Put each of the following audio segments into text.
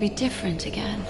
Be different again.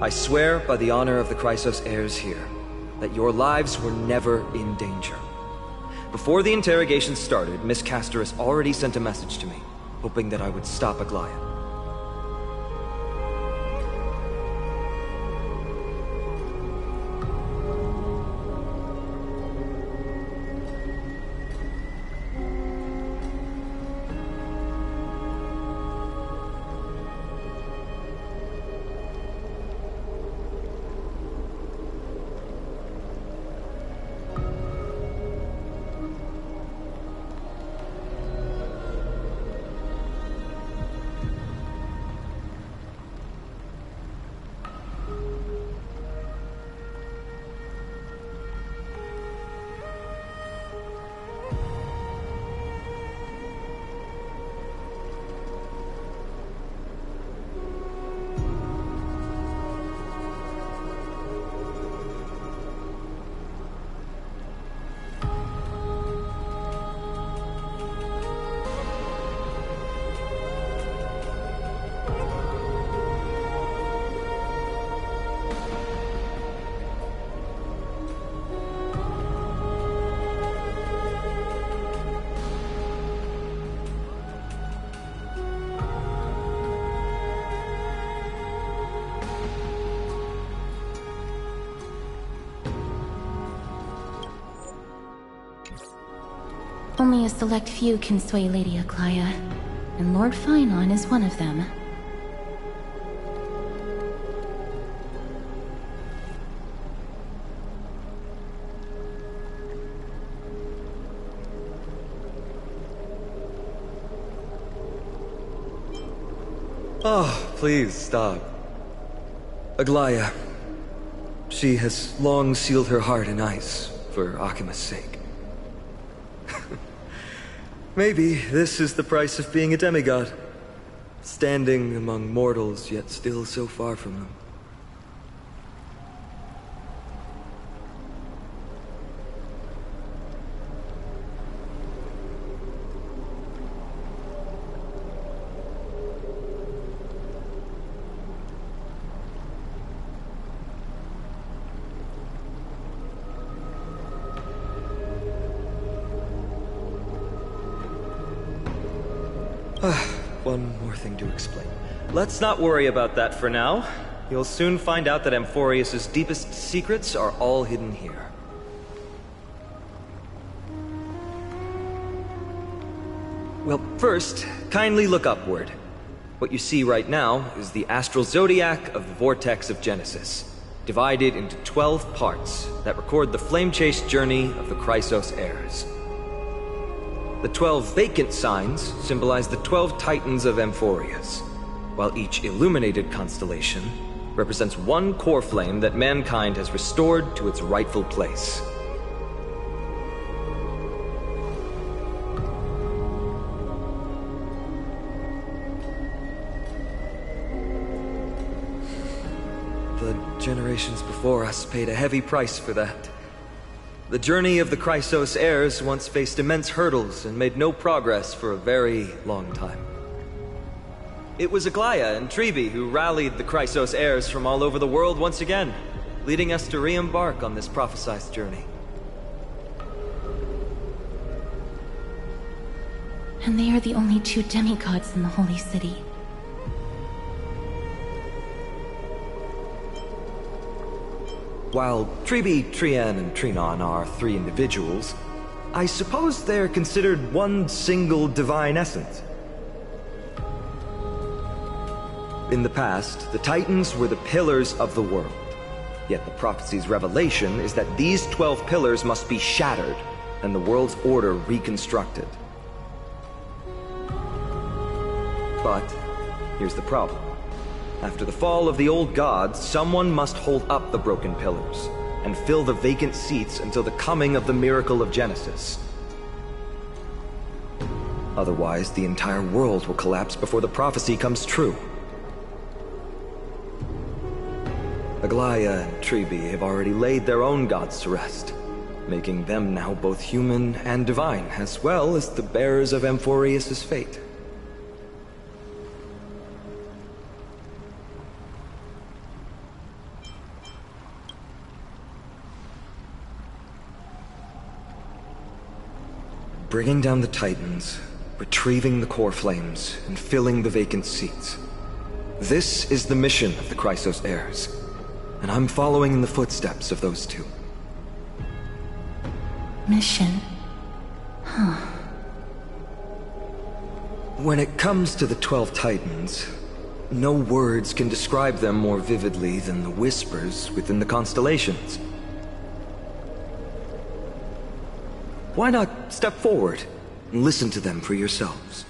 I swear by the honor of the Chrysos heirs here, that your lives were never in danger. Before the interrogation started, Miss Castorus already sent a message to me, hoping that I would stop Aglaia. Only a select few can sway Lady Aglaya, and Lord Finon is one of them. Oh, please stop. Aglaya. She has long sealed her heart in ice for Akima's sake. Maybe this is the price of being a demigod. Standing among mortals, yet still so far from them. One more thing to explain. Let's not worry about that for now. You'll soon find out that Amphorius's deepest secrets are all hidden here. Well, first, kindly look upward. What you see right now is the astral zodiac of the Vortex of Genesis, divided into 12 parts that record the flame-chased journey of the Chrysos heirs. The 12 vacant signs symbolize the 12 titans of Amphorius, while each illuminated constellation represents one core flame that mankind has restored to its rightful place. The generations before us paid a heavy price for that. The journey of the Chrysos heirs once faced immense hurdles and made no progress for a very long time. It was Aglaya and Trebi who rallied the Chrysos heirs from all over the world once again, leading us to re-embark on this prophesized journey. And they are the only two demigods in the Holy City. While Trebi, Trian, and Trinon are 3 individuals, I suppose they're considered one single divine essence. In the past, the Titans were the pillars of the world. Yet the prophecy's revelation is that these 12 pillars must be shattered, and the world's order reconstructed. But here's the problem. After the fall of the old gods, someone must hold up the broken pillars and fill the vacant seats until the coming of the miracle of Genesis. Otherwise, the entire world will collapse before the prophecy comes true. Aglaya and Trebi have already laid their own gods to rest, making them now both human and divine, as well as the bearers of Amphorius' fate. Bringing down the Titans, retrieving the core flames, and filling the vacant seats. This is the mission of the Chrysos heirs, and I'm following in the footsteps of those two. Mission? Huh. When it comes to the 12 Titans, no words can describe them more vividly than the whispers within the constellations. Why not step forward and listen to them for yourselves?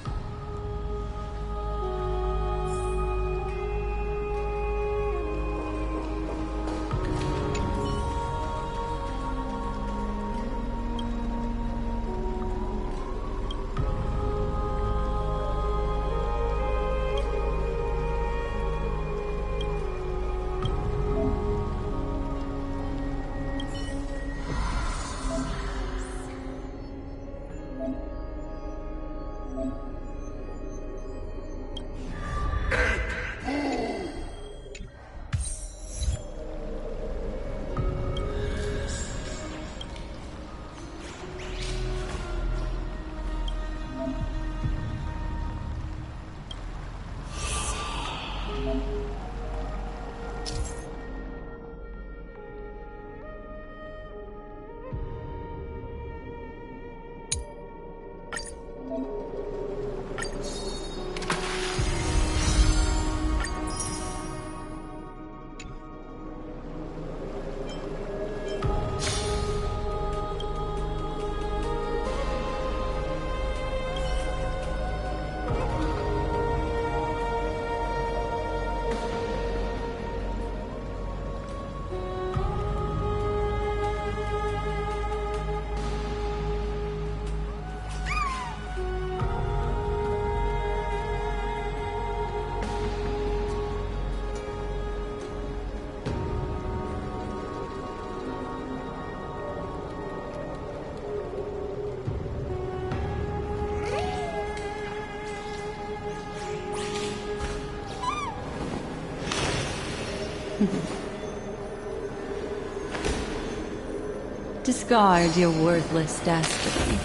Discard your worthless destiny.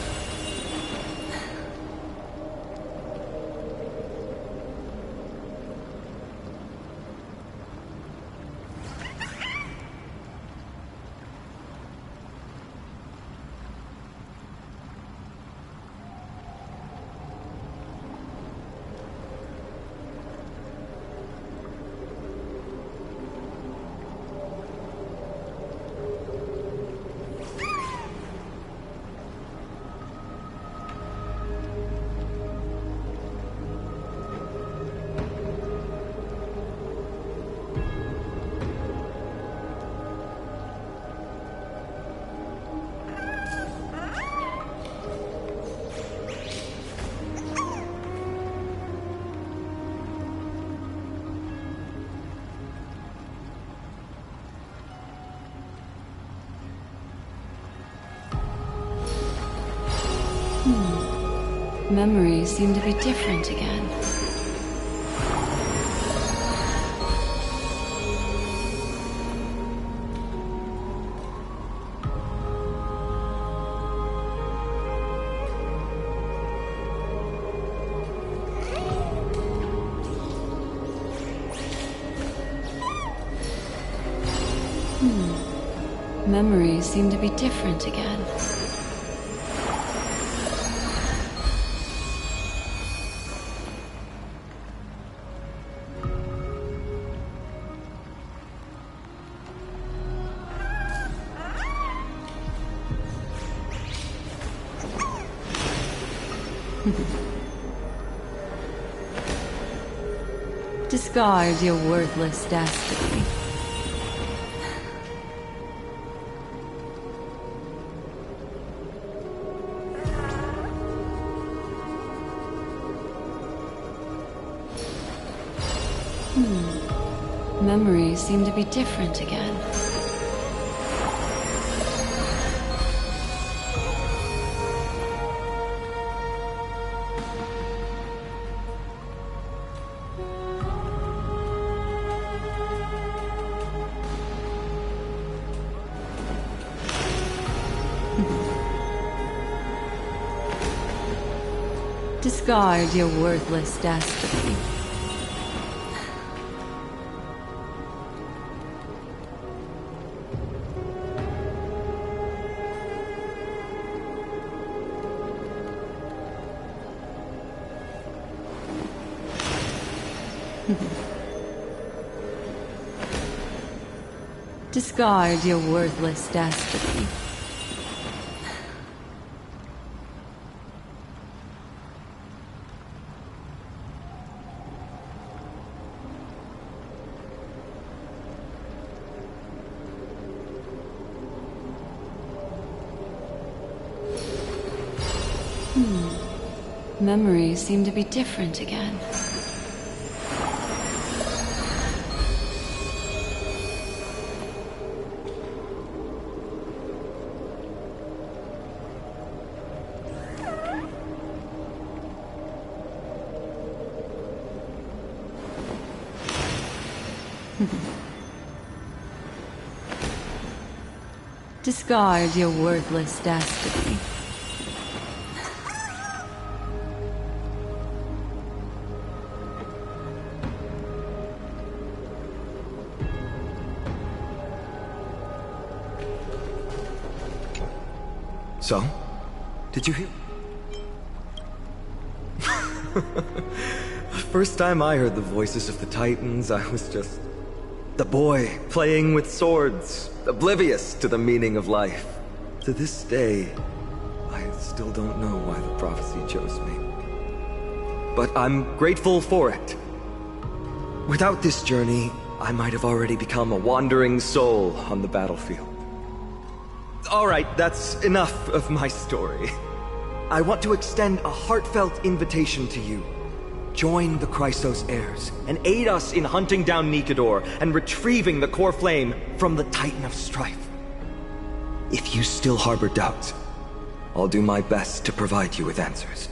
Memories seem to be different again. Memories seem to be different again. Discard your worthless destiny. Memories seem to be different again. Discard your worthless destiny. Discard your worthless destiny. Memories seem to be different again. Discard your worthless destiny. So? Did you hear? The first time I heard the voices of the Titans, I was just the boy playing with swords, oblivious to the meaning of life. To this day, I still don't know why the prophecy chose me. But I'm grateful for it. Without this journey, I might have already become a wandering soul on the battlefield. All right, that's enough of my story. I want to extend a heartfelt invitation to you. Join the Chrysos heirs and aid us in hunting down Nikador and retrieving the core flame from the Titan of Strife. If you still harbor doubts, I'll do my best to provide you with answers.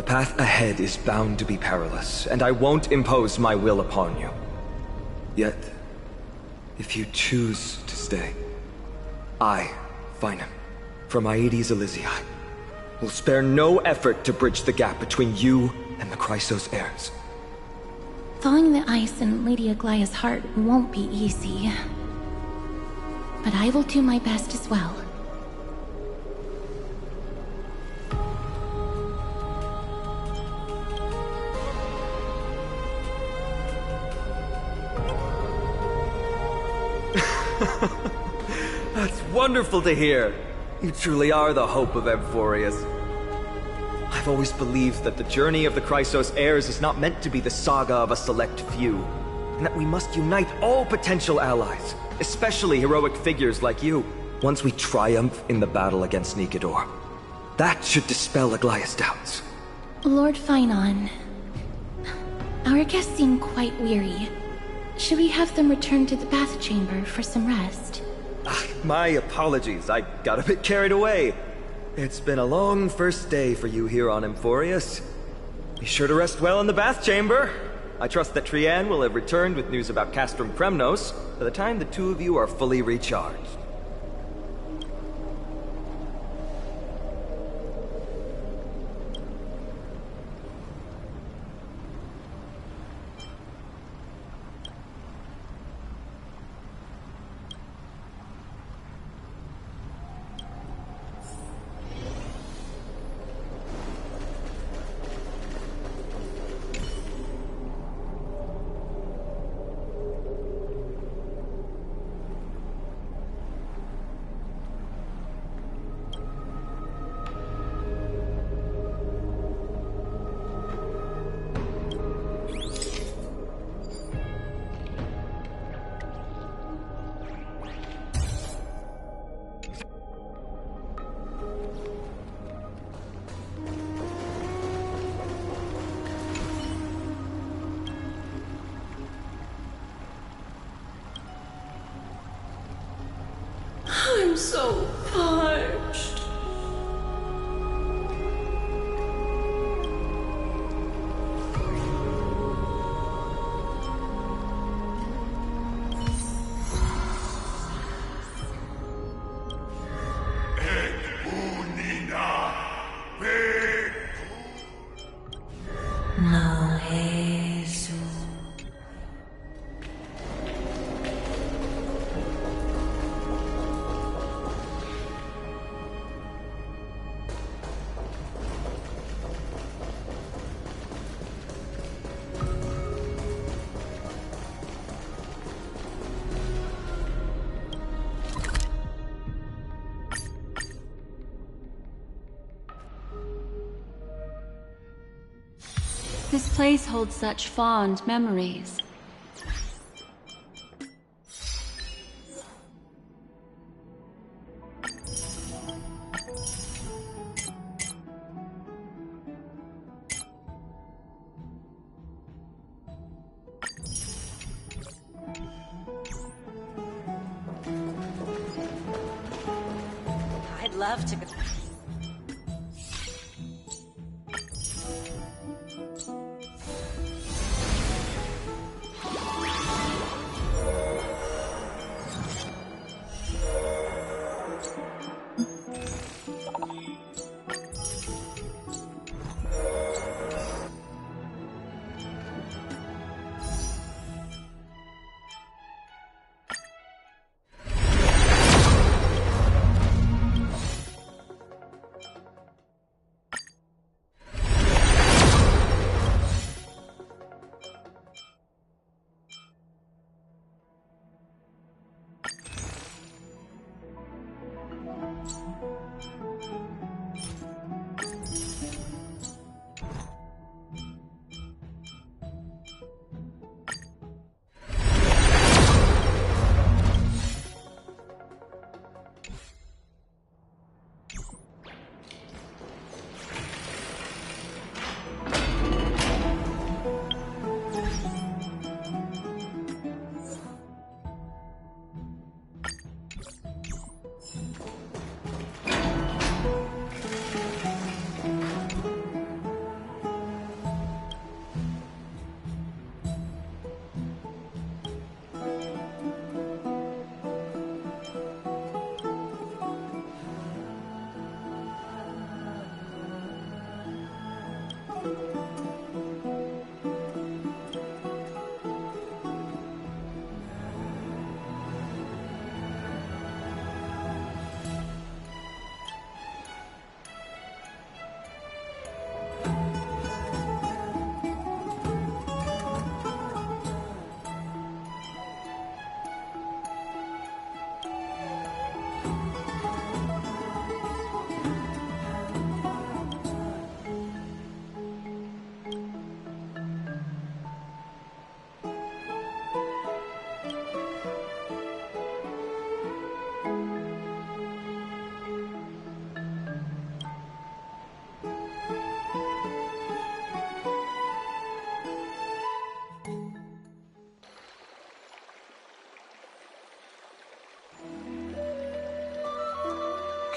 The path ahead is bound to be perilous, and I won't impose my will upon you. Yet, if you choose to stay, I, Finam, from Aedes Elysiae, will spare no effort to bridge the gap between you and the Chrysos heirs. Thawing the ice in Lady Aglaya's heart won't be easy. But I will do my best as well. That's wonderful to hear. You truly are the hope of Amphorius. I've always believed that the journey of the Chrysos heirs is not meant to be the saga of a select few, and that we must unite all potential allies, especially heroic figures like you, once we triumph in the battle against Nikedor. That should dispel Aglaya's doubts. Lord Finon, our guests seem quite weary. Should we have them return to the bath chamber for some rest? My apologies, I got a bit carried away. It's been a long first day for you here on Amphorius. Be sure to rest well in the bath chamber. I trust that Trianne will have returned with news about Castrum Kremnos by the time the two of you are fully recharged. I'm so parched. This place holds such fond memories. I'd love to go.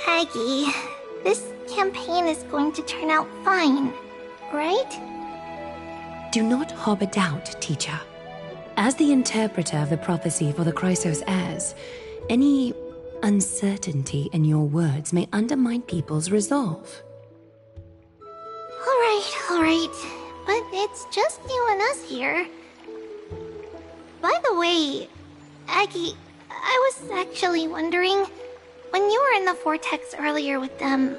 Aggie, this campaign is going to turn out fine, right? Do not harbor doubt, teacher. As the interpreter of the prophecy for the Chrysos heirs, any uncertainty in your words may undermine people's resolve. Alright. But it's just you and us here. By the way, Aggie, I was actually wondering, when you were in the vortex earlier with them,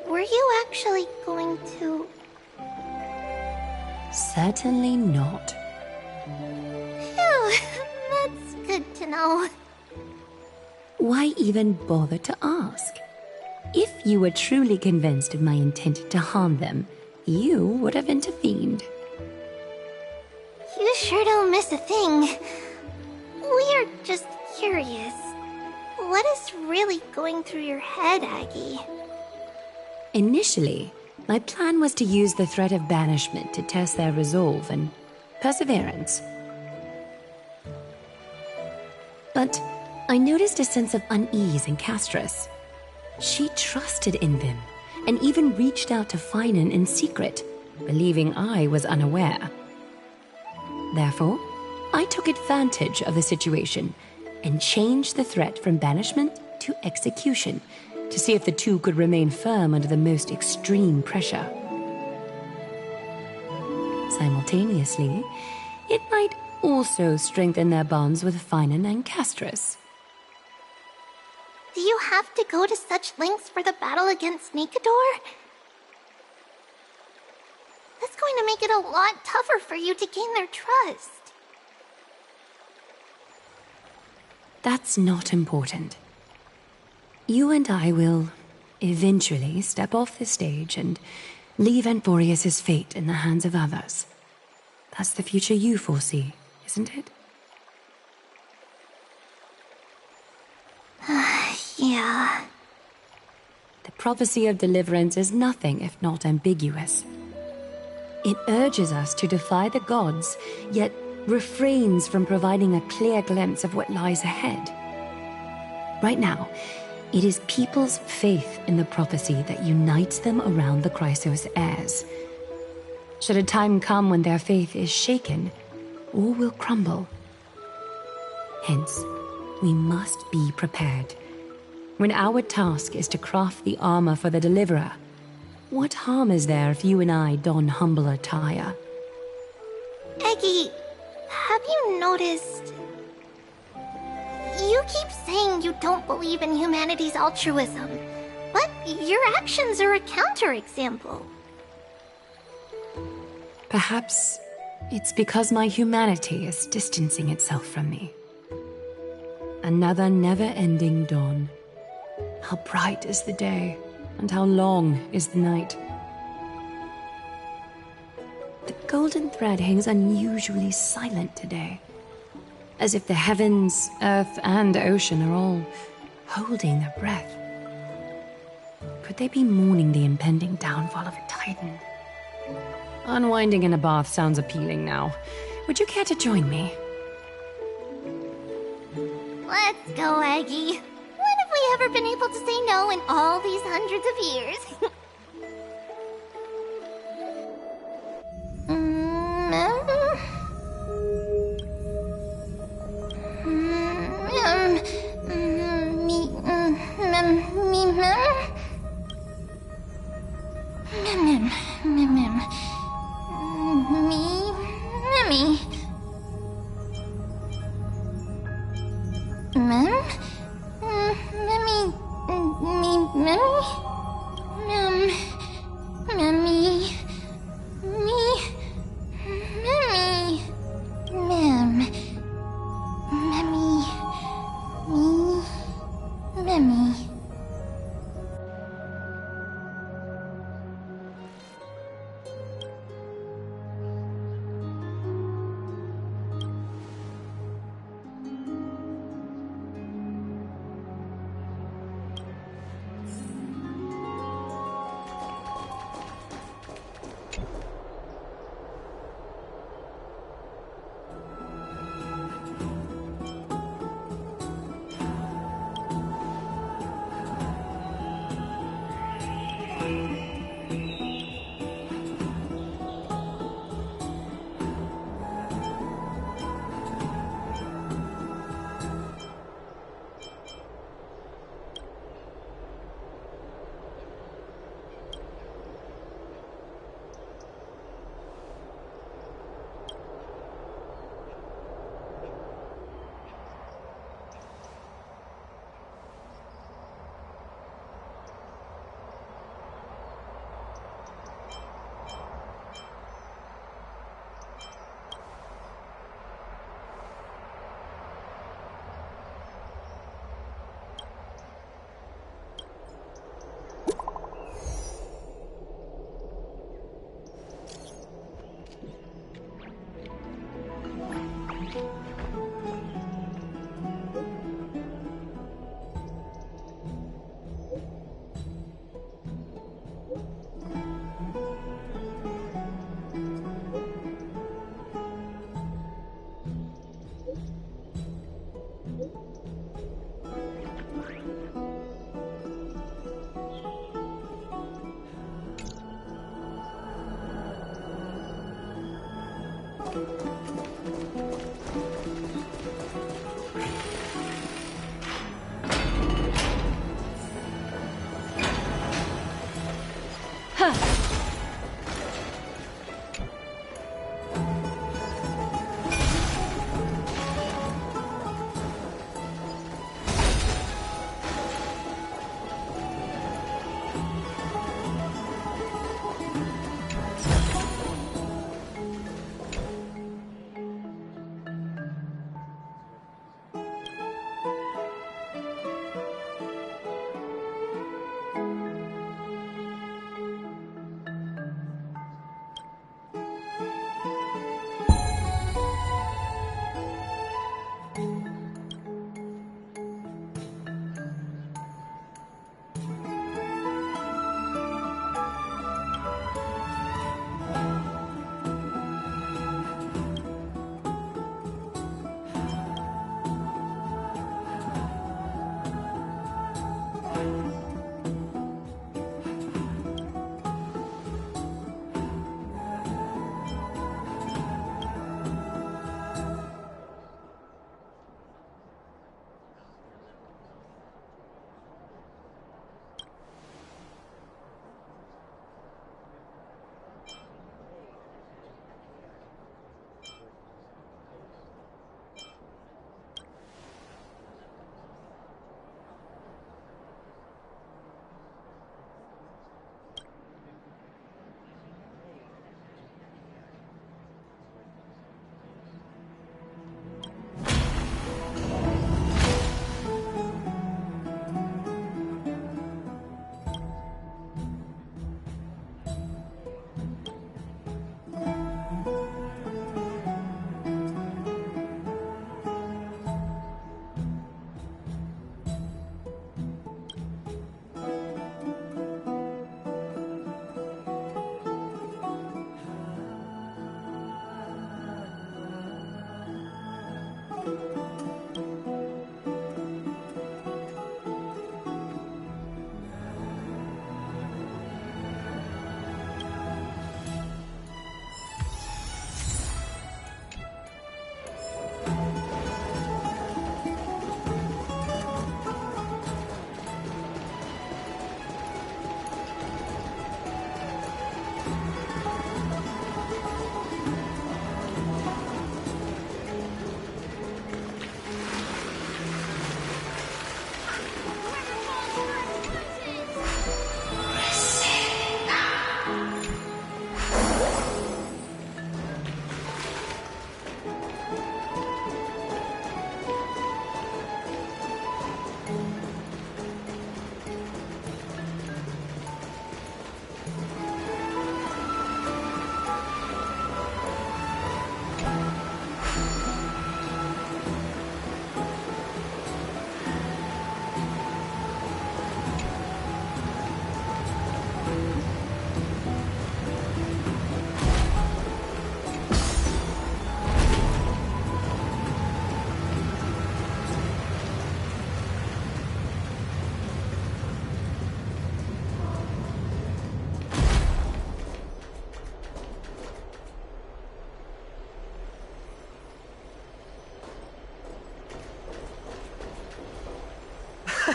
were you actually going to... Certainly not. Phew, that's good to know. Why even bother to ask? If you were truly convinced of my intent to harm them, you would have intervened. You sure don't miss a thing. We are just curious. What is really going through your head, Aggie? Initially, my plan was to use the threat of banishment to test their resolve and perseverance. But I noticed a sense of unease in Castris. She trusted in them, and even reached out to Finan in secret, believing I was unaware. Therefore, I took advantage of the situation and changed the threat from banishment to execution to see if the two could remain firm under the most extreme pressure. Simultaneously, it might also strengthen their bonds with Finan and Castris. Do you have to go to such lengths for the battle against Nikador? That's going to make it a lot tougher for you to gain their trust. That's not important. You and I will eventually step off the stage and leave Anthorius' fate in the hands of others. That's the future you foresee, isn't it? Yeah. The prophecy of deliverance is nothing if not ambiguous. It urges us to defy the gods, yet refrains from providing a clear glimpse of what lies ahead. Right now, it is people's faith in the prophecy that unites them around the Chrysos heirs. Should a time come when their faith is shaken, all will crumble. Hence, we must be prepared. When our task is to craft the armor for the Deliverer, what harm is there if you and I don humble attire? Eggie, have you noticed... You keep saying you don't believe in humanity's altruism, but your actions are a counterexample. Perhaps it's because my humanity is distancing itself from me. Another never-ending dawn. How bright is the day, and how long is the night. The golden thread hangs unusually silent today, as if the heavens, earth, and ocean are all holding their breath. Could they be mourning the impending downfall of a titan? Unwinding in a bath sounds appealing now. Would you care to join me? Let's go, Aggie. When have we ever been able to say no in all these hundreds of years?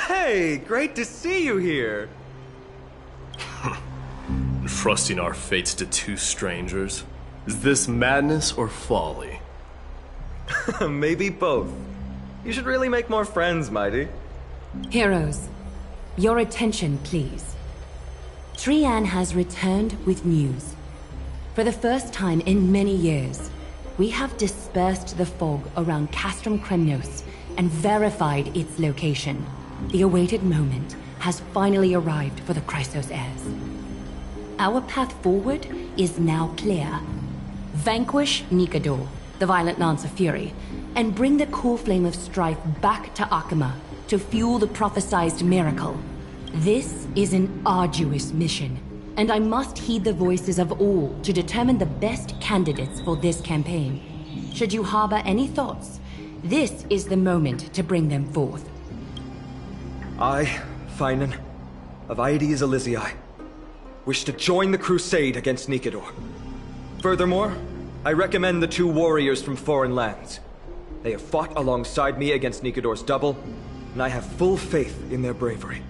Hey, great to see you here. Entrusting our fates to two strangers? Is this madness or folly? Maybe both. You should really make more friends, Mighty. Heroes, your attention, please. Trian has returned with news. For the first time in many years, we have dispersed the fog around Castrum Kremnos and verified its location. The awaited moment has finally arrived for the Chrysos heirs. Our path forward is now clear. Vanquish Nikador, the Violent Lance of Fury, and bring the cool flame of strife back to Akama to fuel the prophesized miracle. This is an arduous mission, and I must heed the voices of all to determine the best candidates for this campaign. Should you harbor any thoughts, this is the moment to bring them forth. I, Finan, of Aedes Elysiae, wish to join the crusade against Nikador. Furthermore, I recommend the two warriors from foreign lands. They have fought alongside me against Nikador's double, and I have full faith in their bravery.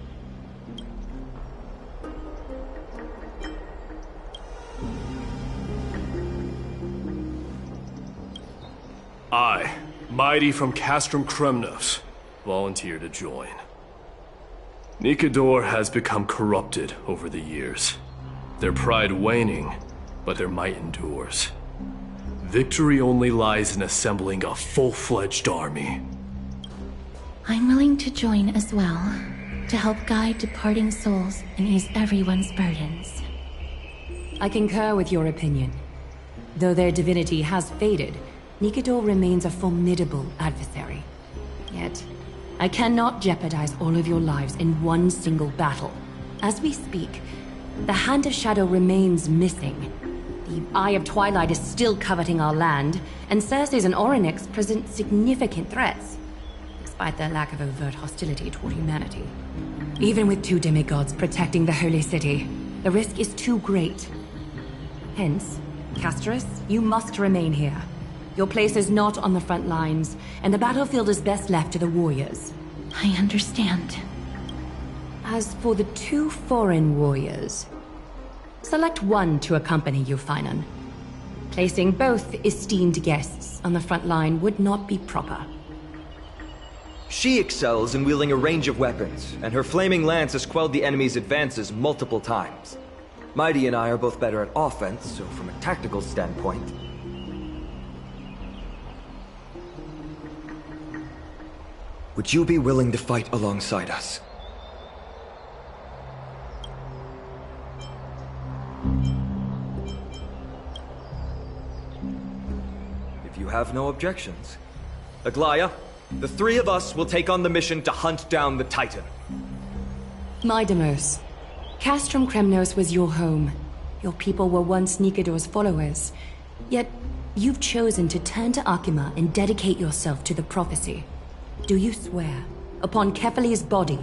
Mighty from Castrum Kremnos volunteer to join. Nikador has become corrupted over the years. Their pride waning, but their might endures. Victory only lies in assembling a full-fledged army. I'm willing to join as well, to help guide departing souls and ease everyone's burdens. I concur with your opinion. Though their divinity has faded, Nikador remains a formidable adversary. Yet, I cannot jeopardize all of your lives in one single battle. As we speak, the Hand of Shadow remains missing. The Eye of Twilight is still coveting our land, and Circes and Orynyx present significant threats, despite their lack of overt hostility toward humanity. Even with two demigods protecting the Holy City, the risk is too great. Hence, Castorus, you must remain here. Your place is not on the front lines, and the battlefield is best left to the warriors. I understand. As for the two foreign warriors, select one to accompany you, Finan. Placing both esteemed guests on the front line would not be proper. She excels in wielding a range of weapons, and her flaming lance has quelled the enemy's advances multiple times. Mighty and I are both better at offense, so from a tactical standpoint... Would you be willing to fight alongside us? If you have no objections. Aglaya, the three of us will take on the mission to hunt down the Titan. Mydemos, Castrum Kremnos was your home. Your people were once Nikador's followers. Yet, you've chosen to turn to Akima and dedicate yourself to the prophecy. Do you swear, upon Kefali's body,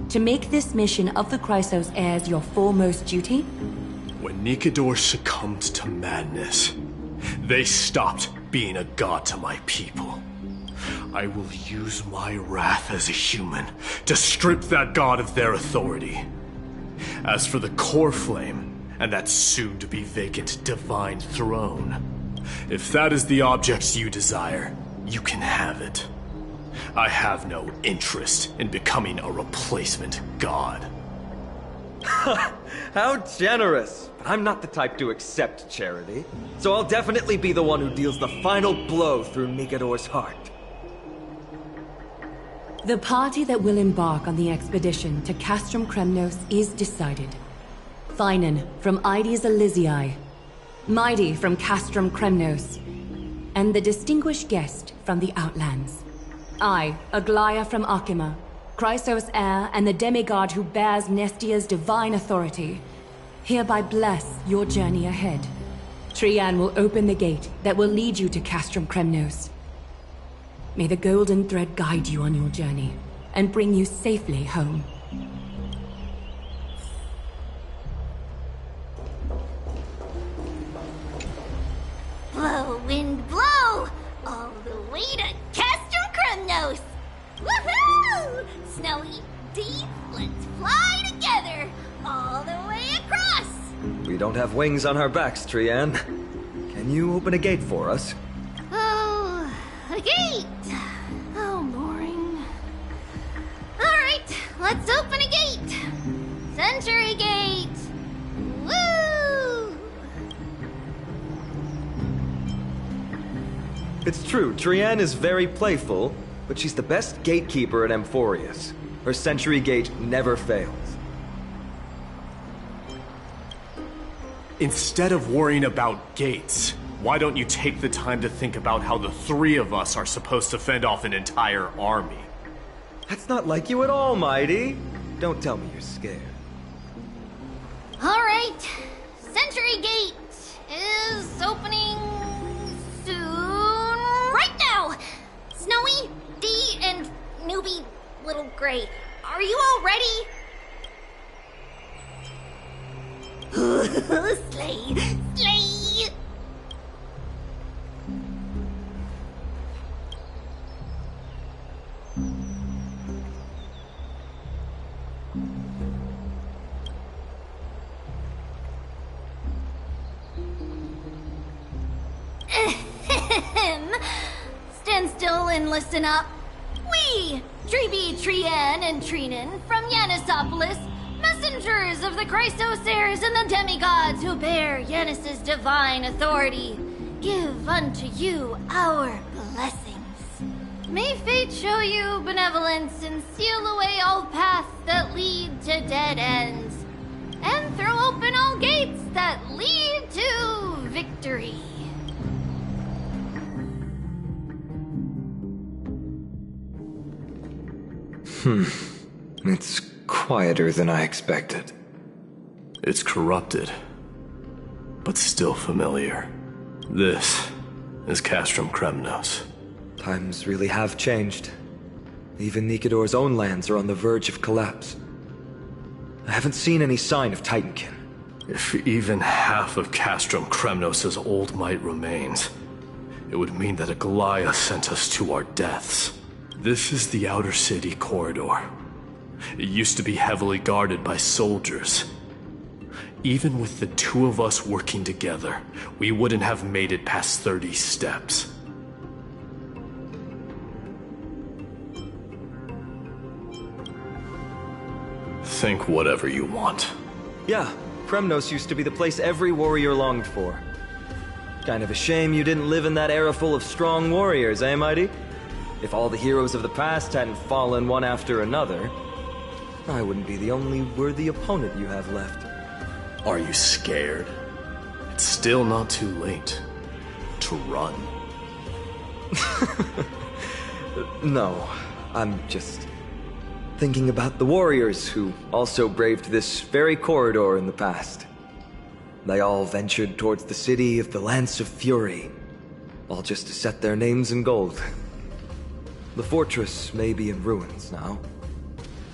to make this mission of the Chrysos heirs your foremost duty? When Nikador succumbed to madness, they stopped being a god to my people. I will use my wrath as a human to strip that god of their authority. As for the core flame, and that soon-to-be vacant divine throne, if that is the object you desire, you can have it. I have no interest in becoming a replacement god. How generous! But I'm not the type to accept charity, so I'll definitely be the one who deals the final blow through Nikador's heart. The party that will embark on the expedition to Castrum Kremnos is decided. Finan from Ides Elysiae, Mighty from Castrum Kremnos, and the distinguished guest from the Outlands. I, Aglaya from Akima, Chrysos heir and the demigod who bears Nestia's divine authority, hereby bless your journey ahead. Trian will open the gate that will lead you to Castrum Kremnos. May the golden thread guide you on your journey and bring you safely home. Blow, wind, blow! All the way to Castrum Kremnos! Woohoo! Snowy, deep, let's fly together! All the way across! We don't have wings on our backs, Trian. Can you open a gate for us? Oh, a gate! Oh, boring. Alright, let's open a gate! Century Gate! Woo! It's true, Trian is very playful, but she's the best gatekeeper at Amphorius. Her Century Gate never fails. Instead of worrying about gates, why don't you take the time to think about how the three of us are supposed to fend off an entire army? That's not like you at all, Mighty. Don't tell me you're scared. Alright, Century Gate is opening soon. Right now! Snowy, Dee, and newbie Little Gray, are you all ready? Slay! Slay! Stand still Benevolent, listen up. We, Treeby, Trien, and Trinin from Yanisopolis, messengers of the Chrysos heirs and the demigods who bear Yanis's divine authority, give unto you our blessings. May fate show you benevolence and seal away all paths that lead to dead ends, and throw open all gates that lead to victory. It's quieter than I expected. It's corrupted, but still familiar. This is Castrum Kremnos. Times really have changed. Even Nikador's own lands are on the verge of collapse. I haven't seen any sign of Titankin. If even half of Castrum Kremnos' old might remains, it would mean that Aglaya sent us to our deaths. This is the outer city corridor. It used to be heavily guarded by soldiers. Even with the two of us working together, we wouldn't have made it past 30 steps. Think whatever you want. Yeah, Kremnos used to be the place every warrior longed for. Kind of a shame you didn't live in that era full of strong warriors, eh, Mighty? If all the heroes of the past hadn't fallen one after another, I wouldn't be the only worthy opponent you have left. Are you scared? It's still not too late to run. No, I'm just thinking about the warriors who also braved this very corridor in the past. They all ventured towards the city of the Lance of Fury, all just to set their names in gold. The fortress may be in ruins now,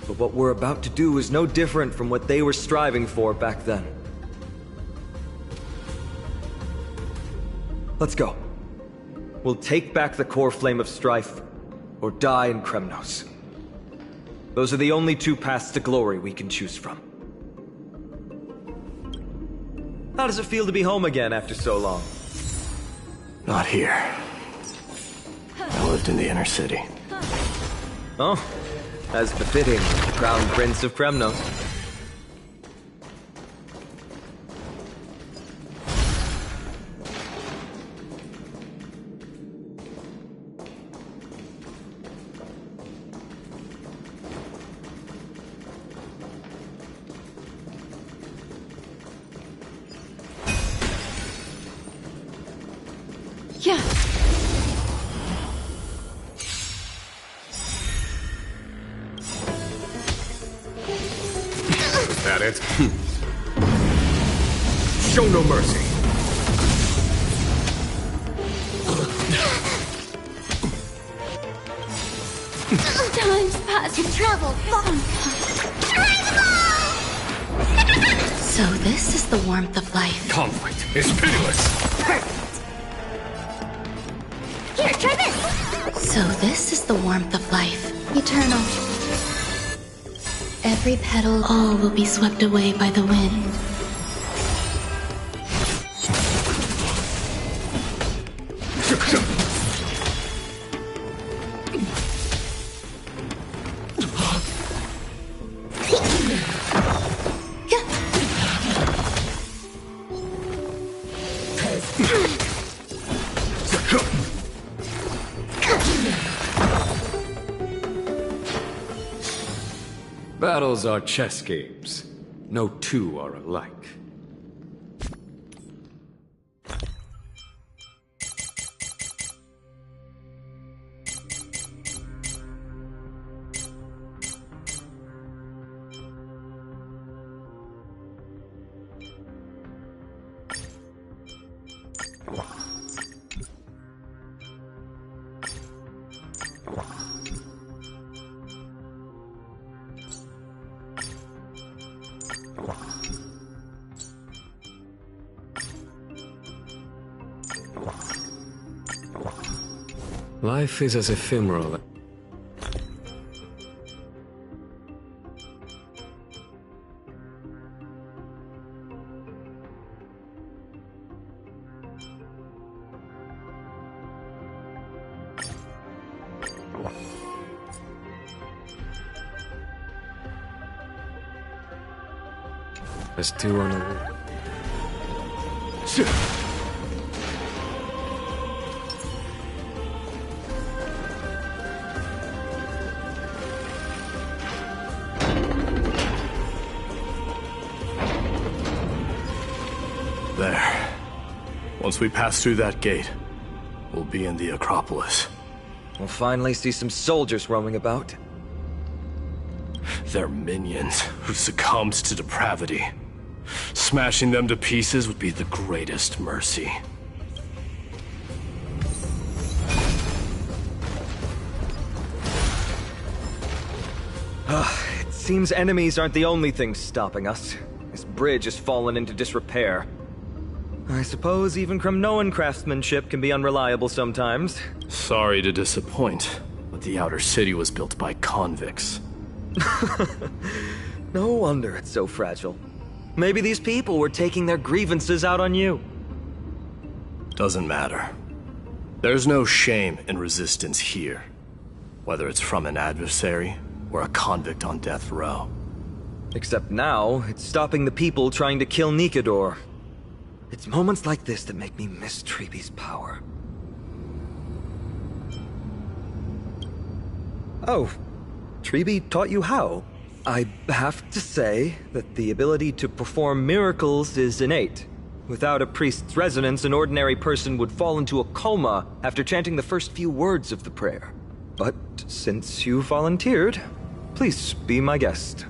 but what we're about to do is no different from what they were striving for back then. Let's go. We'll take back the core flame of strife, or die in Kremnos. Those are the only two paths to glory we can choose from. How does it feel to be home again after so long? Not here. I lived in the inner city. Oh, as befitting the Crown Prince of Kremnos. Yeah. That it? Show no mercy. Times past to travel far. So this is the warmth of life. Conflict is pitiless. Here, try this. So this is the warmth of life. Eternal. Every petal, all will be swept away by the wind. Battles are chess games. No two are alike. Life is as ephemeral. As two on a... There. Once we pass through that gate, we'll be in the Acropolis. We'll finally see some soldiers roaming about. They're minions who succumbed to depravity. Smashing them to pieces would be the greatest mercy. It seems enemies aren't the only things stopping us. This bridge has fallen into disrepair. I suppose even Kremnoan craftsmanship can be unreliable sometimes. Sorry to disappoint, but the outer city was built by convicts. No wonder it's so fragile. Maybe these people were taking their grievances out on you. Doesn't matter. There's no shame in resistance here, whether it's from an adversary or a convict on death row. Except now, it's stopping the people trying to kill Nikador. It's moments like this that make me miss Treeby's power. Oh, Treeby taught you how? I have to say that the ability to perform miracles is innate. Without a priest's resonance, an ordinary person would fall into a coma after chanting the first few words of the prayer. But since you volunteered, please be my guest.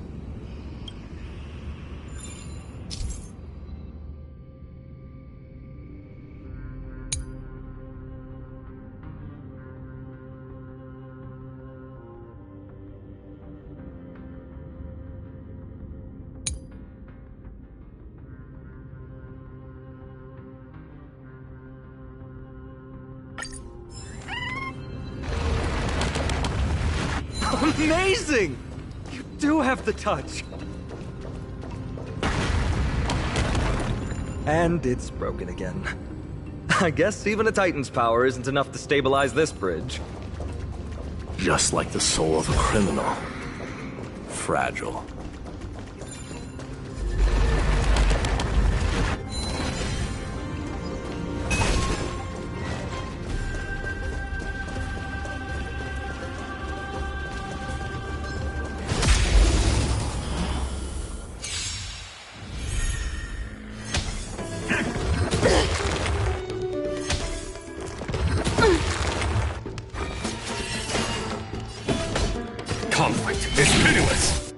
Amazing! You do have the touch! And it's broken again. I guess even a Titan's power isn't enough to stabilize this bridge. Just like the soul of a criminal. Fragile. Conflict is pitiless!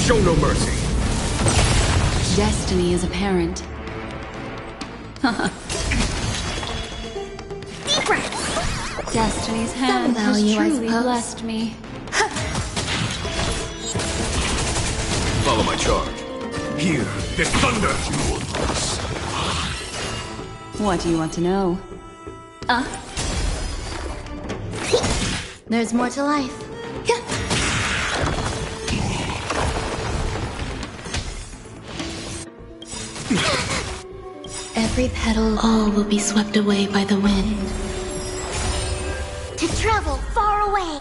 Show no mercy! Destiny is apparent. Destiny's hand has value, I truly suppose. blessed me. Follow my charge. Hear this thunder! What do you want to know? There's more to life. Every petal, all will be swept away by the wind. To travel far away.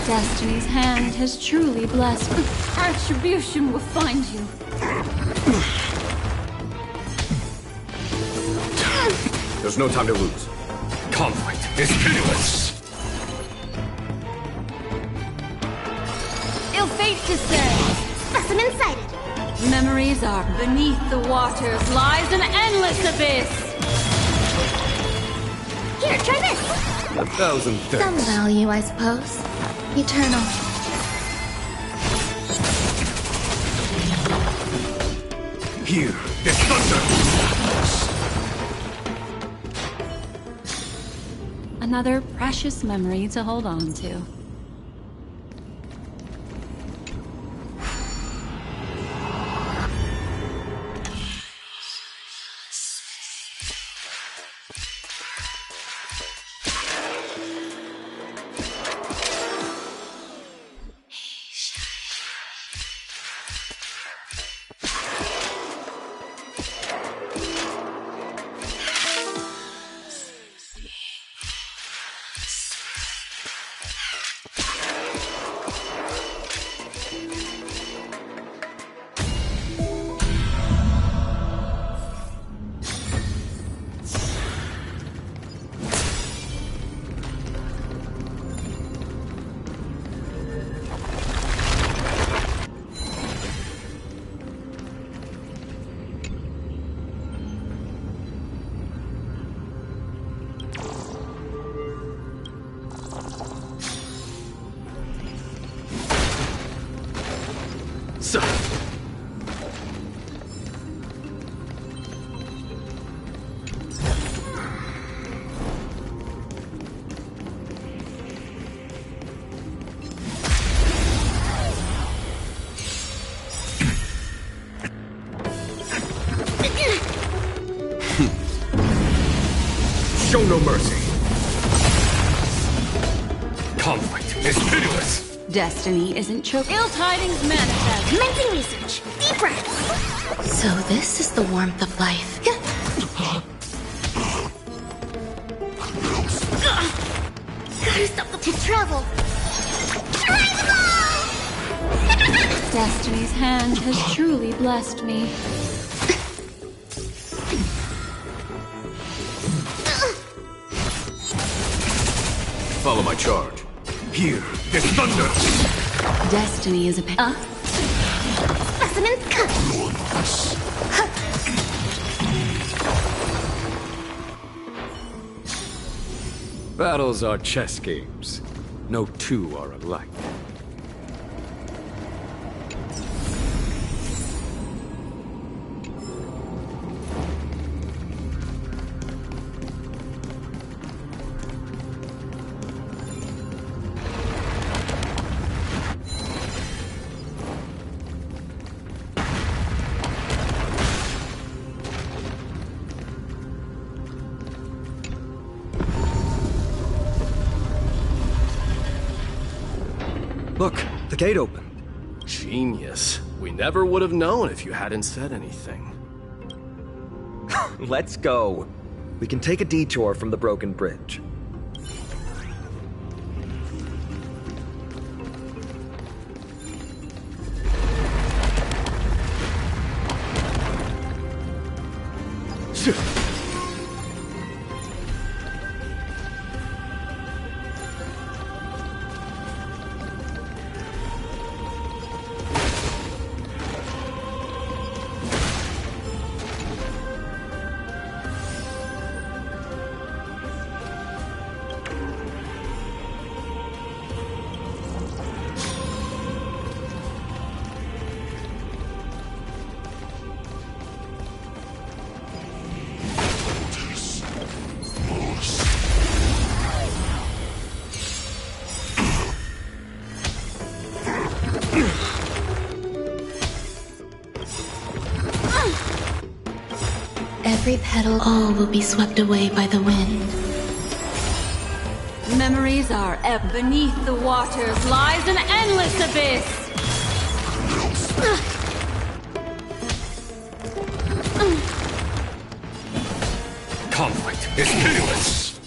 Destiny's hand has truly blessed me. Retribution will find you. There's no time to lose. Conflict is pitiless! Ill fate descends. Specimen sighted. Memories are beneath the waters lies an endless abyss. Here, try this. 1,000 Some thanks. value, I suppose. Eternal. Hear this thunder! Another precious memory to hold on to. Show no mercy. Conflict is pitiless. Destiny isn't choke. Ill tidings manifest. Commencing research. Deep breath. So this is the warmth of life. Gotta stop the to travel. Destiny's hand has truly blessed me. Follow my charge. Here, this thunder! Destiny is a Specimens cut. Battles are chess games. No two are alike. Look, the gate opened. Genius. We never would have known if you hadn't said anything. Let's go. We can take a detour from the broken bridge. Every petal, all will be swept away by the wind. Memories are beneath the waters lies an endless abyss. Conflict is pitiless.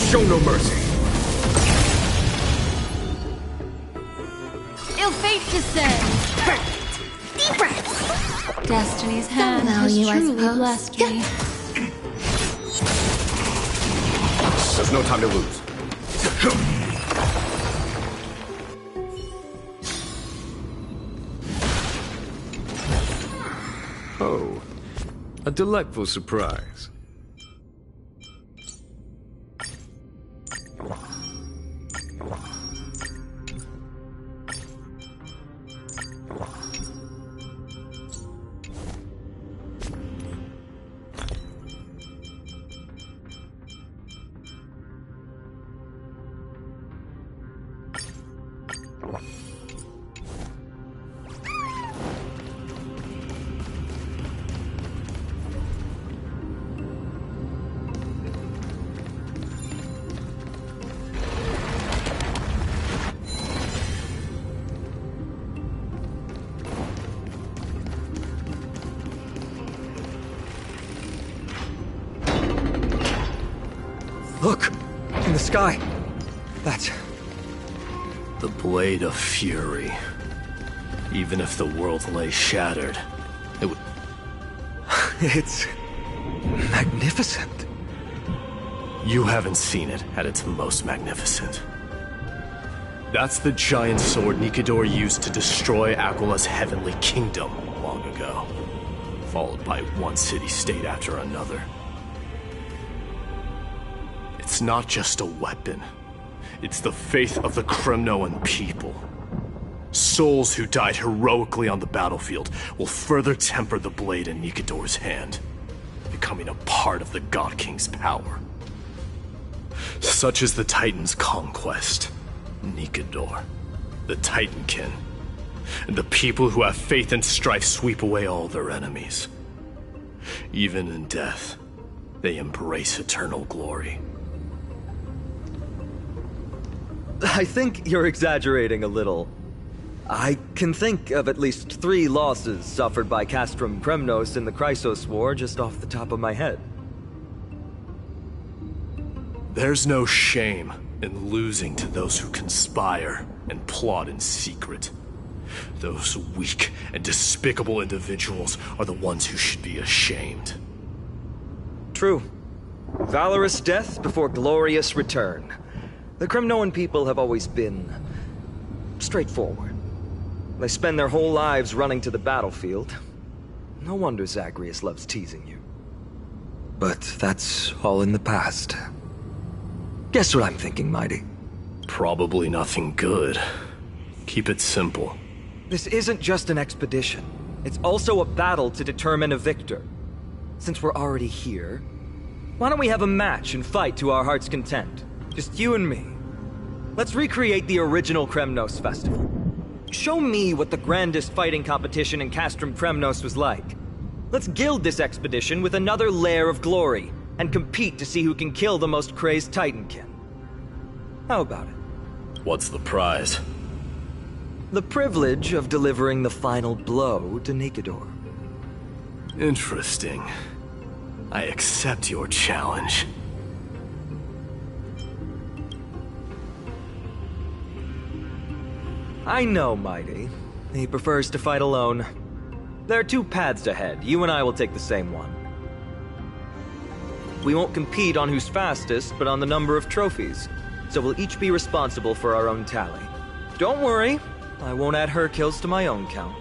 Show no mercy. Ill fate descends. Deep breath. Destiny's hand has value, I truly suppose. blessed me. There's no time to lose. Oh, a delightful surprise. Look! In the sky! That's... The Blade of Fury. Even if the world lay shattered, it would... It's... magnificent. You haven't seen it at its most magnificent. That's the giant sword Nikador used to destroy Aquila's heavenly kingdom long ago, followed by one city-state after another. It's not just a weapon. It's the faith of the Kremnoan people. Souls who died heroically on the battlefield will further temper the blade in Nikador's hand, becoming a part of the God King's power. Such is the Titan's conquest. Nikador, the Titankin, and the people who have faith and strife sweep away all their enemies. Even in death, they embrace eternal glory. I think you're exaggerating a little. I can think of at least 3 losses suffered by Castrum Kremnos in the Chrysos War just off the top of my head. There's no shame in losing to those who conspire and plot in secret. Those weak and despicable individuals are the ones who should be ashamed. True. Valorous death before glorious return. The Kremnoan people have always been straightforward. They spend their whole lives running to the battlefield. No wonder Zagreus loves teasing you. But that's all in the past. Guess what I'm thinking, Mighty? Probably nothing good. Keep it simple. This isn't just an expedition. It's also a battle to determine a victor. Since we're already here, why don't we have a match and fight to our heart's content? Just you and me. Let's recreate the original Kremnos festival. Show me what the grandest fighting competition in Castrum Kremnos was like. Let's gild this expedition with another layer of glory, and compete to see who can kill the most crazed Titankin. How about it? What's the prize? The privilege of delivering the final blow to Nikador. Interesting. I accept your challenge. I know, Mighty. He prefers to fight alone. There are 2 paths ahead. You and I will take the same one. We won't compete on who's fastest, but on the number of trophies. So we'll each be responsible for our own tally. Don't worry, I won't add her kills to my own count.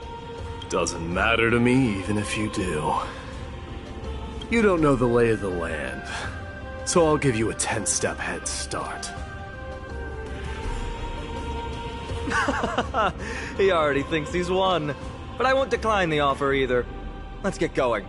Doesn't matter to me, even if you do. You don't know the lay of the land, so I'll give you a 10-step head start. He already thinks he's won. But I won't decline the offer either. Let's get going.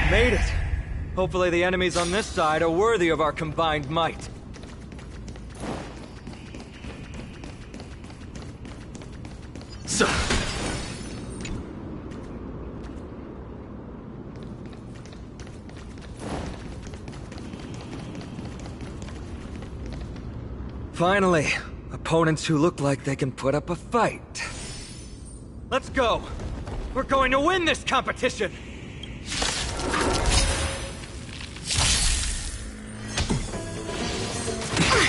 Made it! Hopefully the enemies on this side are worthy of our combined might. So. Finally, opponents who look like they can put up a fight. Let's go! We're going to win this competition!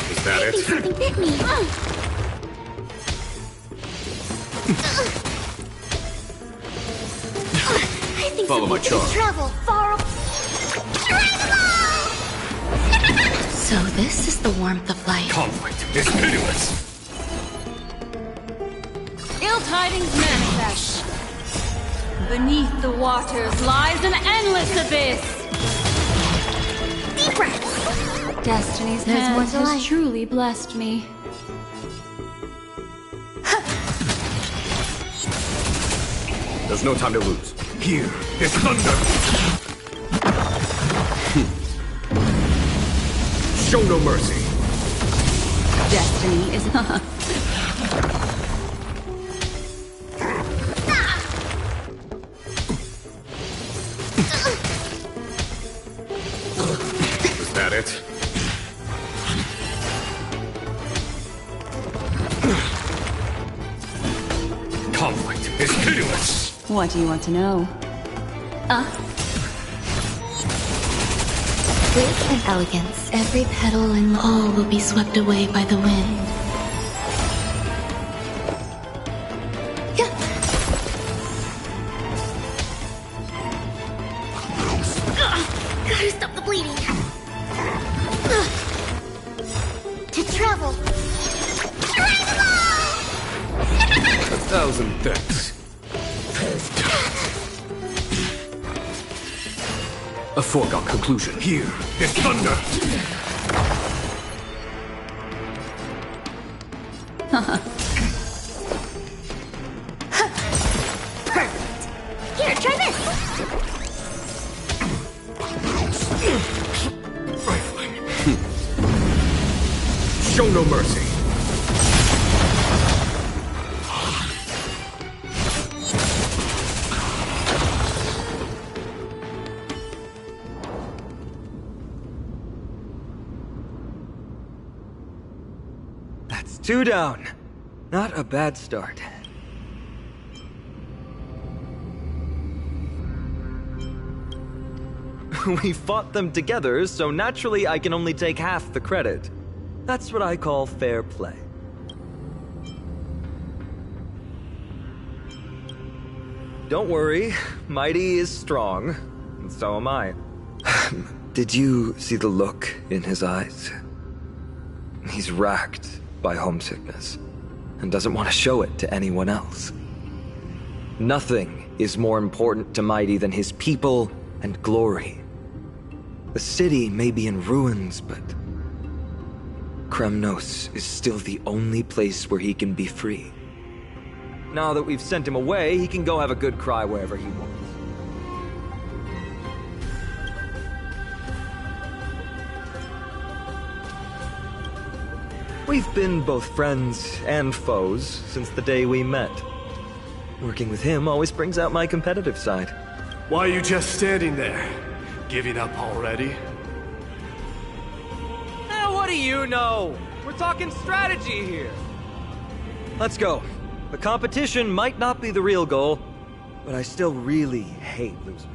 Is that it? Something bit me. I think Follow my charm. Travel far. So this is the warmth of life. Conflict is pitiless. Ill tidings manifest. Beneath the waters lies an endless abyss. Deep breaths. Destiny's There's more hand to has life. truly blessed me. There's no time to lose. Here is thunder! Show no mercy. Destiny is not. Is that it? What do you want to know? Grace and elegance. Every petal and all will be swept away by the wind. Gotta stop the bleeding. To travel. 1,000 thanks. A foregone conclusion. Here is thunder! Perfect. Here, try this. Rifling. Show no mercy. That's 2 down. Not a bad start. We fought them together, so naturally I can only take half the credit. That's what I call fair play. Don't worry, Mighty is strong, and so am I. Did you see the look in his eyes? He's racked by homesickness, and doesn't want to show it to anyone else. Nothing is more important to Mighty than his people and glory. The city may be in ruins, but Kremnos is still the only place where he can be free. Now that we've sent him away, he can go have a good cry wherever he wants. We've been both friends and foes since the day we met. Working with him always brings out my competitive side. Why are you just standing there? Giving up already? What do you know? We're talking strategy here. Let's go. The competition might not be the real goal, but I still really hate losing.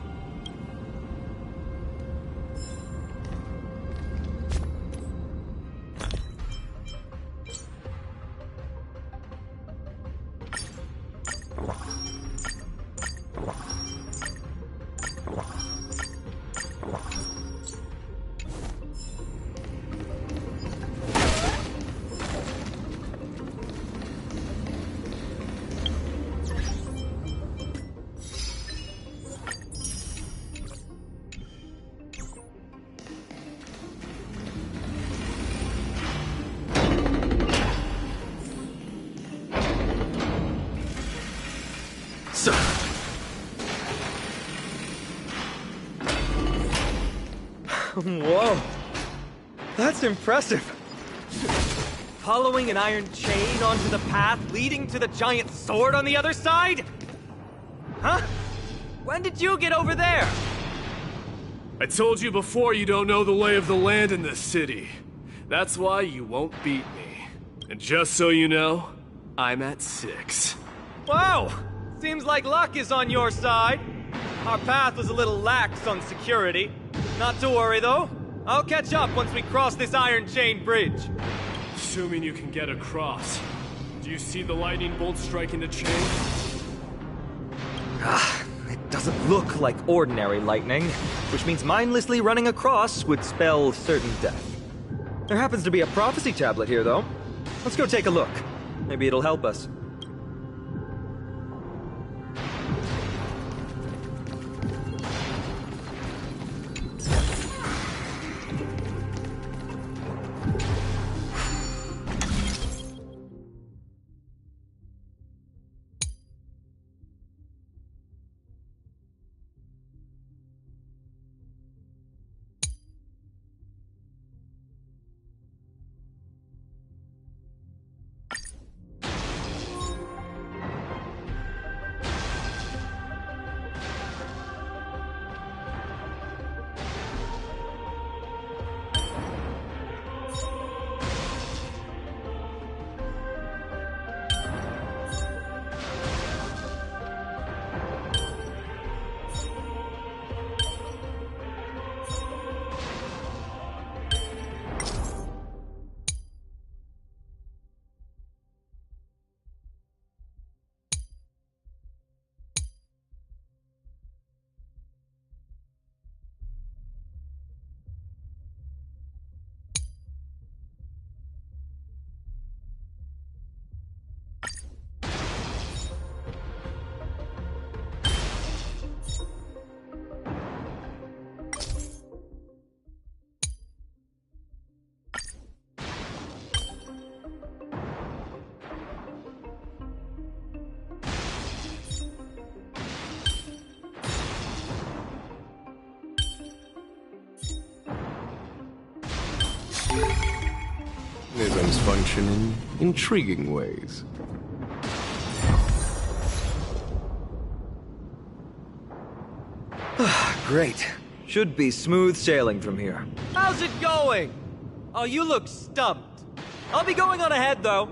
Whoa, that's impressive. Following an iron chain onto the path leading to the giant sword on the other side? Huh? When did you get over there? I told you before you don't know the lay of the land in this city. That's why you won't beat me. And just so you know, I'm at 6. Wow! Seems like luck is on your side. Our path was a little lax on security. Not to worry, though. I'll catch up once we cross this iron chain bridge. Assuming you can get across. Do you see the lightning bolt striking the chain? It doesn't look like ordinary lightning, which means mindlessly running across would spell certain death. There happens to be a prophecy tablet here, though. Let's go take a look. Maybe it'll help us. Mechanisms function in intriguing ways. Great. Should be smooth sailing from here. How's it going? Oh, you look stumped. I'll be going on ahead, though.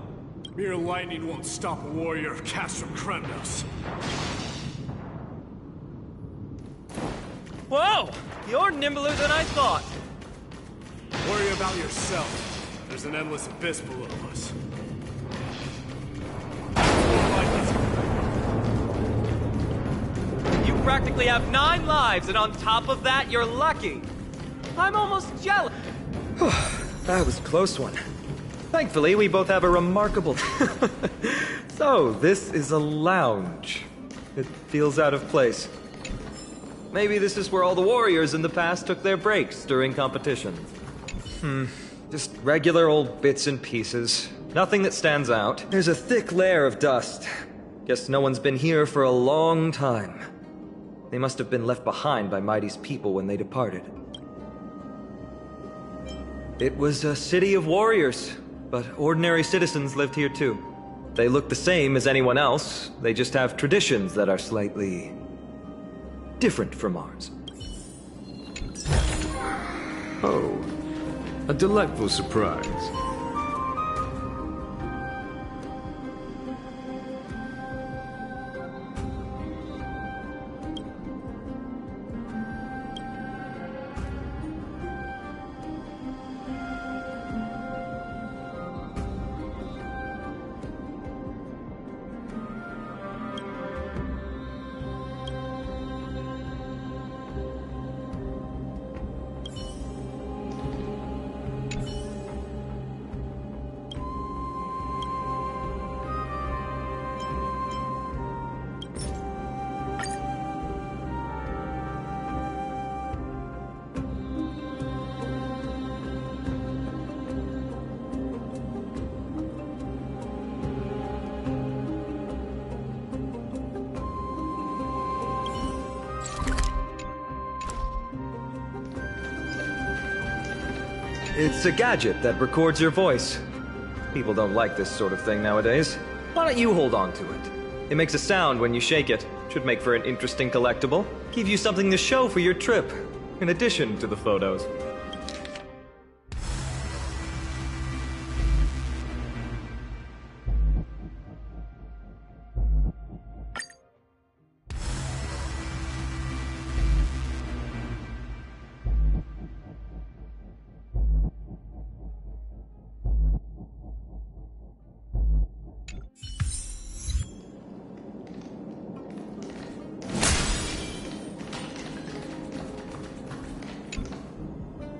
Mere lightning won't stop a warrior of Castrum Kremnos. Whoa! You're nimbler than I thought. Worry about yourself. There's an endless abyss below us. You practically have 9 lives, and on top of that, you're lucky. I'm almost jealous. That was a close one. Thankfully, we both have a remarkable... So, this is a lounge. It feels out of place. Maybe this is where all the warriors in the past took their breaks during competitions. Just regular old bits and pieces. Nothing that stands out. There's a thick layer of dust. Guess no one's been here for a long time. They must have been left behind by Mighty's people when they departed. It was a city of warriors, but ordinary citizens lived here too. They look the same as anyone else, they just have traditions that are slightly... different from ours. Oh, a delightful surprise. It's a gadget that records your voice. People don't like this sort of thing nowadays. Why don't you hold on to it? It makes a sound when you shake it. Should make for an interesting collectible. Give you something to show for your trip, in addition to the photos.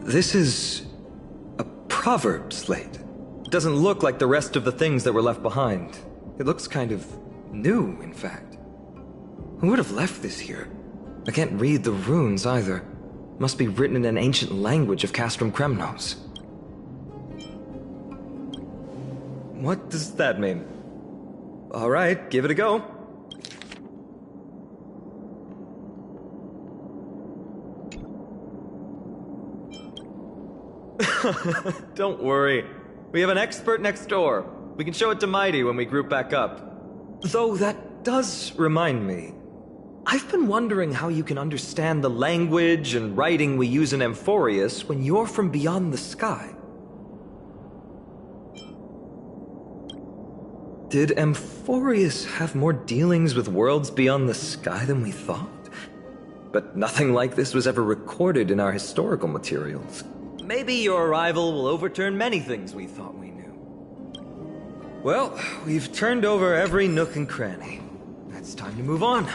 This is a proverb slate. It doesn't look like the rest of the things that were left behind. It looks kind of new, in fact. Who would have left this here? I can't read the runes either. Must be written in an ancient language of Castrum Kremnos. What does that mean? All right, give it a go. Don't worry. We have an expert next door. We can show it to Mighty when we group back up. Though that does remind me. I've been wondering how you can understand the language and writing we use in Amphorius when you're from beyond the sky. Did Amphorius have more dealings with worlds beyond the sky than we thought? But nothing like this was ever recorded in our historical materials. Maybe your arrival will overturn many things we thought we knew. Well, we've turned over every nook and cranny. It's time to move on.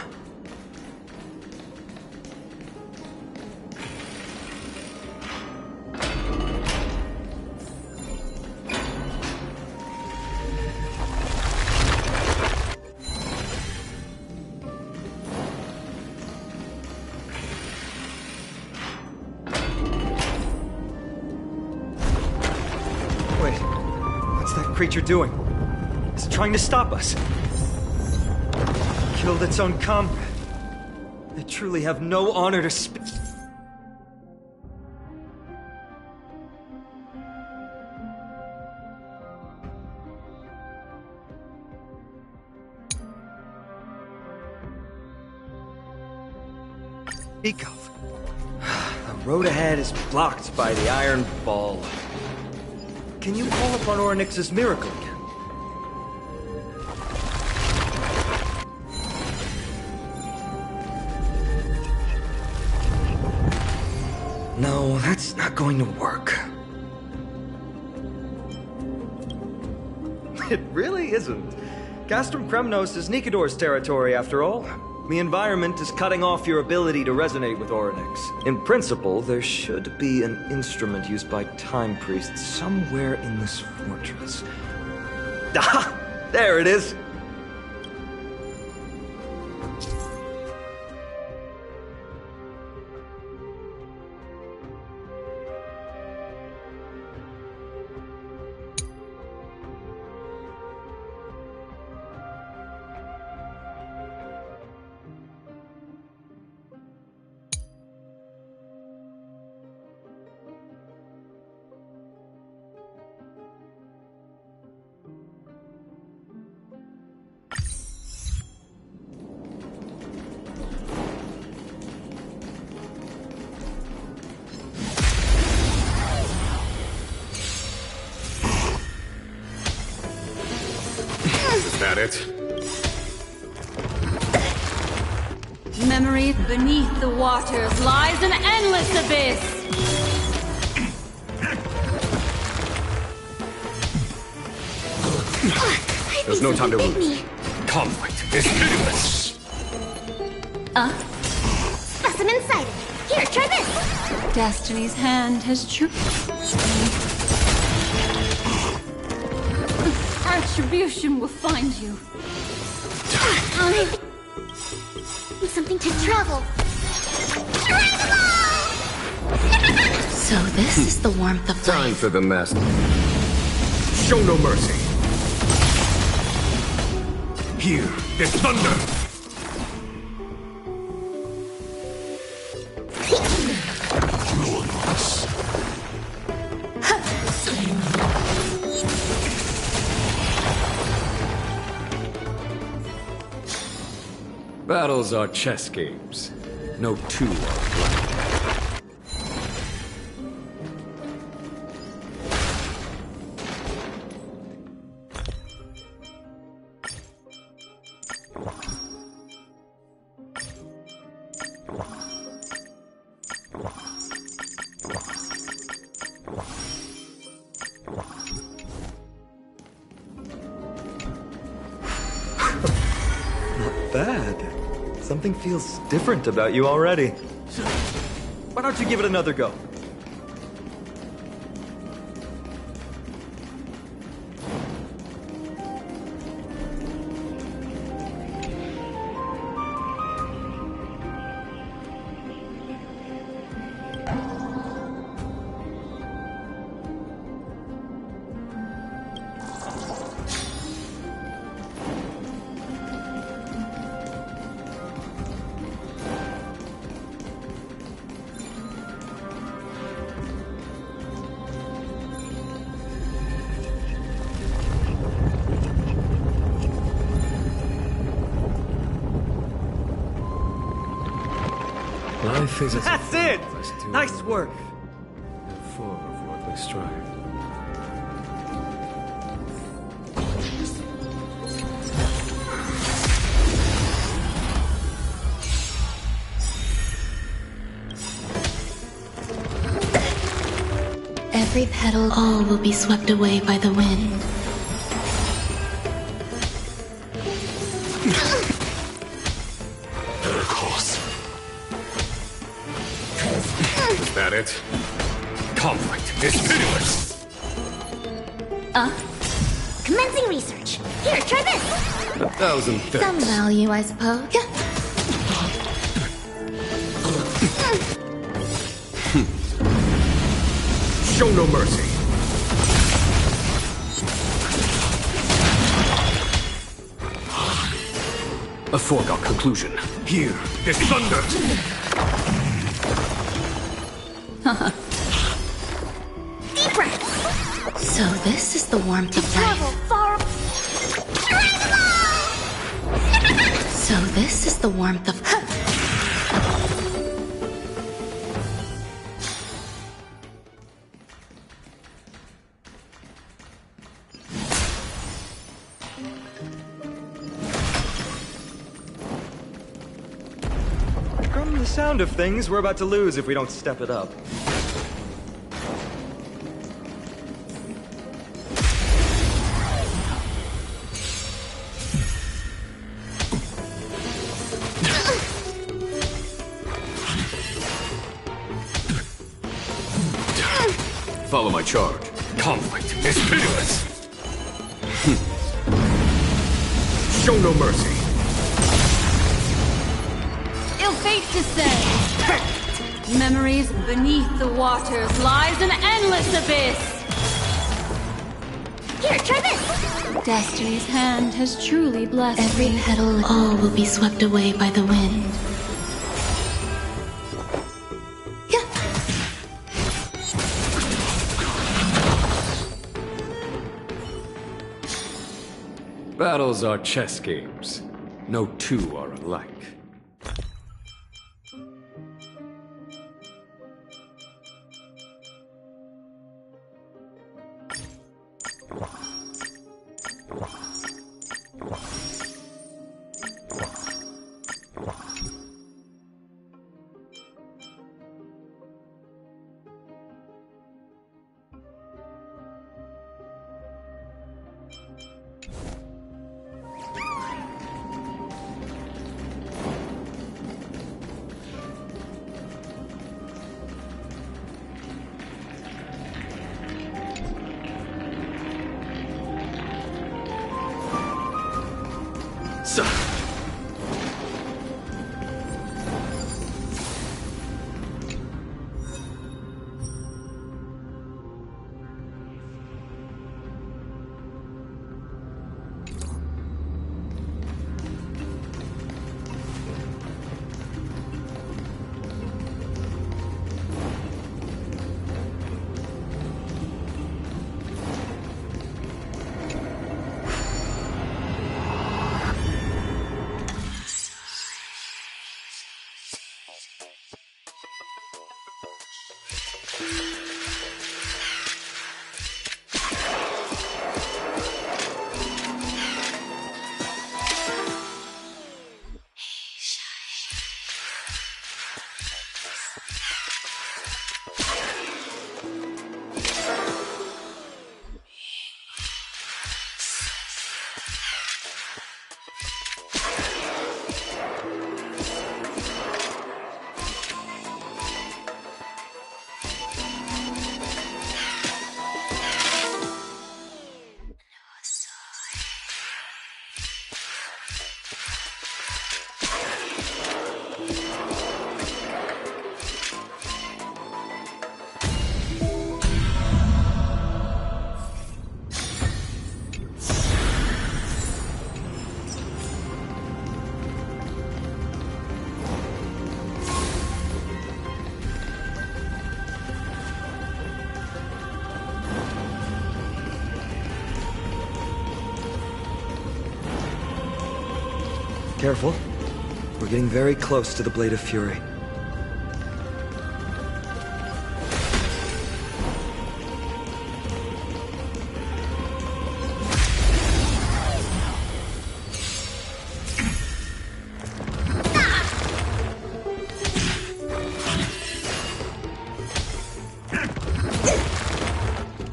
Creature doing? It's trying to stop us. Killed its own comrade. They truly have no honor to speak. Speak of. The road ahead is blocked by the iron ball. Can you call upon Orynyx's miracle again? No, that's not going to work. It really isn't. Castrum Kremnos is Nikador's territory, after all. The environment is cutting off your ability to resonate with Orynyx. In principle, there should be an instrument used by time priests somewhere in this fortress. Ah! There it is! Is that it? Memory beneath the waters lies an endless abyss. There's no time to lose. Conflict is pitiless. Specimen sighted. Here, try this. Destiny's hand has Retribution will find you. Need something to travel. So this is the warmth of Time life. for the master. Show no mercy. Hear this thunder. Battles are chess games. No two are alike. Bad. Something feels different about you already. Why don't you give it another go? Life is That's it! Nice work! full of worthless strife. Every petal, all will be swept away by the wind. Is that it? Conflict is pitiless. Commencing research. Here, try this. 1,000 thanks. Some value, I suppose. Show no mercy. A foregone conclusion. Hear this thunder. Deep breath. So this is the warmth of Travel life. far. So this is the warmth of... sound of things we're about to lose if we don't step it up. Follow my charge. Conflict is pitiless! Show no mercy. Ill fate descends. Memories beneath the waters lies an endless abyss. Here, try this! Destiny's hand has truly blessed Every me. petal, all will be swept away by the wind. Battles are chess games. No two are alike. Careful. We're getting very close to the Blade of Fury.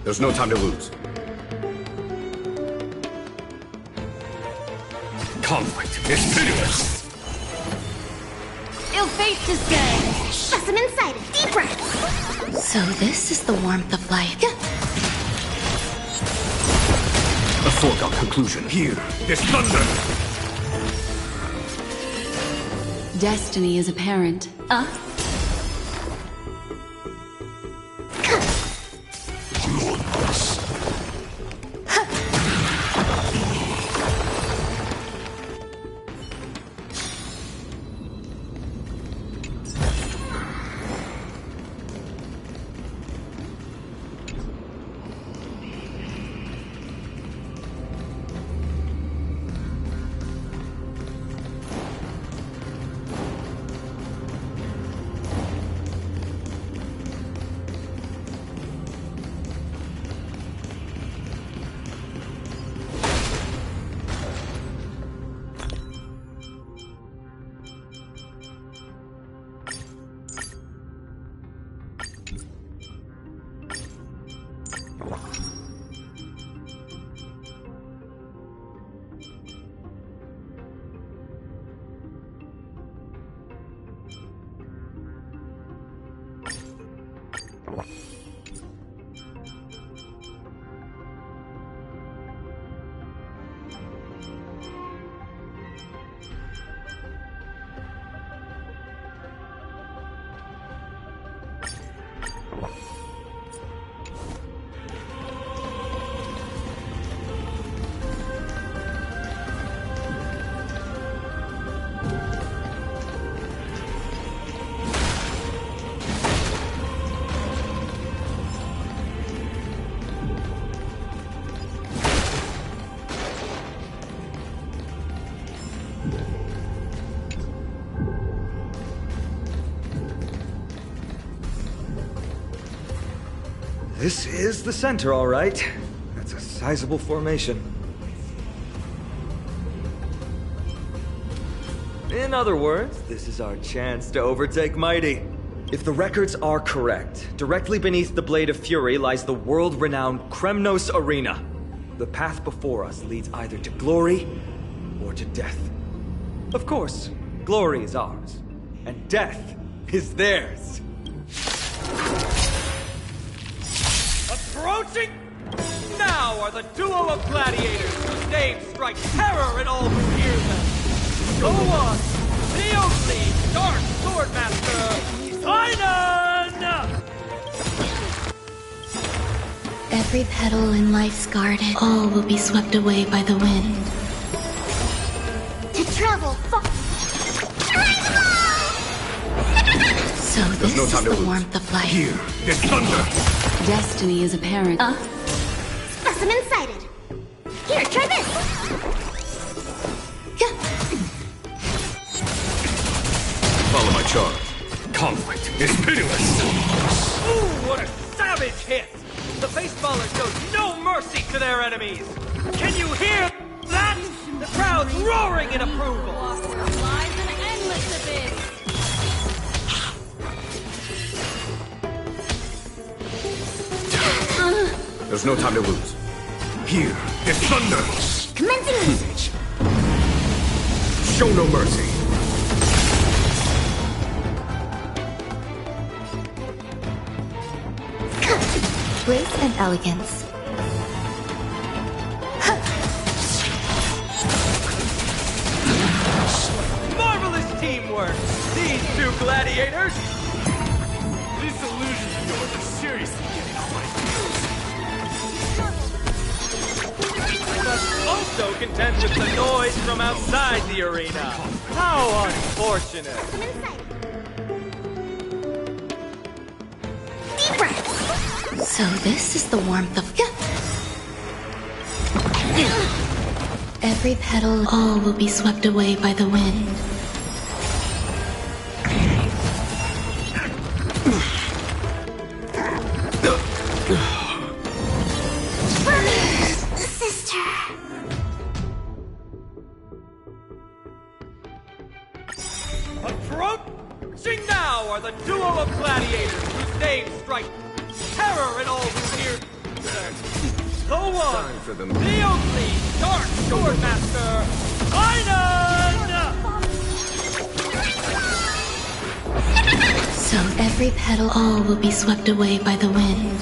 There's no time to lose. Conflict is pitiless! Ill fate descends. Shove him inside it. Deep breath. So this is the warmth of life. A foregone conclusion. Hear this thunder! Destiny is apparent. This is the center, all right. That's a sizable formation. In other words, this is our chance to overtake Mighty. If the records are correct, directly beneath the Blade of Fury lies the world-renowned Kremnos Arena. The path before us leads either to glory or to death. Of course, glory is ours, and death is theirs. Approaching now are the duo of gladiators whose names strike terror in all who hear them. Go on, the only Dark Swordmaster, Einon! Every petal in life's garden, all will be swept away by the wind. To travel So this is the warmth of life. Here, there's thunder! Destiny is apparent. Specimen sighted. Here, try this. Follow my charge. Conflict is pitiless! Ooh, what a savage hit! The baseballer shows no mercy to their enemies! Can you hear that? The crowd's roaring in approval! Lies an endless abyss. There's no time to lose. Here, there's thunder! Commencing research. Show no mercy. Grace and elegance. Marvelous teamwork! These two gladiators! These illusions of yours are seriously getting on my nerves. But also contend with the noise from outside the arena. How unfortunate! Deep breaths. So this is the warmth of... Every petal, all will be swept away by the wind. Sister. Approaching now are the duo of gladiators whose names strike terror in all who hear them. The one, the only Dark Swordmaster, Einon! So every petal, all will be swept away by the wind.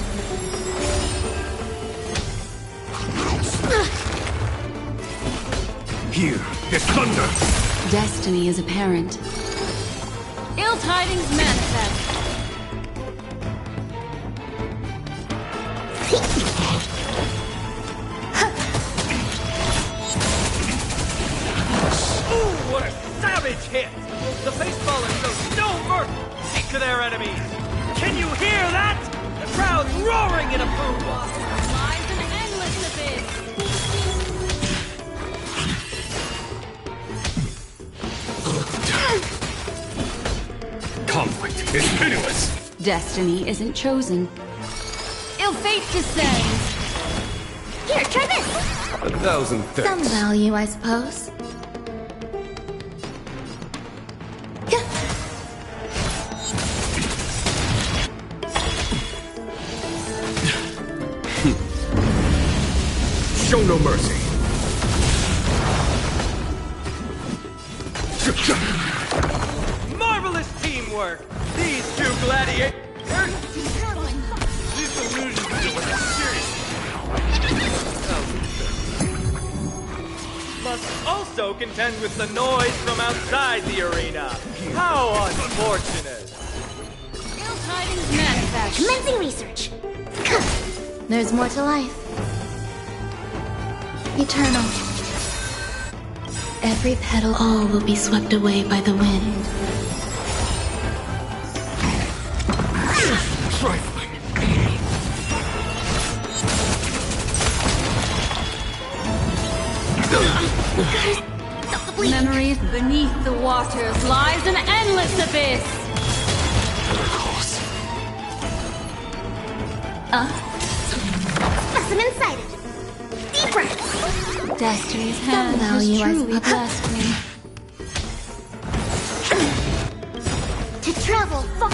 Here, there's thunder! Destiny is apparent. Ill tidings manifest. Ooh, what a savage hit! The baseballer shows no mercy to their enemies. Can you hear that? The crowd's roaring in approval. Lies an endless abyss. Conflict is pitiless! Destiny isn't chosen. Ill fate descends. Here, try this. 1,000 thanks. Some value, I suppose. Show no mercy. Marvelous teamwork! These two gladiators... Must also contend with the noise from outside the arena. How unfortunate! Ill tidings manifest. Commencing research. There's more to life. Eternal. Every petal, all will be swept away by the wind. Trifling. Memories beneath the waters lies an endless abyss. Specimen sighted. Deep breath. Destiny's hand Somehow has you truly are- blessed me. To travel far.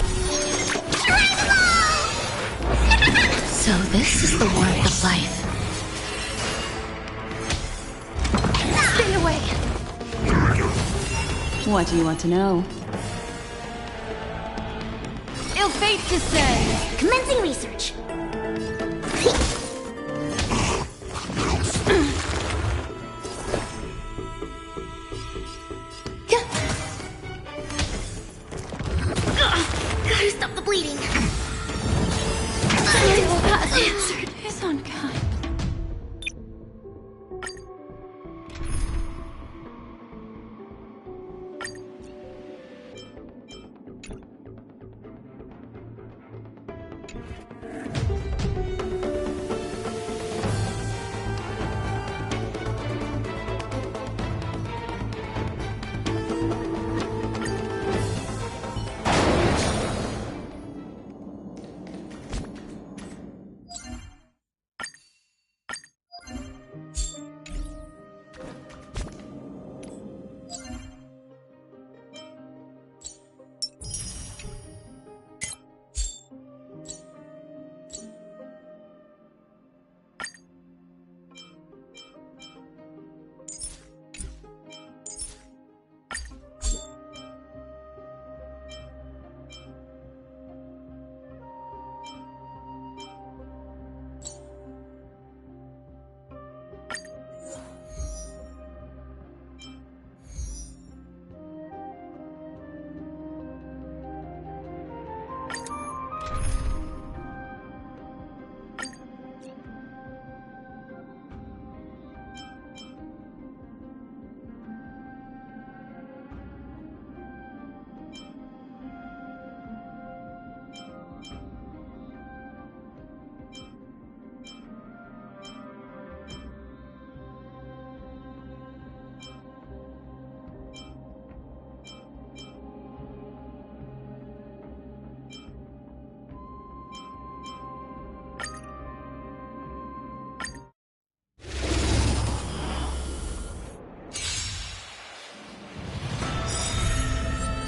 So this is the warmth of life. Stay away. What do you want to know? Ill fate to say. Commencing research. Gotta stop the bleeding. Answered is unkind.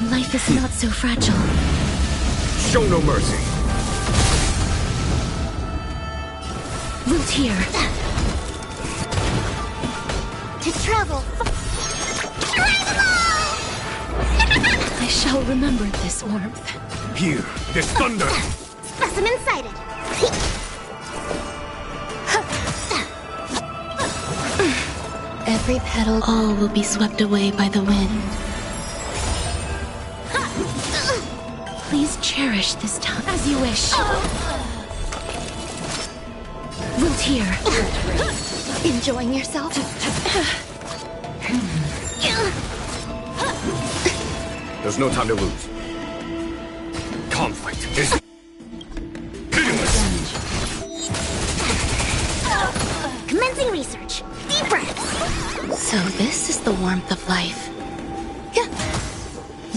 Life is not so fragile. Show no mercy. Root here. To travel. I shall remember this warmth. Here, this thunder. Specimen sighted. Every petal, all will be swept away by the wind. Please cherish this time as you wish. Root here. Enjoying yourself? There's no time to lose. Conflict is pitiless. Commencing research. Deep breath. So this is the warmth of life.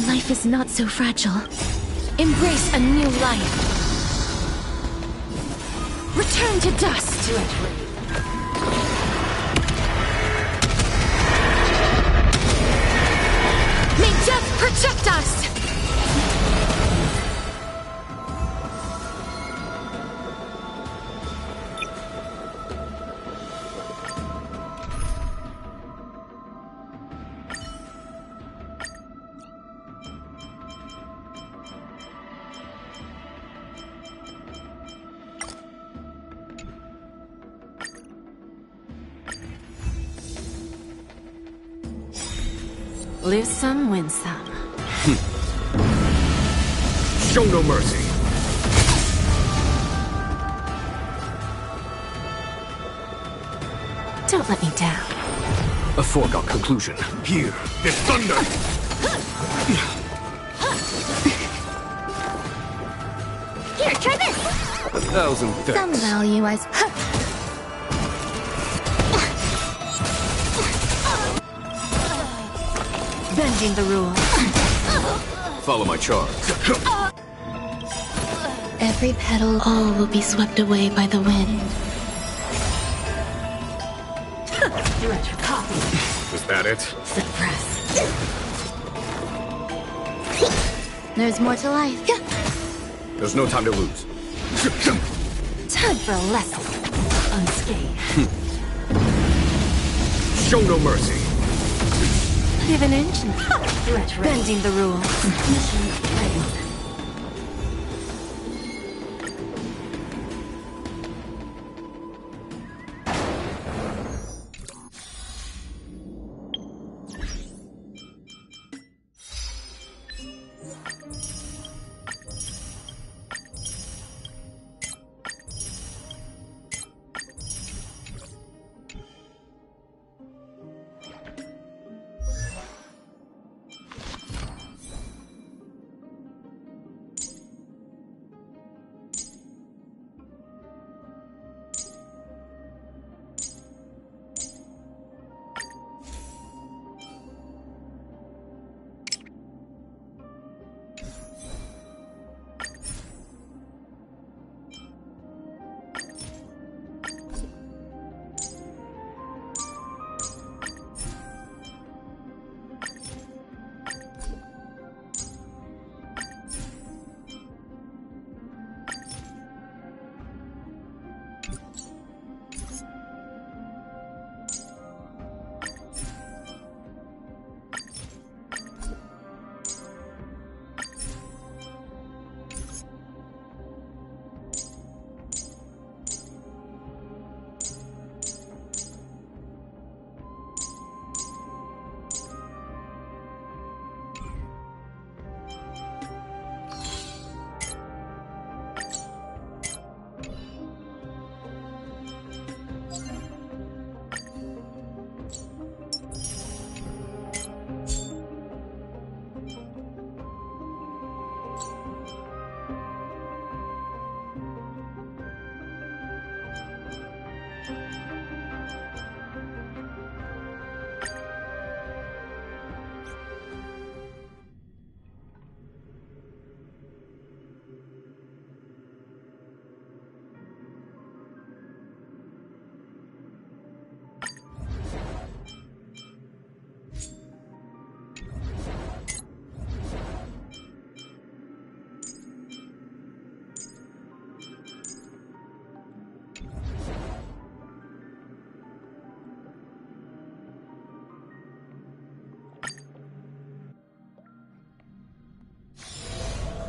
Life is not so fragile. Embrace a new life. Return to dust. May death protect us! Lose some, win some. Show no mercy. Don't let me down. A foregone conclusion. Here, there's thunder! Here, try this! 1,000 thanks. Some value as... Bending the rules. Follow my charge. Every petal, all will be swept away by the wind. Direct your copy. Is that it? Suppress. There's more to life. There's no time to lose. Time for a lesson. Unscathed. Show no mercy. Give an inch and direct bending the rules. Mission failed.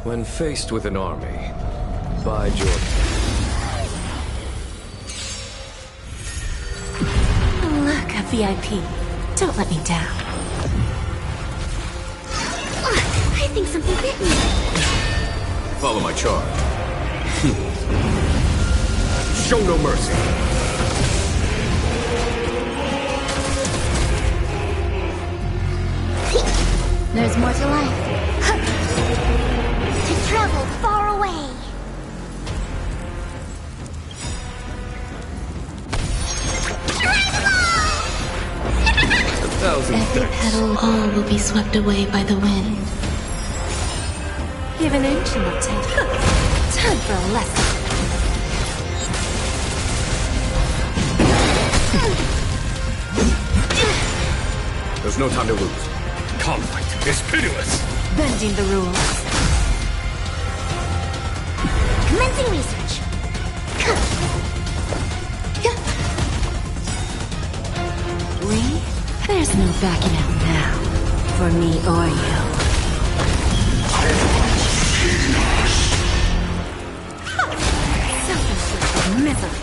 When faced with an army, bide your... Look, a VIP. Don't let me down. I think something bit me. Follow my charge. Show no mercy. There's more to life. To travel far away. Every petal, all will be swept away by the wind. Give an inch and we'll take it. Time for a lesson. There's no time to lose. Conflict is pitiless. Bending the rules. Commencing research. There's no backing out now. For me or you. Self-inflicted misery.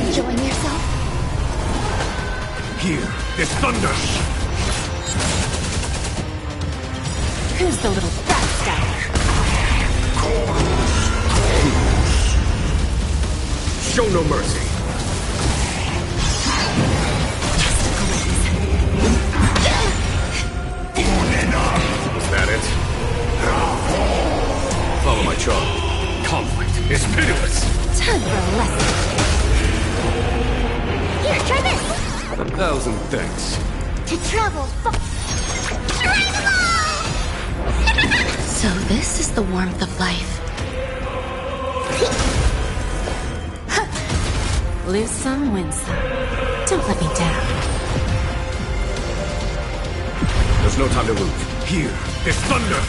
Enjoying yourself? is thunder! Who's the little backstabber? Show no mercy! Was that it? Follow my charm. Conflict is pitiless! Time for a lesson. Here, try this! 1,000 thanks. To travel So this is the warmth of life. Lose some, win some. Don't let me down. There's no time to lose. Here is thunder!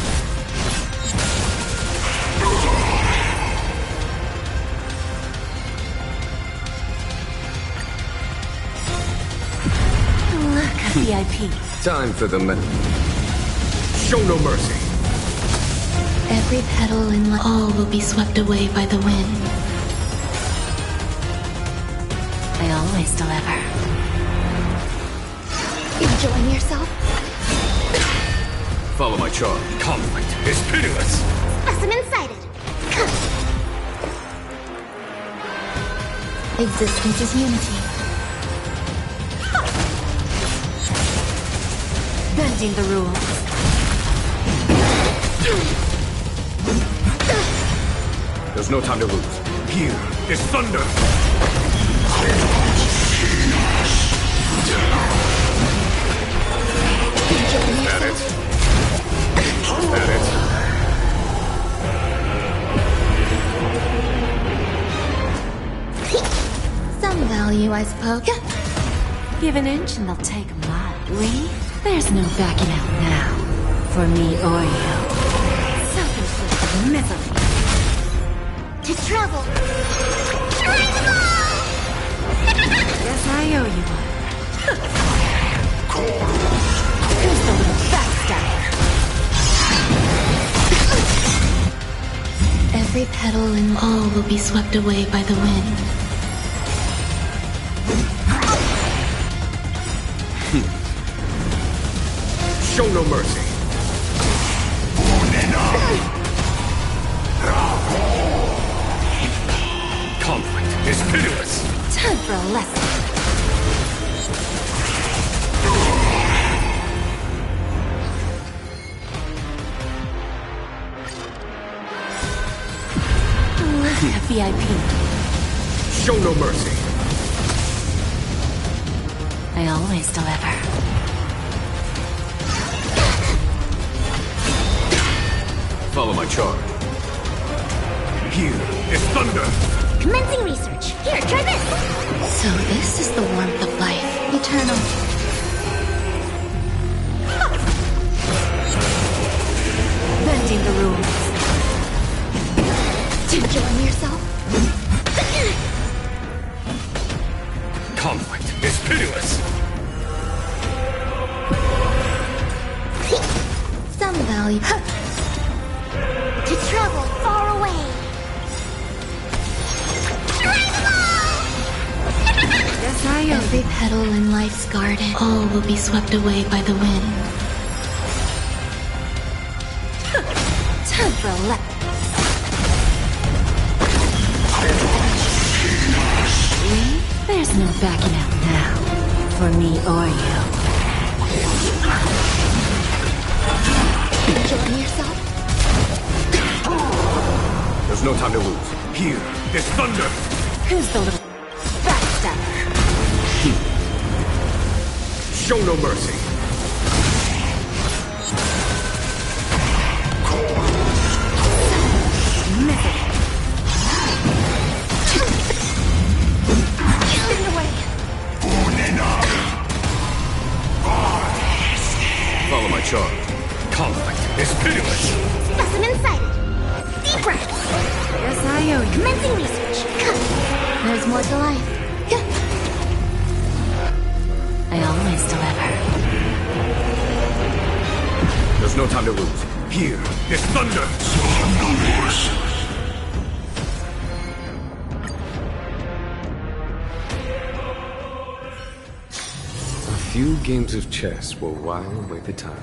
Look, a VIP. Time for the Show no mercy! Every petal in life, all will be swept away by the wind. I always deliver. enjoying yourself? Follow my charm. Conflict is pitiless! Specimen sighted. Existence is unity. Bending the rules. There's no time to lose. Here is thunder! That it? That it? Some value, I suppose. Give an inch and they'll take a mile. We? There's no backing out now. For me or you. Self-inflicted misery. To travel. Guess I owe you one. Who's the little backstabber? Every petal and all will be swept away by the wind. Show no mercy. Conflict is pitiless. Time for a lesson. Look at VIP. Show no mercy. I always deliver. Follow my charm. Here is thunder! Commencing research. Here, try this. So this is the warmth of life. Eternal. Bending the rules. Enjoying yourself? Conflict is pitiless! Some value. To travel far away. Guess I owe Every petal in life's garden, all will be swept away by the wind. time for a lap. There's no backing out now. For me or you. Enjoying yourself? There's no time to lose. Here is thunder! Who's the little backstabber? Show no mercy. Follow my charm. Conflict is pitiless. Specimen sighted. Deep breaths. Guess I owe you. Commencing research. There's more to life. I always deliver. There's no time to lose. Here is thunder! few games of chess will while away the time.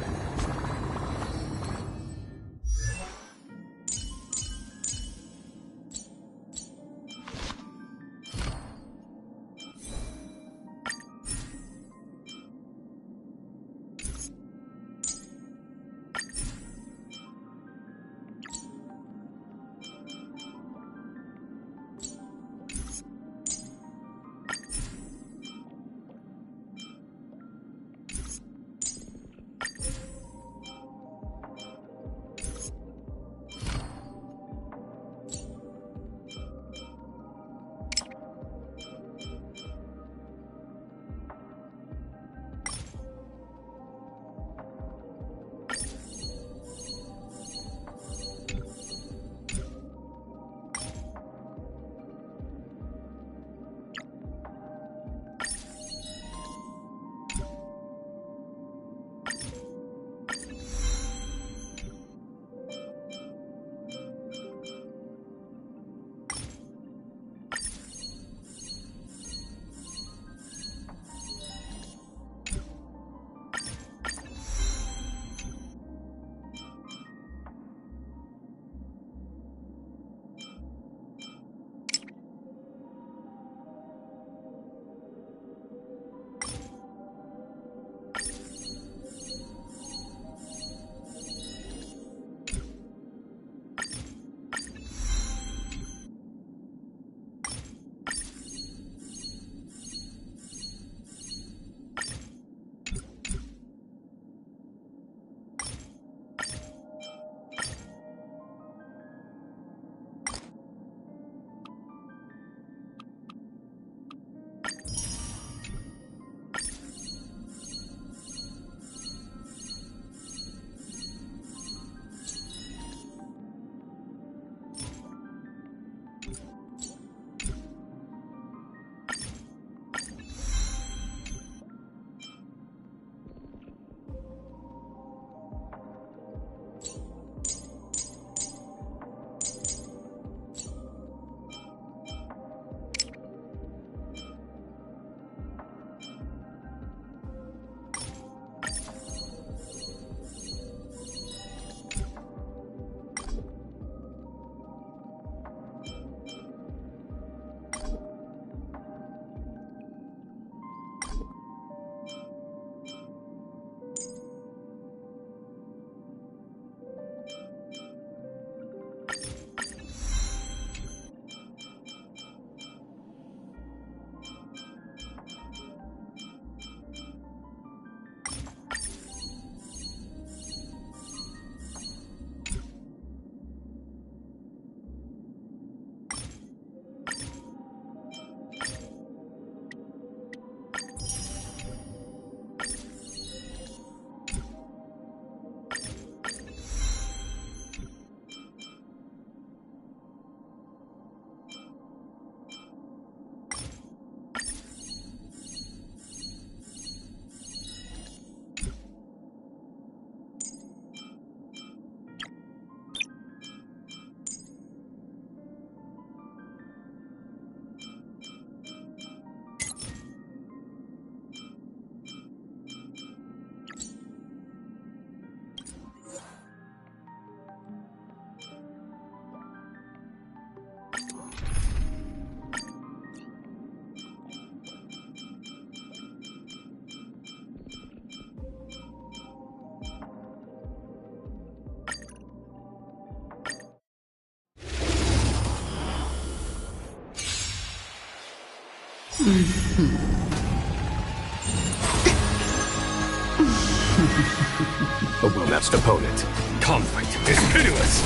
A well-matched opponent. Conflict is pitiless!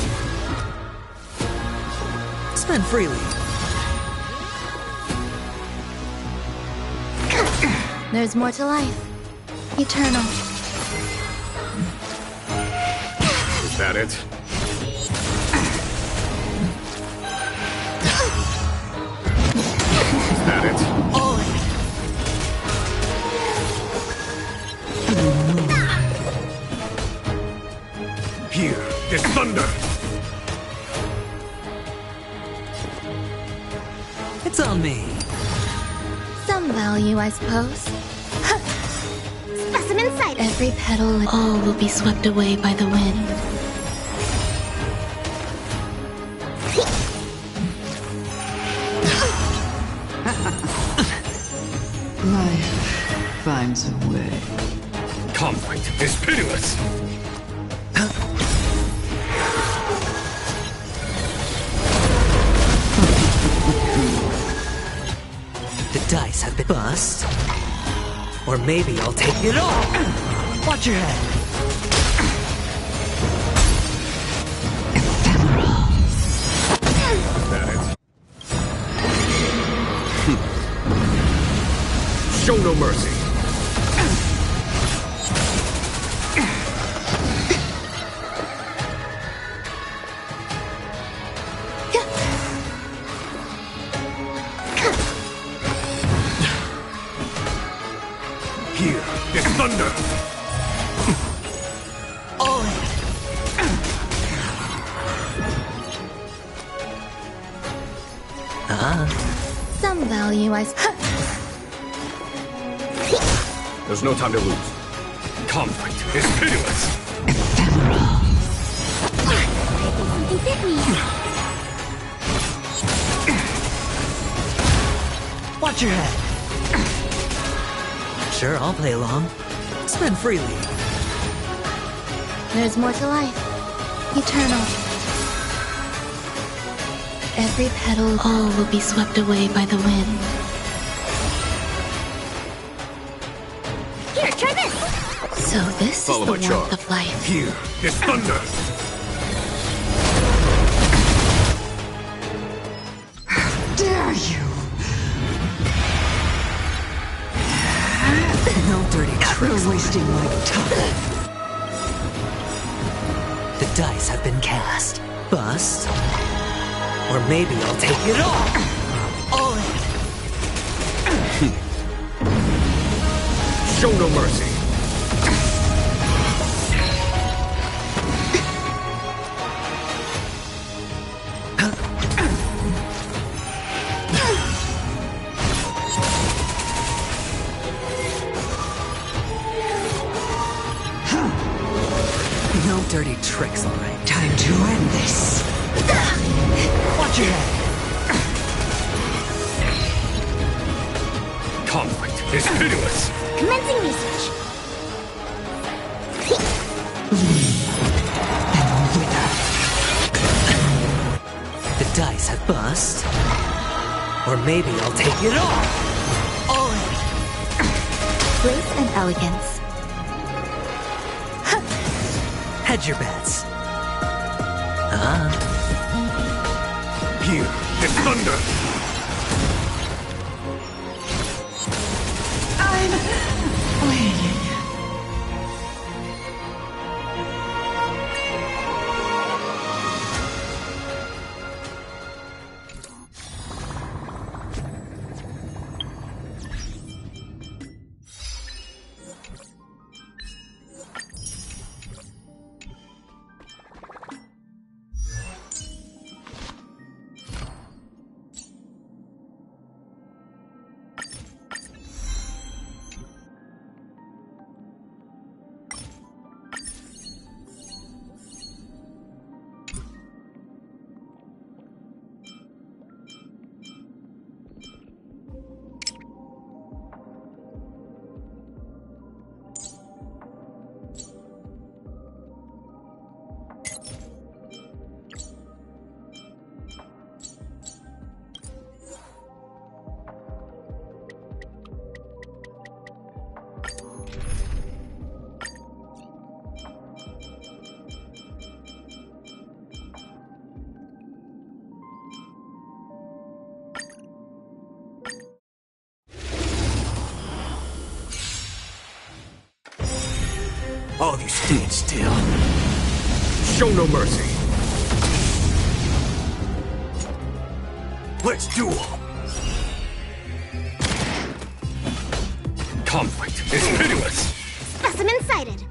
Spend freely. There's more to life. Eternal. Is that it? Is that it? All in. Here is thunder! It's on me. Some value, I suppose. Every petal, all will be swept away by the wind. Life finds a way. Conflict is pitiless! The dice have been bust. Or maybe I'll take it all! Watch your head! Show no mercy! Here is thunder! All Some value, I There's no time to lose. Conflict is pitiless! Something bit me. Watch your head! Sure, I'll play along. Spend freely. There's more to life. Eternal. Every petal, all will be swept away by the wind. Here, try this! So this Follow is the my warmth charge. of life. Here is thunder! Dare you? No dirty tricks. You're wasting my time. The dice have been cast. Bust. Or maybe I'll take it all! All in! Show no mercy! No dirty tricks, all right. Time to end this. Watch your head. Conflict is pitiless! Commencing research. The dice have bust. Or maybe I'll take it all! All in! Grace and elegance. Hedge your bets. Here is thunder! I'm waiting. All of you stand still. Show no mercy. Let's duel. Conflict is pitiless. Specimen sighted.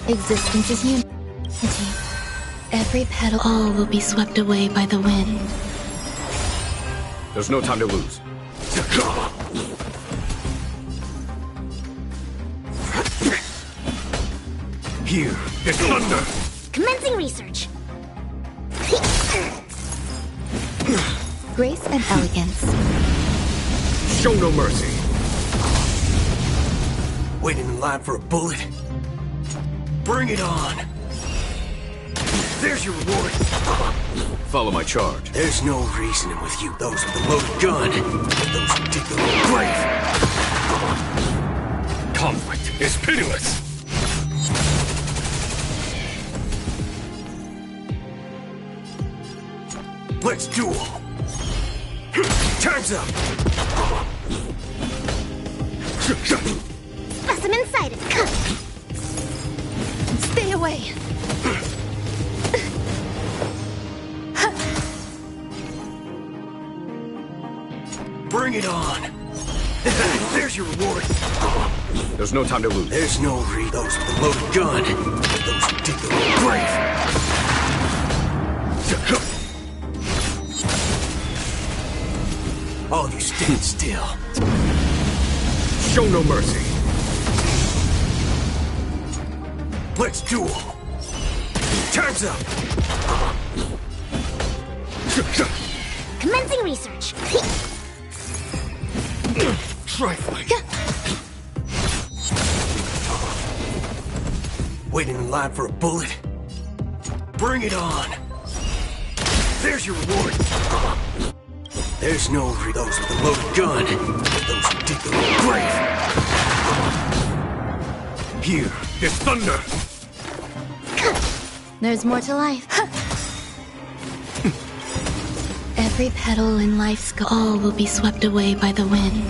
Existence is unity. Every petal, all will be swept away by the wind. There's no time to lose. Here is thunder! Commencing research. Grace and elegance. Show no mercy. Waiting in line for a bullet? Bring it on! There's your reward! Follow my charge. There's no reasoning with you. Those with the loaded gun. Those who dig their own grave. Conflict is pitiless. Let's duel! Time's up! Specimen sighted. Stay away. Bring it on! There's your reward! There's no time to lose. There's no those with the loaded gun. Those who dig their own grave. All you stand still. Show no mercy. Let's duel. Time's up. Commencing research. Trifling. Waiting in line for a bullet? Bring it on. There's your reward. There's no those with the loaded gun. Those who dig their own grave. Here is thunder. There's more to life. Every petal in life's all will be swept away by the wind.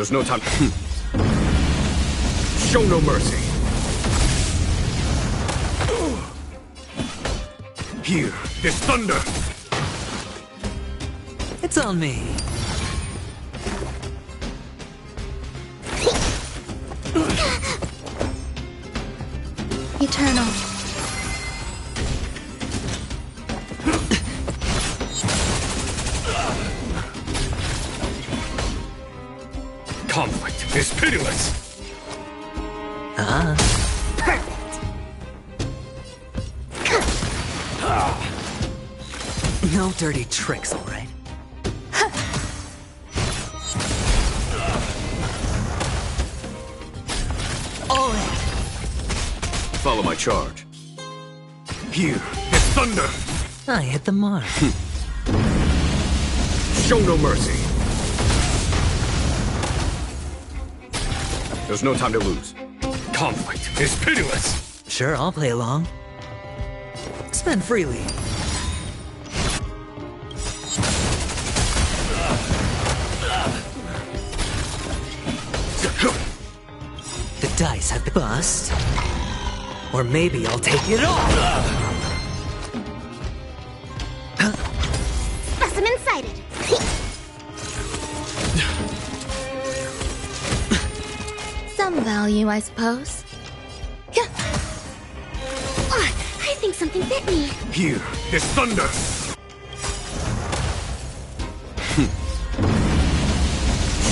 There's no time. Show no mercy. Here, there's thunder. It's on me. Eternal. Conflict is pitiless. Perfect. No dirty tricks, all right? All in. Follow my charge. Here, it's thunder. I hit the mark. Show no mercy. There's no time to lose. Conflict is pitiless. Sure, I'll play along. Spend freely. The dice have been bust. Or maybe I'll take it all. Specimen sighted. Some value, I suppose. I think something bit me. Here, there's thunder.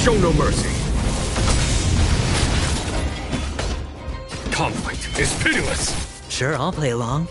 Show no mercy. Conflict is pitiless. Sure, I'll play along.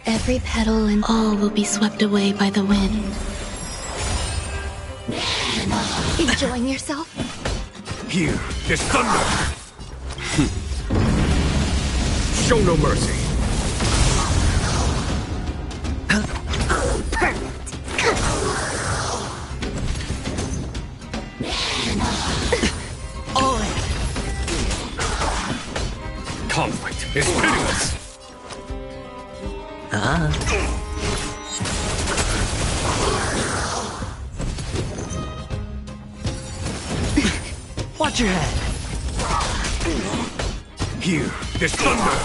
Every petal and all will be swept away by the wind. Enjoying yourself? Here, there's thunder. Show no mercy. All in. Conflict is pitiless. Watch your head. Here, there's thunder.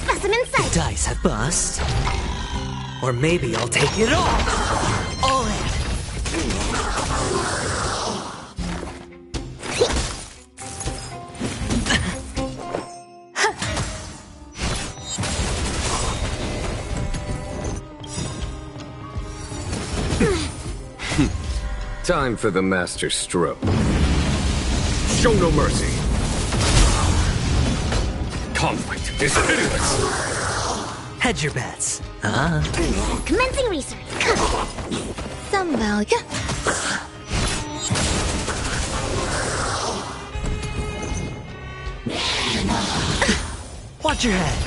Specimen The sighted. dice have bust. Or maybe I'll take it all. All in. Time for the master stroke. Show no mercy. Conflict is pitiless. Hedge your bets. Commencing research. Some value. Watch your head.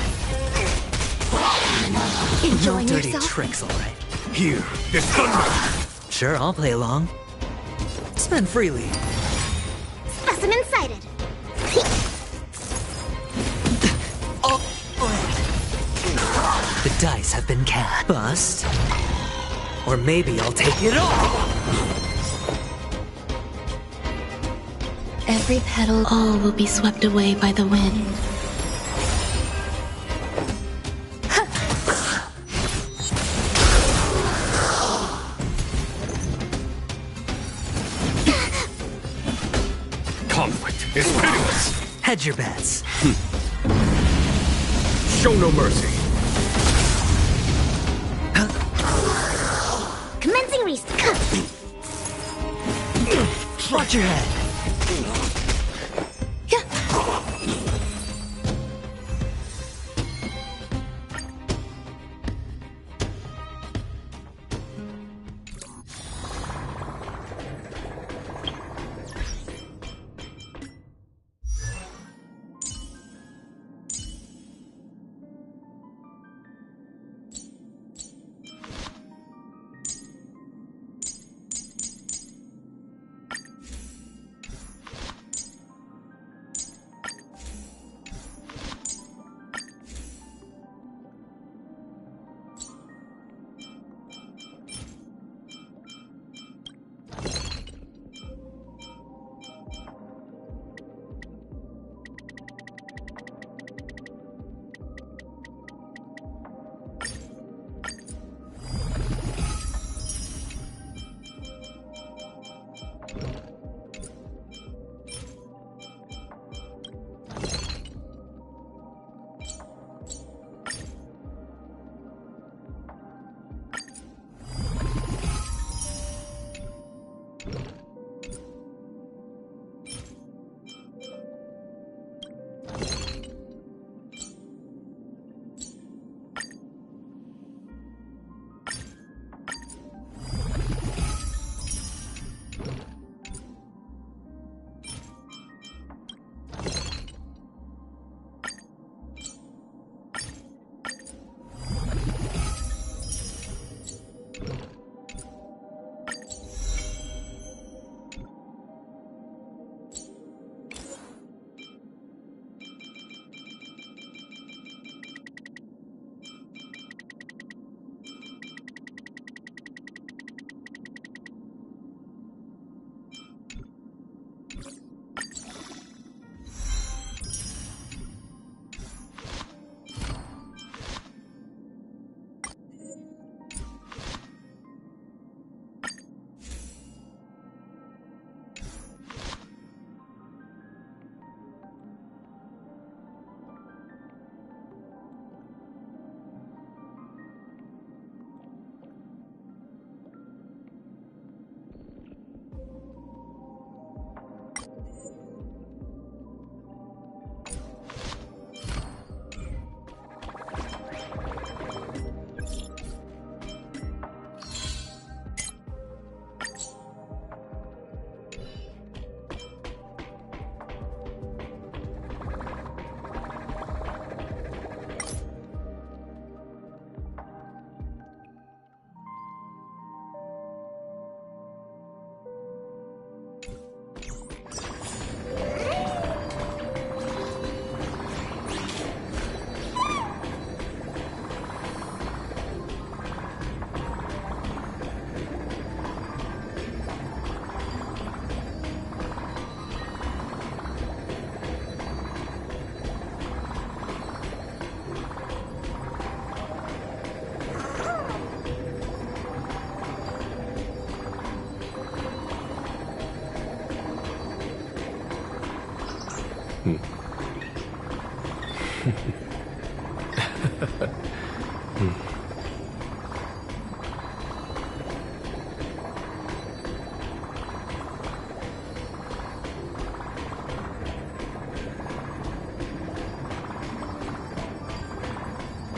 Enjoying No dirty yourself? tricks, alright. Here, this thunder! Sure, I'll play along. Spend freely. Specimen sighted. Oh, the dice have been cast. Bust. Or maybe I'll take it all! Every petal, all will be swept away by the wind. Conflict is pitiless! Hedge your bets. Show no mercy. Commencing restart. Watch your head.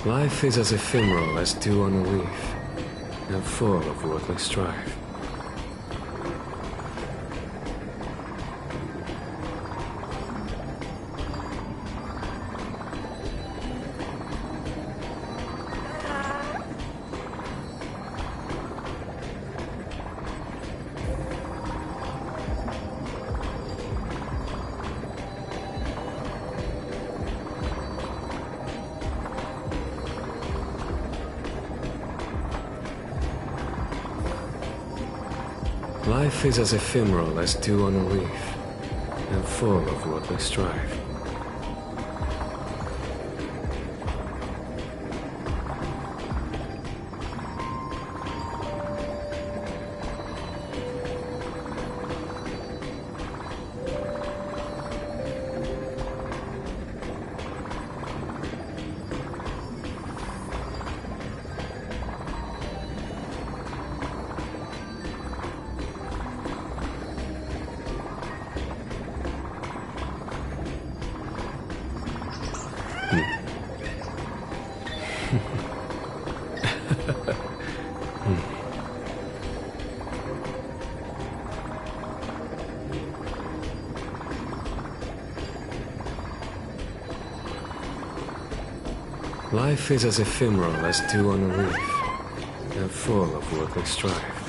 Life is as ephemeral as dew on a leaf, and full of worldly strife. Life is as ephemeral as dew on a leaf, and full of worldly strife. Life is as ephemeral as dew on a leaf, and full of worldly strife.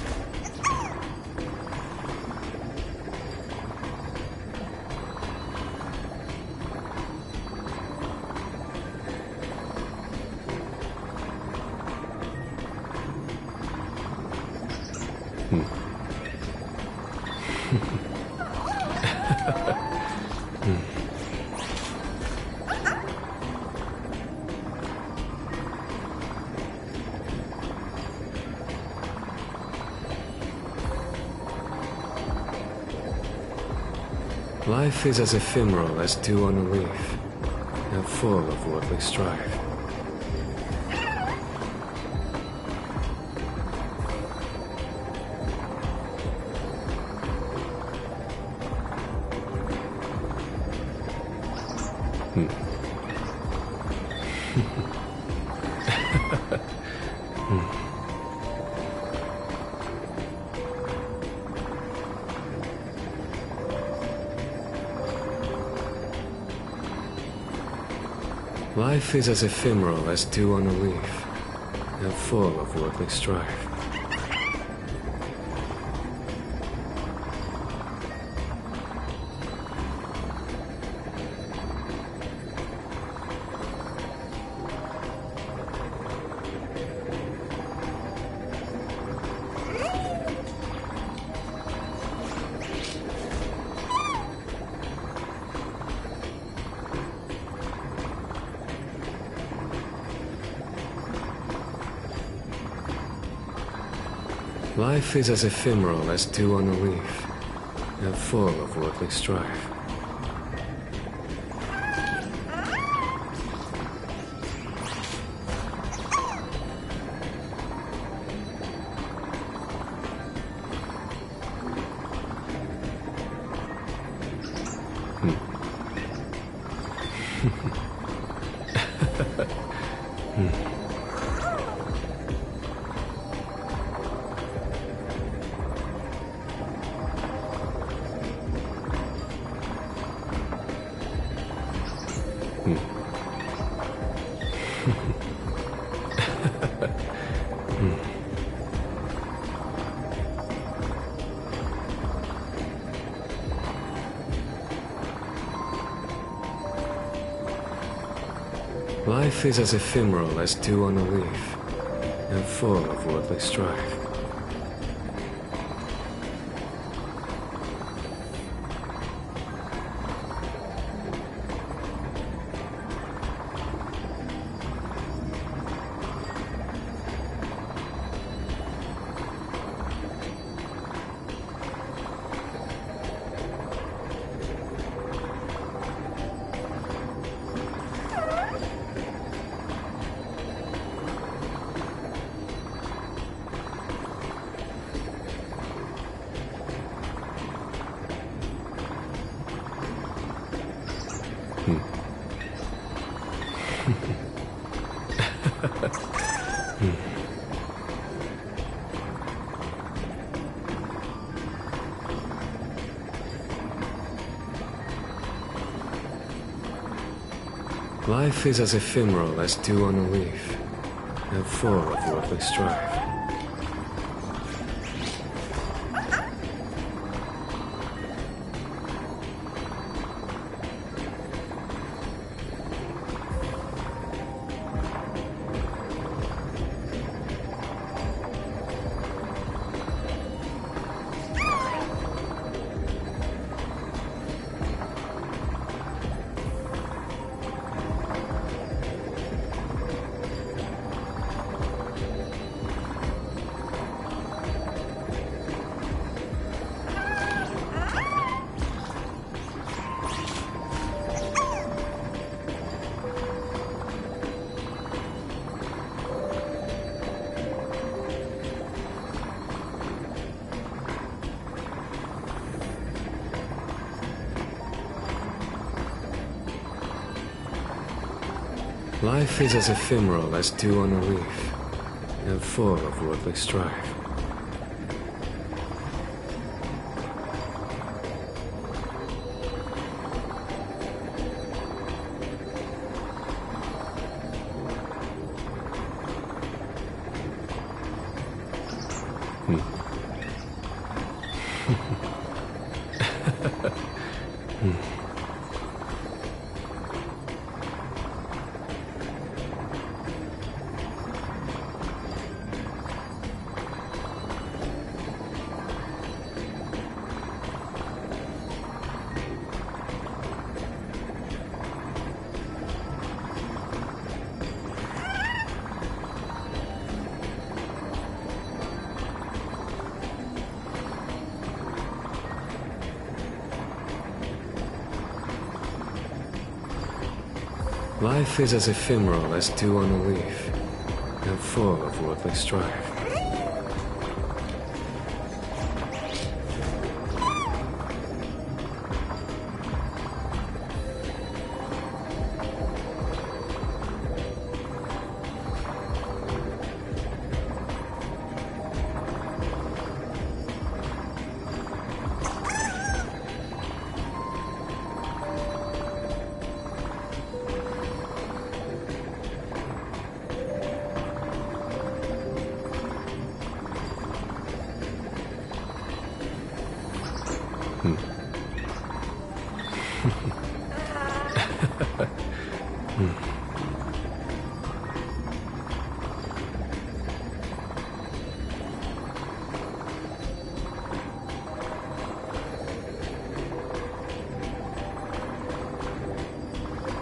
Life is as ephemeral as dew on a leaf, and full of worldly strife. Life is as ephemeral as dew on a leaf, and full of worldly strife. Life is as ephemeral as dew on a leaf, and full of worldly strife. Life is as ephemeral as dew on a leaf, and full of worldly strife. Life is as ephemeral as dew on a leaf, and full of worldly strife. Life is as ephemeral as dew on a leaf, and full of worldly strife. Life is as ephemeral as dew on a leaf, and full of worldly strife.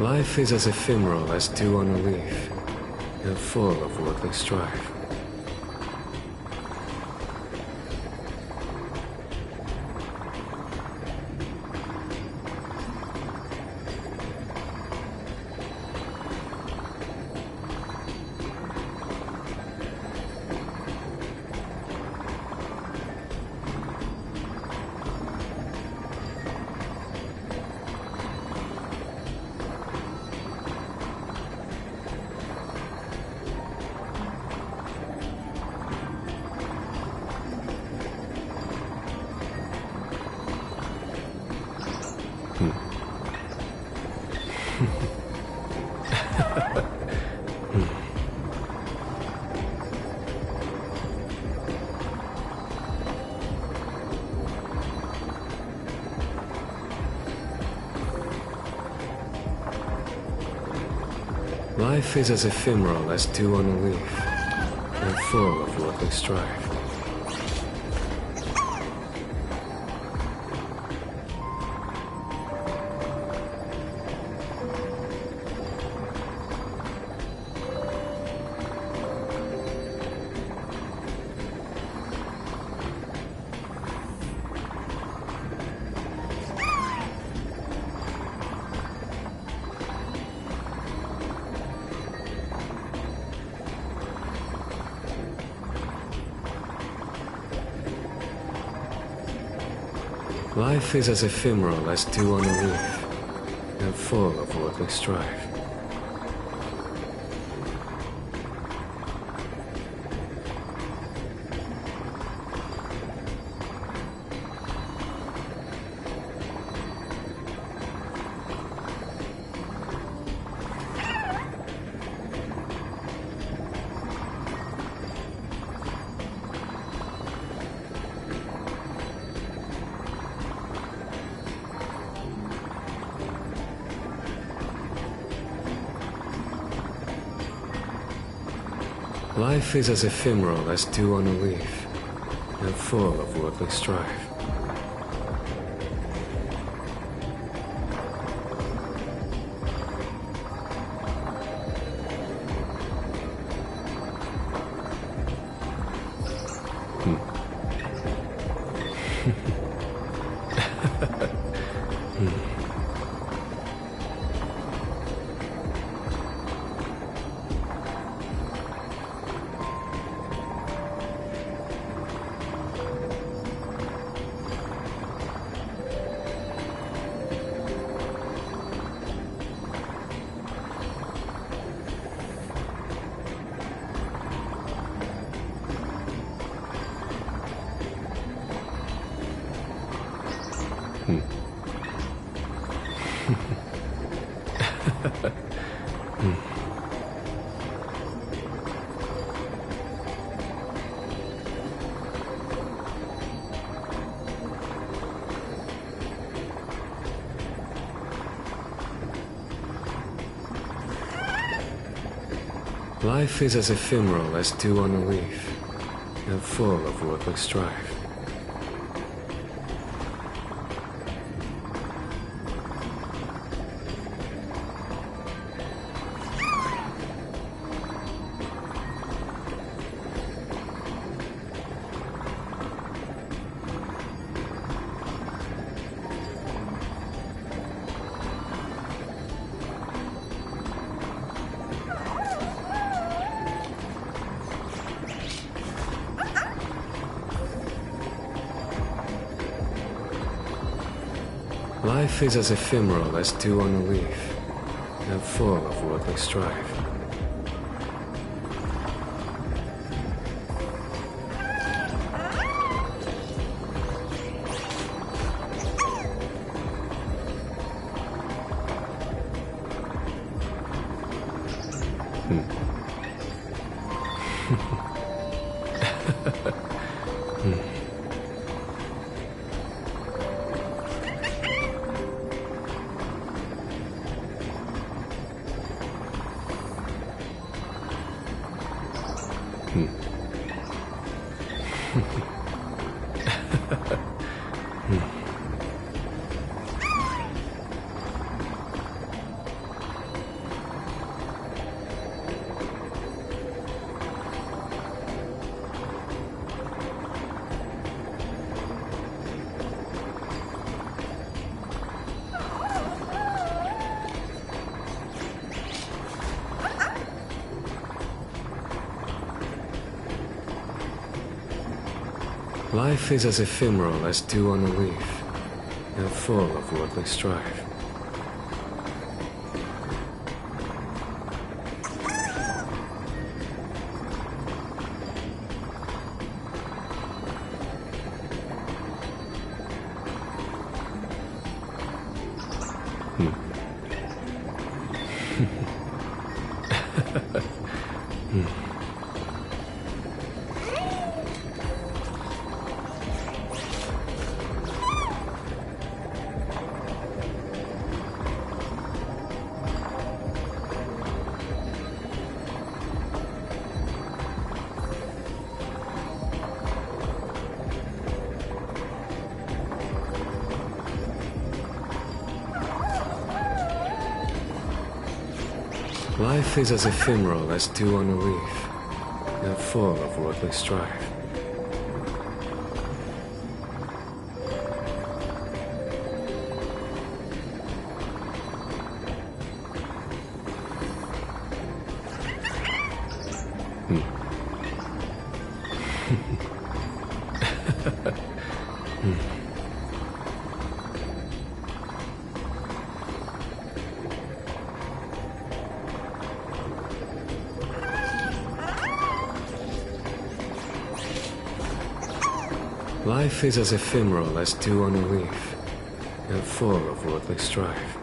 Life is as ephemeral as dew on a leaf, and full of worldly strife. Life is as ephemeral as dew on a leaf, and full of worldly strife. Life is as ephemeral as dew on a leaf, and full of worldly strife. Life is as ephemeral as dew on a leaf, and full of worldly strife. Life is as ephemeral as dew on a leaf, and full of worthless strife. Life is as ephemeral as dew on a leaf, and full of worldly strife. Life is as ephemeral as dew on a leaf, and full of worldly strife. Life is as ephemeral as dew on a leaf, and full of worldly strife. Life is as ephemeral as dew on a leaf, and full of worldly strife.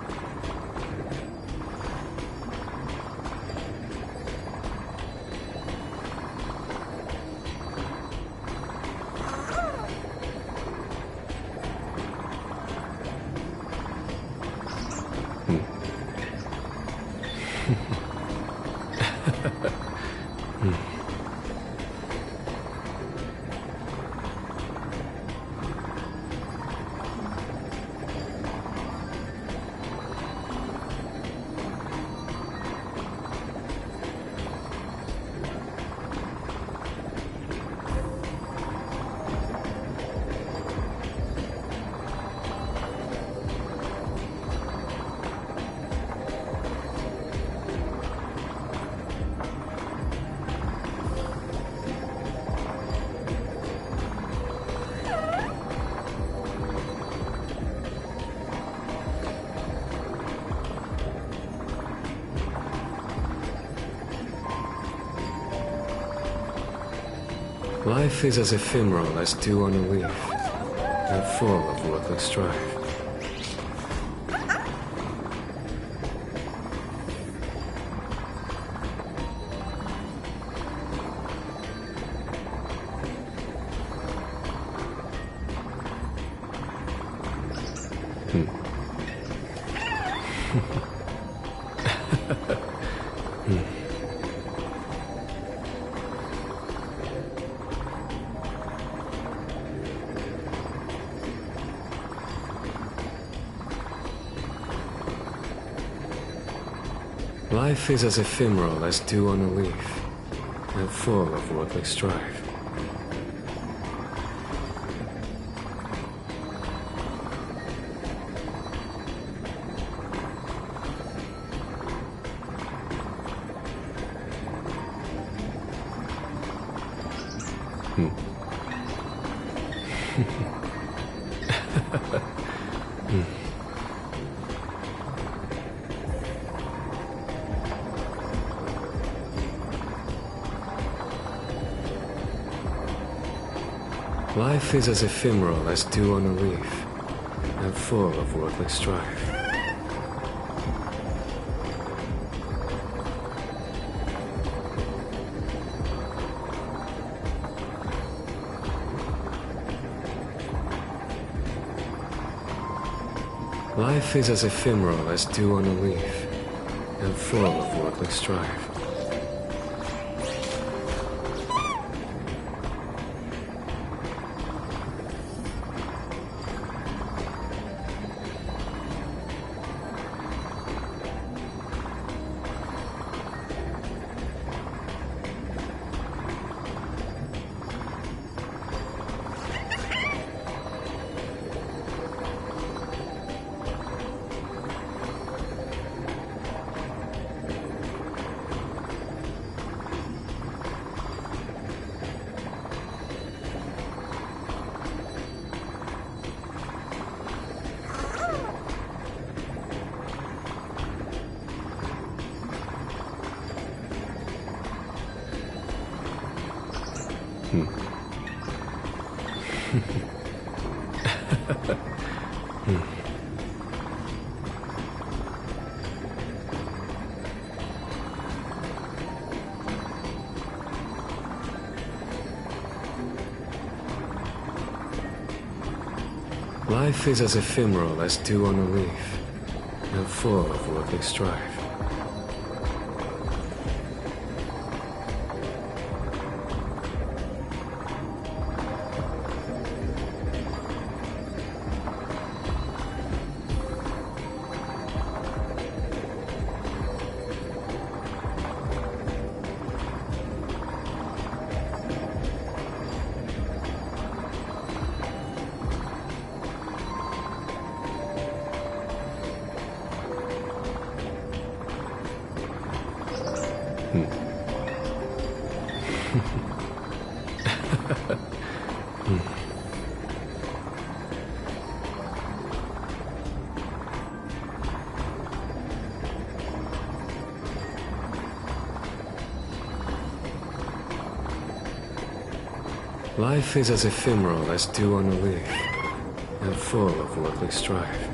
Life is as ephemeral as dew on a leaf, and full of worthless strife. Life is as ephemeral as dew on a leaf, and full of worldly strife. Life is as ephemeral as dew on a leaf, and full of worldly strife. Life is as ephemeral as dew on a leaf, and full of worldly strife. Life is as ephemeral as dew on a leaf, and full of worldly strife. Life is as ephemeral as dew on a leaf, and full of worldly strife.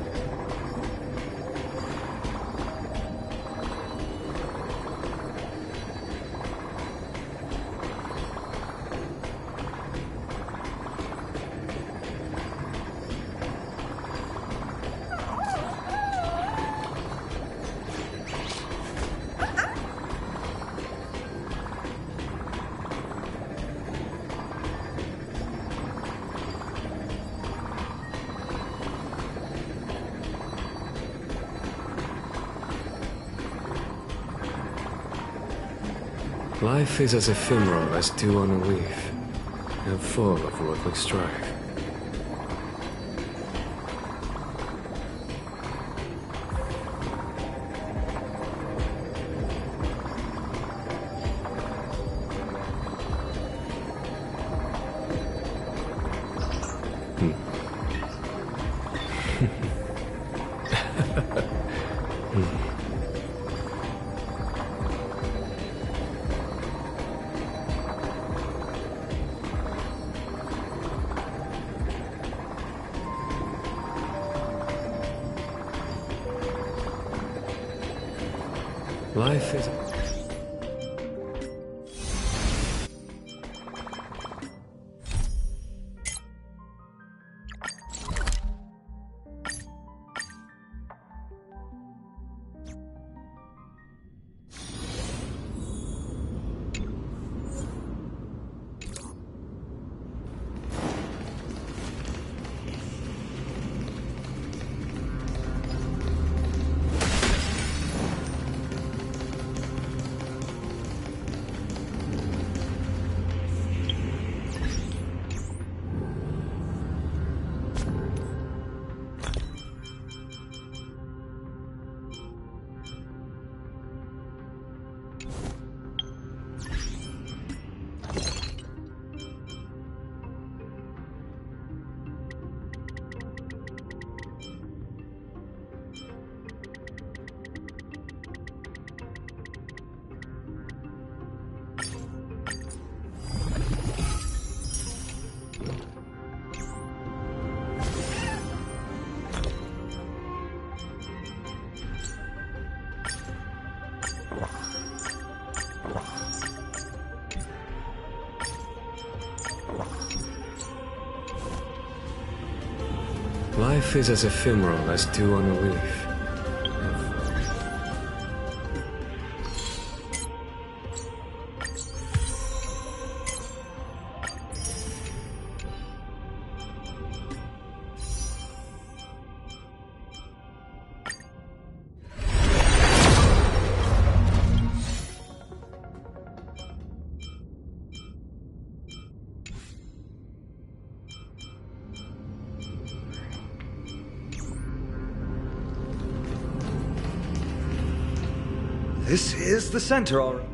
Life is as ephemeral as dew on a leaf, and full of worldly strife. Life is... Life is as ephemeral as dew on a leaf. This is the center, all right.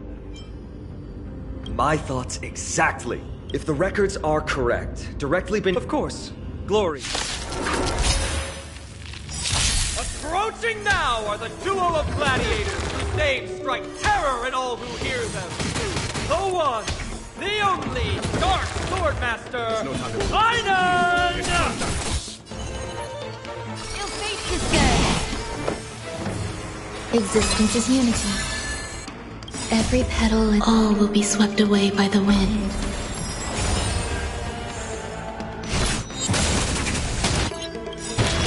My thoughts exactly. If the records are correct, directly beneath... Of course, glory. Approaching now are the duo of gladiators whose names strike terror in all who hear them. The one, the only, Dark Swordmaster, Einan! Ill fate is dead. Existence is unity. Every petal and all will be swept away by the wind.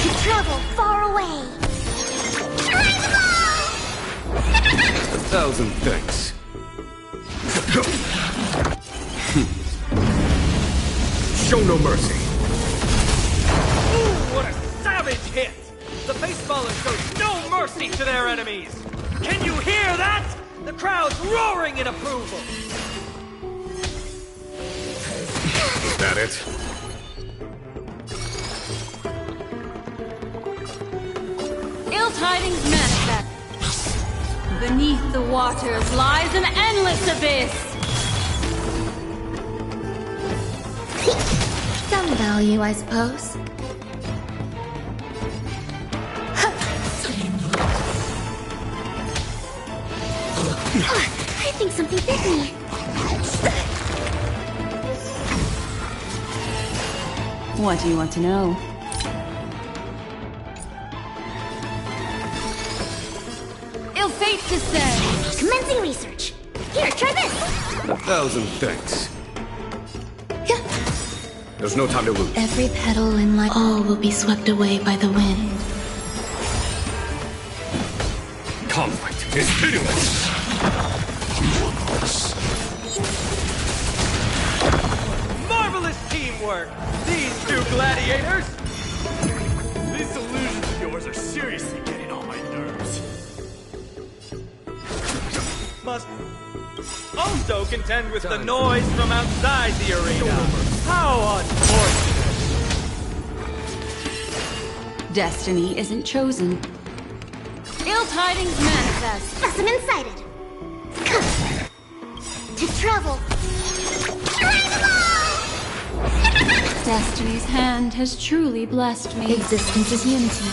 To travel far away. 1,000 thanks. Show no mercy. Ooh, what a savage hit! The baseballer shows no mercy to their enemies! Can you hear that? The crowd's roaring in approval! Is that it? Ill tidings manifest. Beneath the waters lies an endless abyss. Some value, I suppose. I think something bit me. What do you want to know? Ill fate descends. Commencing research. Here, try this. 1,000 thanks. There's no time to lose. Every petal in life, all will be swept away by the wind. Conflict is pitiless. Marvelous teamwork! These two gladiators! These illusions of yours are seriously getting on my nerves. Must also contend with the noise from outside the arena. How unfortunate! Destiny isn't chosen. Ill tidings manifest. Specimen sighted. To travel. Destiny's hand has truly blessed me. Existence is unity.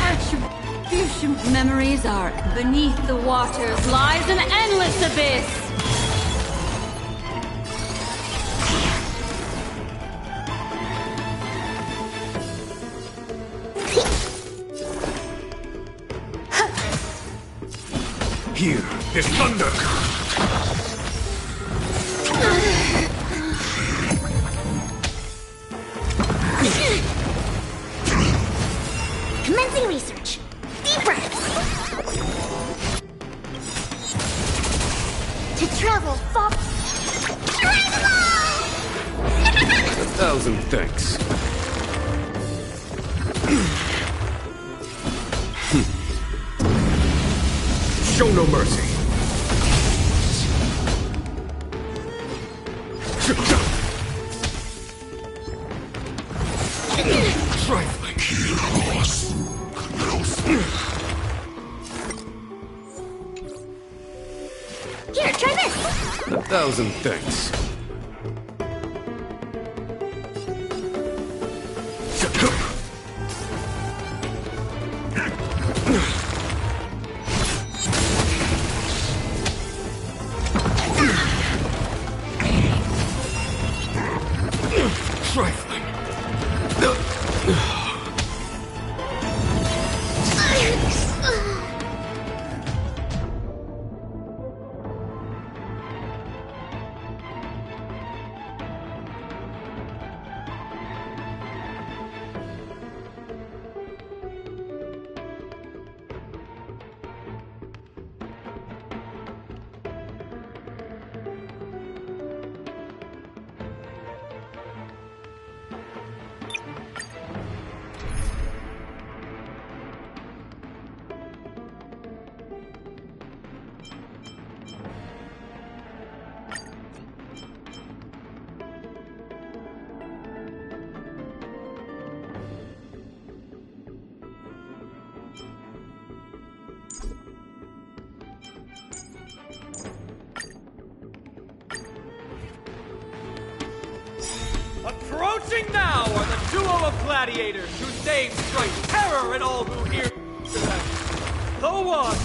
Attribution memories are beneath the waters lies an endless abyss. Here is thunder. Commencing research. Deep breaths. To travel far. 1,000 thanks. Show no mercy. Trifling. Here, try this. 1,000 thanks. Approaching now are the duo of gladiators whose names strike terror in all who hear them. The one,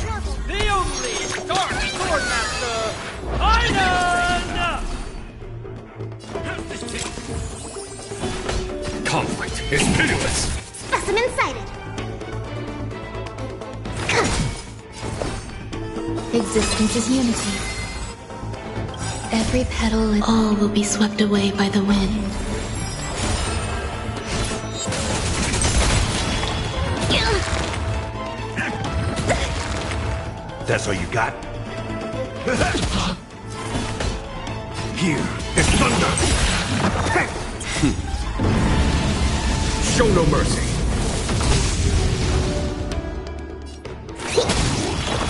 the only Dark Swordmaster, Aynon! Conflict is pitiless. Specimen sighted. Existence is unity. Every petal and all will be swept away by the wind. That's all you got? Here is thunder! Show no mercy.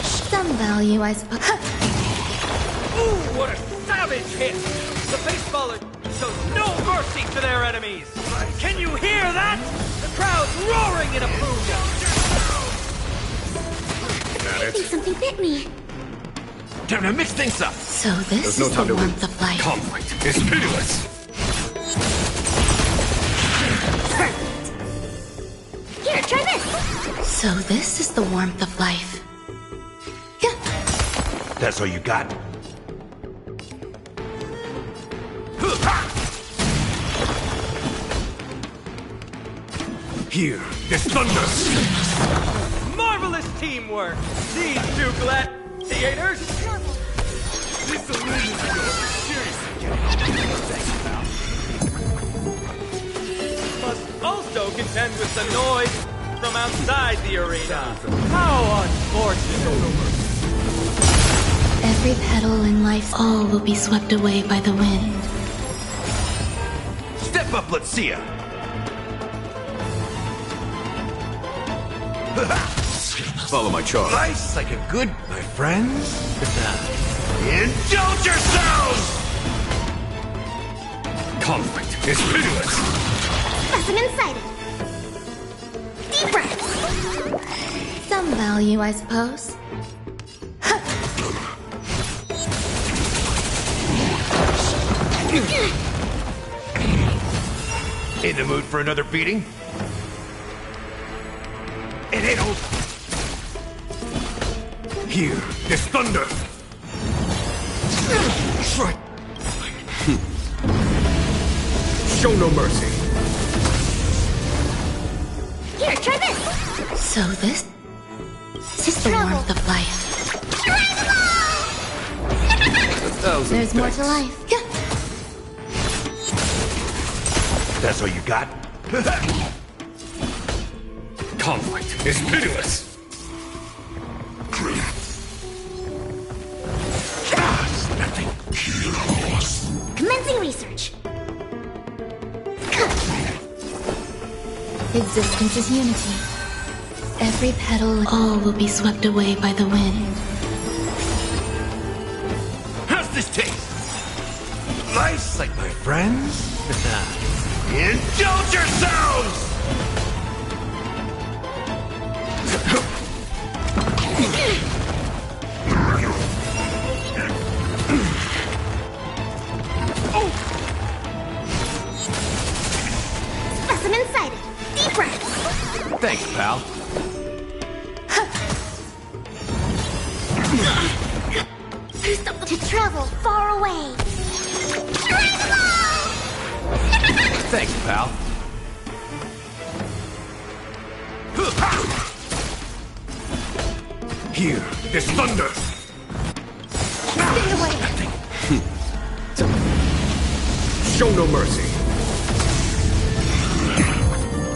Some value, I suppose. Ooh, what a savage hit! The baseballer shows no mercy to their enemies! Can you hear that? The crowd's roaring in approval! I think something bit me. Time to mix things up! So this There's no is time the to warmth of life. Conflict is pitiless. Here, try this. So this is the warmth of life. That's all you got? Here is thunder! Marvelous teamwork! These two gladiators! This illusion seriously getting must also contend with the noise from outside the arena. How unfortunate! Every petal in life's all will be swept away by the wind. Step up, let's see ya! Follow my charge. Nice like a good, my friends. Indulge yourselves! Conflict is pitiless. Specimen sighted. Deep breaths. Some value, I suppose. In the mood for another beating? It ain't over. Here is thunder. Show no mercy. Here, try this. So this is the warmth of life. There's more to life. That's all you got? Conflict is pitiless. Nothing. Commencing research. Existence is unity. Every petal, all will be swept away by the wind. How's this taste? Nice like my friends? Indulge yourselves! Specimen sighted. Deep breaths. Thanks, pal. To travel far away. Thanks, pal. Here is thunder. Stay away. Show no mercy.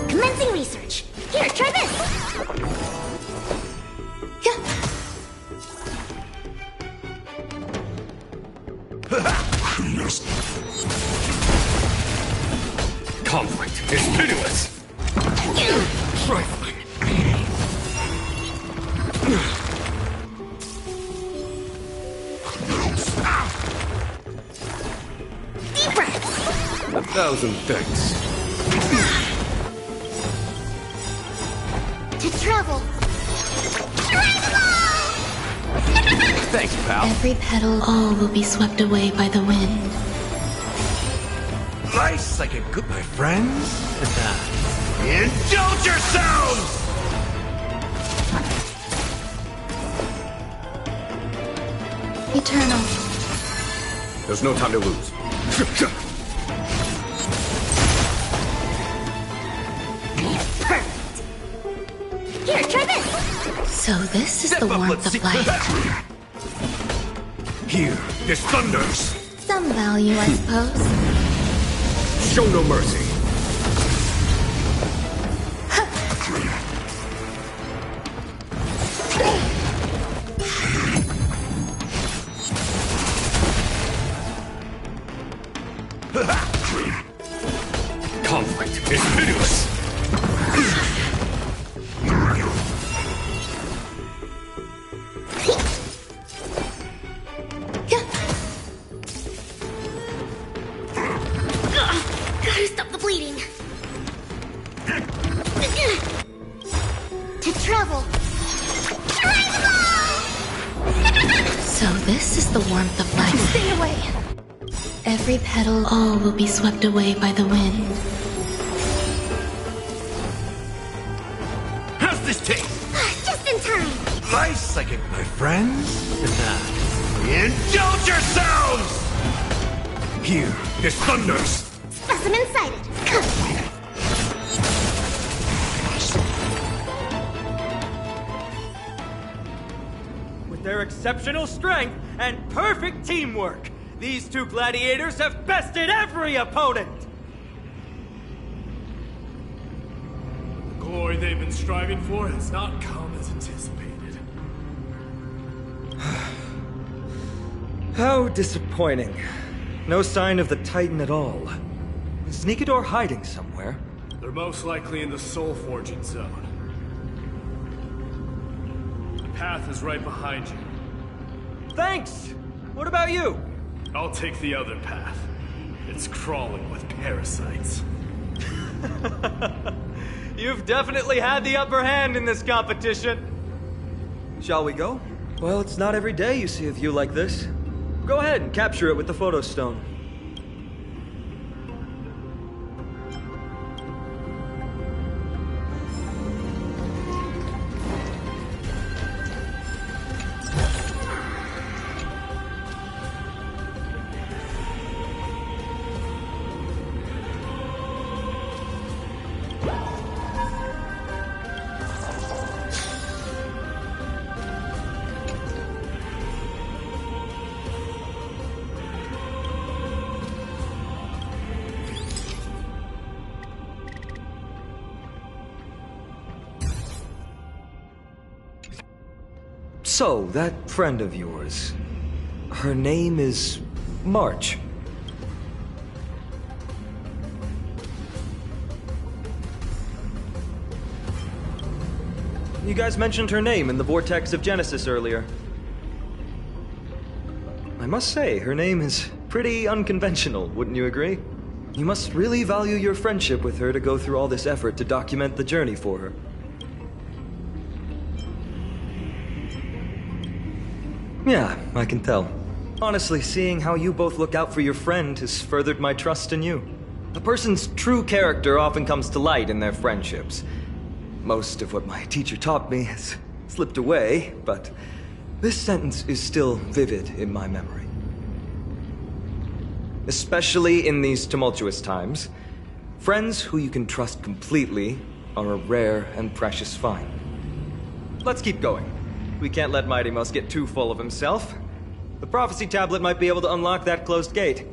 Commencing research. Here, try this. Conflict is pitiless. Trifling. Deep breaths. 1,000 thanks. To travel. Thanks, pal. Every petal, all will be swept away by the wind. Life's like a good, my friends. Indulge yourselves! Eternal. There's no time to lose. Here, try this! So this is Step the up, warmth let's of see. life. Here, this thunders. Some value, I suppose. Show no mercy. Conflict is pitiless. Gotta stop the bleeding. To travel. So this is the warmth of life. Stay away. Every petal, all will be swept away by the wind. How's this taste? Just in time. Life's like it, my friends. Indulge yourselves! Here, this thunders. Specimen sighted. Come. With their exceptional strength and perfect teamwork, these two gladiators have bested every opponent! The glory they've been striving for has not come as anticipated. How disappointing. No sign of the Titan at all. Is Nikador hiding somewhere? They're most likely in the soul forging zone. The path is right behind you. Thanks! What about you? I'll take the other path. It's crawling with parasites. You've definitely had the upper hand in this competition. Shall we go? Well, it's not every day you see a view like this. Go ahead and capture it with the photo stone. So, that friend of yours, her name is March. You guys mentioned her name in the Vortex of Genesis earlier. I must say, her name is pretty unconventional, wouldn't you agree? You must really value your friendship with her to go through all this effort to document the journey for her. Yeah, I can tell. Honestly, seeing how you both look out for your friend has furthered my trust in you. A person's true character often comes to light in their friendships. Most of what my teacher taught me has slipped away, but this sentence is still vivid in my memory. Especially in these tumultuous times, friends who you can trust completely are a rare and precious find. Let's keep going. We can't let Mighty Mouse get too full of himself. The prophecy tablet might be able to unlock that closed gate.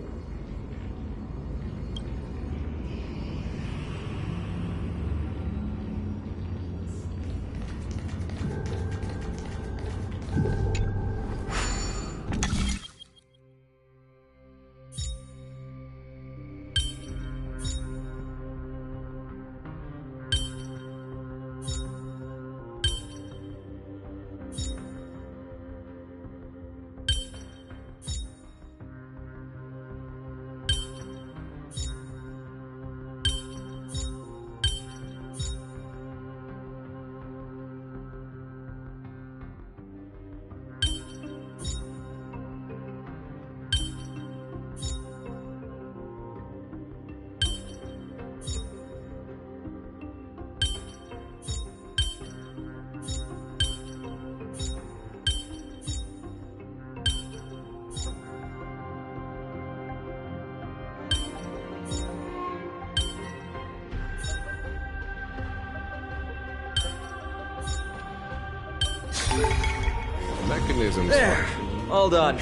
mechanisms. There! All done.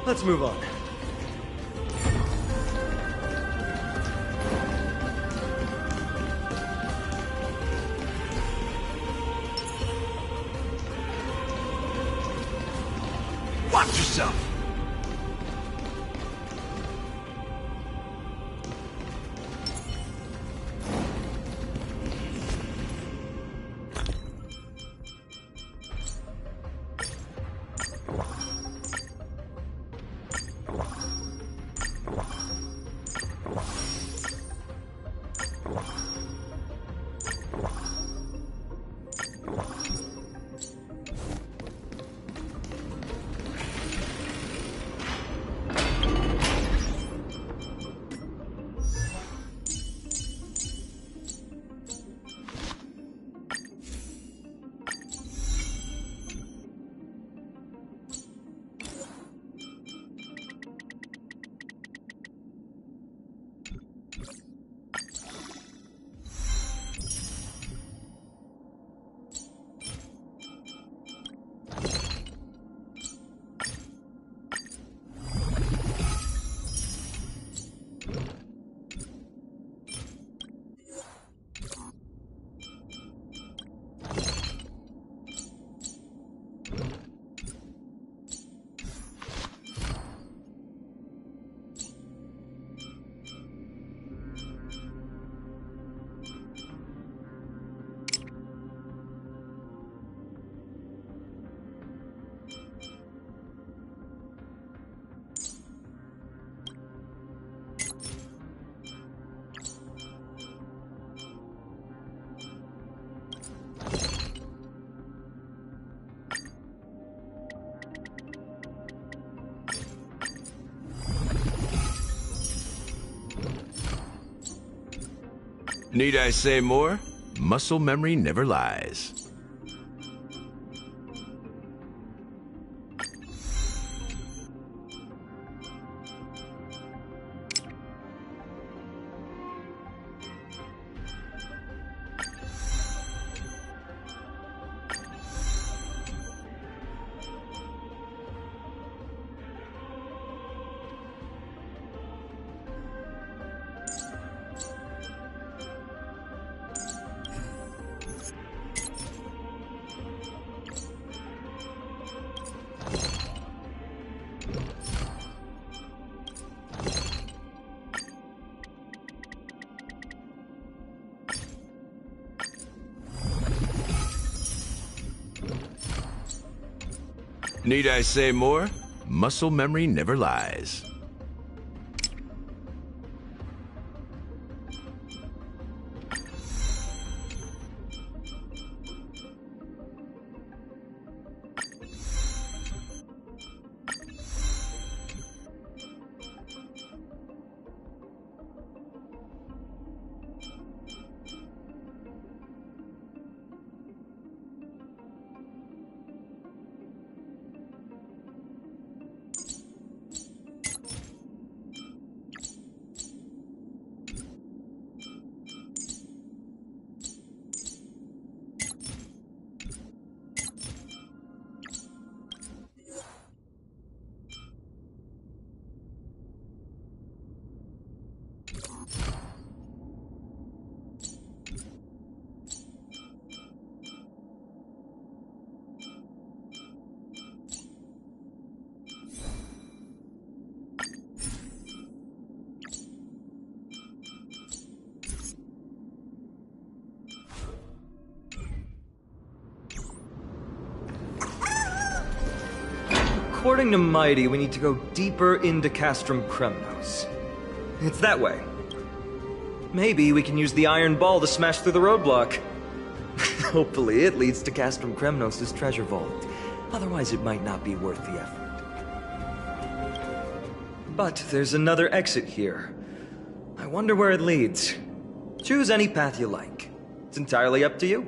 Let's move on. Watch yourself! Need I say more? Muscle memory never lies. Need I say more? Muscle memory never lies. According to Mighty, we need to go deeper into Castrum Kremnos. It's that way. Maybe we can use the iron ball to smash through the roadblock. Hopefully it leads to Castrum Kremnos' treasure vault. Otherwise it might not be worth the effort. But there's another exit here. I wonder where it leads. Choose any path you like. It's entirely up to you.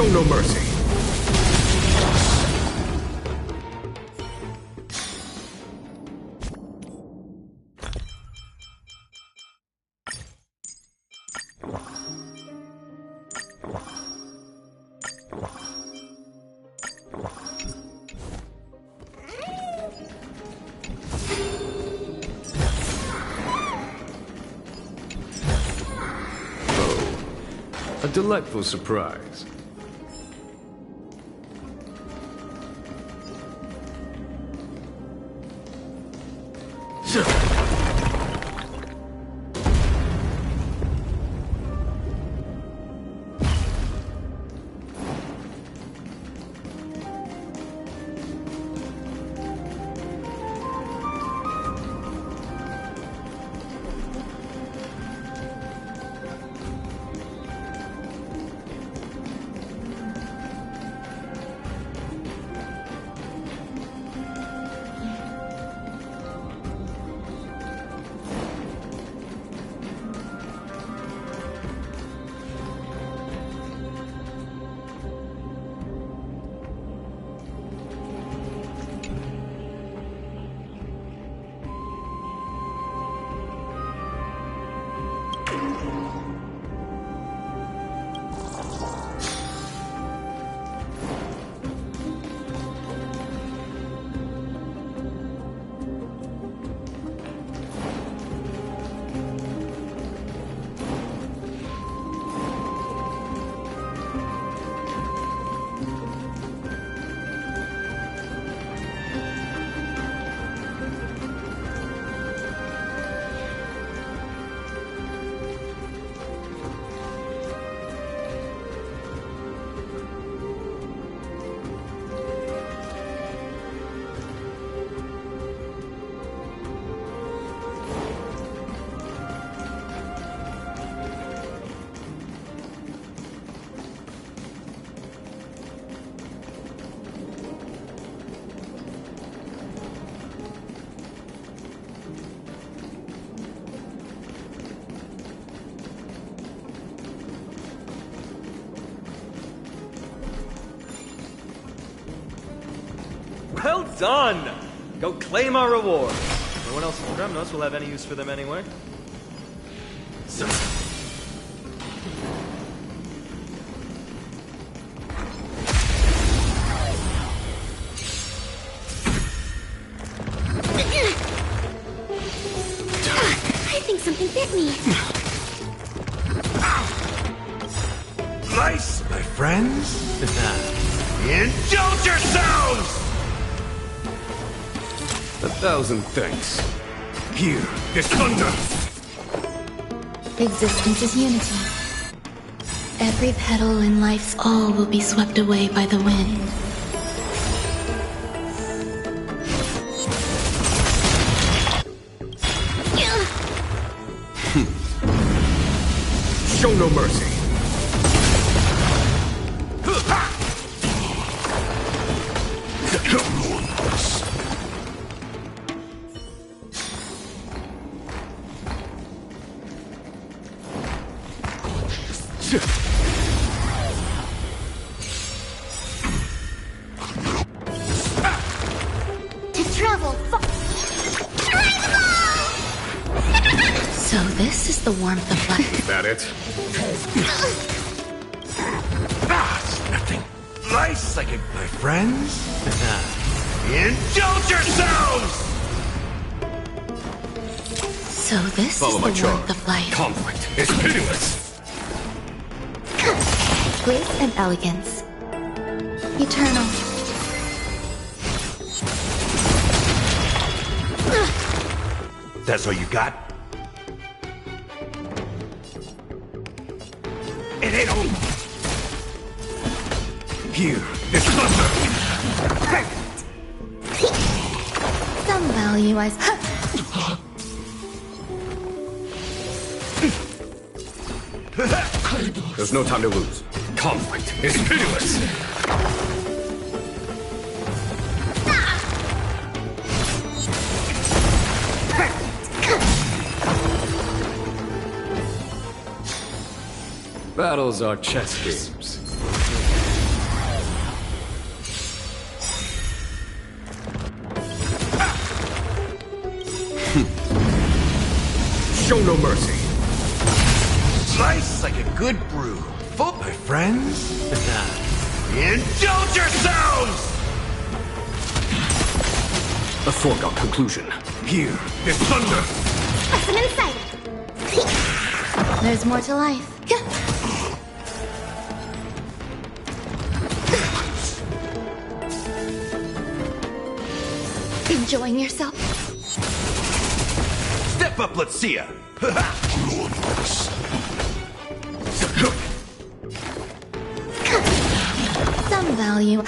Show no mercy. A delightful surprise. Well done! Go claim our reward. No one else in Kremnos will have any use for them anyway. I think something bit me. Nice, my friends. Indulge yourselves! 1,000 thanks. Here, this thunder! Existence is unity. Every petal in life's all will be swept away by the wind. Show no mercy. To travel So this is the warmth of life. Is that it? It's nothing. Nice, I give my friends. Indulge yourselves! So this Follow is my the charm. warmth of life. Conflict is pitiless. Grace and elegance. Eternal. That's all you got? It ain't over. Here, this thunder. Some value I... There's no time to lose. Conflict is pitiless. Battles are chess games. show no mercy. Slice like a good brew. Full, my friends. Indulge yourselves! A foregone conclusion. Here is thunder. Listen inside. There's more to life. Enjoying yourself? Step up, let's see ya. Some value.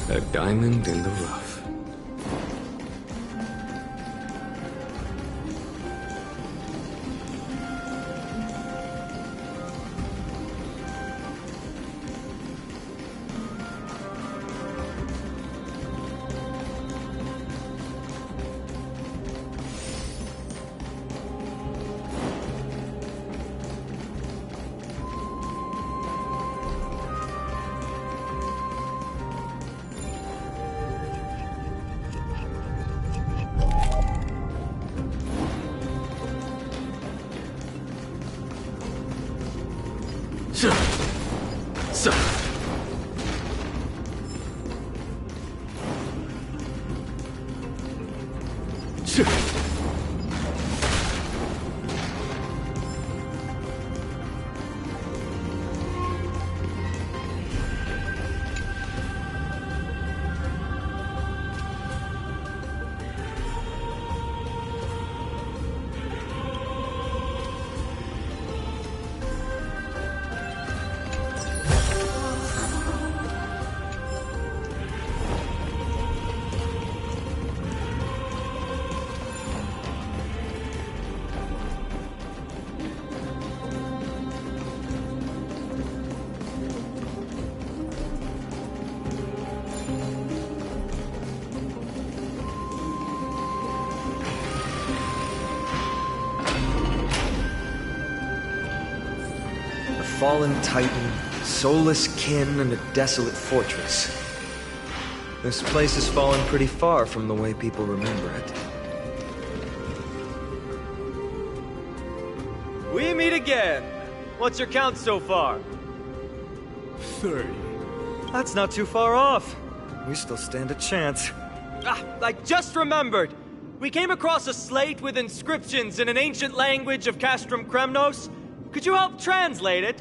A diamond in the rough. Fallen titan, soulless kin, and a desolate fortress. This place has fallen pretty far from the way people remember it. We meet again. What's your count so far? 30. That's not too far off. We still stand a chance. I just remembered. We came across a slate with inscriptions in an ancient language of Castrum Kremnos. Could you help translate it?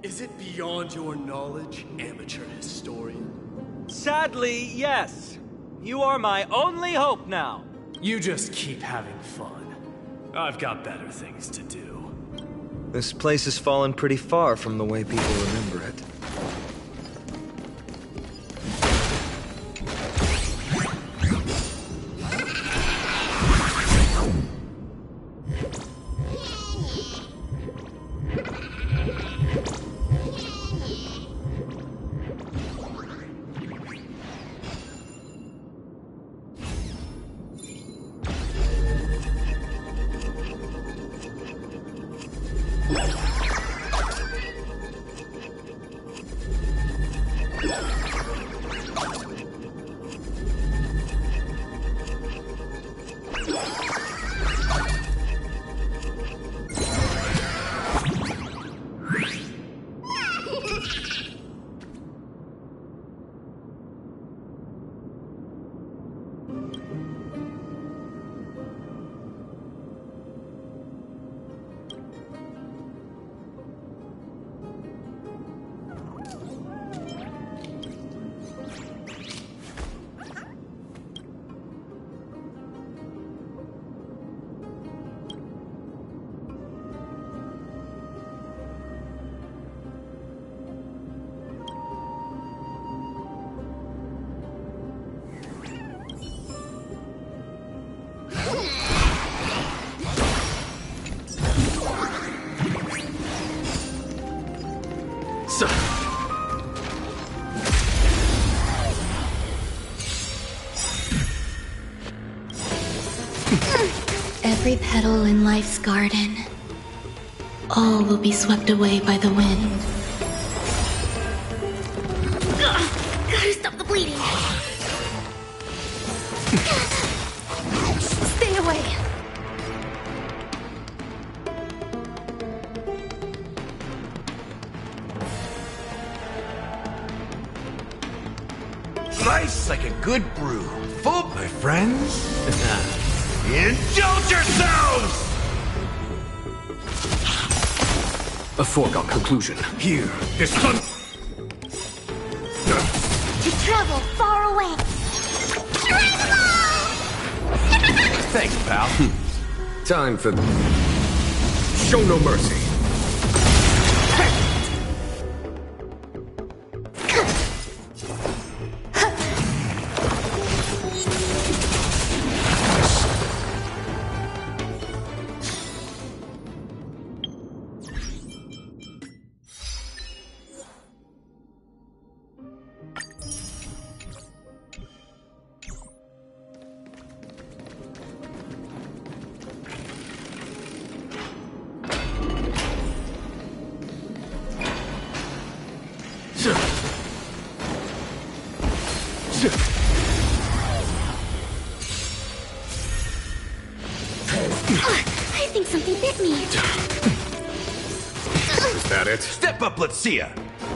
Is it beyond your knowledge, amateur historian? Sadly, yes. You are my only hope now. You just keep having fun. I've got better things to do. This place has fallen pretty far from the way people remember it. Every petal in life's garden, all will be swept away by the wind. Gotta stop the bleeding. Stay away. Nice like a good brew. Full, my friends. Indulge yourselves! A foregone conclusion. Here, this sun. To travel far away. Thanks, pal. Time for. Show no mercy. I think something bit me. Is that it? Step up, let's see ya.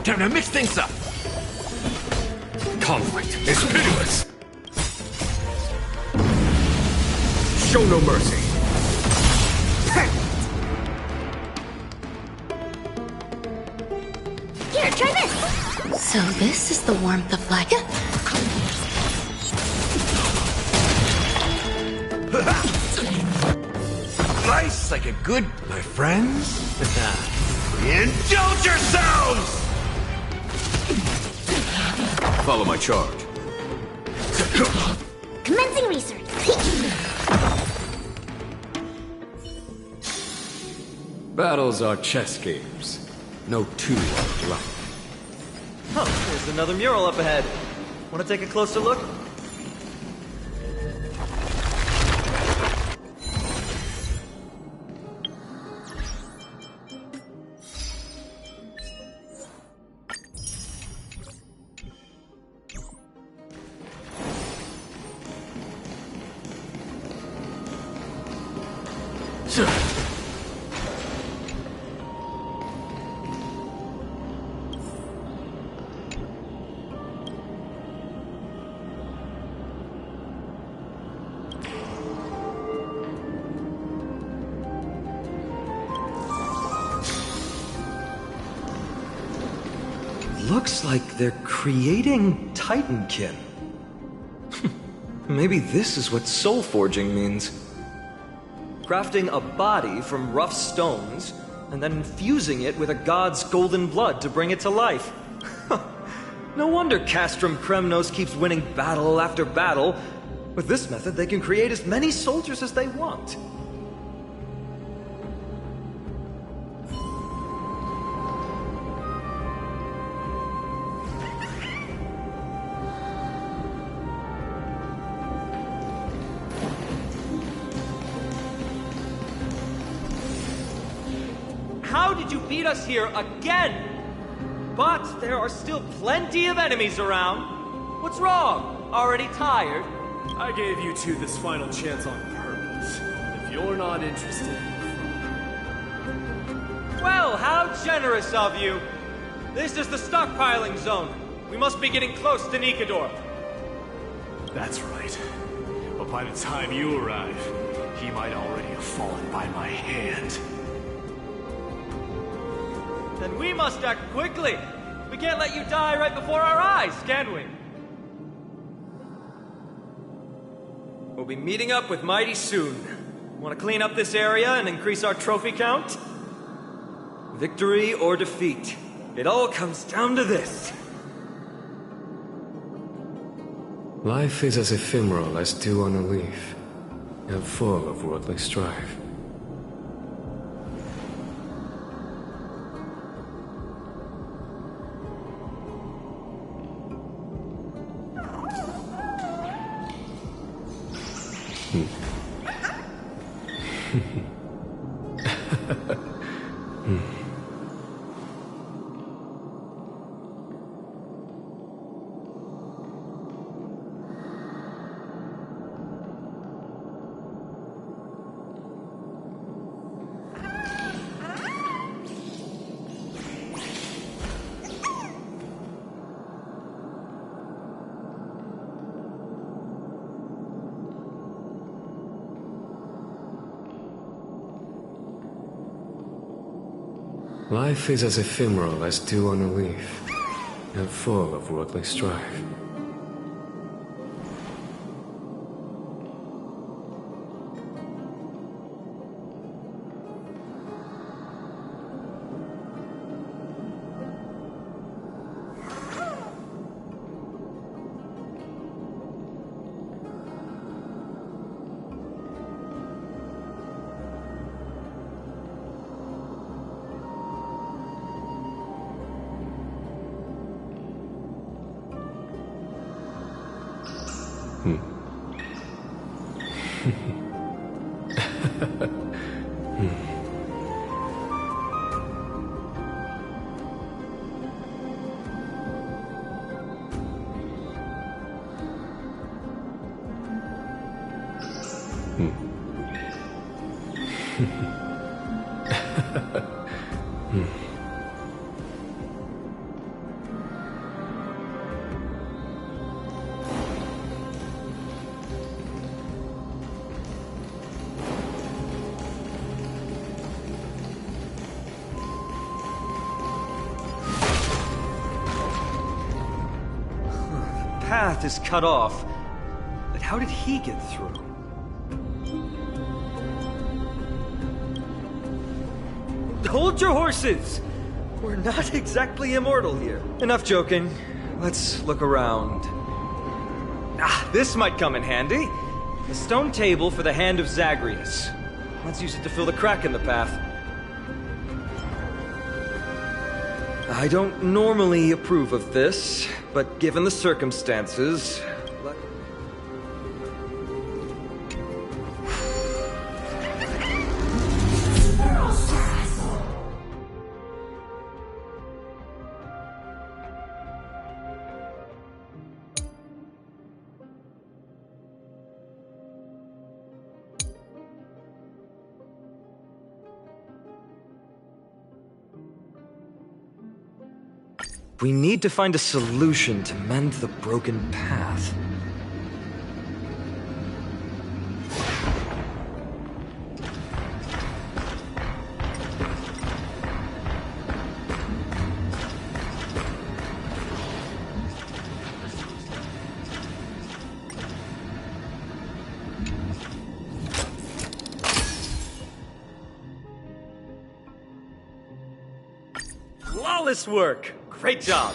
Time to mix things up. Conflict is pitiless. Show no mercy. Here, try this. So this is the warmth of life. Nice like a good, my friends. Indulge yourselves! Follow my charge. Commencing research. Battles are chess games. No two are alike. Huh, there's another mural up ahead. Want to take a closer look? Looks like they're creating Titankin. Maybe this is what soul forging means. Crafting a body from rough stones, and then infusing it with a god's golden blood to bring it to life. No wonder Castrum Kremnos keeps winning battle after battle. With this method, they can create as many soldiers as they want. How did you beat us here again? But there are still plenty of enemies around. What's wrong? Already tired? I gave you two this final chance on purpose. If you're not interested... Well, how generous of you. This is the stockpiling zone. We must be getting close to Nikador. That's right. But by the time you arrive, he might already have fallen by my hand. Then we must act quickly. We can't let you die right before our eyes, can we? We'll be meeting up with Mighty soon. Want to clean up this area and increase our trophy count? Victory or defeat. It all comes down to this. Life is as ephemeral as dew on a leaf, and full of worldly strife. Life is as ephemeral as dew on a leaf, and full of worldly strife. Path is cut off, but how did he get through? Hold your horses! We're not exactly immortal here. Enough joking. Let's look around. Ah, this might come in handy. A stone table for the hand of Zagreus. Let's use it to fill the crack in the path. I don't normally approve of this, but given the circumstances... We need to find a solution to mend the broken path. Flawless work! Great job!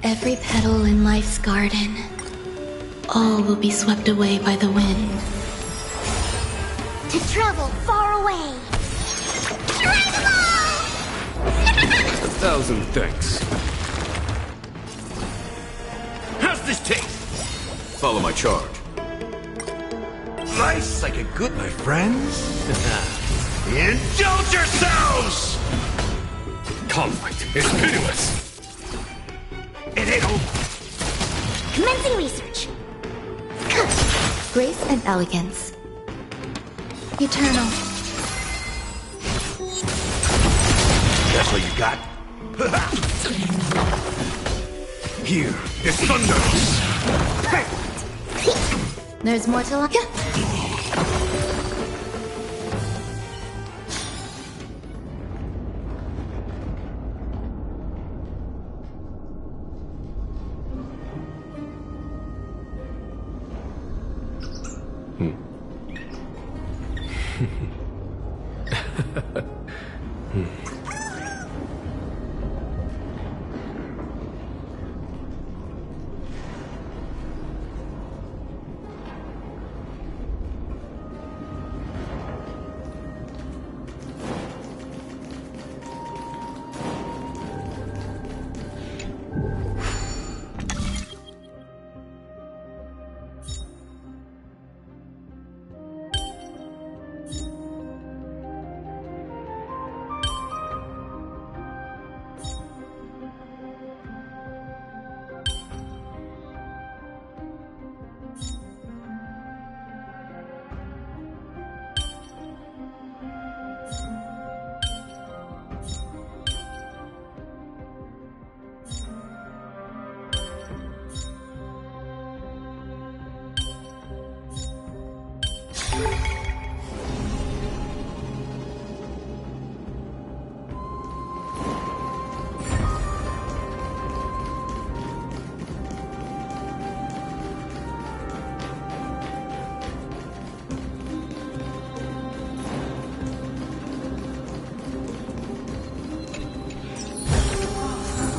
Every petal in life's garden, all will be swept away by the wind. To travel far away. Thousand thanks. How's this taste? Follow my charge. Nice like a good, my friends. Indulge yourselves! Conflict is pitiless. It ain't over. Commencing research. Grace and elegance. Eternal. That's what you got? Here is thunder. There's more to look at.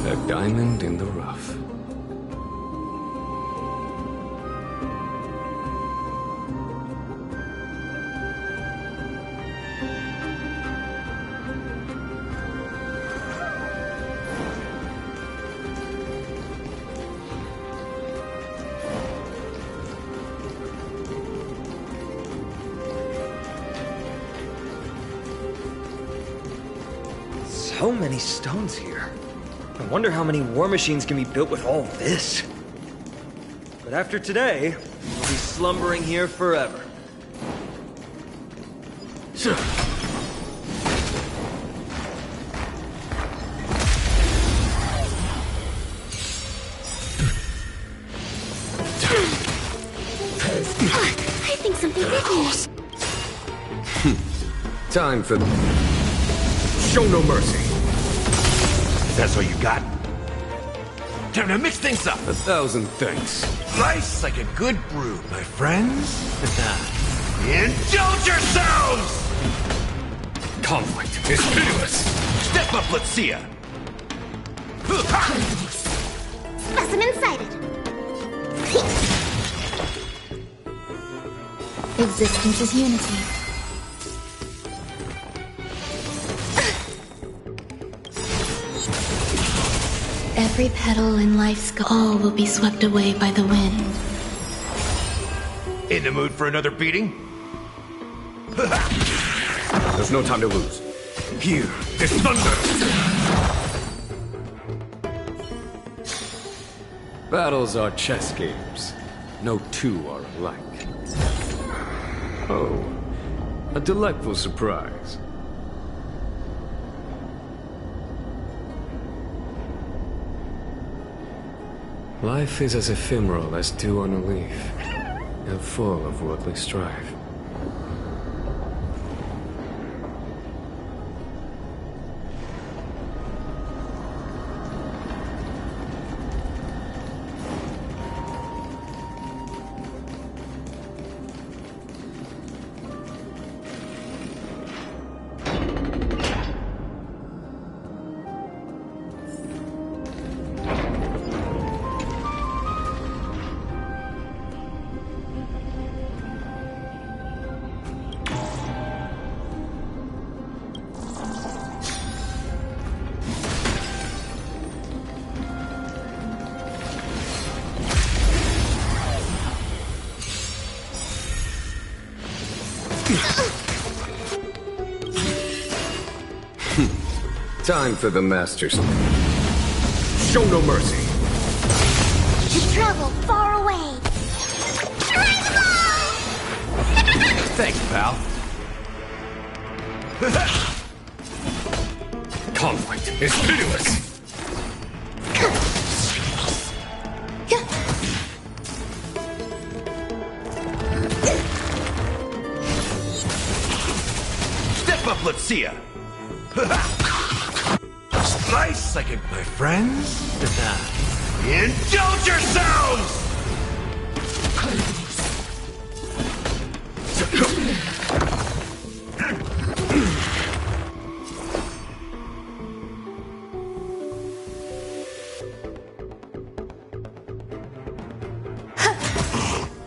A diamond in the rough. So many stones here. I wonder how many war machines can be built with all this. But after today, we'll be slumbering here forever. I think something bit me. Time for... Show no mercy. That's all you got? Time to mix things up. 1,000 thanks. Slice like a good brew, my friends. Indulge yourselves! Conflict is pitiless. Step up, let's see ya. Specimen sighted. Existence is unity. Every petal in life's all will be swept away by the wind. In the mood for another beating? There's no time to lose. Hear this thunder! Battles are chess games. No two are alike. Oh, a delightful surprise. Life is as ephemeral as dew on a leaf, and full of worldly strife. Time for the masters. Show no mercy. To travel far away. Thanks, pal. Conflict is pitiless. Step up, let's see ya. Slice like it, my friends. Indulge yourselves!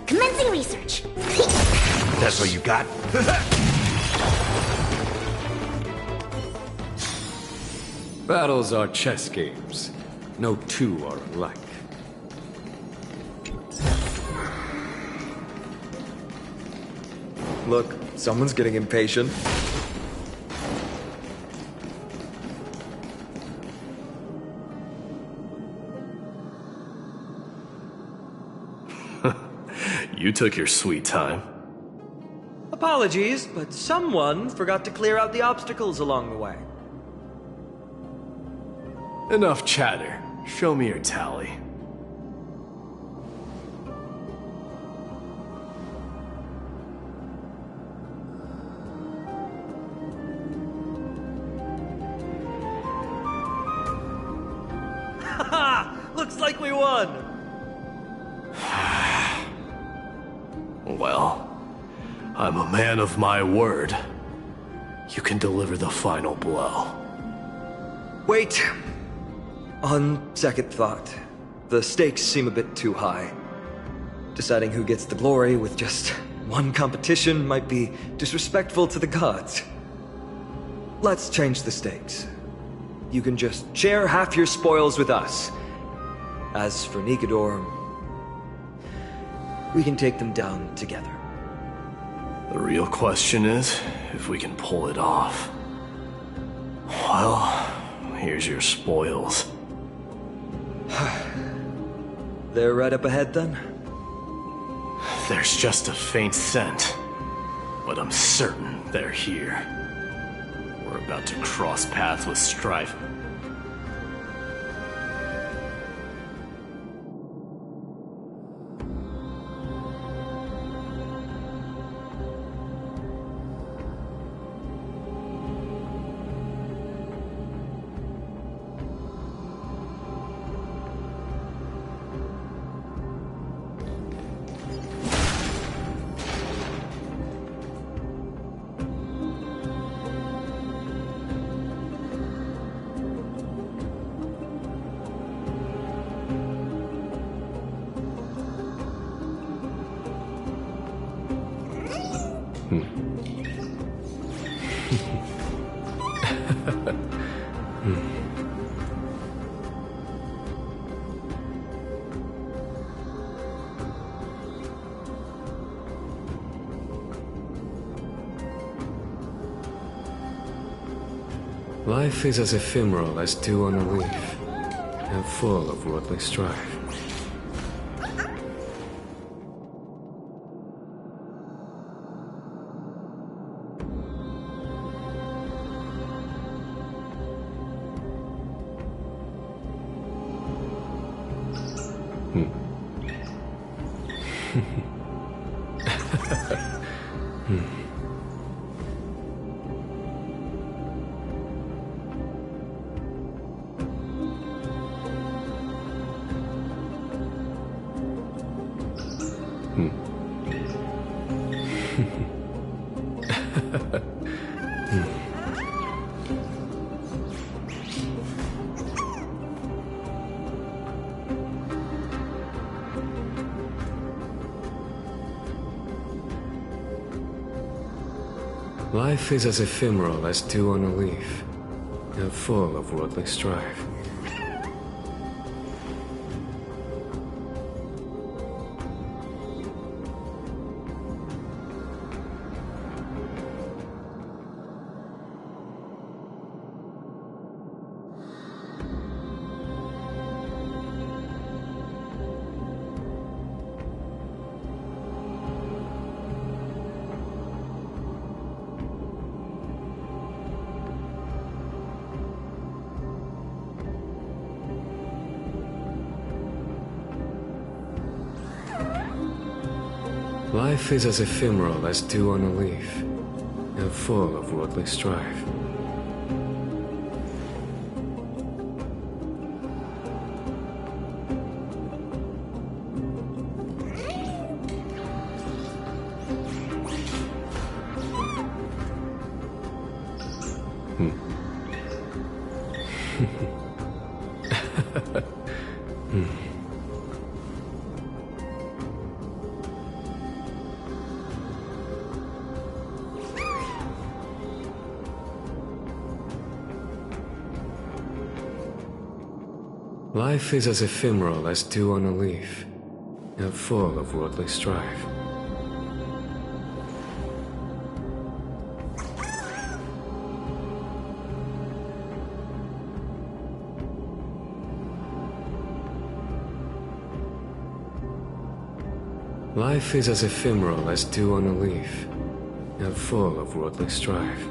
Commencing research. That's what you got? Battles are chess games. No two are alike. Look, someone's getting impatient. You took your sweet time. Apologies, but someone forgot to clear out the obstacles along the way. Enough chatter. Show me your tally. Looks like we won! Well, I'm a man of my word. You can deliver the final blow. Wait! On second thought, the stakes seem a bit too high. Deciding who gets the glory with just one competition might be disrespectful to the gods. Let's change the stakes. You can just share half your spoils with us. As for Nikador, we can take them down together. The real question is if we can pull it off. Well, here's your spoils. They're right up ahead then? There's just a faint scent, but I'm certain they're here. We're about to cross paths with Strife. Life is as ephemeral as dew on a leaf, and full of worldly strife. Life is as ephemeral as dew on a leaf, and full of worldly strife. Life is as ephemeral as dew on a leaf, and full of worldly strife. Life is as ephemeral as dew on a leaf, and full of worldly strife. Life is as ephemeral as dew on a leaf, and full of worldly strife.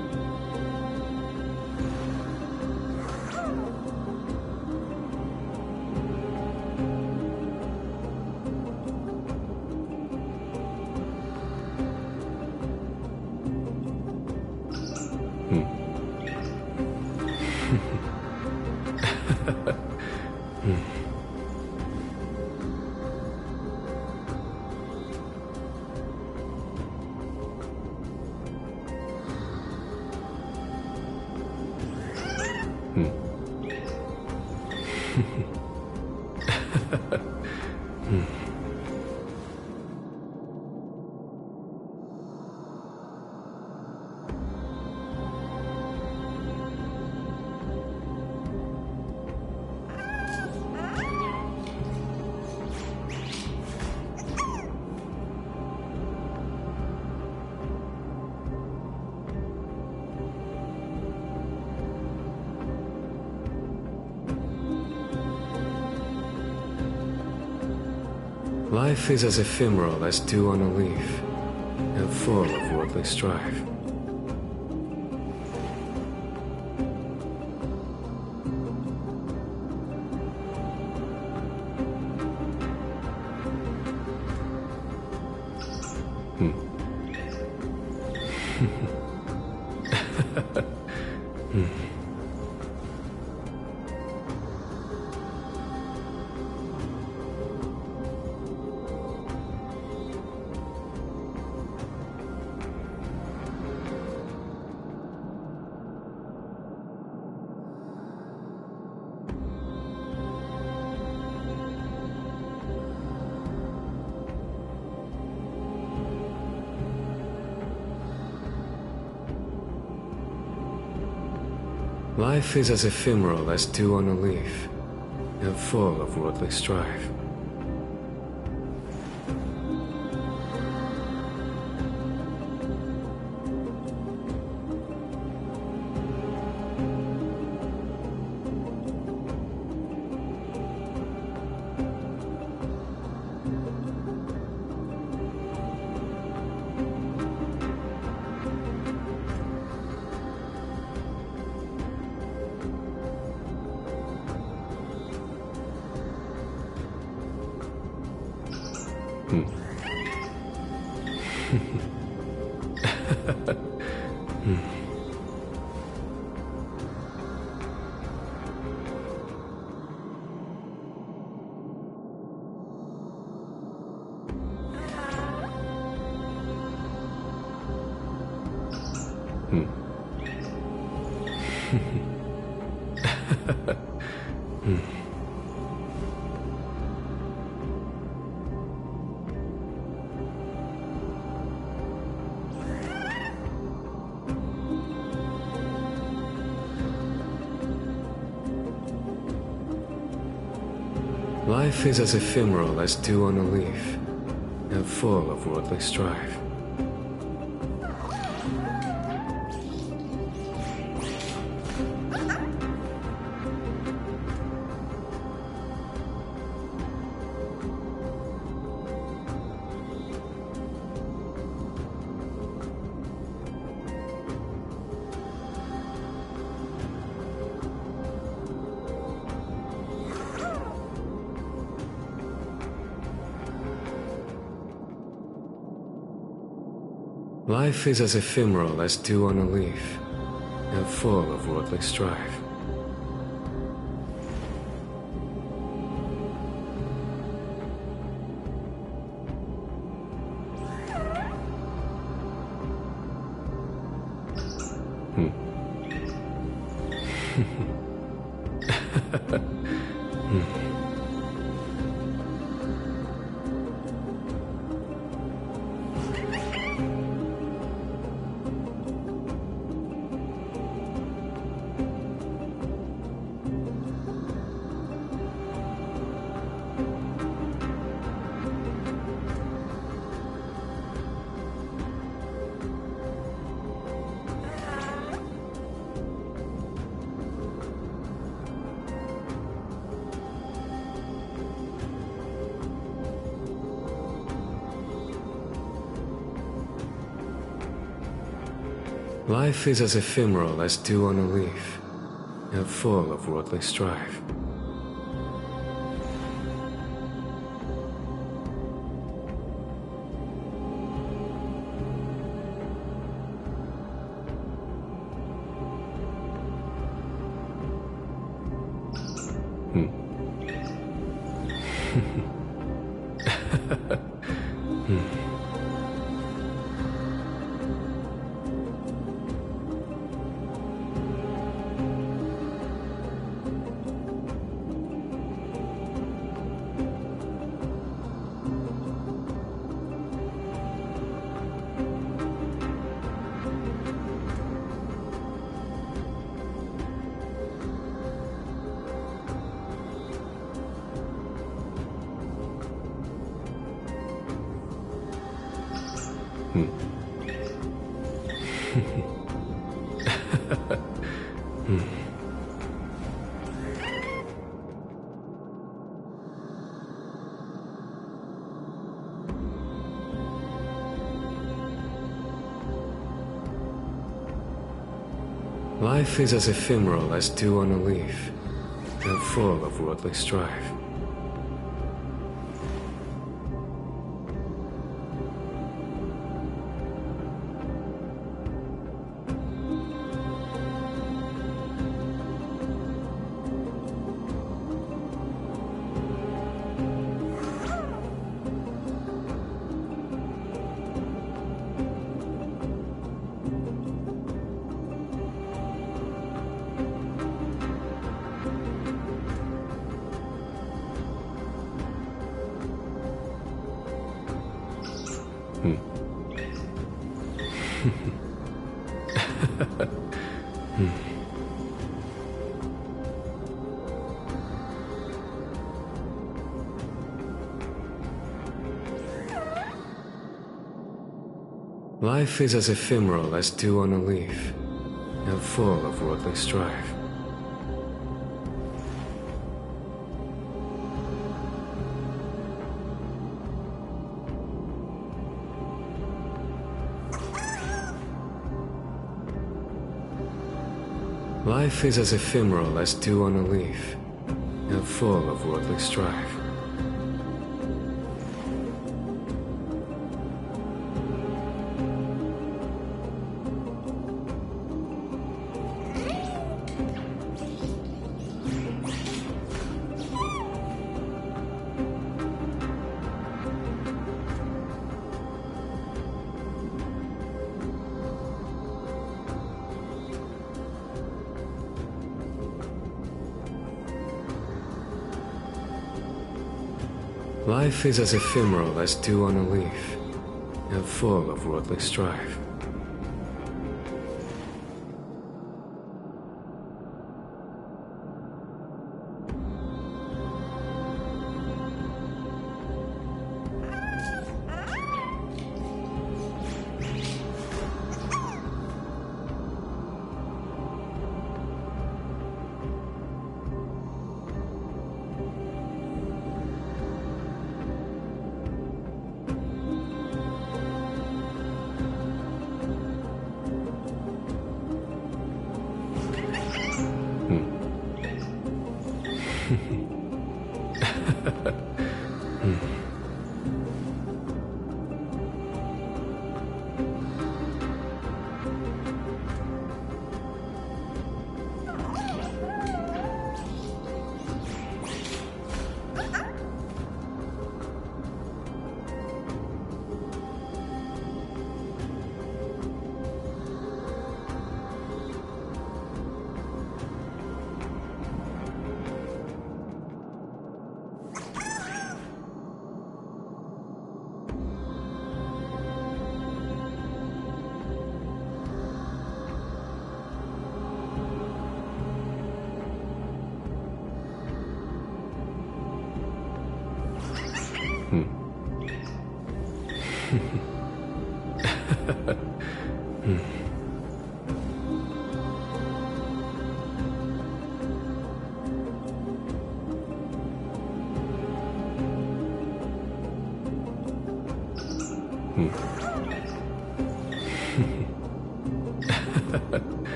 Life is as ephemeral as dew on a leaf, and full of worldly strife. Life is as ephemeral as dew on a leaf, and full of worldly strife. Life is as ephemeral as dew on a leaf, and full of worldly strife. Life is as ephemeral as dew on a leaf, and full of worldly strife. Life is as ephemeral as dew on a leaf, and full of worldly strife. Life is as ephemeral as dew on a leaf, and full of worldly strife. Life is as ephemeral as dew on a leaf, and full of worldly strife. Life is as ephemeral as dew on a leaf, and full of worldly strife. Life is as ephemeral as dew on a leaf, and full of worldly strife.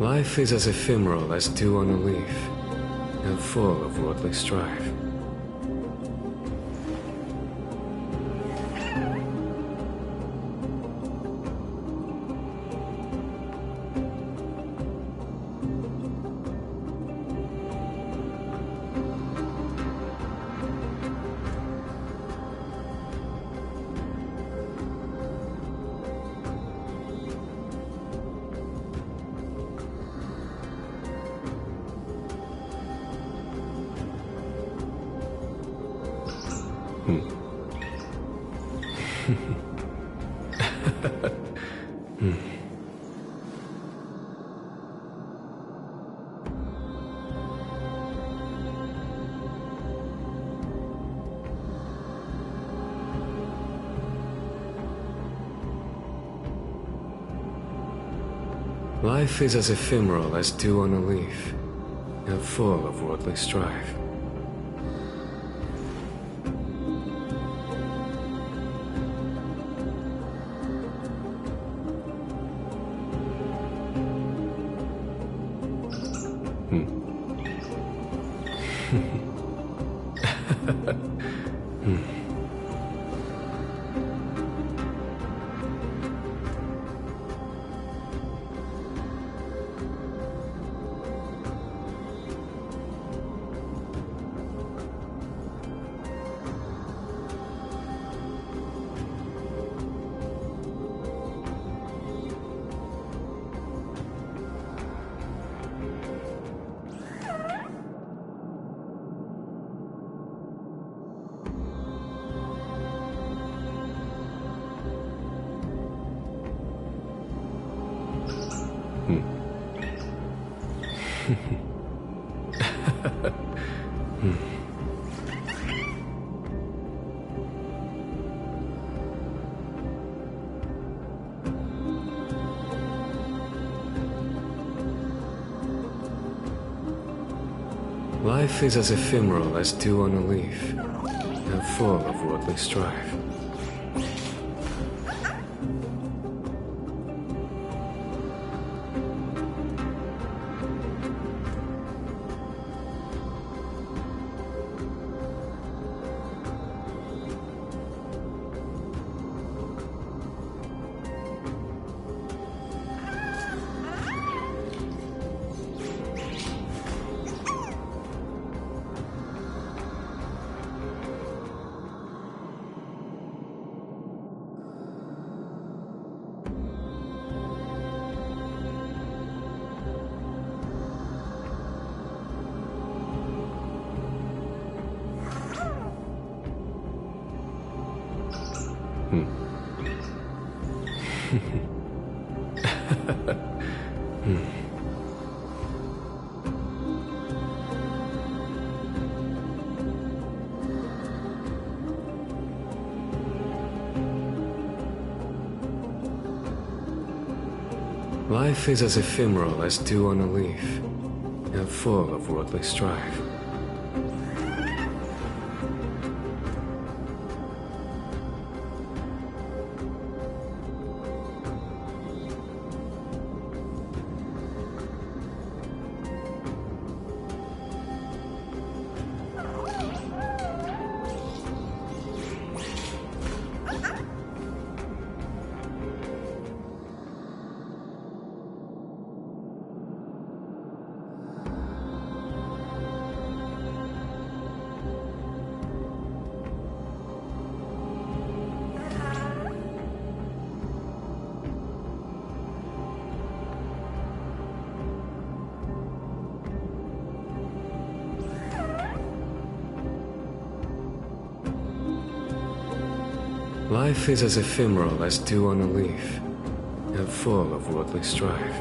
Life is as ephemeral as dew on a leaf, and full of worldly strife. Life is as ephemeral as dew on a leaf, and full of worldly strife. Life is as ephemeral as dew on a leaf, and full of worldly strife. Life is as ephemeral as dew on a leaf, and full of worldly strife. Life is as ephemeral as dew on a leaf, and full of worldly strife.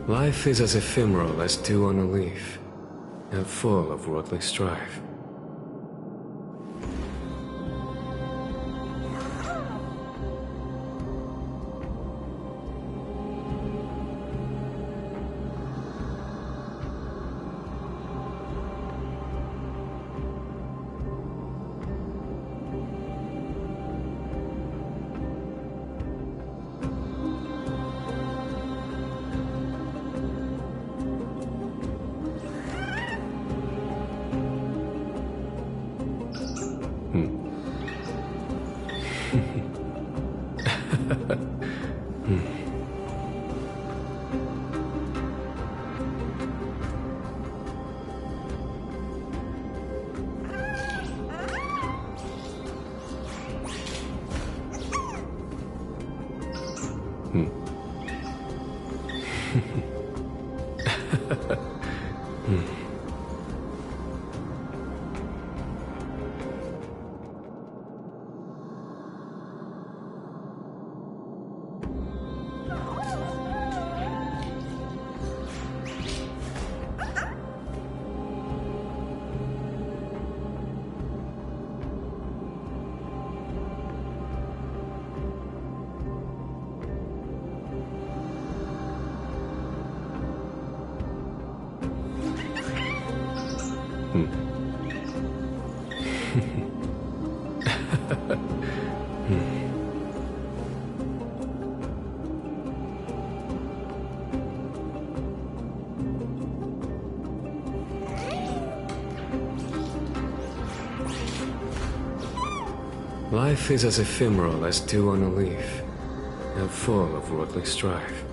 Life is as ephemeral as dew on a leaf, and full of worldly strife. Life is as ephemeral as dew on a leaf, and full of worldly strife.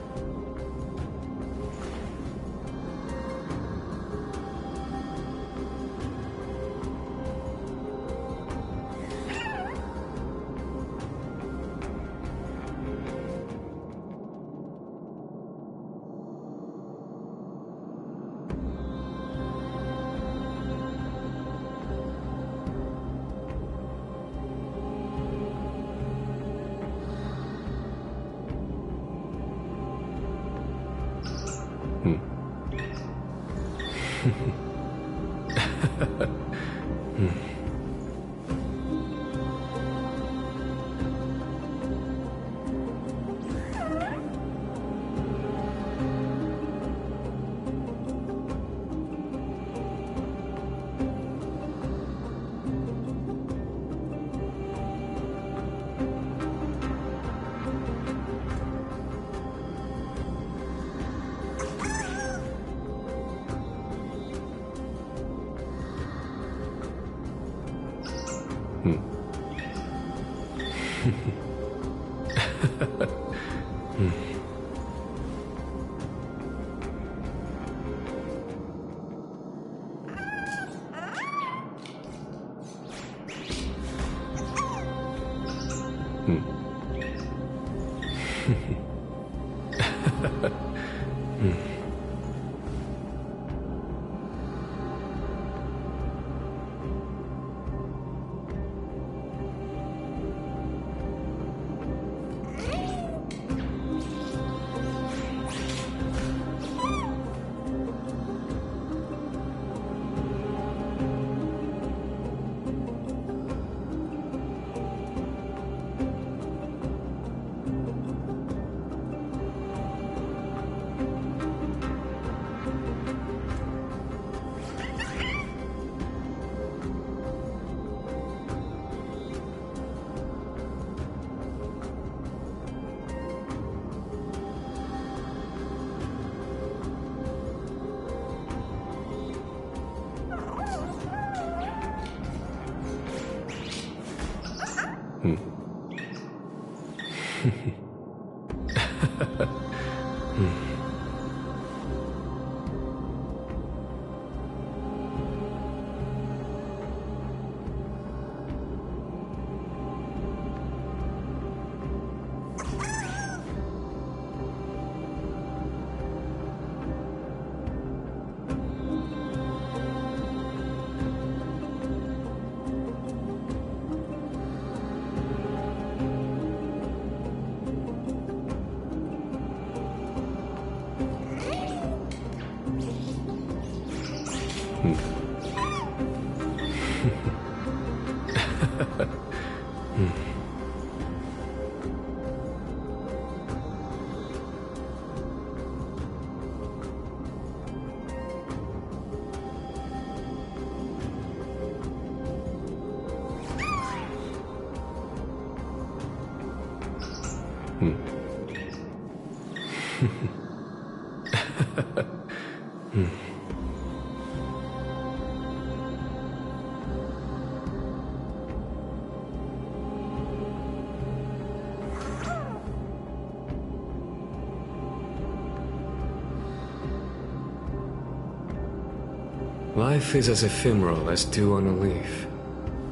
Life is as ephemeral as dew on a leaf,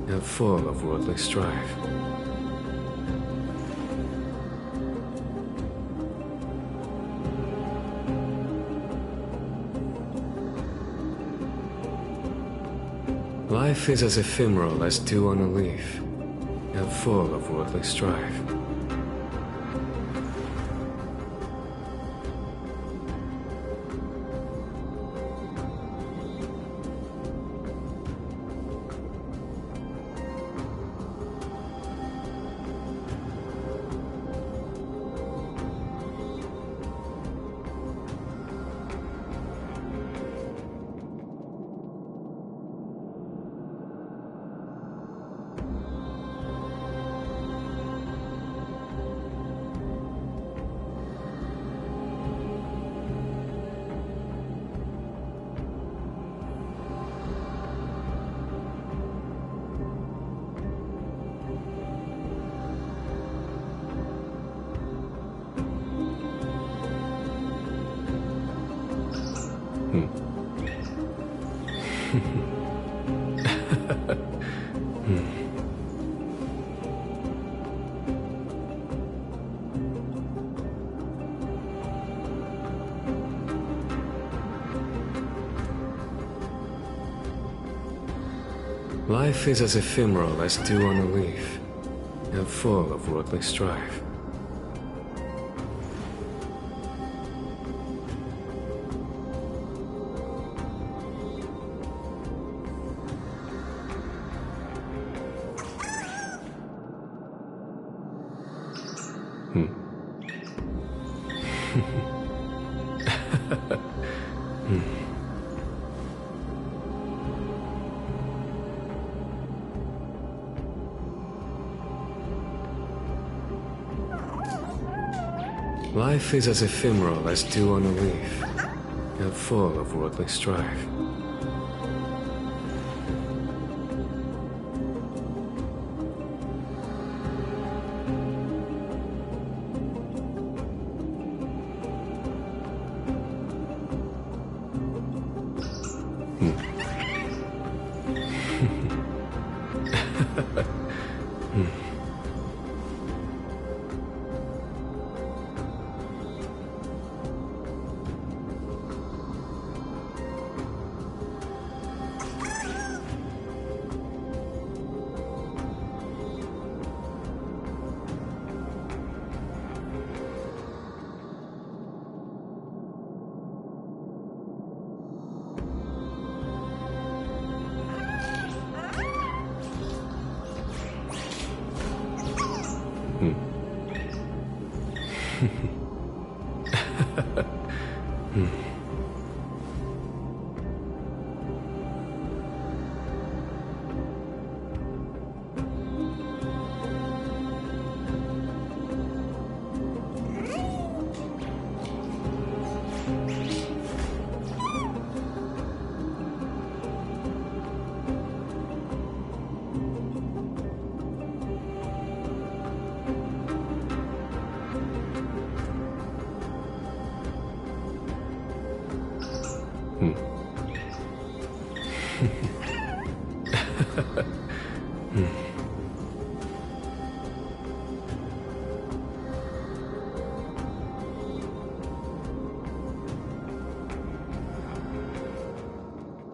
and full of worldly strife. Life is as ephemeral as dew on a leaf, and full of worldly strife. Life is as ephemeral as dew on a leaf, and full of worldly strife. Life is as ephemeral as dew on a leaf, and full of worldly strife.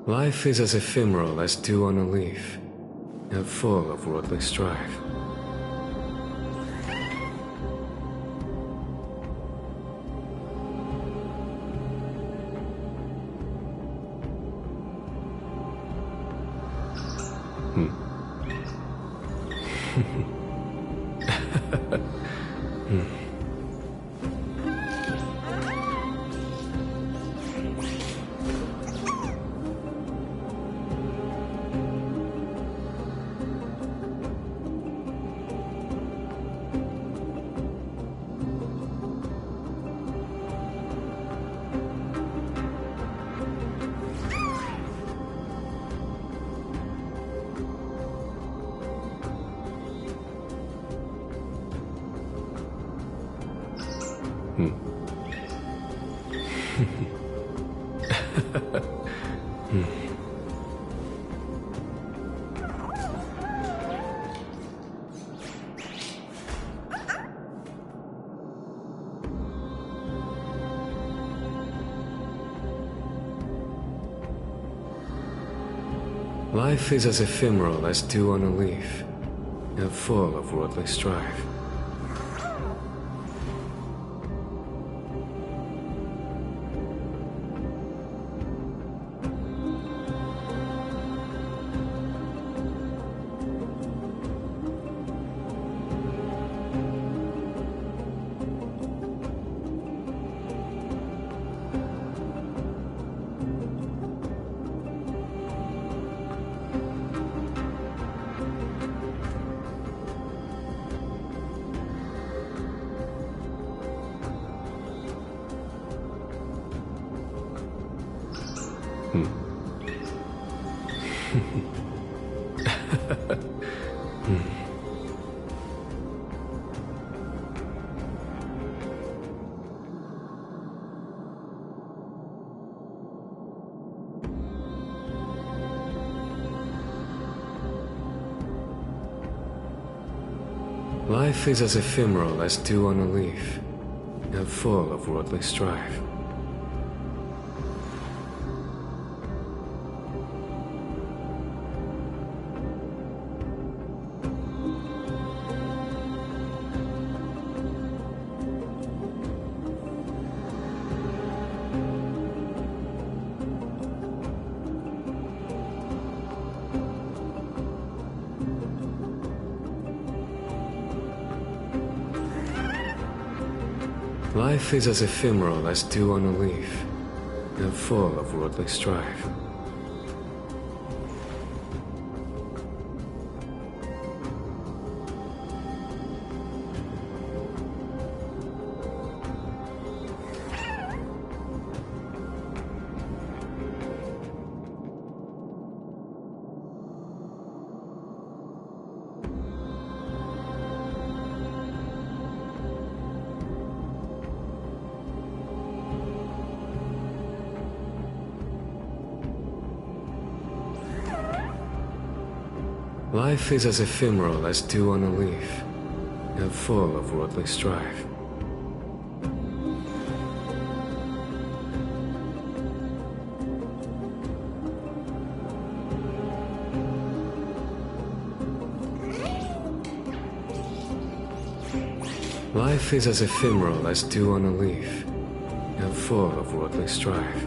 Life is as ephemeral as dew on a leaf, and full of worldly strife. Life is as ephemeral as dew on a leaf, and full of worldly strife. Life is as ephemeral as dew on a leaf, and full of worldly strife. Life is as ephemeral as dew on a leaf, and full of worldly strife. Life is as ephemeral as dew on a leaf, and full of worldly strife. Life is as ephemeral as dew on a leaf, and full of worldly strife.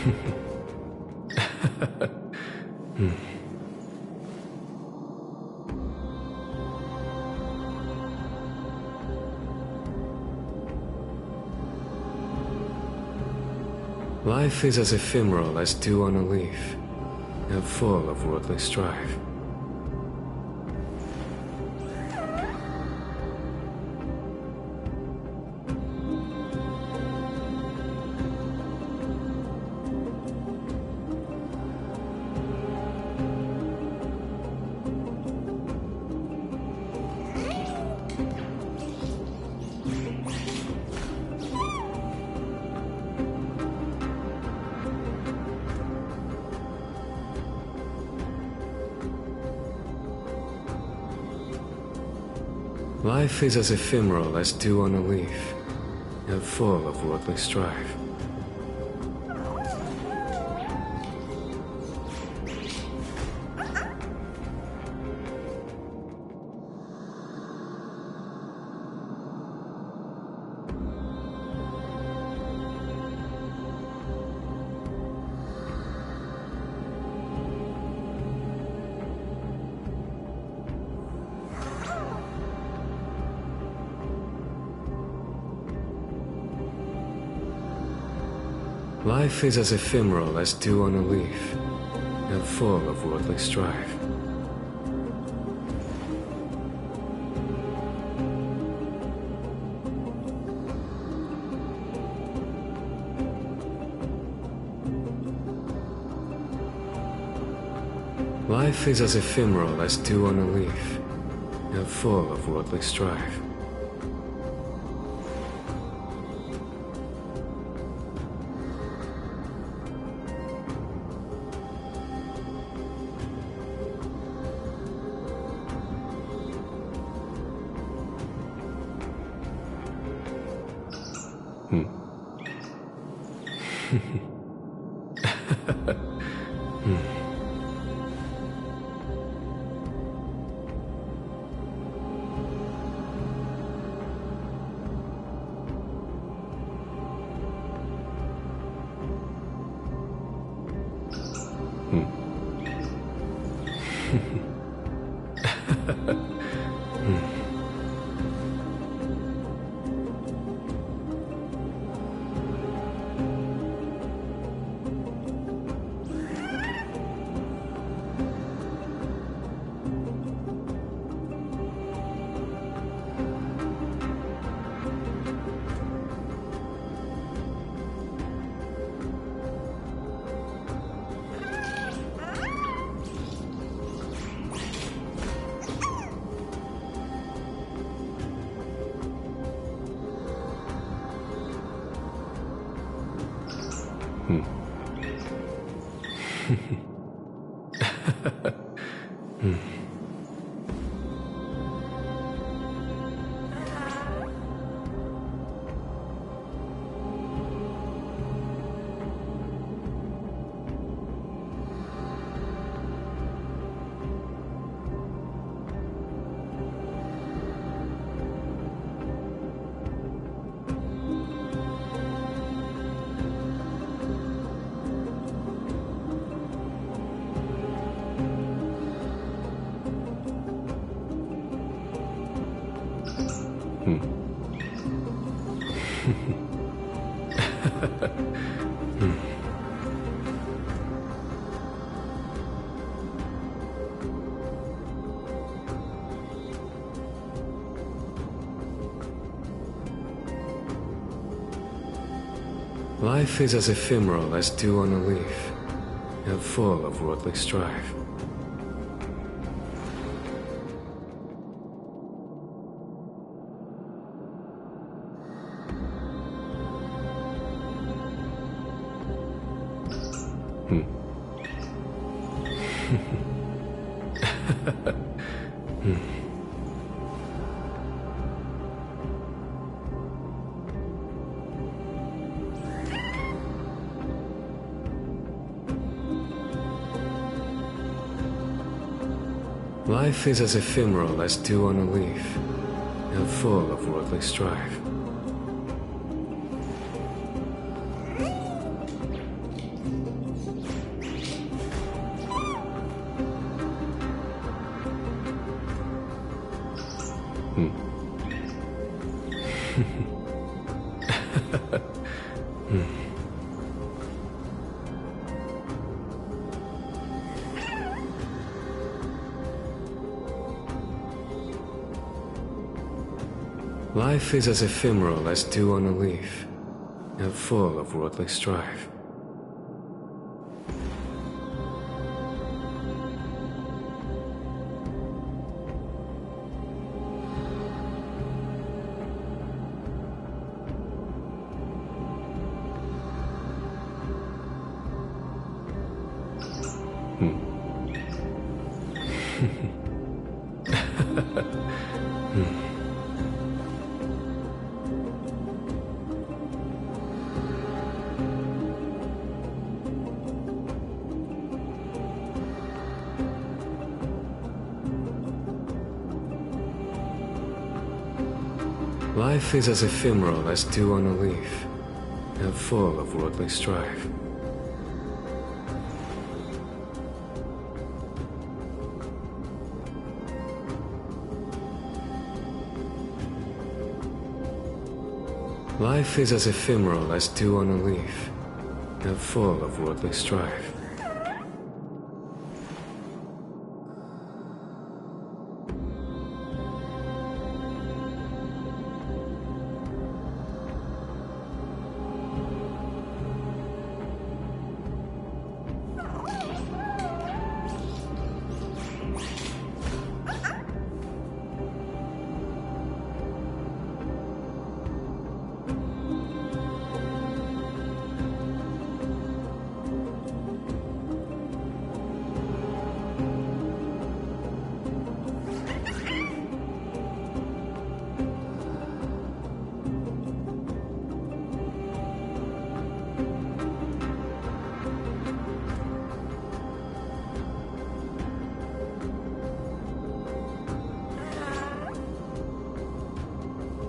Life is as ephemeral as dew on a leaf, and full of worldly strife. Life is as ephemeral as dew on a leaf, and full of worldly strife. Life is as ephemeral as dew on a leaf, and full of worldly strife. Life is as ephemeral as dew on a leaf, and full of worldly strife. Life is as ephemeral as dew on a leaf, and full of worldly strife. Life is as ephemeral as dew on a leaf, and full of worldly strife. Life is as ephemeral as dew on a leaf, and full of worldly strife. Life is as ephemeral as dew on a leaf, and full of worldly strife. Life is as ephemeral as dew on a leaf, and full of worldly strife.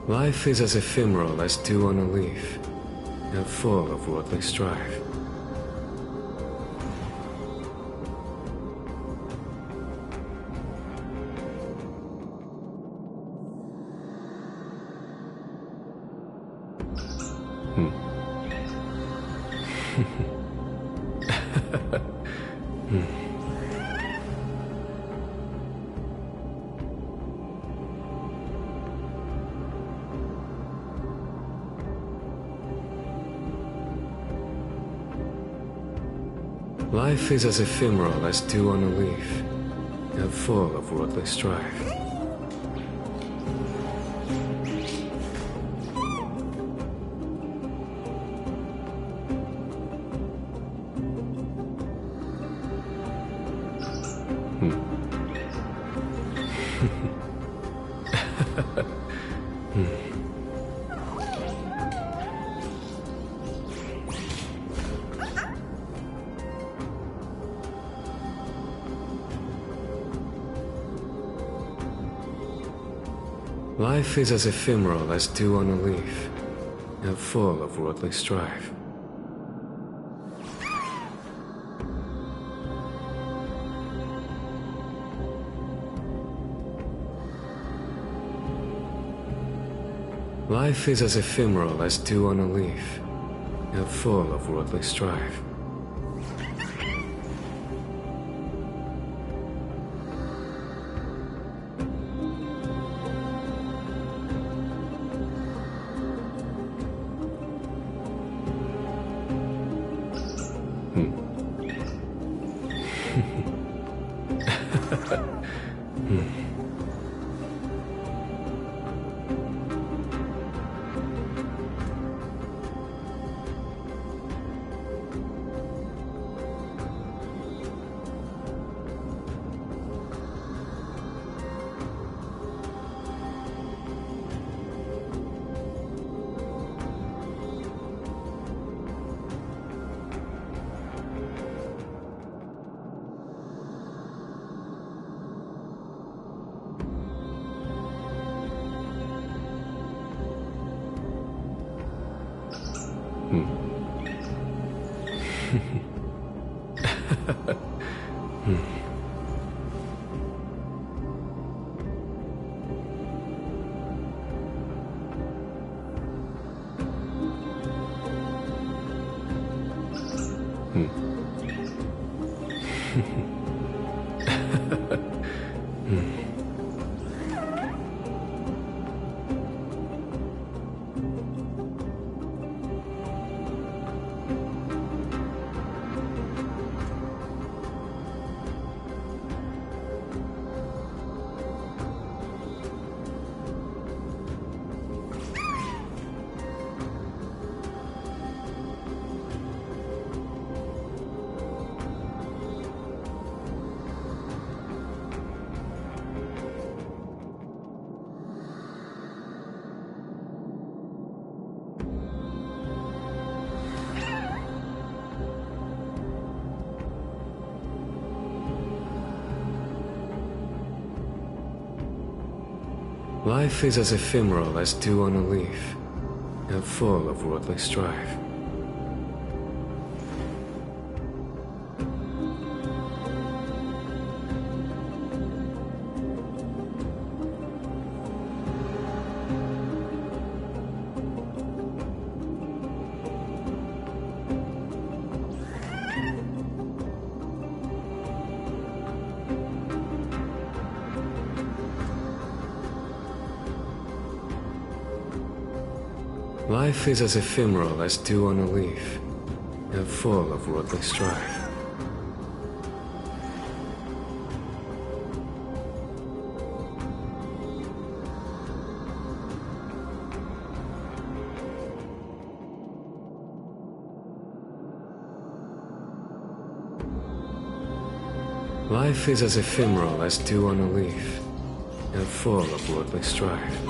Life is as ephemeral as dew on a leaf, and full of worldly strife. Life is as ephemeral as dew on a leaf, and full of worldly strife. Life is as ephemeral as dew on a leaf, and full of worldly strife. Life is as ephemeral as dew on a leaf, and full of worldly strife. Life is as ephemeral as dew on a leaf, and full of worldly strife. Life is as ephemeral as dew on a leaf, and full of worldly strife. Life is as ephemeral as dew on a leaf, and full of worldly strife.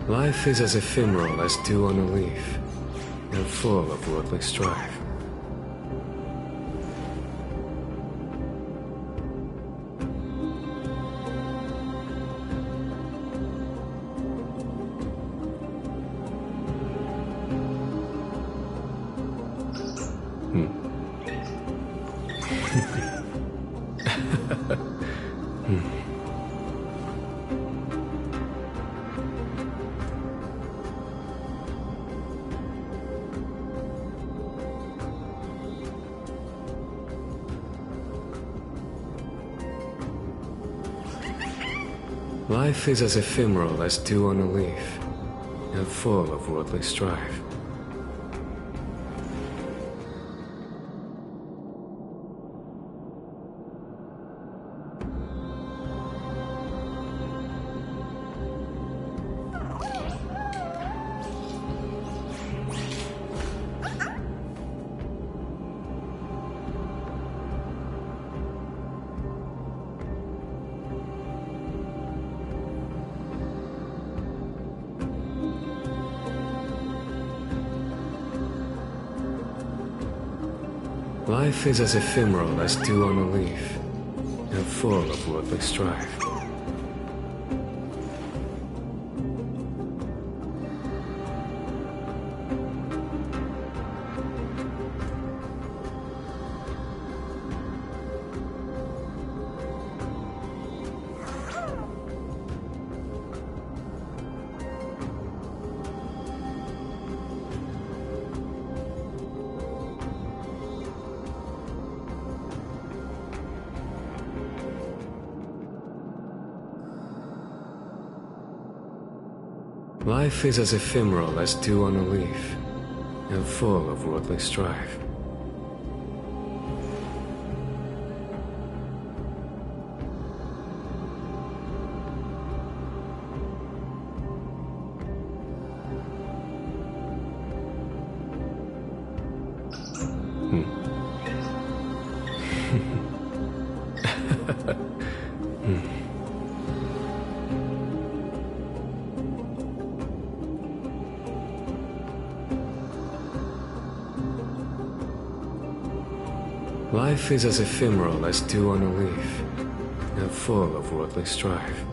Life is as ephemeral as dew on a leaf, and full of worldly strife. Life is as ephemeral as dew on a leaf, and full of worldly strife. Life is as ephemeral as dew on a leaf, and full of worldly strife. Life is as ephemeral as dew on a leaf, and full of worldly strife. Life is as ephemeral as dew on a leaf, and full of worldly strife.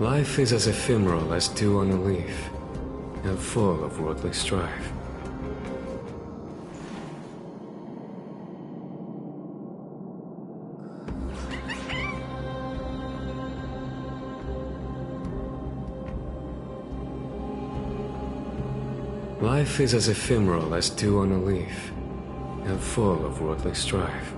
Life is as ephemeral as dew on a leaf, and full of worldly strife. Life is as ephemeral as dew on a leaf, and full of worldly strife.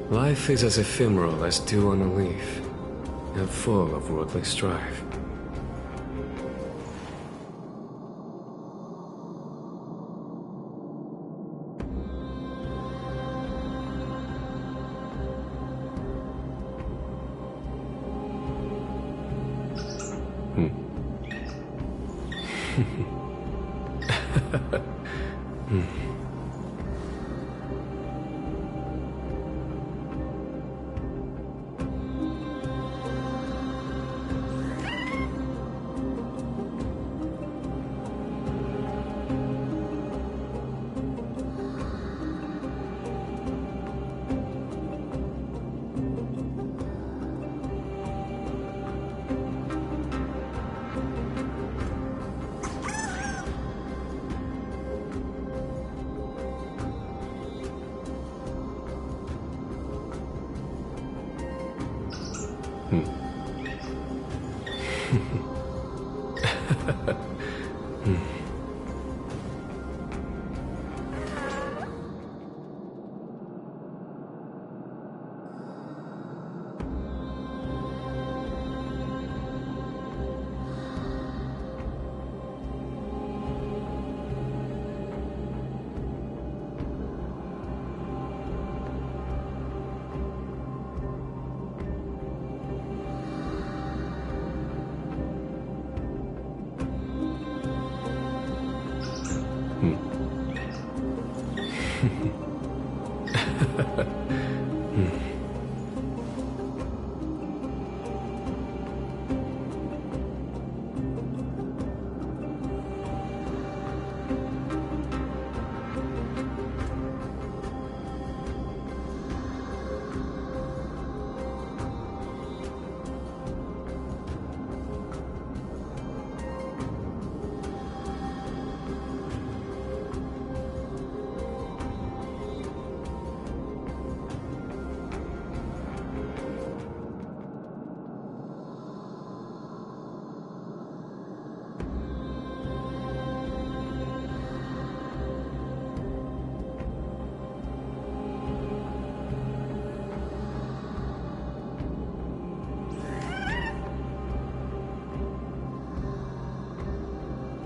Life is as ephemeral as dew on a leaf, and full of worldly strife.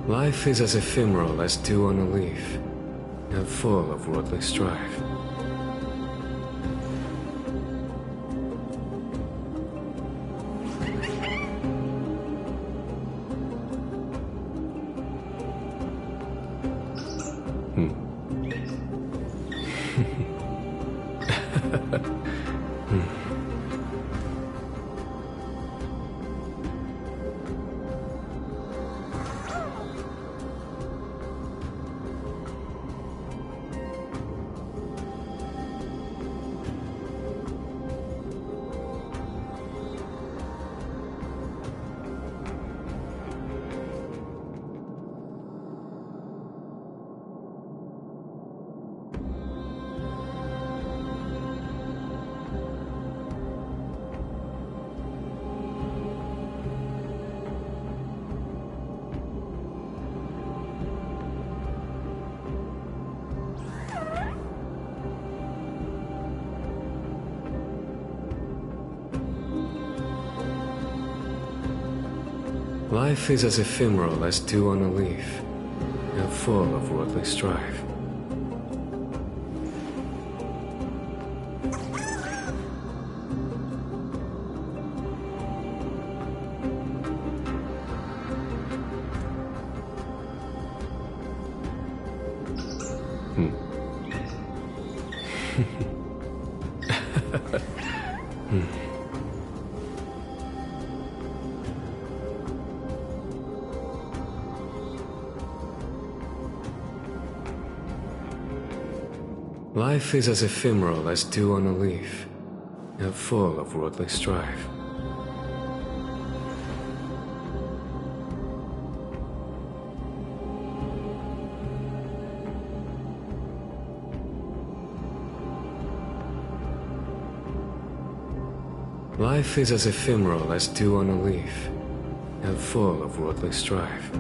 Life is as ephemeral as dew on a leaf, and full of worldly strife. Life is as ephemeral as dew on a leaf, and full of worldly strife. Life is as ephemeral as dew on a leaf, and full of worldly strife. Life is as ephemeral as dew on a leaf, and full of worldly strife.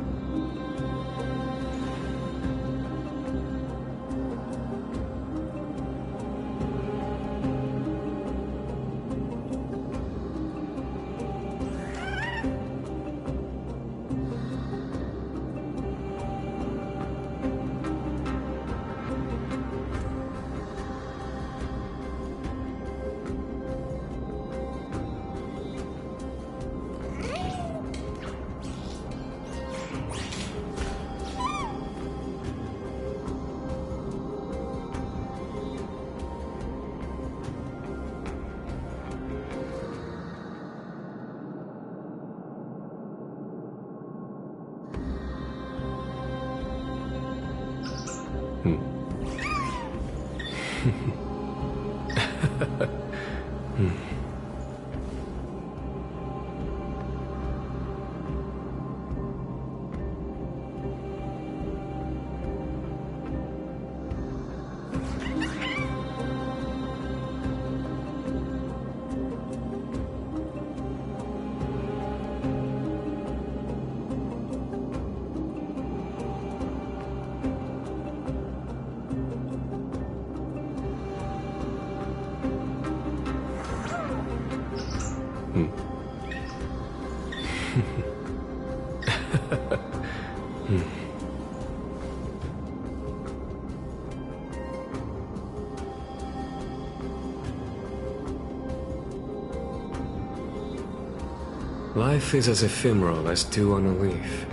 Life is as ephemeral as dew on a leaf,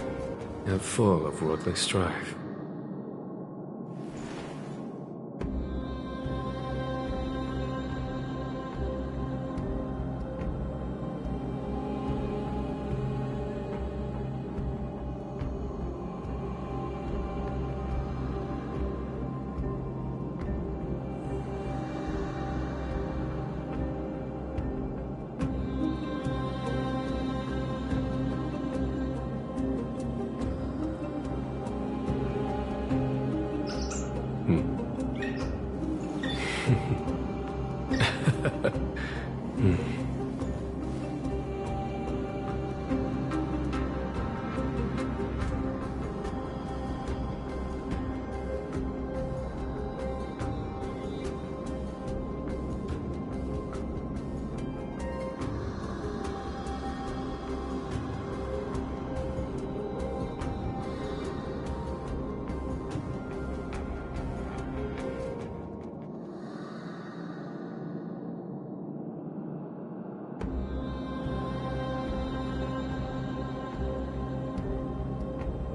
and full of worldly strife.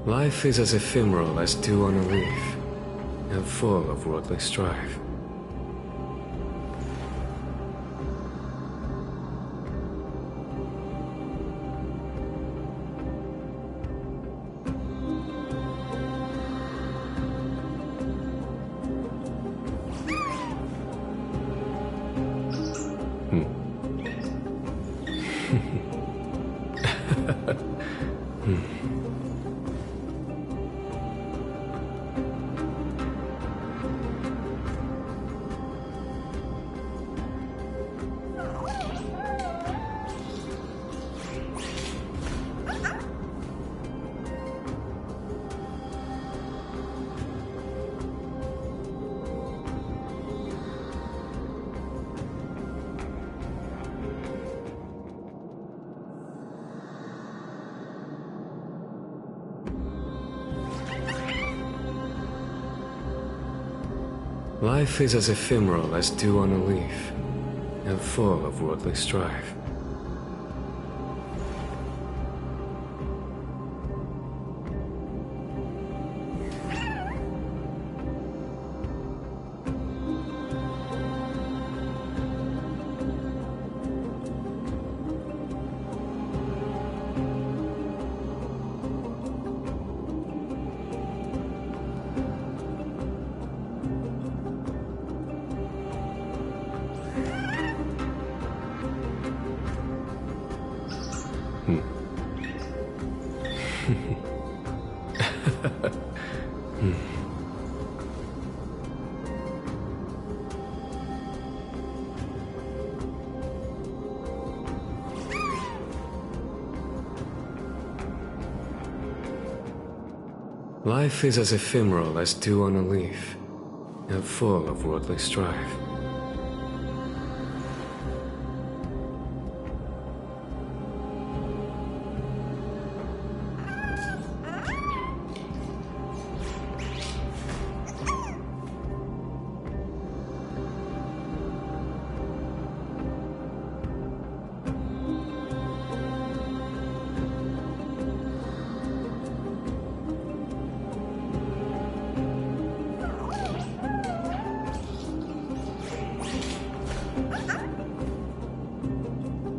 Life is as ephemeral as dew on a leaf, and full of worldly strife. Life is as ephemeral as dew on a leaf, and full of worldly strife. Life is as ephemeral as dew on a leaf, and full of worldly strife.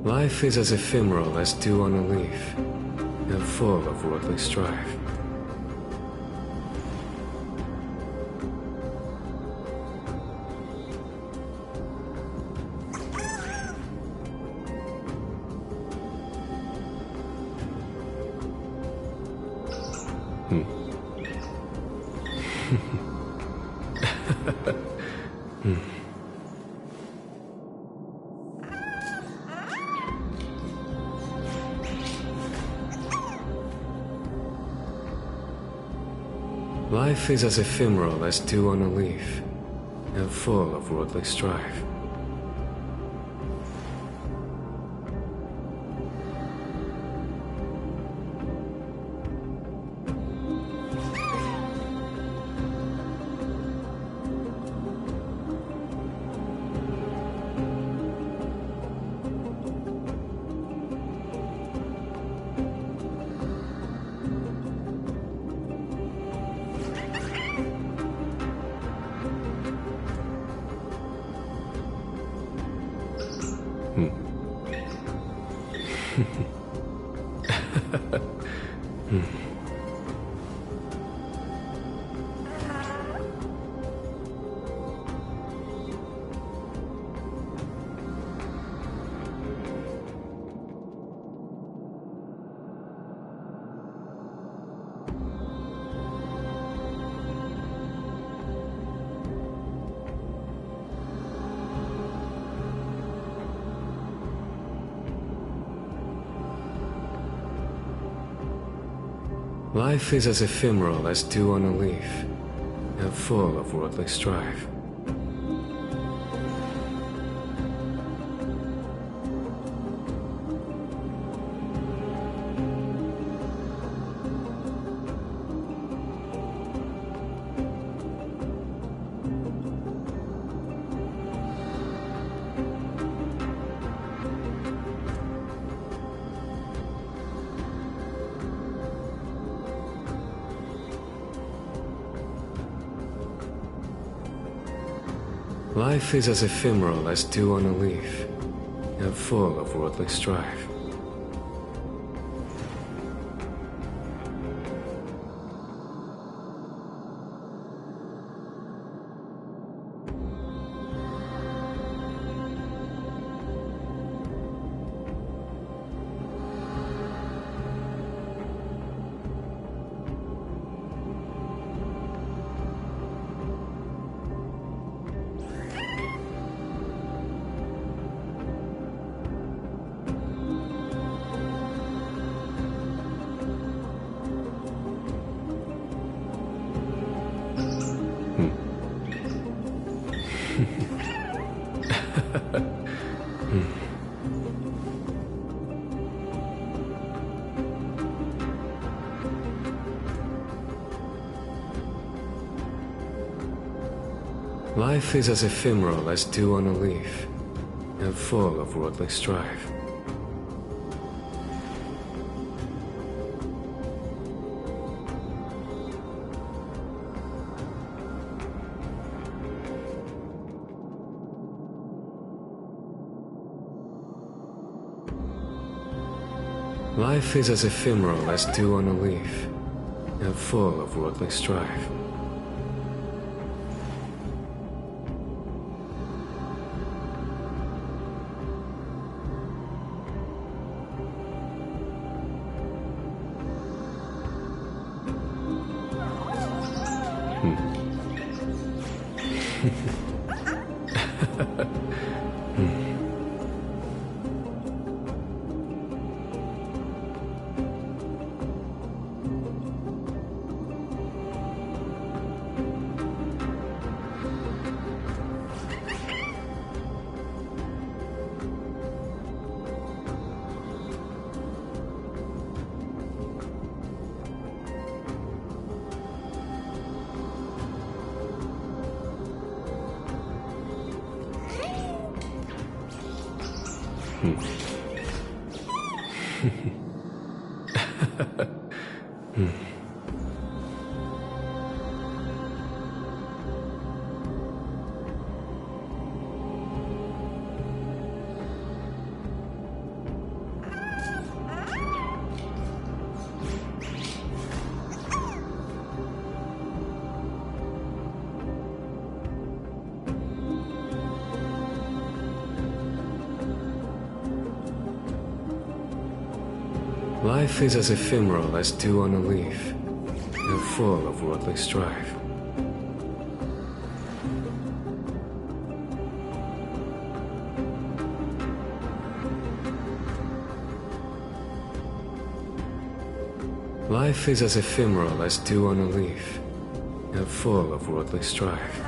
Life is as ephemeral as dew on a leaf, and full of worldly strife. Life is as ephemeral as dew on a leaf, and full of worldly strife. Life is as ephemeral as dew on a leaf, and full of worldly strife. Life is as ephemeral as dew on a leaf, and full of worldly strife. Life is as ephemeral as dew on a leaf, and full of worldly strife. Life is as ephemeral as dew on a leaf, and full of worldly strife. Life is as ephemeral as dew on a leaf, and full of worldly strife. Life is as ephemeral as dew on a leaf, and full of worldly strife.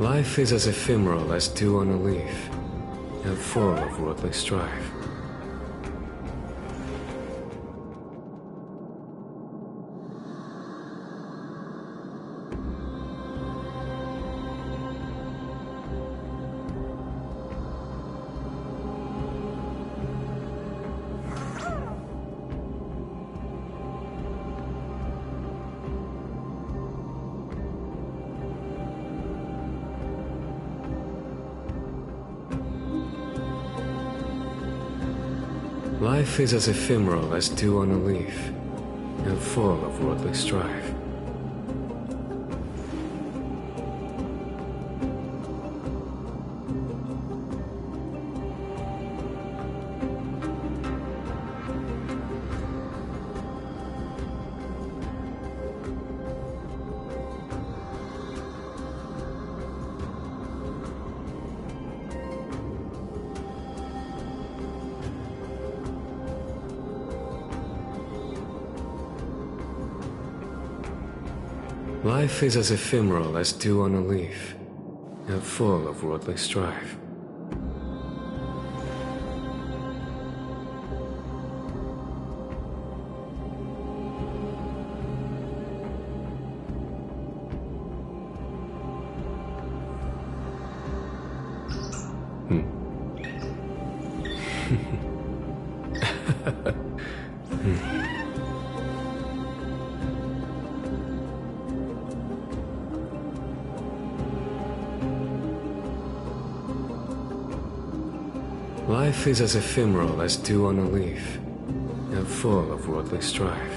Life is as ephemeral as dew on a leaf, and full of worldly strife. Life is as ephemeral as dew on a leaf, and full of worldly strife. Life is as ephemeral as dew on a leaf, and full of worldly strife. Life is as ephemeral as dew on a leaf, and full of worldly strife.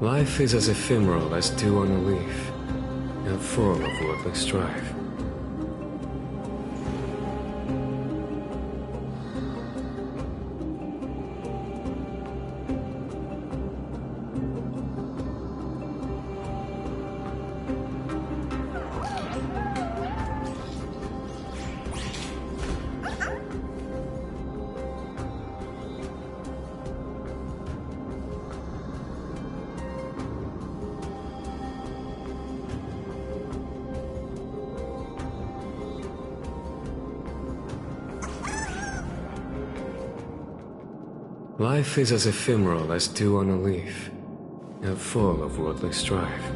Life is as ephemeral as dew on a leaf, and full of worldly strife. Life is as ephemeral as dew on a leaf, and full of worldly strife.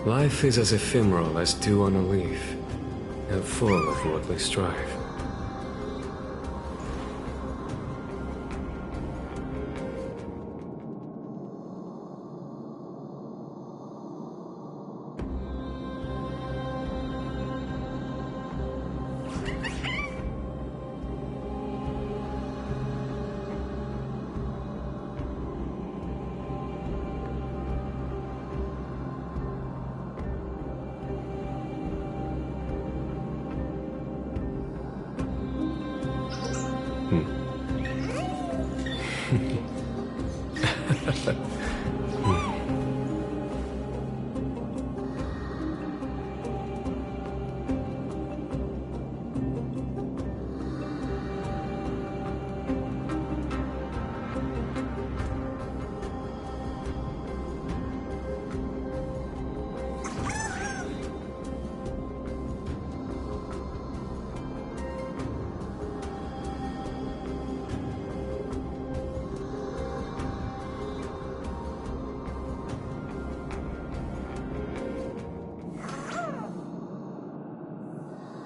Life is as ephemeral as dew on a leaf, and full of worldly strife.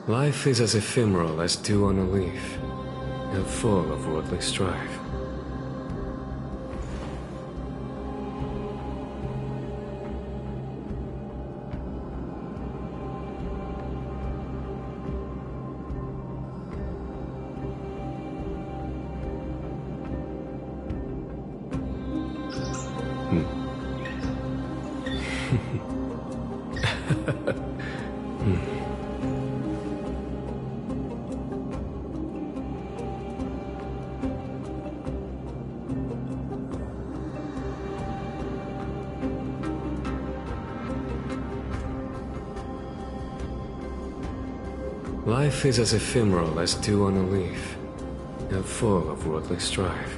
Life is as ephemeral as dew on a leaf, and full of worldly strife. Life is as ephemeral as dew on a leaf, and full of worldly strife.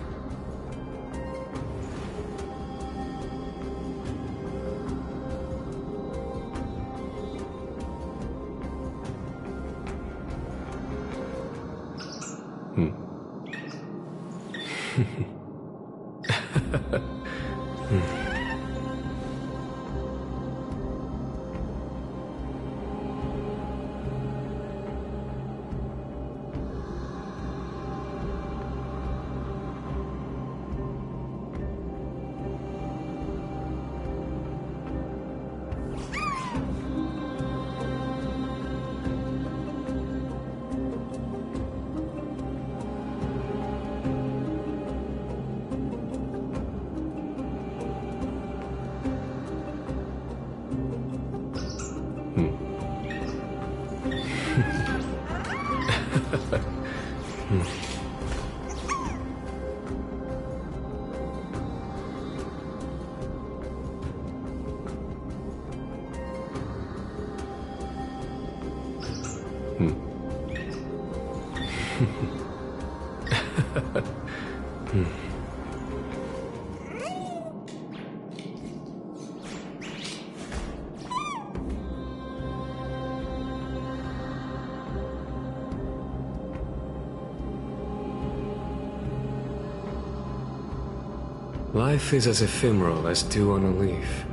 Life is as ephemeral as dew on a leaf,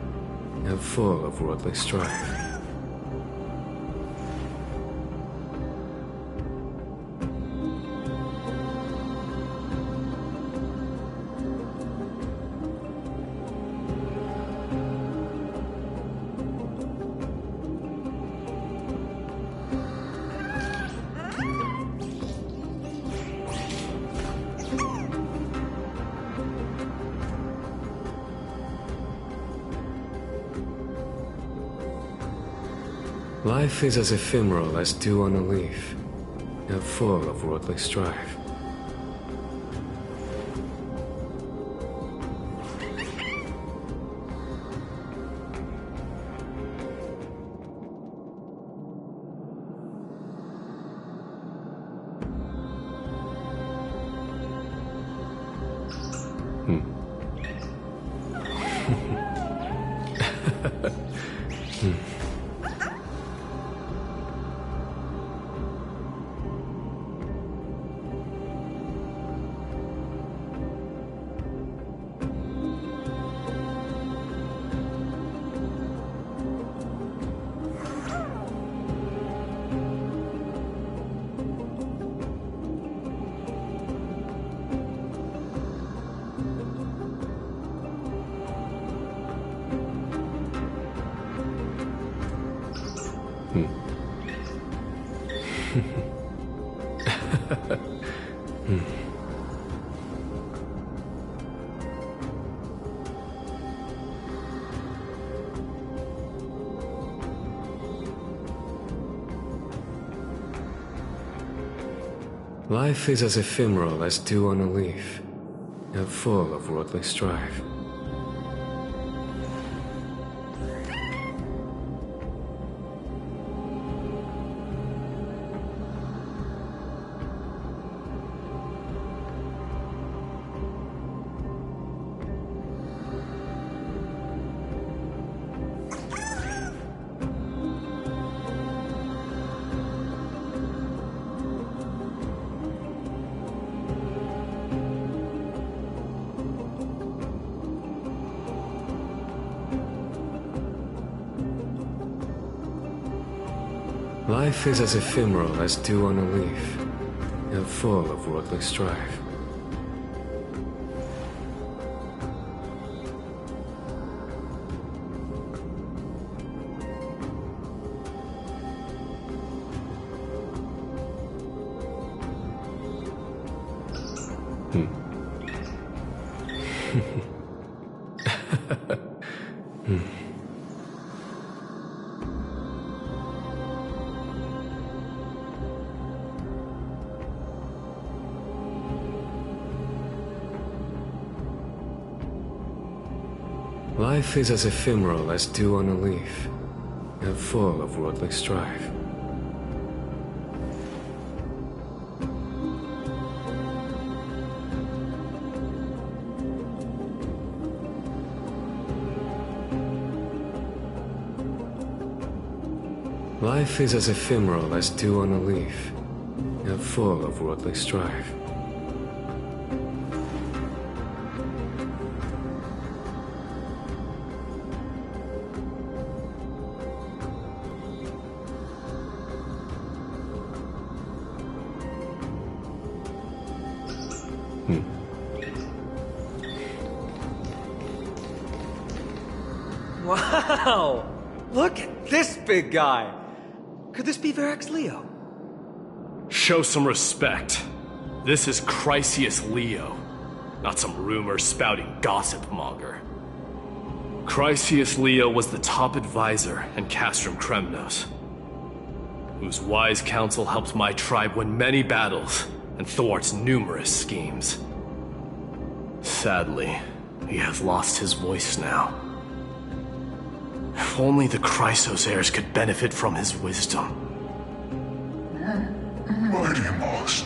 and full of worldly strife. Life is as ephemeral as dew on a leaf, and full of worldly strife. Life is as ephemeral as dew on a leaf, and full of worldly strife. Life is as ephemeral as dew on a leaf, and full of worldly strife. Life is as ephemeral as dew on a leaf, and full of worldly strife. Life is as ephemeral as dew on a leaf, and full of worldly strife. Wow! Look at this big guy! Could this be Varric's Leo? Show some respect. This is Chrysius Leo, not some rumor-spouting gossip monger. Chrysius Leo was the top advisor in Castrum Kremnos, whose wise counsel helped my tribe win many battles and thwart numerous schemes. Sadly, he has lost his voice now. If only the Chrysos heirs could benefit from his wisdom. Mighty Moss.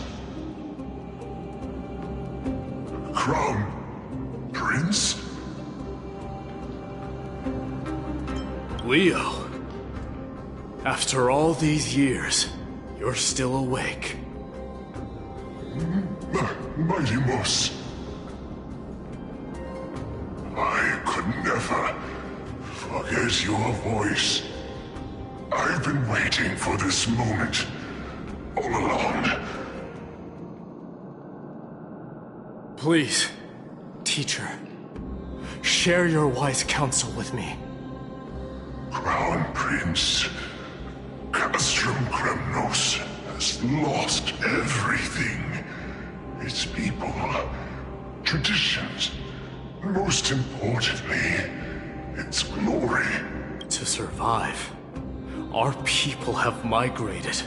Crown Prince? Leo, after all these years, you're still awake. Mighty Moss. I could never forget your voice. I've been waiting for this moment all along. Please, teacher, share your wise counsel with me. Crown Prince, Castrum Kremnos has lost everything. Its people, traditions, and most importantly, its glory. To survive, our people have migrated,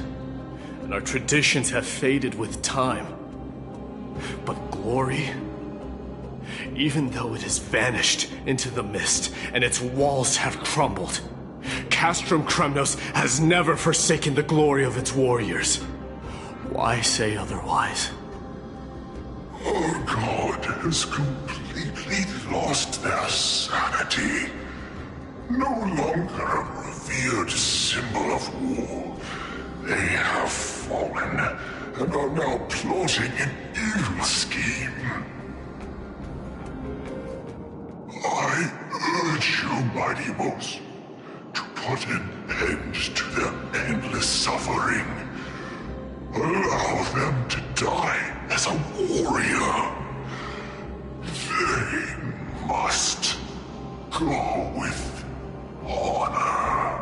and our traditions have faded with time. But glory, even though it has vanished into the mist and its walls have crumbled, Castrum Kremnos has never forsaken the glory of its warriors. Why say otherwise? Our god has completely lost their sanity. No longer a revered symbol of war, they have fallen and are now plotting an evil scheme. I urge you, Mighty Moss, to put an end to their endless suffering. Allow them to die as a warrior. They must go with honor.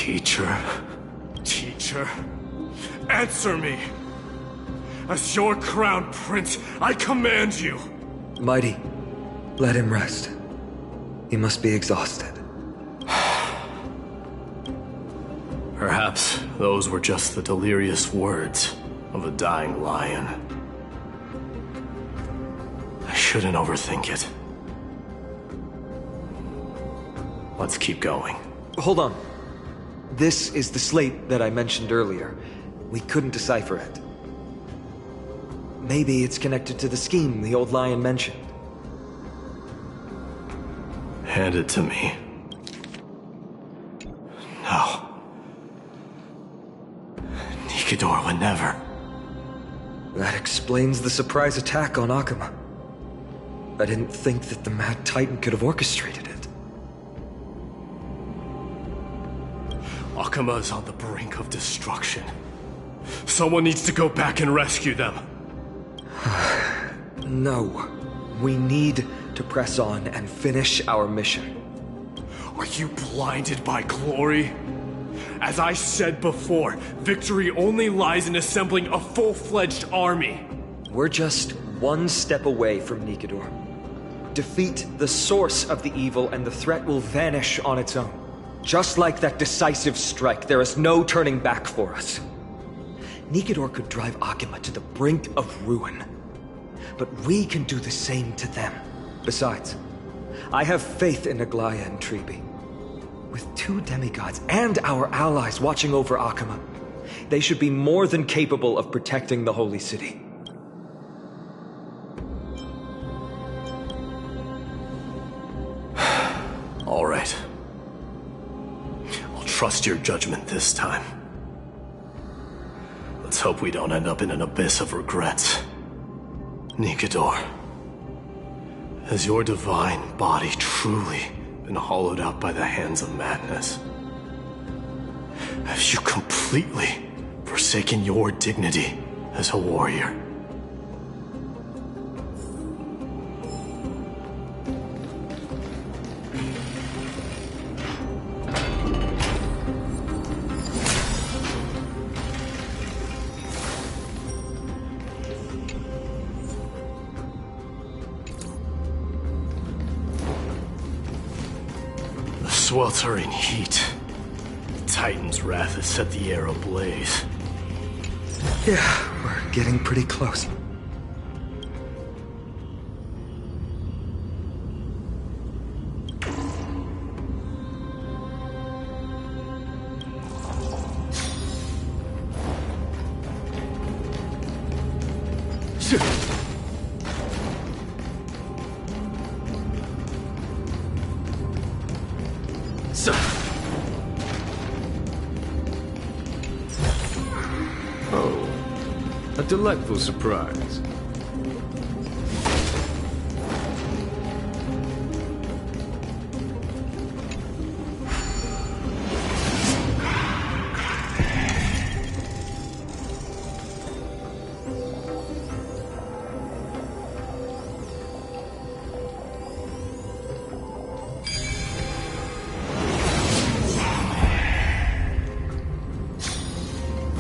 Teacher? Teacher? Answer me! As your crown prince, I command you! Mighty, let him rest. He must be exhausted. Perhaps those were just the delirious words of a dying lion. I shouldn't overthink it. Let's keep going. Hold on. This is the slate that I mentioned earlier. We couldn't decipher it. Maybe it's connected to the scheme the old lion mentioned. Hand it to me. No. Nikador would never. That explains the surprise attack on Akuma. I didn't think that the Mad Titan could have orchestrated it. Akuma is on the brink of destruction. Someone needs to go back and rescue them. No. We need to press on and finish our mission. Are you blinded by glory? As I said before, victory only lies in assembling a full-fledged army. We're just one step away from Nikador. Defeat the source of the evil and the threat will vanish on its own. Just like that decisive strike, there is no turning back for us. Nikador could drive Akuma to the brink of ruin. But we can do the same to them. Besides, I have faith in Aglaya and Tribi. With 2 demigods and our allies watching over Akuma, they should be more than capable of protecting the Holy City. All right. I'll trust your judgment this time. Let's hope we don't end up in an abyss of regrets. Nikador, has your divine body truly been hollowed out by the hands of madness? Have you completely forsaken your dignity as a warrior? Sweltering heat. The Titan's wrath has set the air ablaze. Yeah, we're getting pretty close. Oh, a delightful surprise.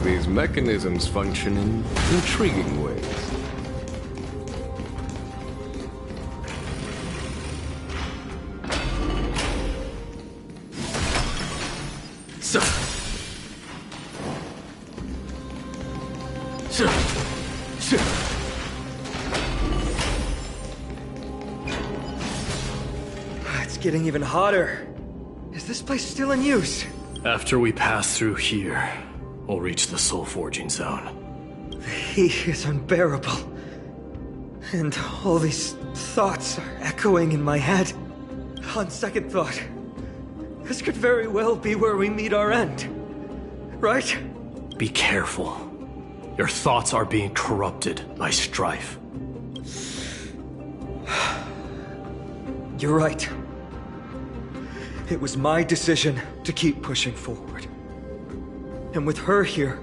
These mechanisms function in intriguing ways. It's getting even hotter. Is this place still in use? After we pass through here, we'll reach the soul forging zone. The heat is unbearable. And all these thoughts are echoing in my head. On second thought, this could very well be where we meet our end. Right? Be careful. Your thoughts are being corrupted by strife. You're right. It was my decision to keep pushing forward. And with her here,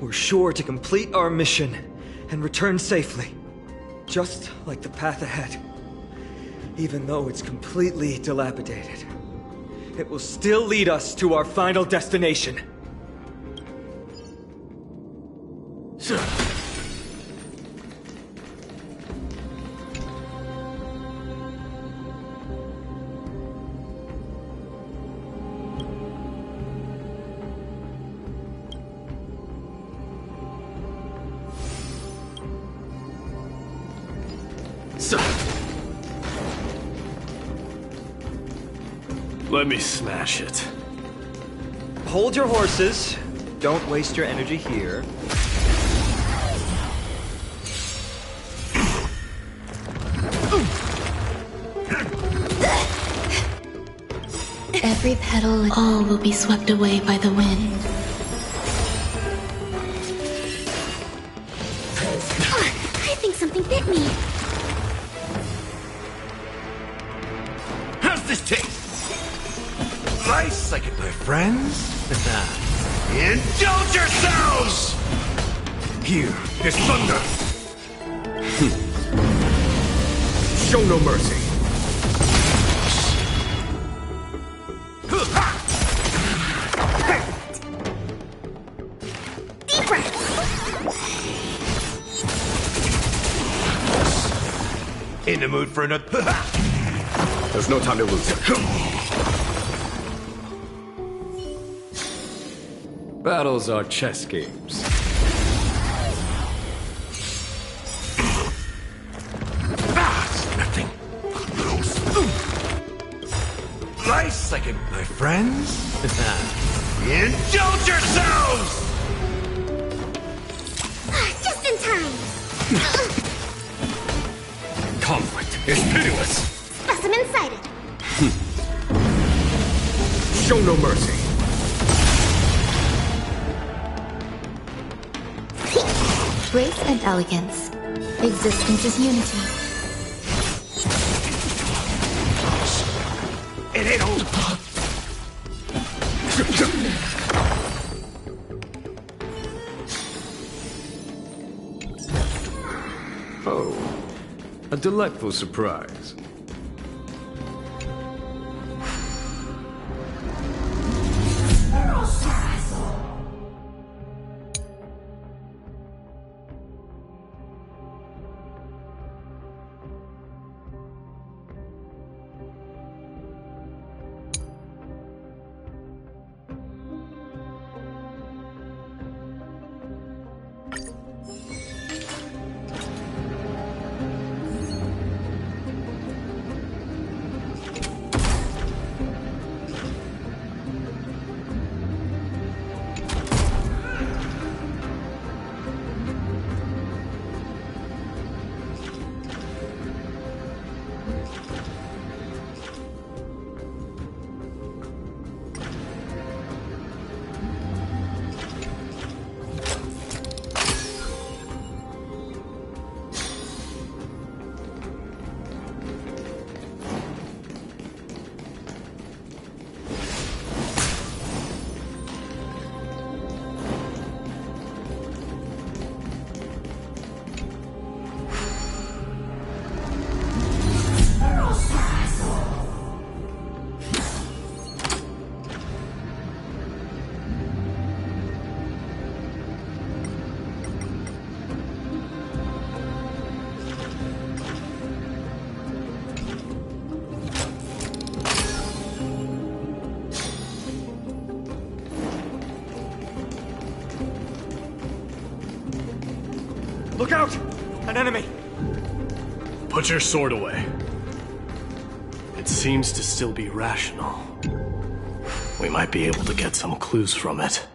we're sure to complete our mission and return safely. Just like the path ahead. Even though it's completely dilapidated. it will still lead us to our final destination. Let me smash it. Hold your horses. Don't waste your energy here. Every petal, all will be swept away by the wind. I think something bit me. How's this taste? Nice, like it, my friends. Indulge yourselves! Here is thunder. Show no mercy. Deep breath. In the mood for another. There's no time to lose. Battles are chess games. Nothing. Nice, like it, my friends. Indulge yourselves! Just in time. Conflict is pitiless. Specimen sighted. Show no mercy. Grace and elegance. Existence is unity. It ain't over. Oh, a delightful surprise. Look out! An enemy! Put your sword away. It seems to still be rational. We might be able to get some clues from it.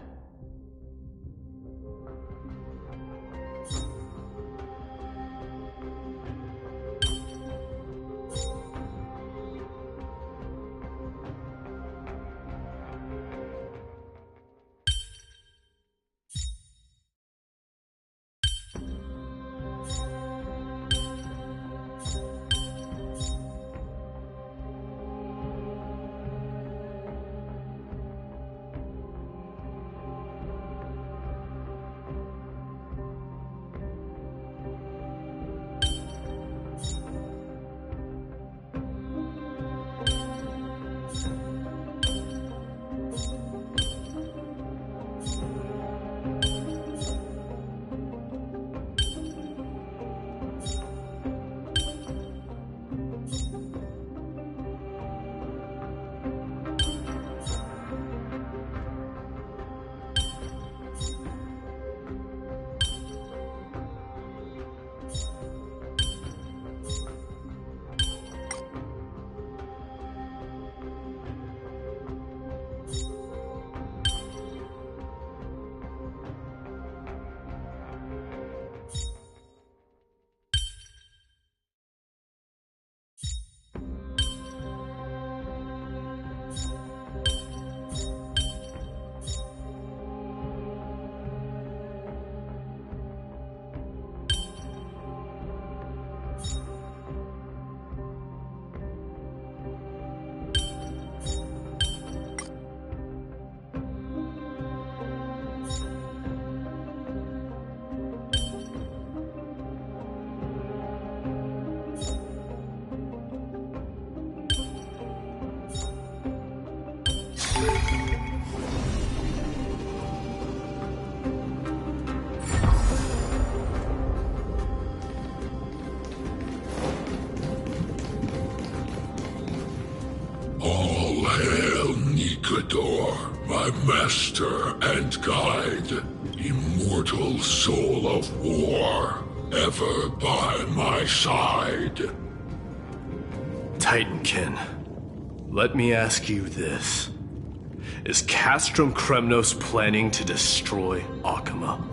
my master and guide, immortal soul of war, ever by my side. Titankin, let me ask you this. Is Castrum Kremnos planning to destroy Akama?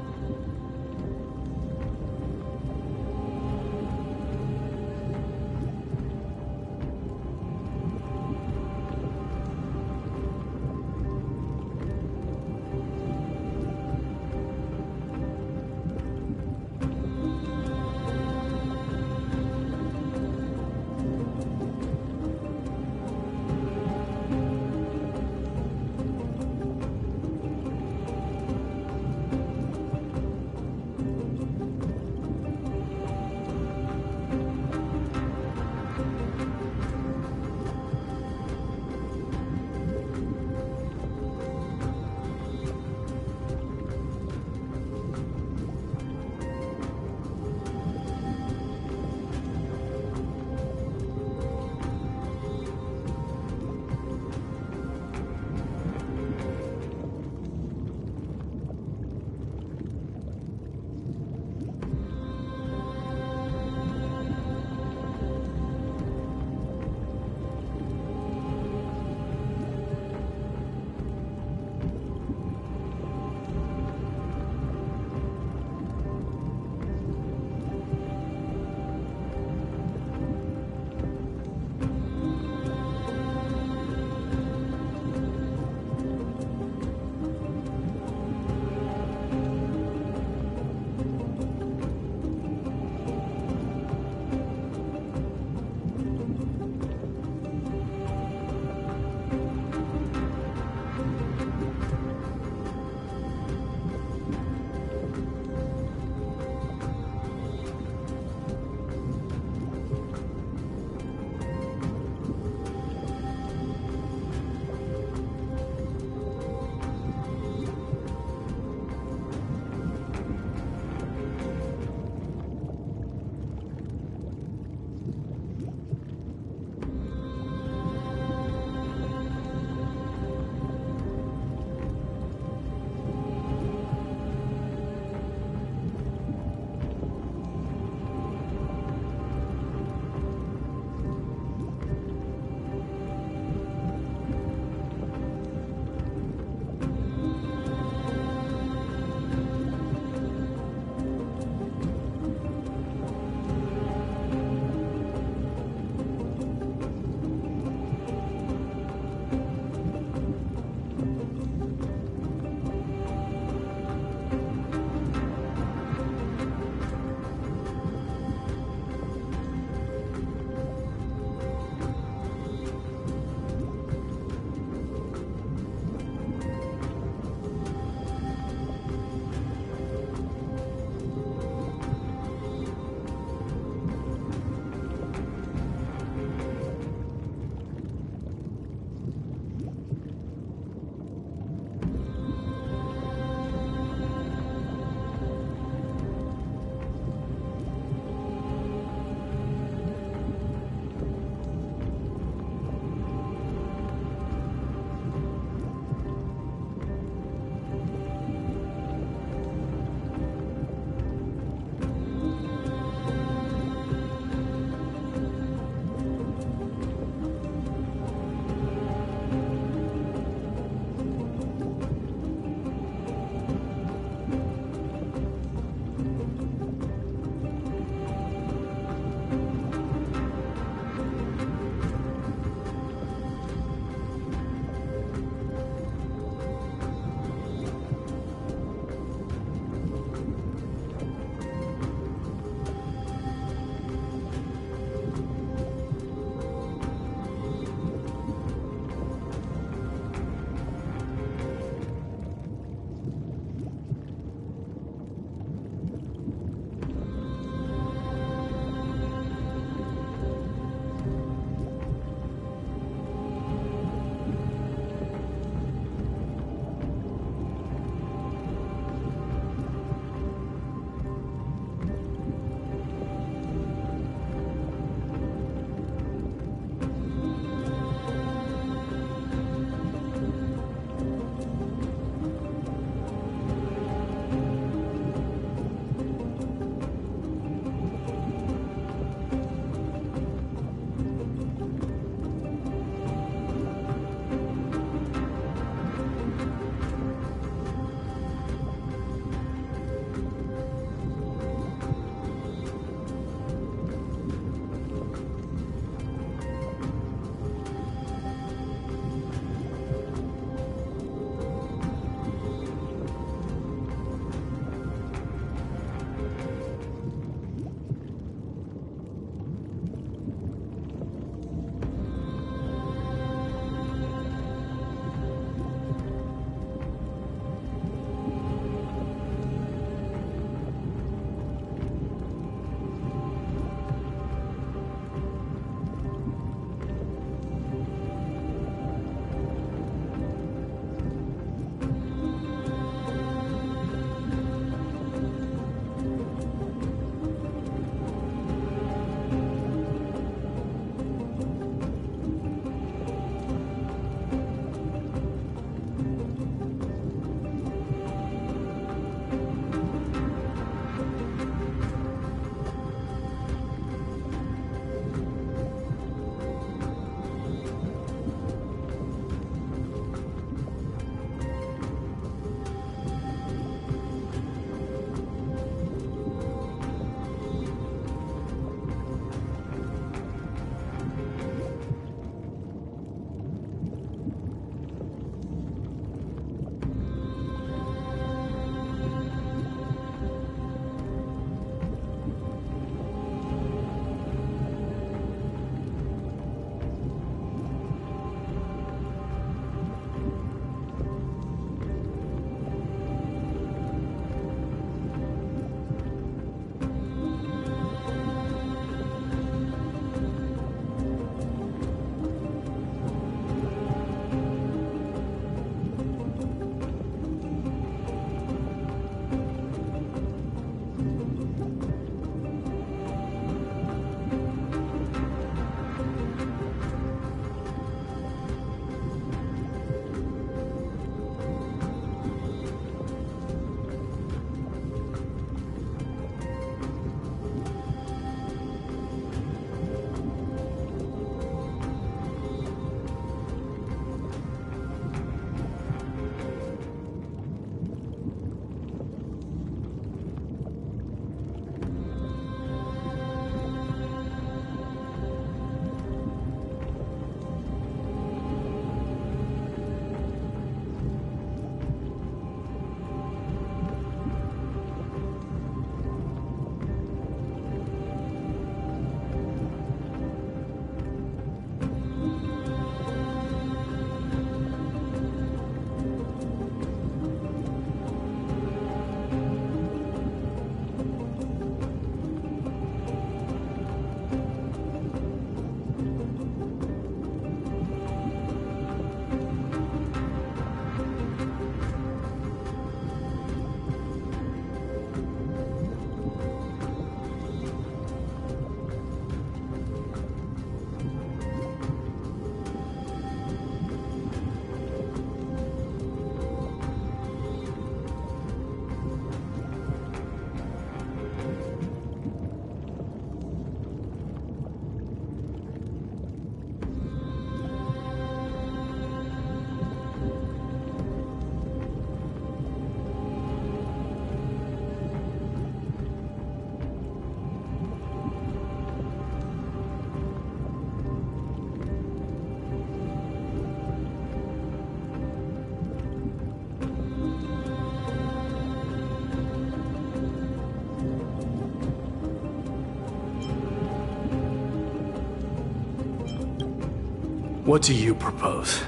What do you propose?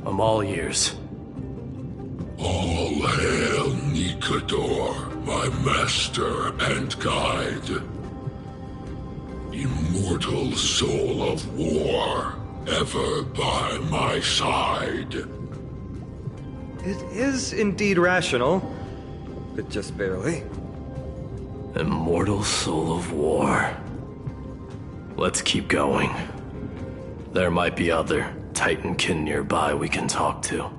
I'm all ears. All hail Nikador, my master and guide. Immortal soul of war, ever by my side. It is indeed rational, but just barely. Immortal soul of war. Let's keep going. There might be other Titankin nearby we can talk to.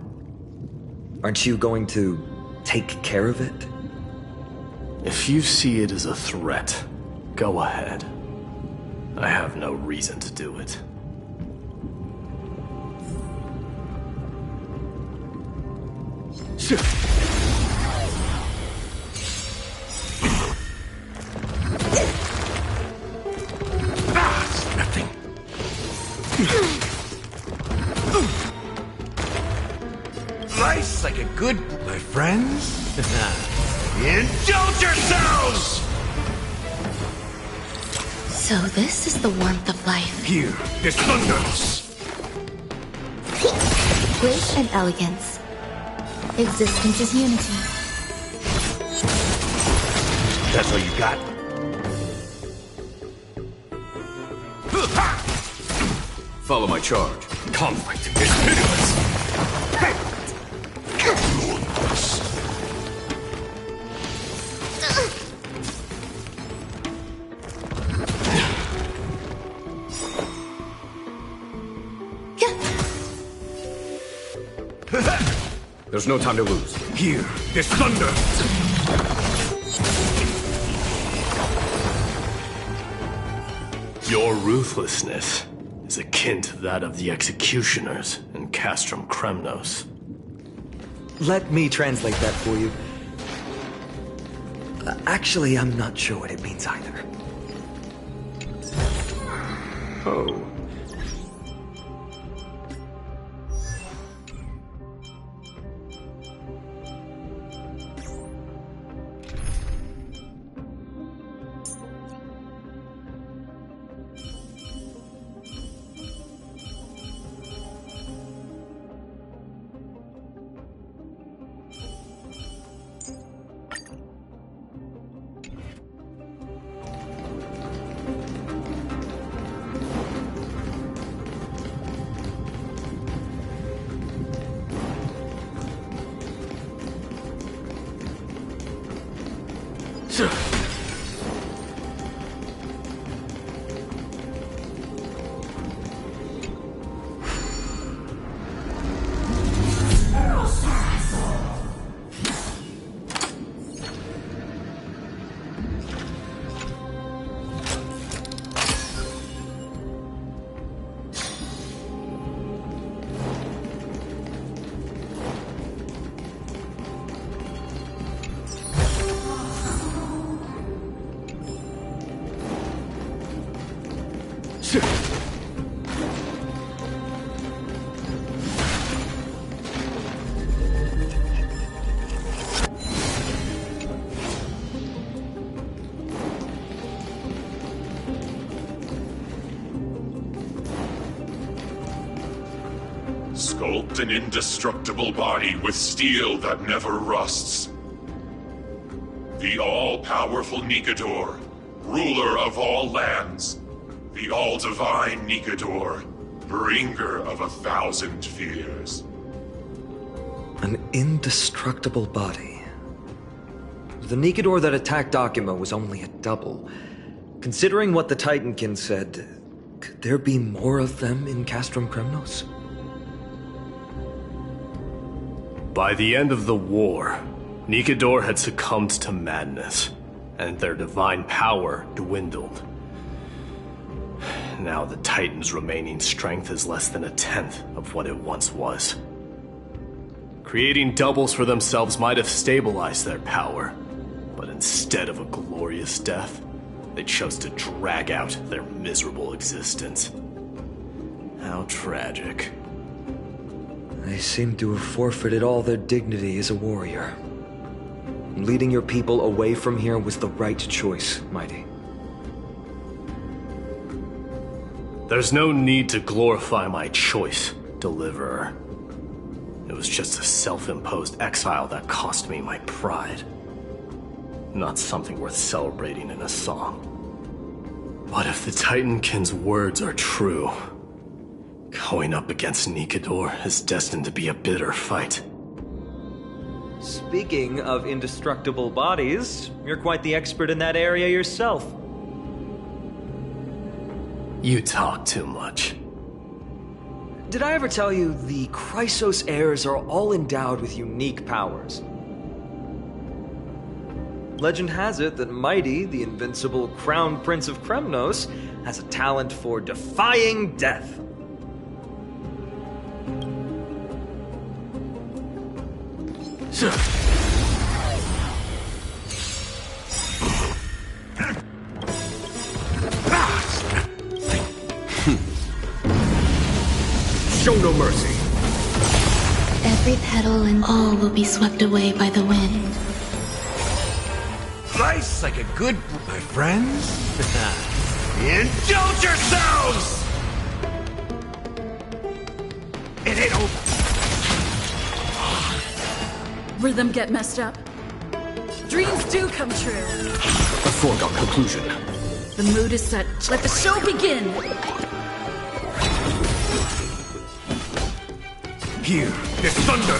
Aren't you going to take care of it? If you see it as a threat, go ahead. I have no reason to do it. Nothing. Life's like a good... My friends? Indulge yourselves! So this is the warmth of life. Here, this thunders! Grace and elegance. Existence is unity. That's all you got? Follow my charge. Conflict is pitiless! There's no time to lose. Here, this thunder! Your ruthlessness is akin to that of the executioners in Castrum Kremnos. Let me translate that for you. Actually, I'm not sure what it means either. Oh. Sculpt an indestructible body with steel that never rusts. The all-powerful Nikador, ruler of all lands. The all-divine Nikador, bringer of 1,000 fears. An indestructible body. The Nikador that attacked Akima was only a double. Considering what the Titankin said, could there be more of them in Castrum Kremnos? By the end of the war, Nikador had succumbed to madness, and their divine power dwindled. Now the Titan's remaining strength is less than 1/10 of what it once was. Creating doubles for themselves might have stabilized their power, but instead of a glorious death, they chose to drag out their miserable existence. How tragic. They seem to have forfeited all their dignity as a warrior. Leading your people away from here was the right choice, Mighty. There's no need to glorify my choice, Deliverer. It was just a self-imposed exile that cost me my pride. Not something worth celebrating in a song. But if the Titankind's words are true, going up against Nikador is destined to be a bitter fight. Speaking of indestructible bodies, you're quite the expert in that area yourself. You talk too much. Did I ever tell you the Chrysos heirs are all endowed with unique powers? Legend has it that Mighty, the invincible Crown Prince of Kremnos, has a talent for defying death. Show no mercy. Every petal and all will be swept away by the wind. Nice like a good... my friends? Indulge yourselves! It ain't over. Rhythm get messed up. Dreams do come true. A foregone conclusion. The mood is set. Let the show begin! Here is thunder!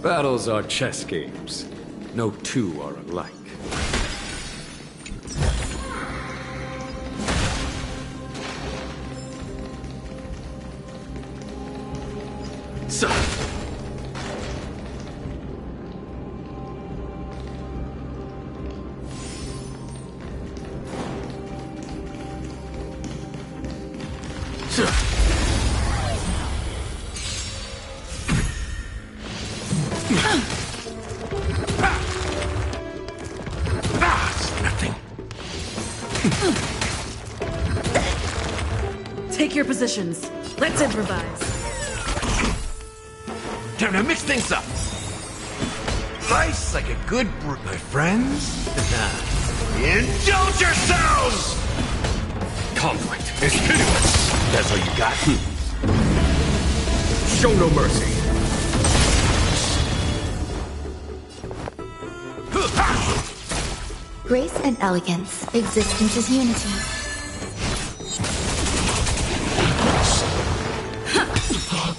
Battles are chess games. No two are alike. So. Take your positions. Let's improvise. Time to mix things up. Nice like a good brew, my friends. Indulge yourselves! Conflict is hideous. That's all you got? Show no mercy. Grace and elegance, existence is unity.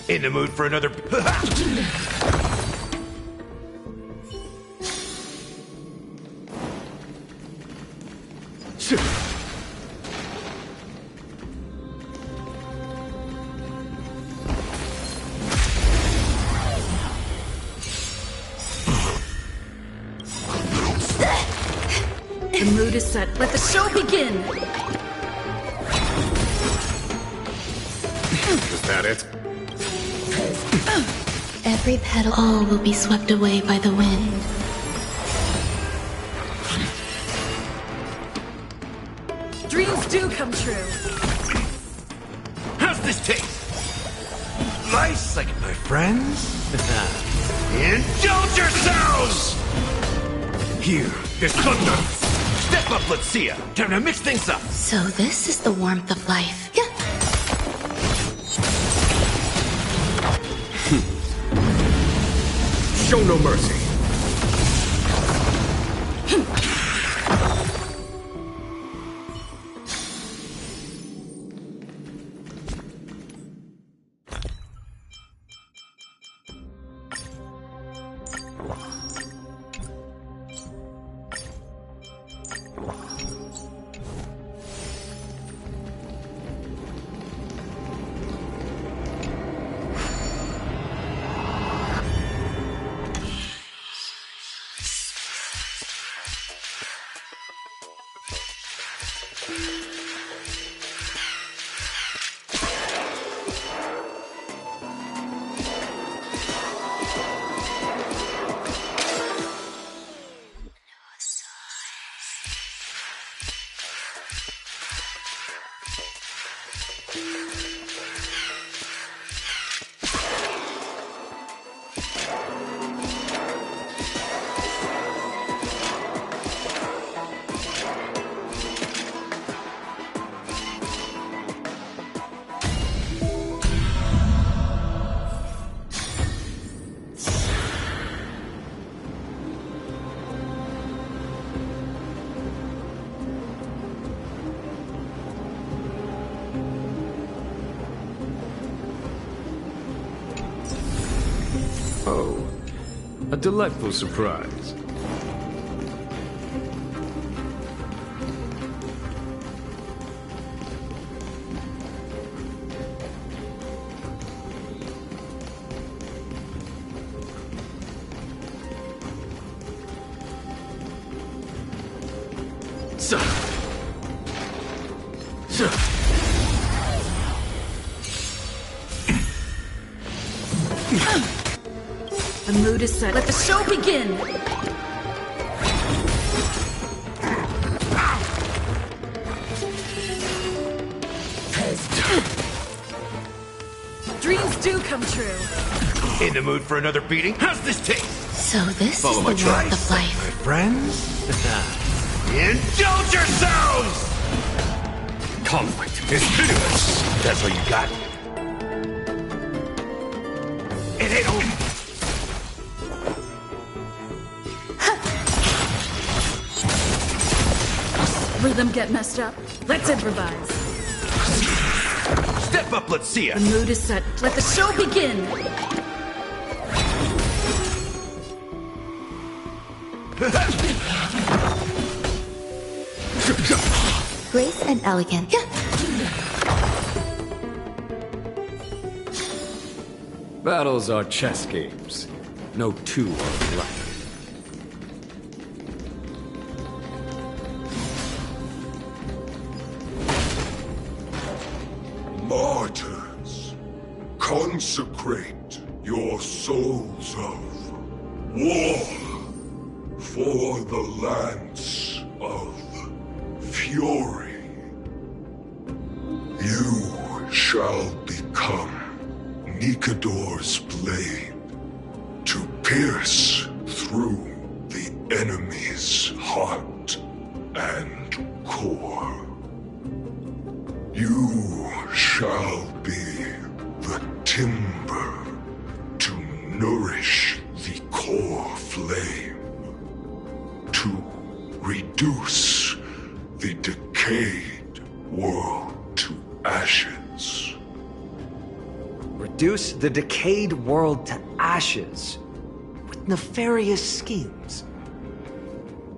In the mood for another... The mood is set. Let the show begin! Is that it? Every petal, all will be swept away by the wind. Dreams do come true. How's this taste? Nice like it, my friends. Indulge yourselves! Here is thunder. Step up, let's see ya. Time to mix things up. So this is the warmth of life. Yeah. Show no mercy. Oh, a delightful surprise. The mood is set. Let the show begin! Dreams do come true. In the mood for another beating? How's this taste? So this Follow is my the walk choice, of life. my friends. Indulge yourselves! Conflict is pitiless. That's all you got. It ain't over. Rhythm get messed up. Let's improvise. Step up, let's see The it. mood is set. Let the show begin! Grace and elegance. Battles are chess games. No two are alike. Martyrs, consecrate your souls of war for the lance of fury. You shall become Nikador's blade to pierce through the enemy's heart and core. You shall be the timber to nourish the core flame, to reduce the decayed world to ashes. Reduce the decayed world to ashes with nefarious schemes.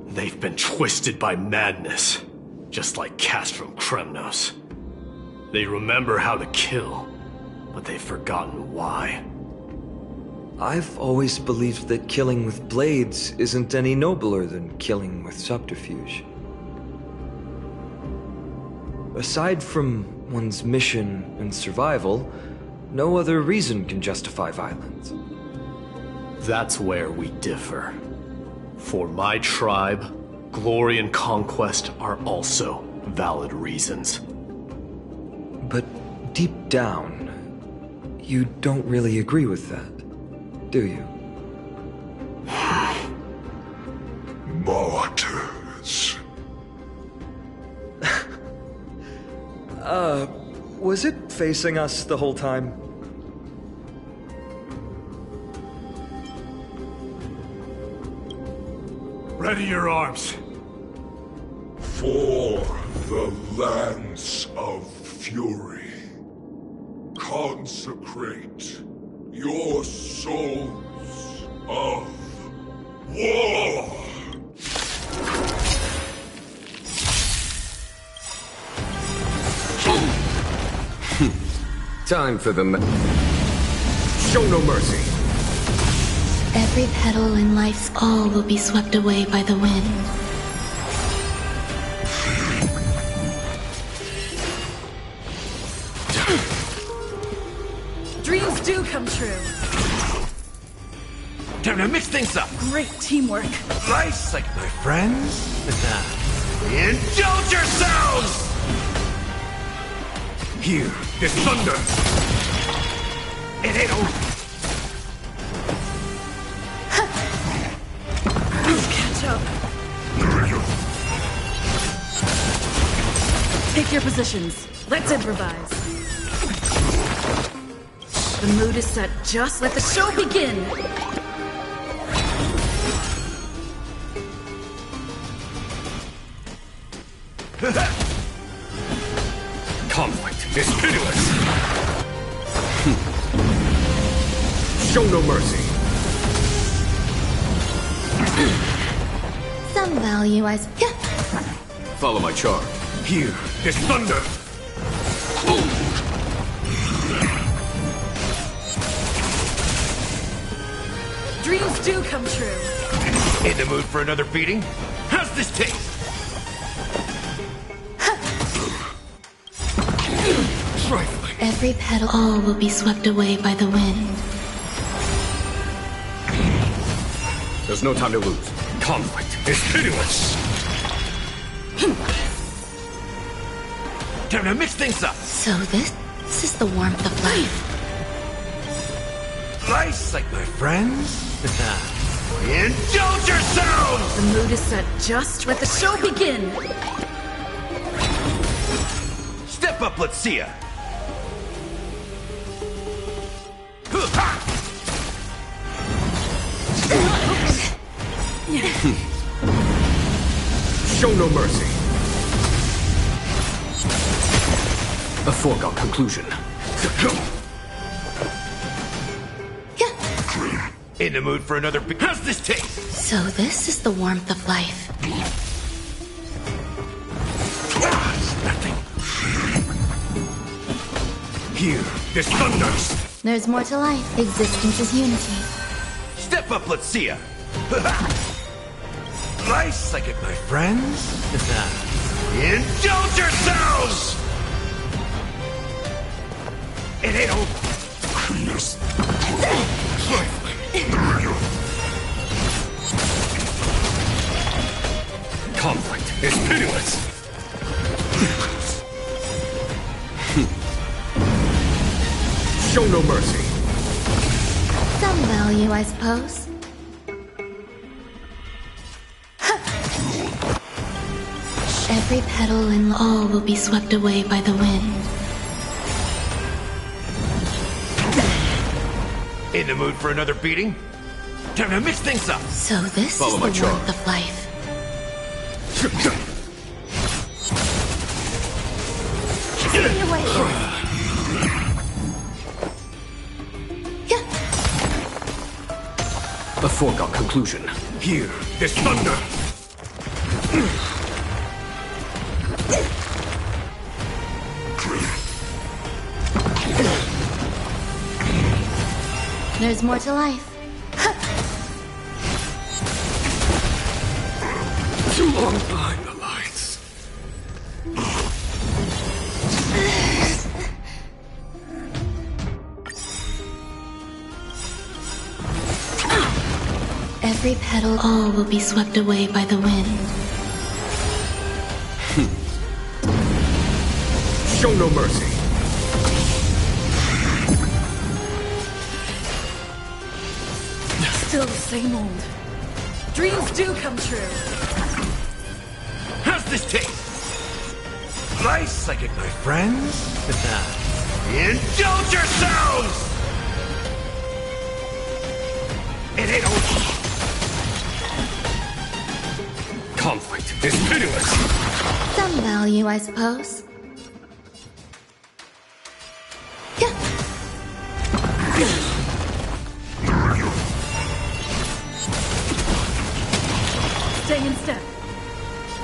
They've been twisted by madness, just like Castrum Kremnos. They remember how to kill, but they've forgotten why. I've always believed that killing with blades isn't any nobler than killing with subterfuge. Aside from one's mission and survival, no other reason can justify violence. That's where we differ. For my tribe, glory and conquest are also valid reasons. But deep down, you don't really agree with that, do you? Martyrs. Was it facing us the whole time? Ready your arms. For the lance of fury, consecrate your souls of war. Time for the show no mercy. Every petal in life's all will be swept away by the wind. Dreams do come true. Time to mix things up. Great teamwork. Rice like my friends. Indulge yourselves! Here is thunder. It ain't over. Catch up. Take your positions. Let's improvise. The mood is set. Just let the show begin. Conflict is pitiless. Show no mercy. Some value, I Follow my charge. Here, there's thunder! Dreams do come true. In the mood for another beating? How's this taste? Trifling. Every petal, all will be swept away by the wind. There's no time to lose. Conflict is pitiless. Time to mix things up! So this is the warmth of life. Nice, like my friends? Indulge yourselves! The mood is set just let the show begin. Step up, let's see ya! Show no mercy. A foregone conclusion. In the mood for another beat? How's this taste? So this is the warmth of life. Nothing. Here, there's thunder! There's more to life. Existence is unity. Step up, let's see ya! Nice, like it, my friends? Indulge yourselves! It ain't over. Conflict is pitiless. Show no mercy. Some value, I suppose. Every petal and all will be swept away by the wind. In the mood for another beating? Time to mix things up! So this Follow is my the charge. warmth of life. Stay away. A foregone conclusion. Here, there's thunder! There's more to life. Too long behind the lights. Every petal, all will be swept away by the wind. Show no mercy. Still the same old. Dreams do come true. How's this taste? Nice, like it, my friends? Indulge yourselves! It ain't over. Conflict is pitiless. Some value, I suppose. Stay in step.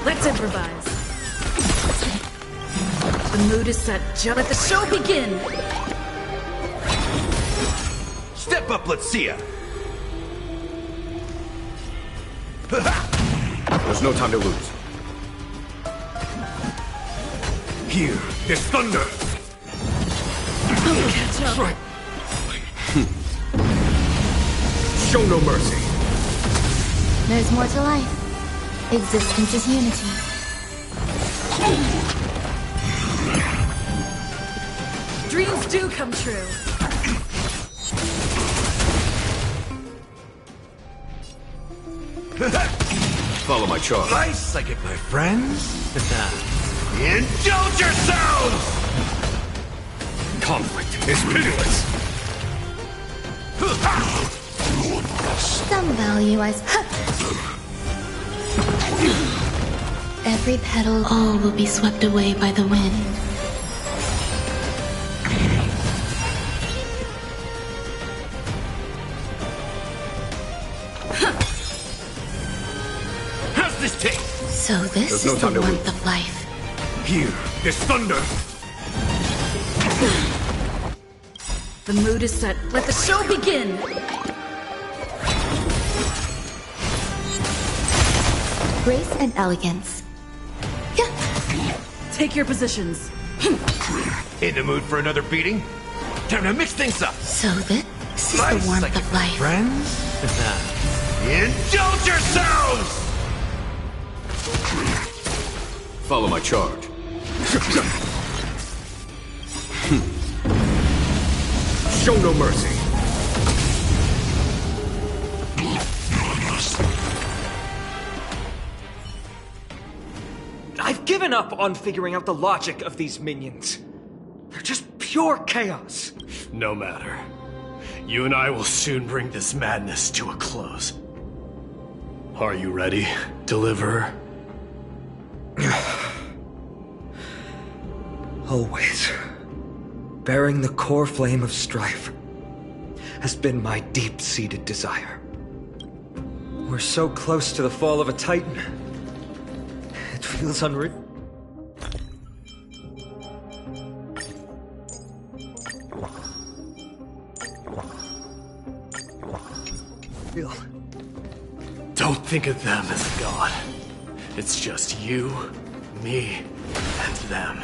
Let's improvise. The mood is set. Let the show begin. Step up, let's see ya! There's no time to lose. Here, there's thunder! Catch up. Show no mercy. There's more to life. Existence is unity. Dreams do come true. Follow my charge. Nice, like it, my friends? Indulge yourselves! Conflict is pitiless. Some value, I Every petal, all will be swept away by the wind. this There's no is time the to warmth wait. of life. Here, this thunder! The mood is set. Let the show begin! Grace and elegance. Take your positions. In the mood for another beating? Time to mix things up. So this is Nice, the warmth like of life. Friends? Indulge yourselves! Follow my charge. Show no mercy. I've given up on figuring out the logic of these minions. They're just pure chaos. No matter. You and I will soon bring this madness to a close. Are you ready, Deliverer? Always. Bearing the core flame of strife has been my deep-seated desire. We're so close to the fall of a Titan. It feels unreal. Don't think of them as a god. It's just you, me, and them.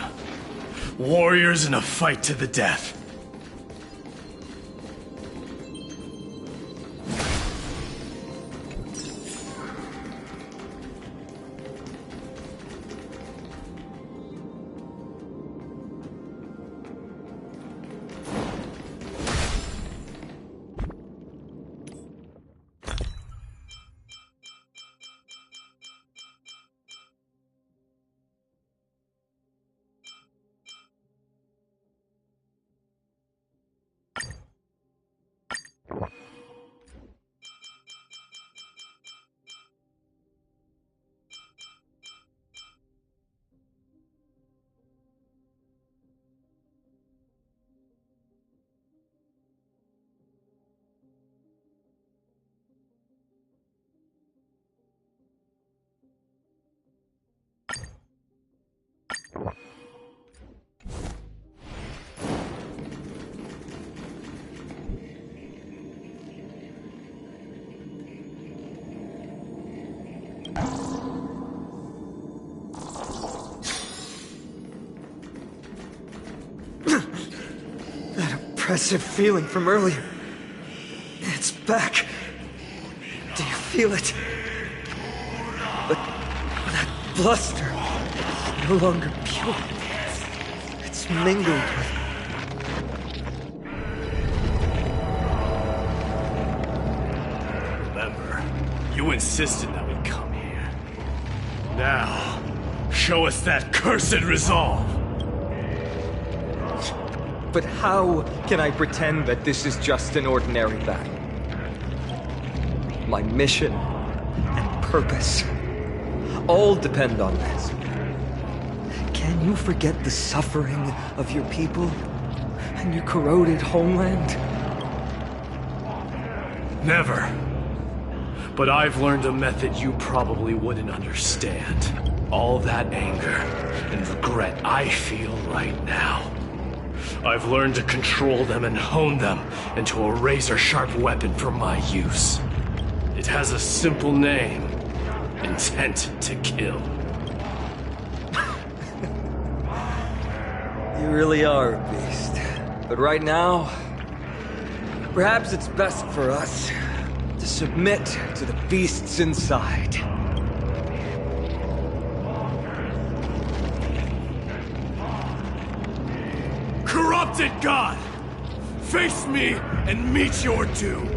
Warriors in a fight to the death. Oppressive feeling from earlier. It's back. Do you feel it? But that bluster is no longer pure. It's mingled with... Remember, you insisted that we come here. Now, show us that cursed resolve. But how can I pretend that this is just an ordinary battle? My mission and purpose all depend on this. Can you forget the suffering of your people and your corroded homeland? Never. But I've learned a method you probably wouldn't understand. All that anger and regret I feel right now. I've learned to control them and hone them into a razor-sharp weapon for my use. It has a simple name. Intent to kill. You really are a beast. But right now, perhaps it's best for us to submit to the beasts inside. Corrupted God! Face me and meet your doom!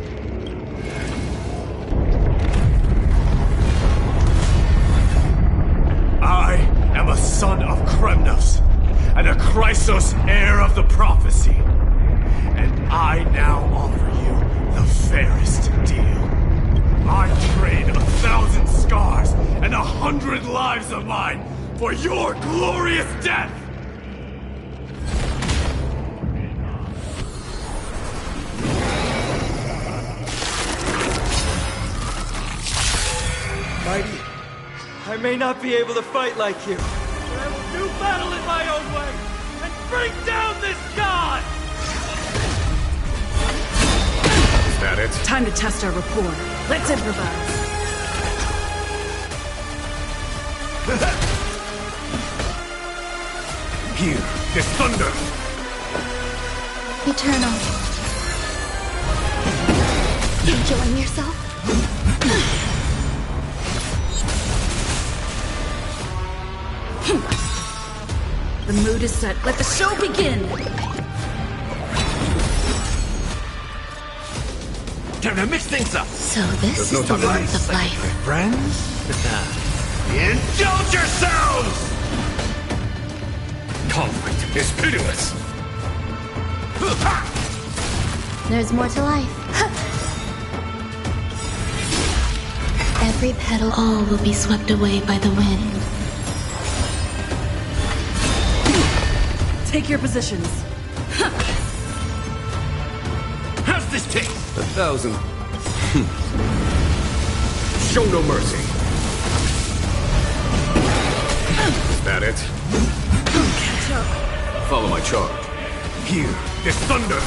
I am a son of Kremnos, and a Chrysos heir of the prophecy. And I now offer you the fairest deal. I trade 1,000 scars and 100 lives of mine for your glorious death! I may not be able to fight like you, but I will do battle in my own way and bring down this god! Is that it? Time to test our rapport. Let's improvise. Here, this thunder! Eternal. You enjoying yourself? The mood is set. Let the show begin! Time to mix things up! So this is the warmth of life. My friends? Indulge yourselves! Conflict is pitiless. There's more to life. Every petal, all will be swept away by the wind. Take your positions. How's this taste? 1,000. Show no mercy. Is that it? Catch up. Follow my charge. Here, this thunder!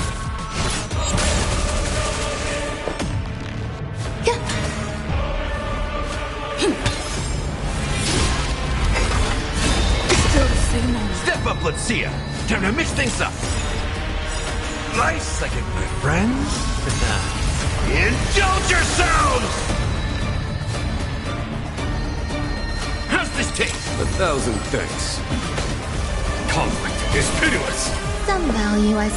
Still the same moment. Step up, let's see ya! Time to mix things up! Nice second, my friends! Indulge yourselves! How's this taste? 1,000 thanks. Conflict is pitiless. Some value as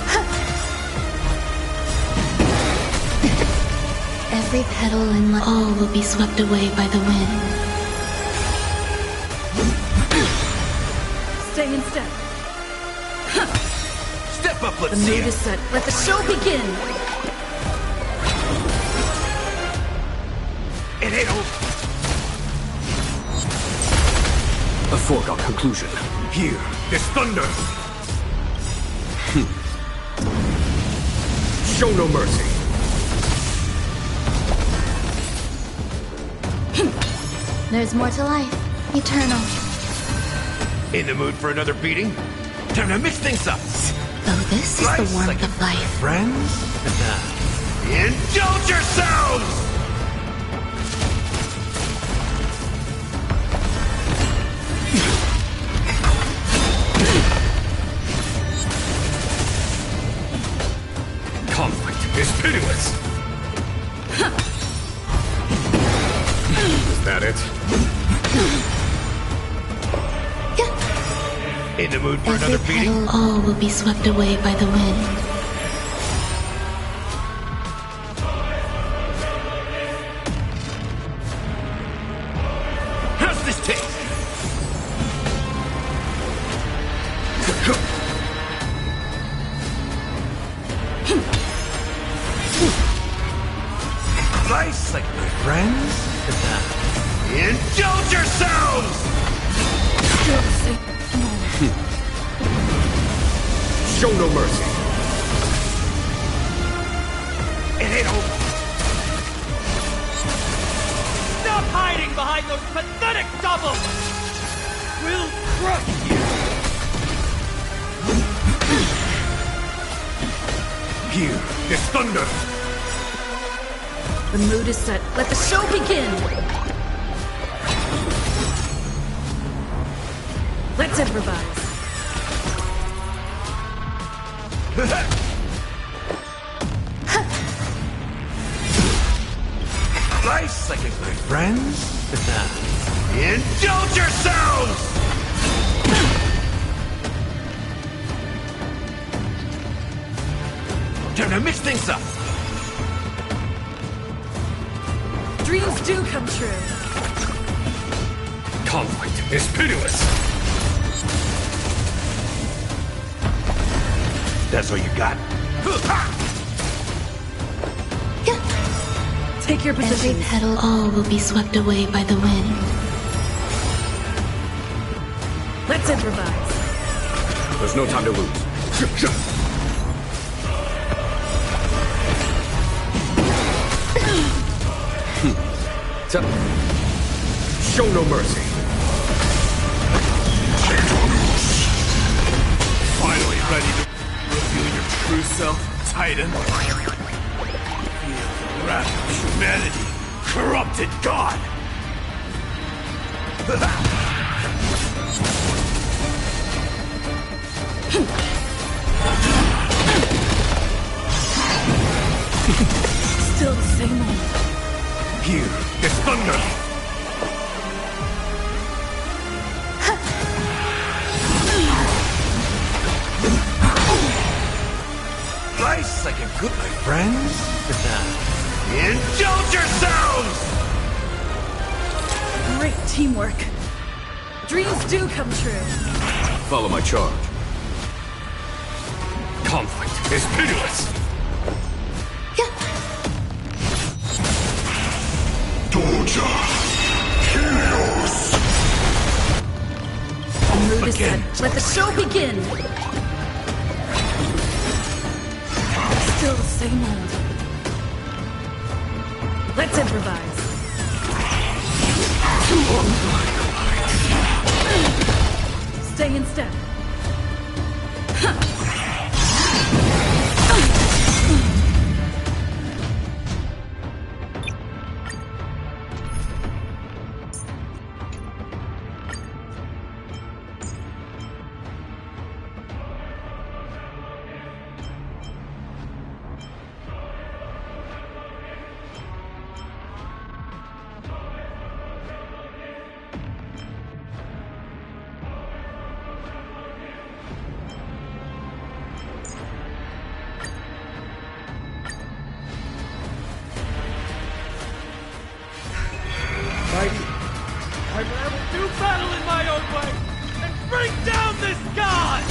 every petal in life, all will be swept away by the wind. Stay in step. Step up, let's The see mood ya! is set. Let the show begin! It ain't over! A foregone conclusion. Here, this thunder! Show no mercy. There's more to life. Eternal. In the mood for another beating? Time to mix things up! So this is Nice the warmth second, of life. friends? Indulge yourselves! Conflict is pitiless. Is that it? In the mood for Every another beating? petal, all will be swept away by the wind. How's this taste? Nice, like my friends? Indulge yourselves! Still the same moment. Show no mercy. It ain't over! Stop hiding behind those pathetic doubles! We'll crush you! Here, this thunder! The mood is set. Let the show begin! Let's improvise. Nice second, my friends! Indulge yourselves! Time to mix things up! Dreams do come true. Conflict is pitiless. That's all you got? Take your Every positions. petal, all will be swept away by the wind. Let's improvise. There's no time to lose. Show no mercy. yourself, Titan? Feel the wrath of humanity, corrupted God! Still the same old. Here is thunder! Nice like a good, my friends. Indulge yourselves! Great teamwork. Dreams do come true. Follow my charge. Conflict is pitiless! Mood is set. Let the show begin. Still the same old. Let's improvise. Stay in step. I will do battle in my own way and bring down this god!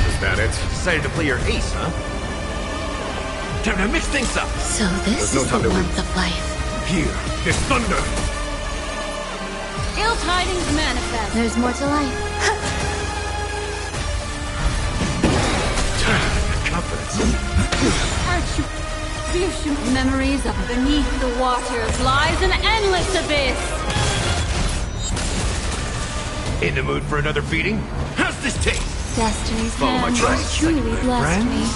Is that it? Decided to play your ace, huh? Time to mix things up! So this is the warmth of life. Here is thunder! Ill tidings manifest. There's more to life. Confidence. Memories of beneath the waters lies an endless abyss. In the mood for another beating? How's this taste? Destiny's Follow my hand track. has truly blessed me.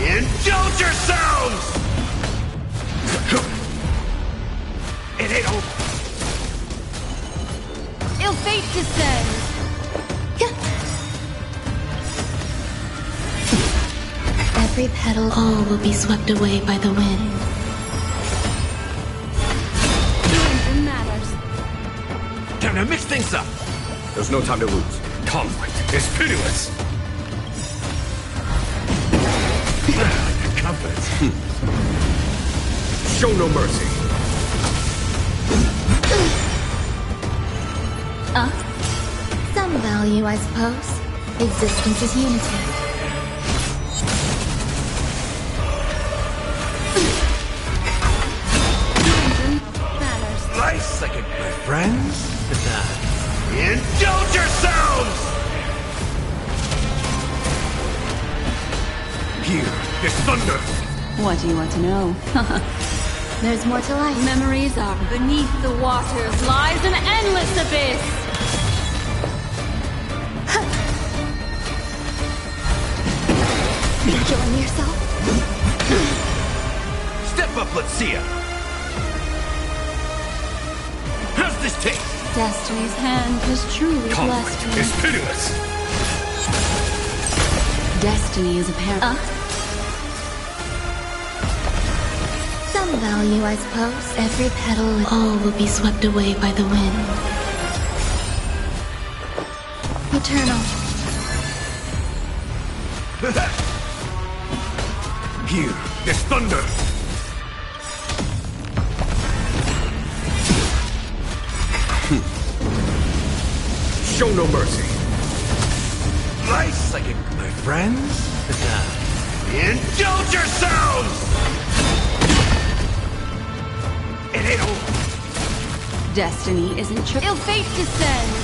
Indulge yourselves! It ain't over. Ill fate descends. Every petal, all will be swept away by the wind. Danger matters. Time to mix things up. There's no time to lose. Conflict is pitiless! Confidence. Show no mercy. Some value, I suppose. Existence is unity. Nice second, my friends. Indulge yourselves! Here is thunder! What do you want to know? There's more to life. Memories are beneath the waters lies an endless abyss. You're killing yourself? Step up, let's see ya. How's this taste? Destiny's hand has truly blessed Conflict me. is pitiless! Destiny is apparent. Some value, I suppose. Every petal, all will be swept away by the wind. Eternal. Here is thunder! Show no mercy. Nice second, my friends. Indulge yourselves! It ain't over. Destiny isn't true. Ill fate descends.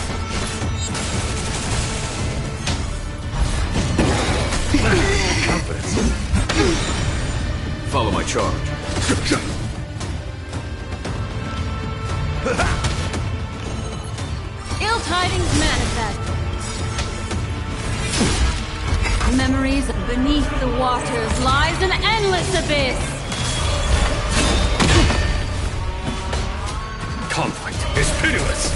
Confidence. Follow my charge. Ill tidings manifest. is beneath the waters lies an endless abyss. Conflict is pitiless.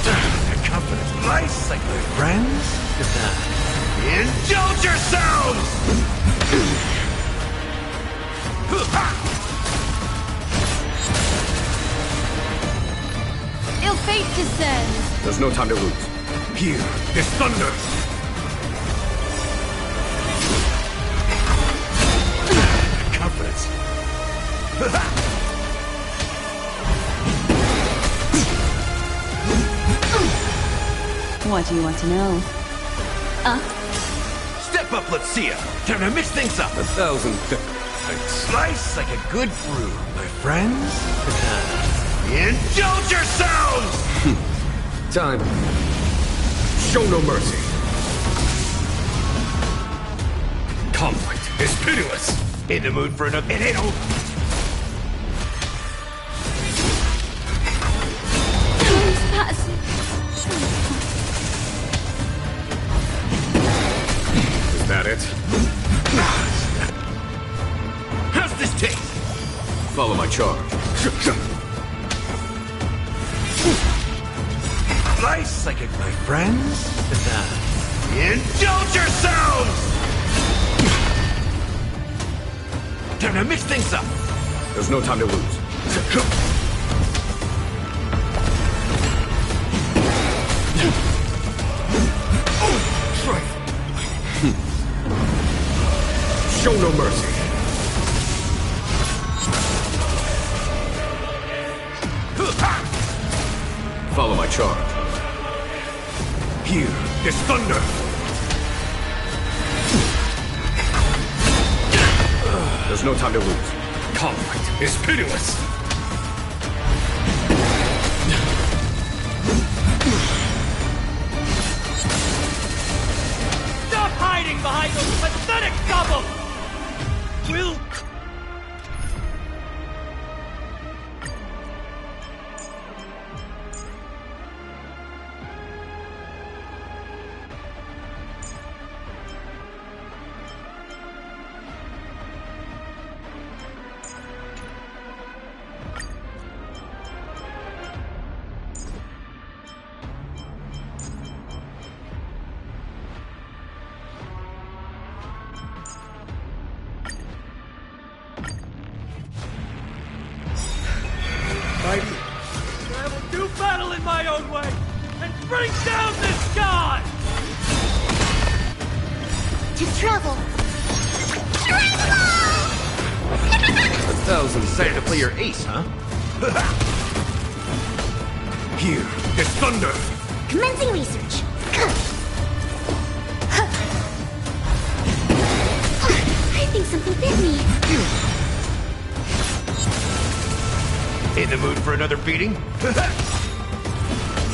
The confidence lies like my friends. Indulge yourselves! Ill fate descends. There's no time to lose. Here is thunder. Confidence. What do you want to know? Step up, let's see ya. Time to mix things up. 1,000 thanks. Slice like a good brew, my friends. Indulge yourselves! Time. Show no mercy. Conflict is pitiless. In the mood for another. It ain't over. Is that it? How's this taste? Follow my charge. Slice like it, my friends. Indulge yourselves! Time to mix things up. There's no time to lose. Show no mercy. Follow my charge. Here is thunder. There's no time to lose. Conflict is pitiless. Stop hiding behind those pathetic doubles! Will... I will do battle in my own way and bring down this god! To travel. 1,000 Decided to play your ace, huh? Here is thunder. Commencing research. I think something bit me. In the mood for another beating?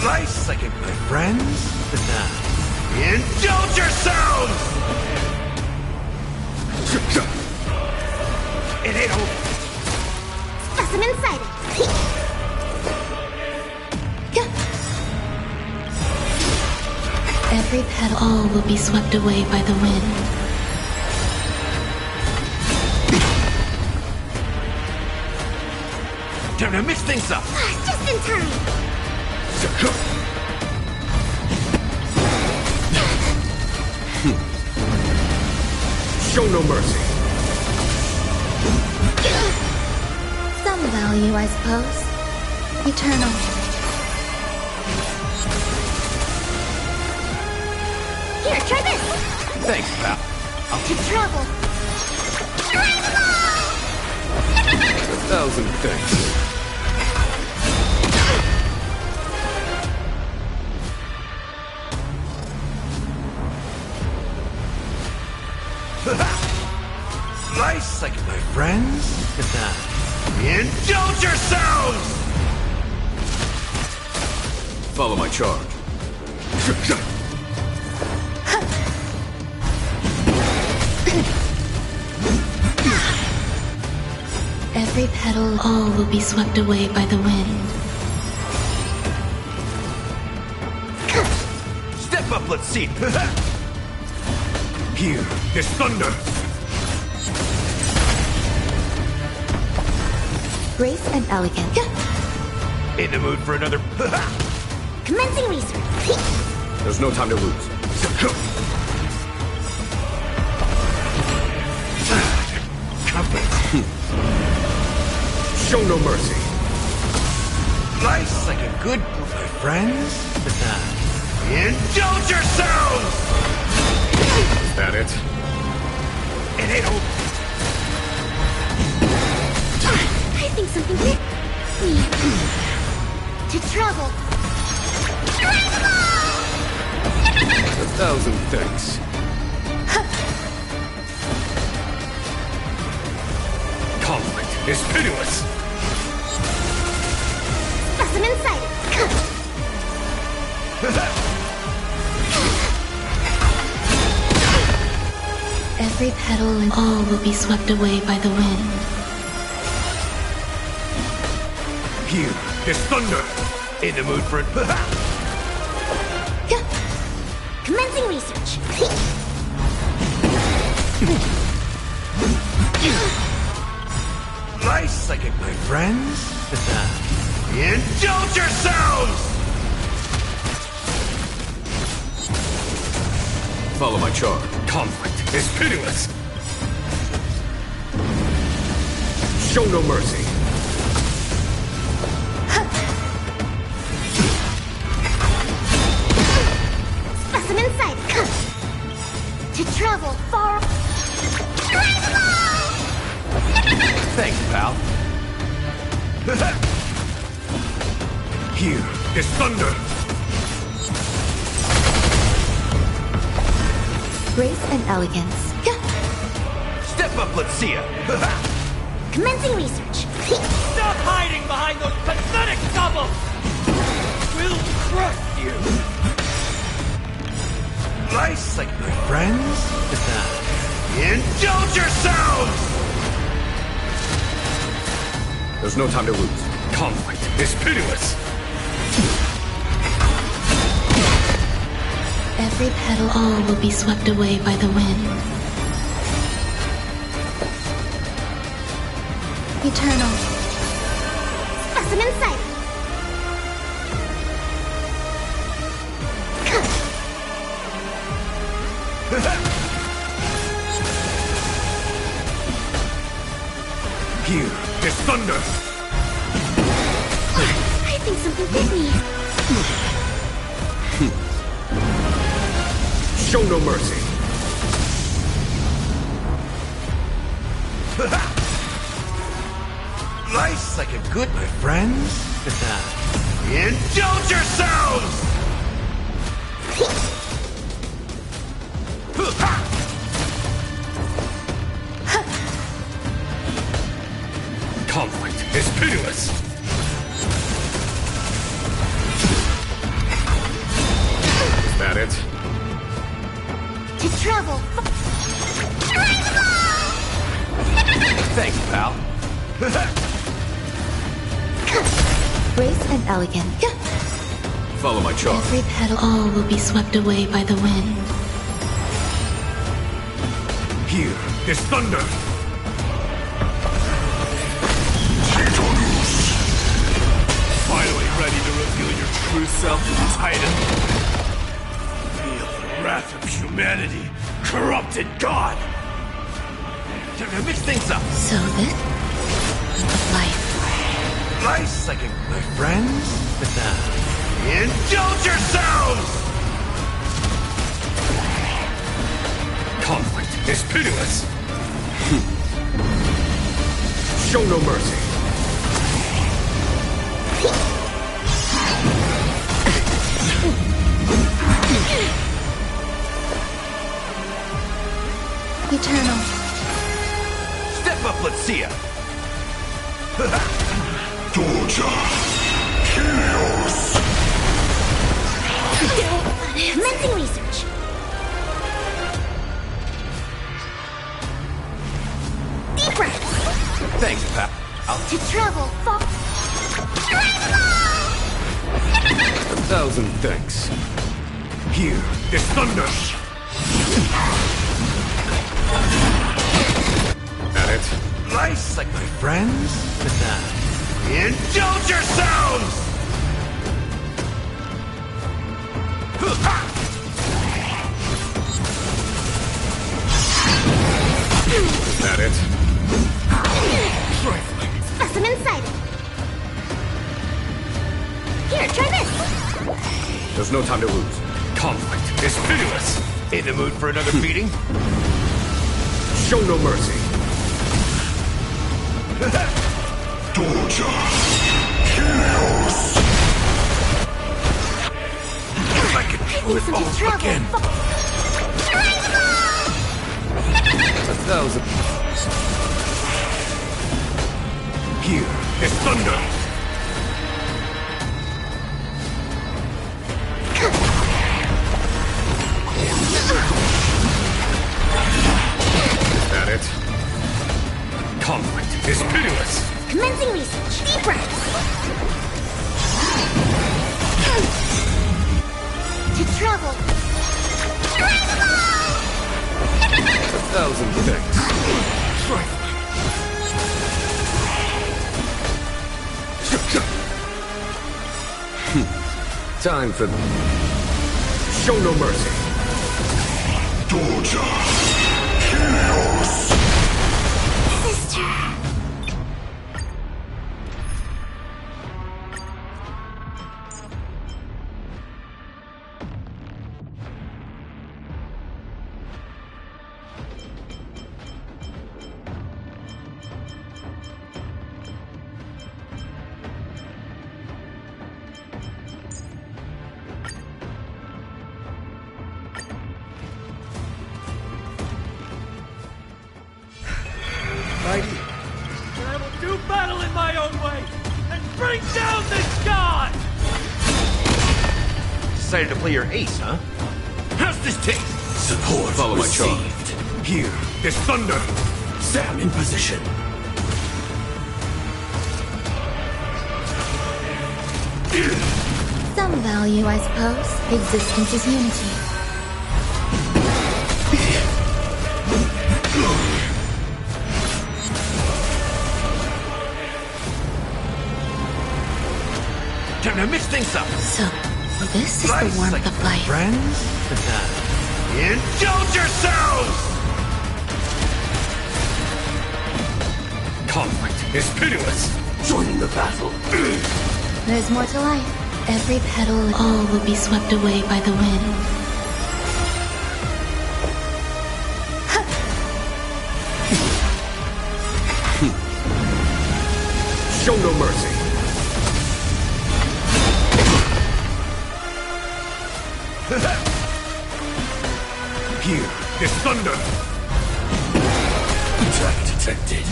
Slice like it, my friends. Indulge yourselves! It ain't over. Specimen sighted. Every petal, all will be swept away by the wind. Time to mix things up. Just in time. Show no mercy. Some value, I suppose. Eternal. Here, try this. Thanks, pal. To travel. 1,000 thanks. Slice like it, my friends. Indulge yourselves! Follow my charge. Every petal, all will be swept away by the wind. let's see. Here is thunder. Grace and elegance. In the mood for another. Commencing research. There's no time to lose. Show no mercy. Life's like a good book, my friends. Indulge yourselves! Is that it? It ain't over. I think something hit me. To travel. 1,000 thanks. Conflict is pitiless. Specimen sighted. Every petal and all will be swept away by the wind. Here is thunder. In the mood for it. Commencing research. Nice second, my friends. Indulge yourselves! Follow my charge. Conflict is pitiless. Show no mercy. Specimen sighted. To travel far. Thanks, pal. Here is thunder. Grace and elegance. Step up, let's see ya. Commencing research. Stop hiding behind those pathetic doubles! We'll crush you! Nice like my friends. Indulge yourselves! There's no time to lose. Conflict is pitiless. Every petal, all will be swept away by the wind. Eternal. Specimen sighted. Here is thunder. I think something hit me. Show no mercy. Life's like a good, my friends. Indulge yourselves! Conflict is pitiless. Is that it? To travel. Thanks, pal. Grace and elegance. Follow my charge. Every petal, all will be swept away by the wind. Here is thunder. Finally ready to reveal your true self, Titan. Feel the wrath of humanity, corrupted God. Mix things up. So this life. Life's second, my friends. Indulge yourselves! Conflict is pitiless. Show no mercy. Eternal. Step up, let's see ya. Torture. Chaos. Commencing research. Deep breath. Thanks, pal. To travel far. 1,000 thanks. Here is thunder! At it. Nice, like my friends? Indulge yourselves! At it. Specimen sighted. Here, try this. There's no time to lose. Conflict is pitiless. In the mood for another beating? Show no mercy. Torture. Chaos. If I could pull it off again. That was a... Here is thunder. At it. Conflict is pitiless. Commencing research. Deep breaths. To travel. A thousand thanks. Time for... Show no mercy. Torture. Chaos. Sister. Mighty. I will do battle in my own way and bring down this god! Decided to play your ace, huh? How's this taste? Support Follow my charge. received. Here is thunder. Sam in position. Some value, I suppose. Existence is unity. Time to mix things up. So, this is the warmth of life. Friends? Indulge yourselves! Conflict is pitiless. Joining the battle. There's more to life. Every petal, all will be swept away by the wind. Show no mercy. Here is thunder. Attack detected.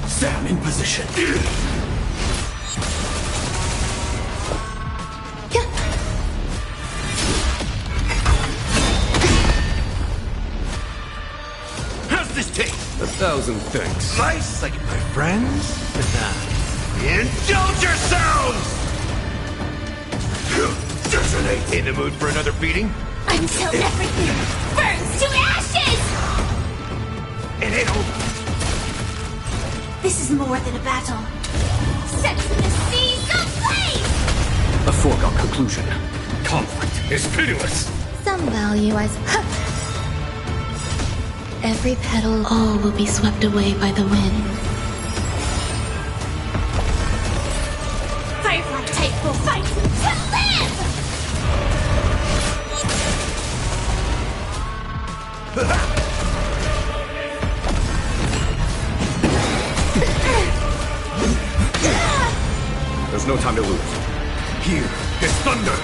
Sam in position. How's this taste? A thousand thanks. Nice, like my friends? Indulge yourselves! Detonate. In the mood for another beating? Until everything burns to ashes! It ain't over. This is more than a battle. Set the seas ablaze! A foregone conclusion. Conflict is pitiless. Some value, I suppose. Every petal, all will be swept away by the wind. Firefly type will fight to live! There's no time to lose. Here is thunder.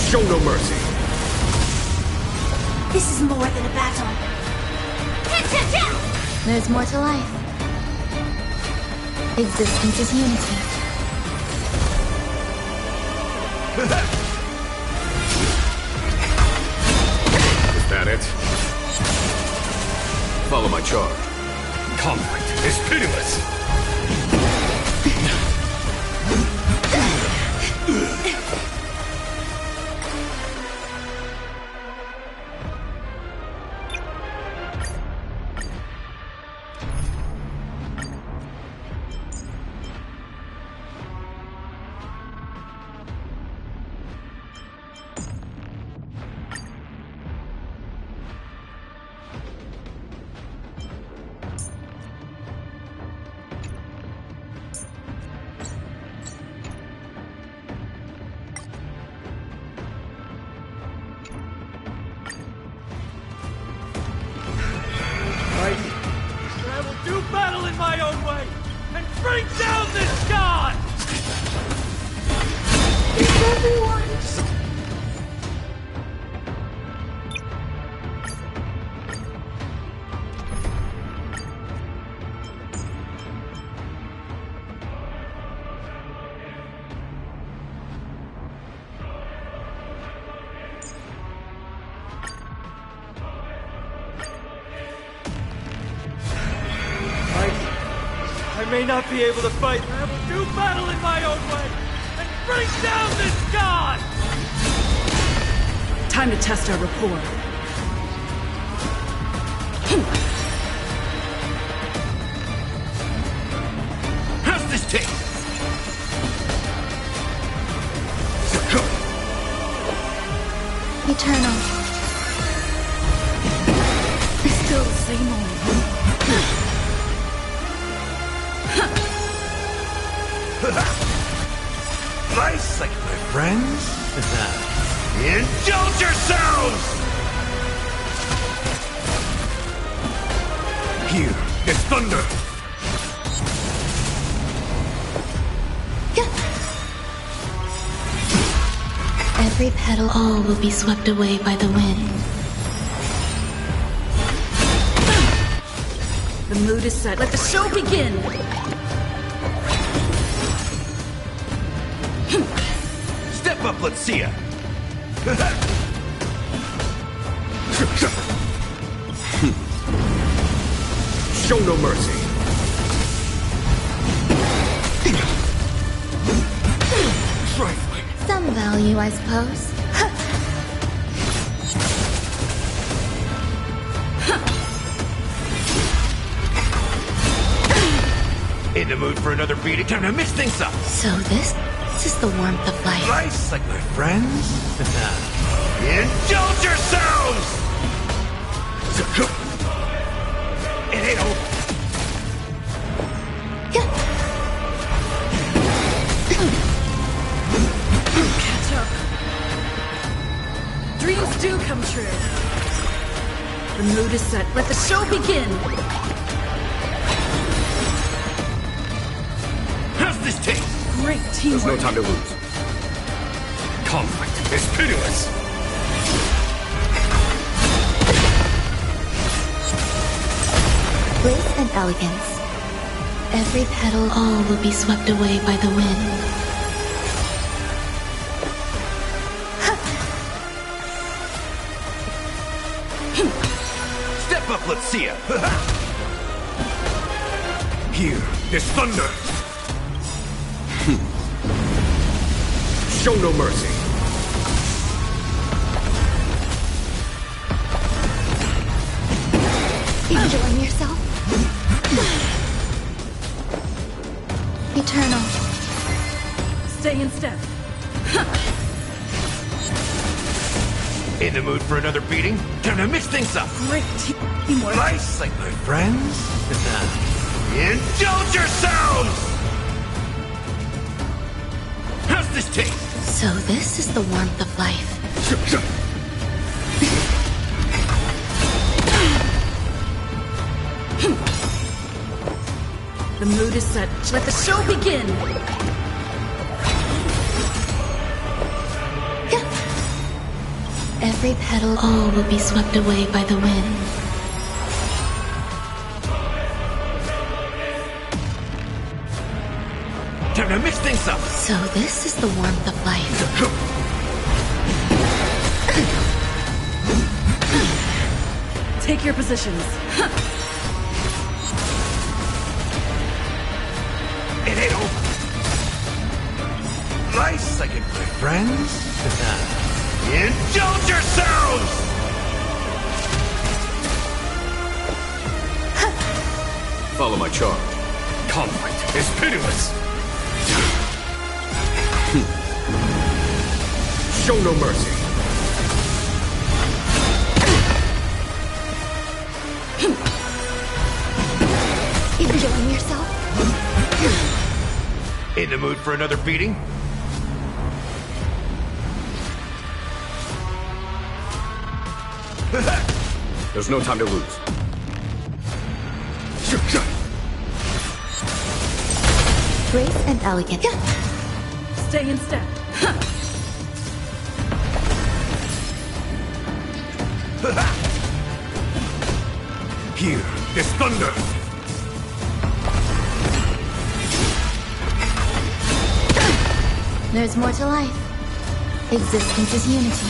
Show no mercy. This is more than a battle. There's more to life. Existence is unity. Is that it? Follow my charge. Conflict is pitiless. bring down this god! Is everyone... I may not be able to fight, but I will do battle in my own way and bring down this god! Time to test our rapport. How's this taste? Eternal. Still the same old. Nice, like my friends. Indulge yourselves! Here is thunder. Every petal, all will be swept away by the wind. The mood is set. Let the show begin! Step up, let's see ya. Show no mercy. Trifling. Some value, I suppose. In the mood for another beating? Time to mix things up. So this is the warmth of life. Nice, like my friends. Indulge yourselves! It ain't over. Catch up. Dreams do come true. The mood is set. Let the show begin. How's this taste? Great teamwork. There's no time to lose. Conflict is pitiless. Grace and elegance. Every petal, all will be swept away by the wind. Step up, let's see ya. Here is thunder. Show no mercy. Enjoying yourself? Eternal. Stay in step. In the mood for another beating? Time to mix things up. Great teamwork. Nice, like my friends. Indulge yourselves! How's this taste? So this is the warmth of life. The mood is set. Let the show begin. Every petal, all will be swept away by the wind. Time to mix things up. So this is the warmth of life. Take your positions. It ain't over. Nice, like it, my friends. Indulge yourselves! Follow my charge. Conflict is pitiless. Show no mercy. Enjoying yourself? In the mood for another beating? There's no time to lose. Grace and elegance. Stay in step. Here, this thunder! There's more to life. Existence is unity.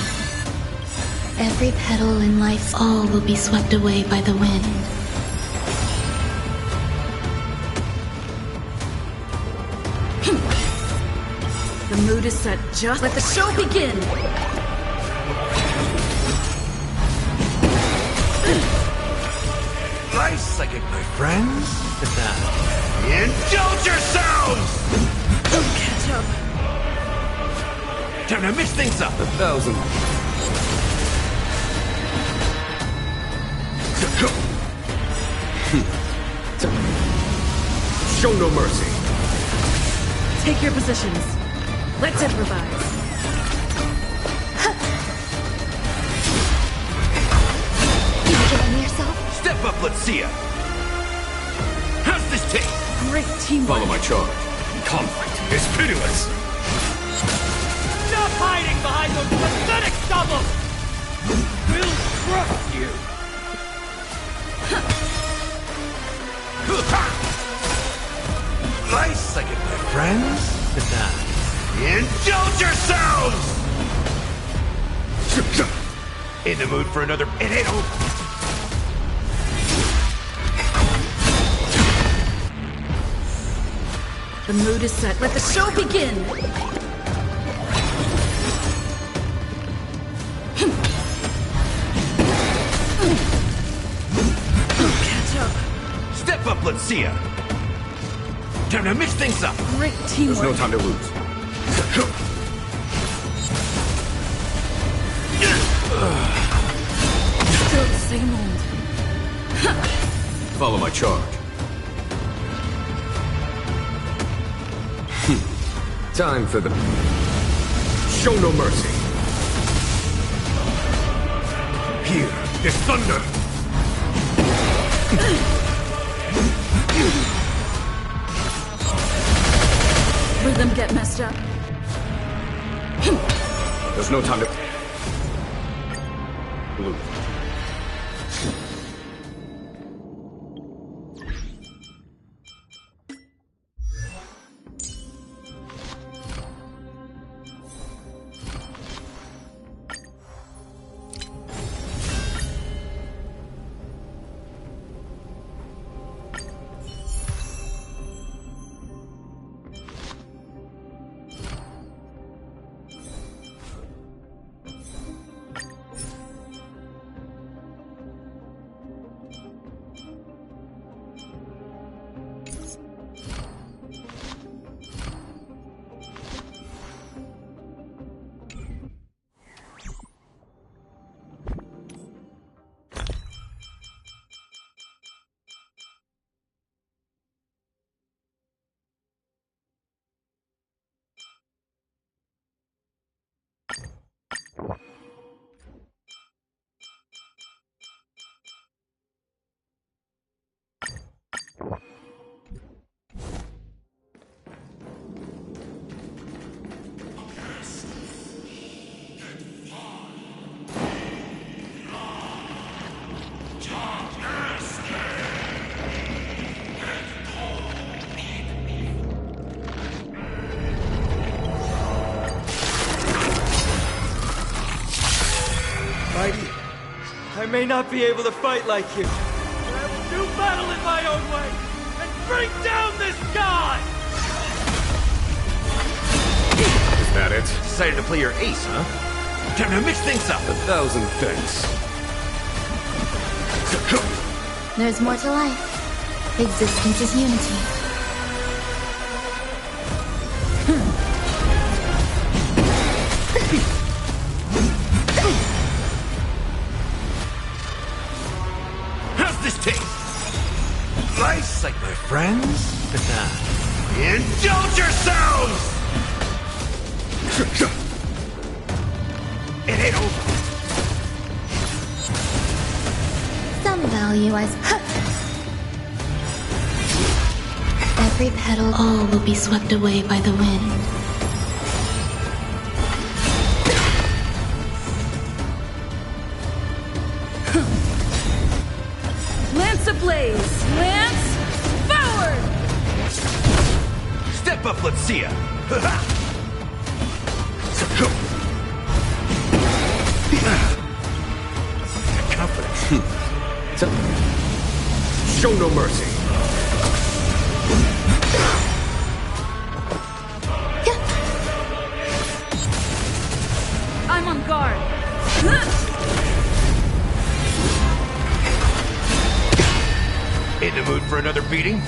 Every petal in life's all will be swept away by the wind. The mood is set. Just let the show begin! Nice second, my friends. Indulge yourselves! Don't catch up. Time to mix things up. 1,000. Show no mercy. Take your positions. Let's improvise. You killing yourself? Step up, let's see ya. How's this taste? Great teamwork. Follow my charge. Conflict is pitiless. Stop hiding behind those pathetic doubles! We'll crush you! Nice second, my friends. Indulge yourselves! In the mood for another... It ain't over. The mood is set. Let the show begin! Catch up. Step up, let's see ya. Time to mix things up. Great teamwork. There's no time to lose. Still the same old. Follow my charge. Time for the... Show no mercy. Here, this thunder. Rhythm get messed up. There's no time to... Lose. I may not be able to fight like you, but I will do battle in my own way and bring down this god! Is that it? Decided to play your ace, huh? Time to mix things up. 1,000 thanks. There's more to life. Existence is unity. How's this taste? Nice, like my friends. Indulge yourselves! It ain't over. Some value as... Every petal, all will be swept away by the wind. Lance ablaze! Lance, forward! Step up, let's see ya! Confidence. Show no mercy. I'm on guard. In the mood for another beating?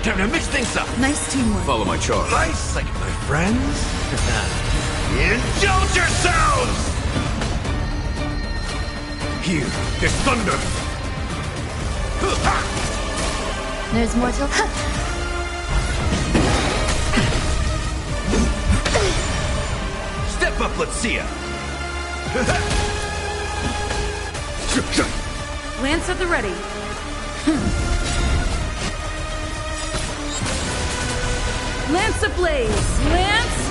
Time to mix things up! Nice teamwork. Follow my charge. Nice, like my friends. Indulge yourselves! Here is thunder! There's more to... Step up, let's see ya! Lance at the ready. Lance ablaze! Lance,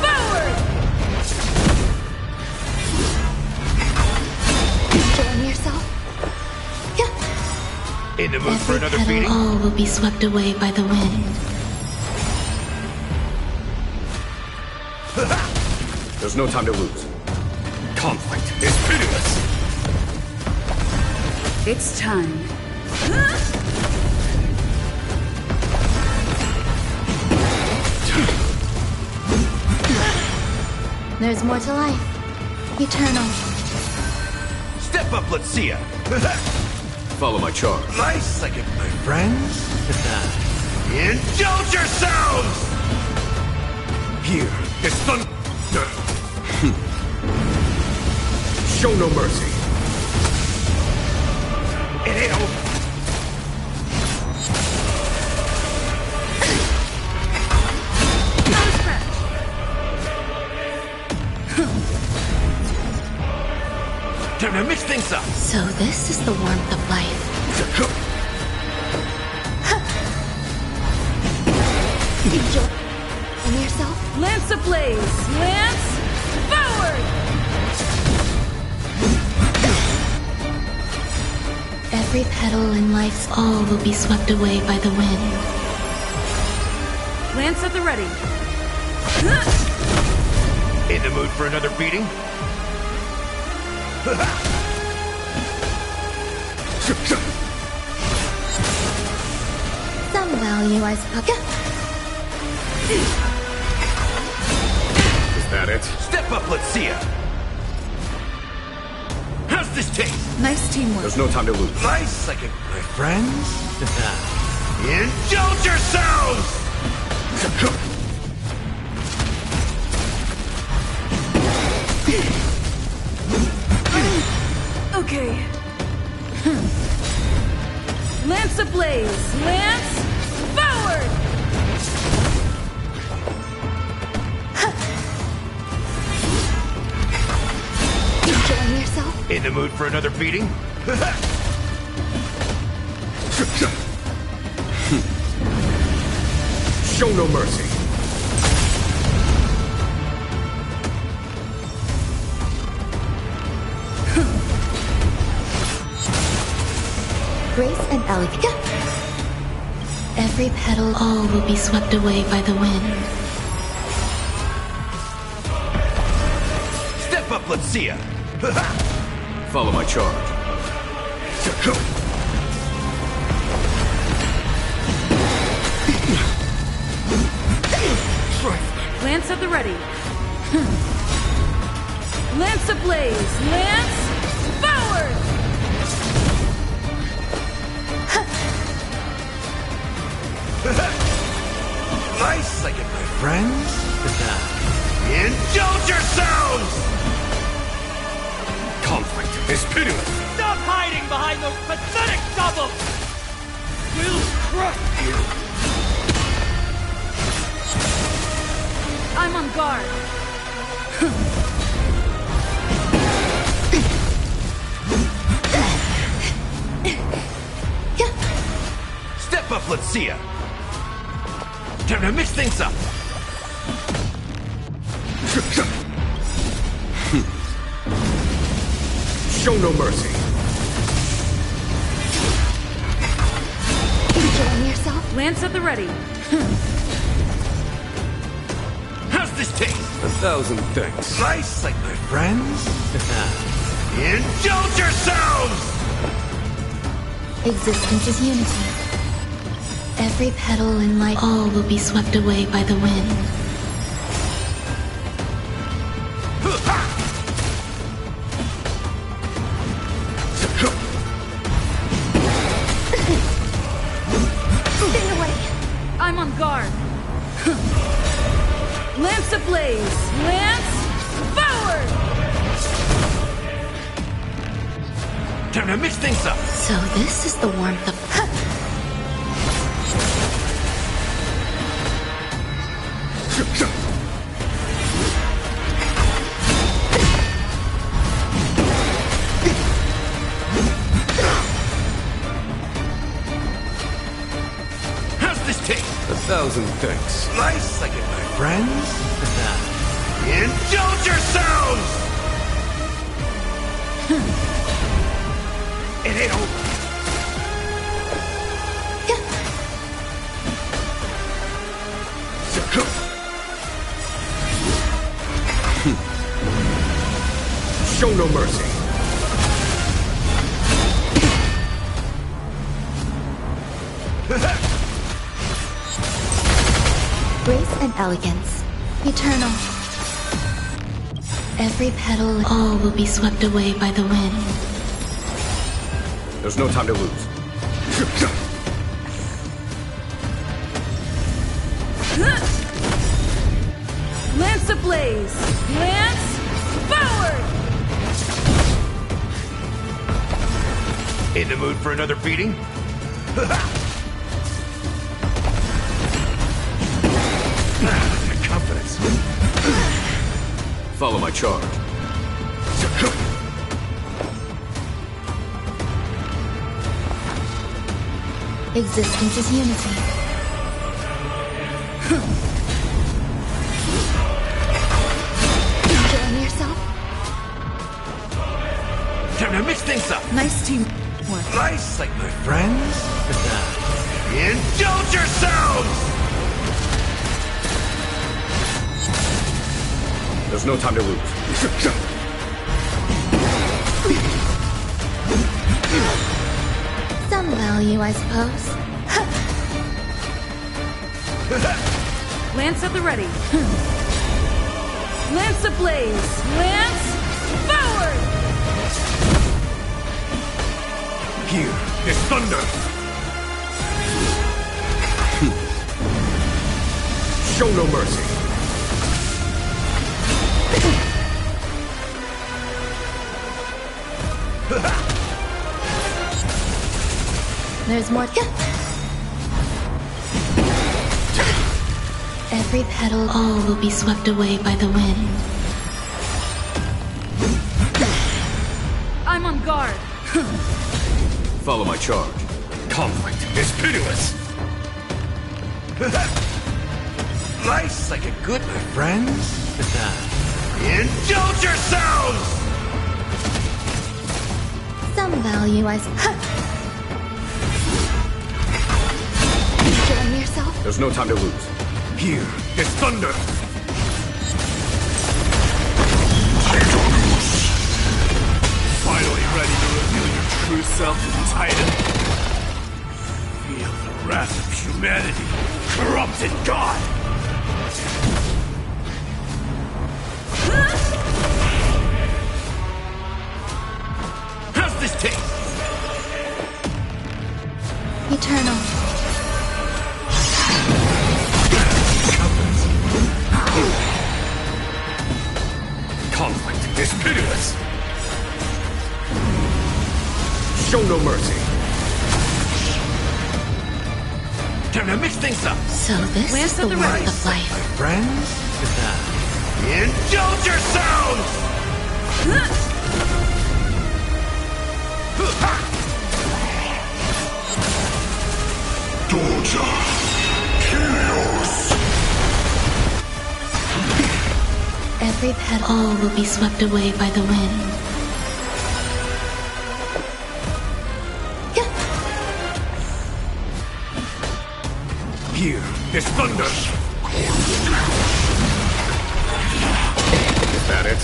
forward! Enjoying yourself? In the mood for Every another petal, beating? all will be swept away by the wind. There's no time to lose. Conflict is pitiless. It's time. There's more to life. Eternal. Step up, let's see ya! Follow my charge. Nice, like it, my friends. Indulge yourselves! Here is thunder! Show no mercy. It ain't over. Time to mix things up. So this is the warmth of life. Enjoy yourself? Lance ablaze! Lance, forward! Every petal in life's all will be swept away by the wind. Lance at the ready. In the mood for another beating? Some value, I suppose. Is that it? Step up, let's see ya! How's this taste? Nice teamwork. There's no time to lose. Nice, like it, my friends. Indulge yourselves! Okay. Lance ablaze! Lance, forward! Enjoying yourself? In the mood for another beating? Show no mercy. Grace and elegance. Every petal, all will be swept away by the wind. Step up, let's see ya! Follow my charge. Lance at the ready. Lance ablaze! Lance, forward! Nice, like it, my friends. Indulge yourselves! Conflict is pitiless. Stop hiding behind those pathetic doubles! We'll crush you! I'm on guard. up, let's see ya! Time to mix things up! Show no mercy. Enjoying yourself? Lance at the ready. How's this taste? 1,000 thanks. Slice like my friends? Indulge yourselves! Existence is unity. Every petal in light, all will be swept away by the wind. Stay away! I'm on guard. Lance ablaze! Lance forward! Time to mix things up! So this is the warmth of... How's this taste? 1,000 thanks. Slice like it, my friends? Indulge yourselves! It ain't over. Show no mercy. Grace and elegance. Eternal. Every petal, all will be swept away by the wind. There's no time to lose. Lance ablaze! Lance forward! In the mood for another beating? Confidence. Follow my charge. Existence is unity. Enjoying yourself? Time to mix things up! Nice team. Slice like my friends? Indulge yourselves! There's no time to lose. Some value, I suppose. Lance at the ready. Lance ablaze! Lance forward! Here is thunder! Show no mercy. There's more. Every petal, all will be swept away by the wind. I'm on guard. Follow my charge. Conflict is pitiless! Slice like a good, my friends? Indulge yourselves! Some value, I suppose. Enjoying yourself? There's no time to lose. Here is thunder! Finally ready to reveal your true self, Titan? Feel the wrath of humanity, corrupted God! How's this taste? Eternal. Conflict is pitiless! Show no mercy. Time to mix things up! So this Lance is the at the warmth ready. of life. My friends? Indulge yourselves! Door Every petal will be swept away by the wind. Here is thunder! Is that it?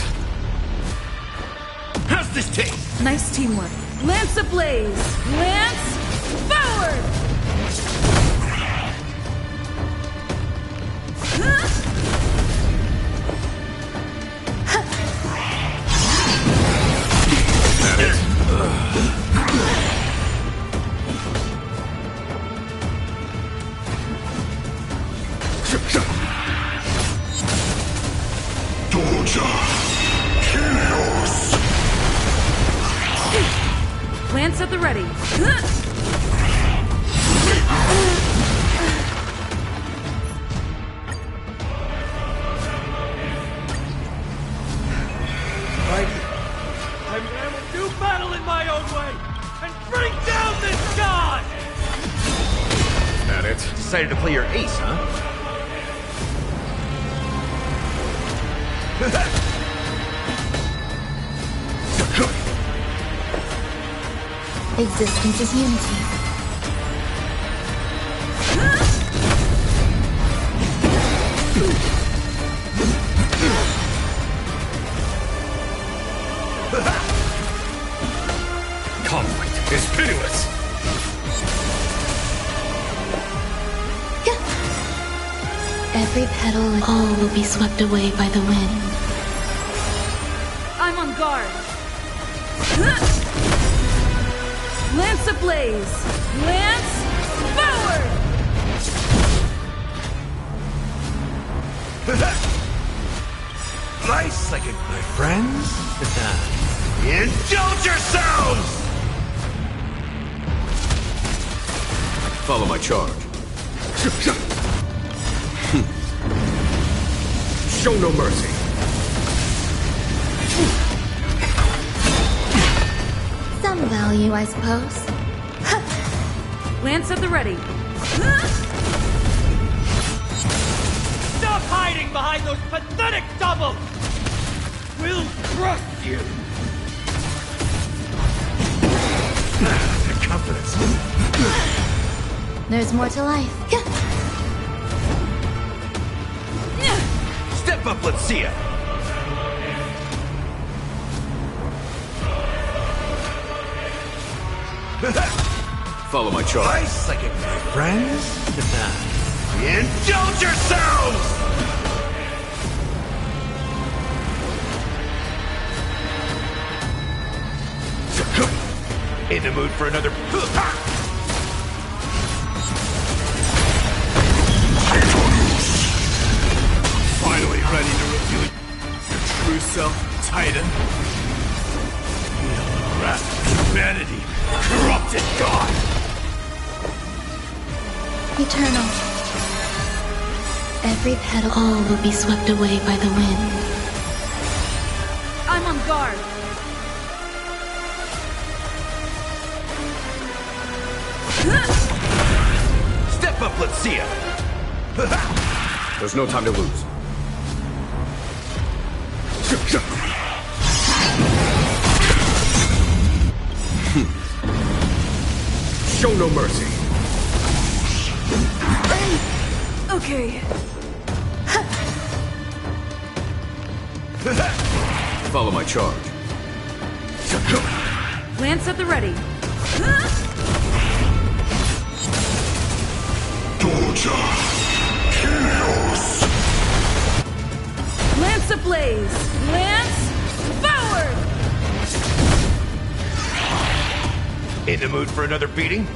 How's this taste? Nice teamwork. Lance ablaze! Lance forward! Lance at the ready. I will do battle in my own way and bring down this god! Is that it? Decided to play your ace, huh? Existence is unity. Conflict is pitiless! Every petal, all will be swept away by the wind. I'm on guard. Lance ablaze! Lance forward! Nice like it, my friends. Indulge yourselves! Follow my charge. Show no mercy. Some value, I suppose. Lance at the ready. Stop hiding behind those pathetic doubles! We'll crush you! The confidence. There's more to life. Step up, let's see ya! Follow my charge. Nice like it, my friends. Indulge yourselves! In the mood for another... Finally ready to reveal your true self, Titan. Feel the wrath of humanity, corrupted God! Eternal. Every petal, all will be swept away by the wind. I'm on guard. Step up, let's see ya! There's no time to lose. Show no mercy. Okay. Follow my charge. Lance at the ready. Lance ablaze! Lance forward! In the mood for another beating?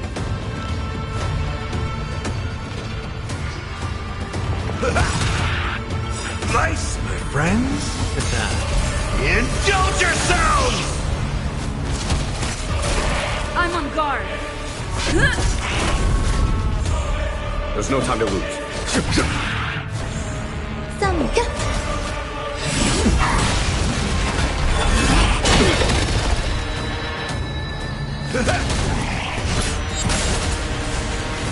Nice, my friends. Indulge yourselves! I'm on guard. There's no time to lose. Some.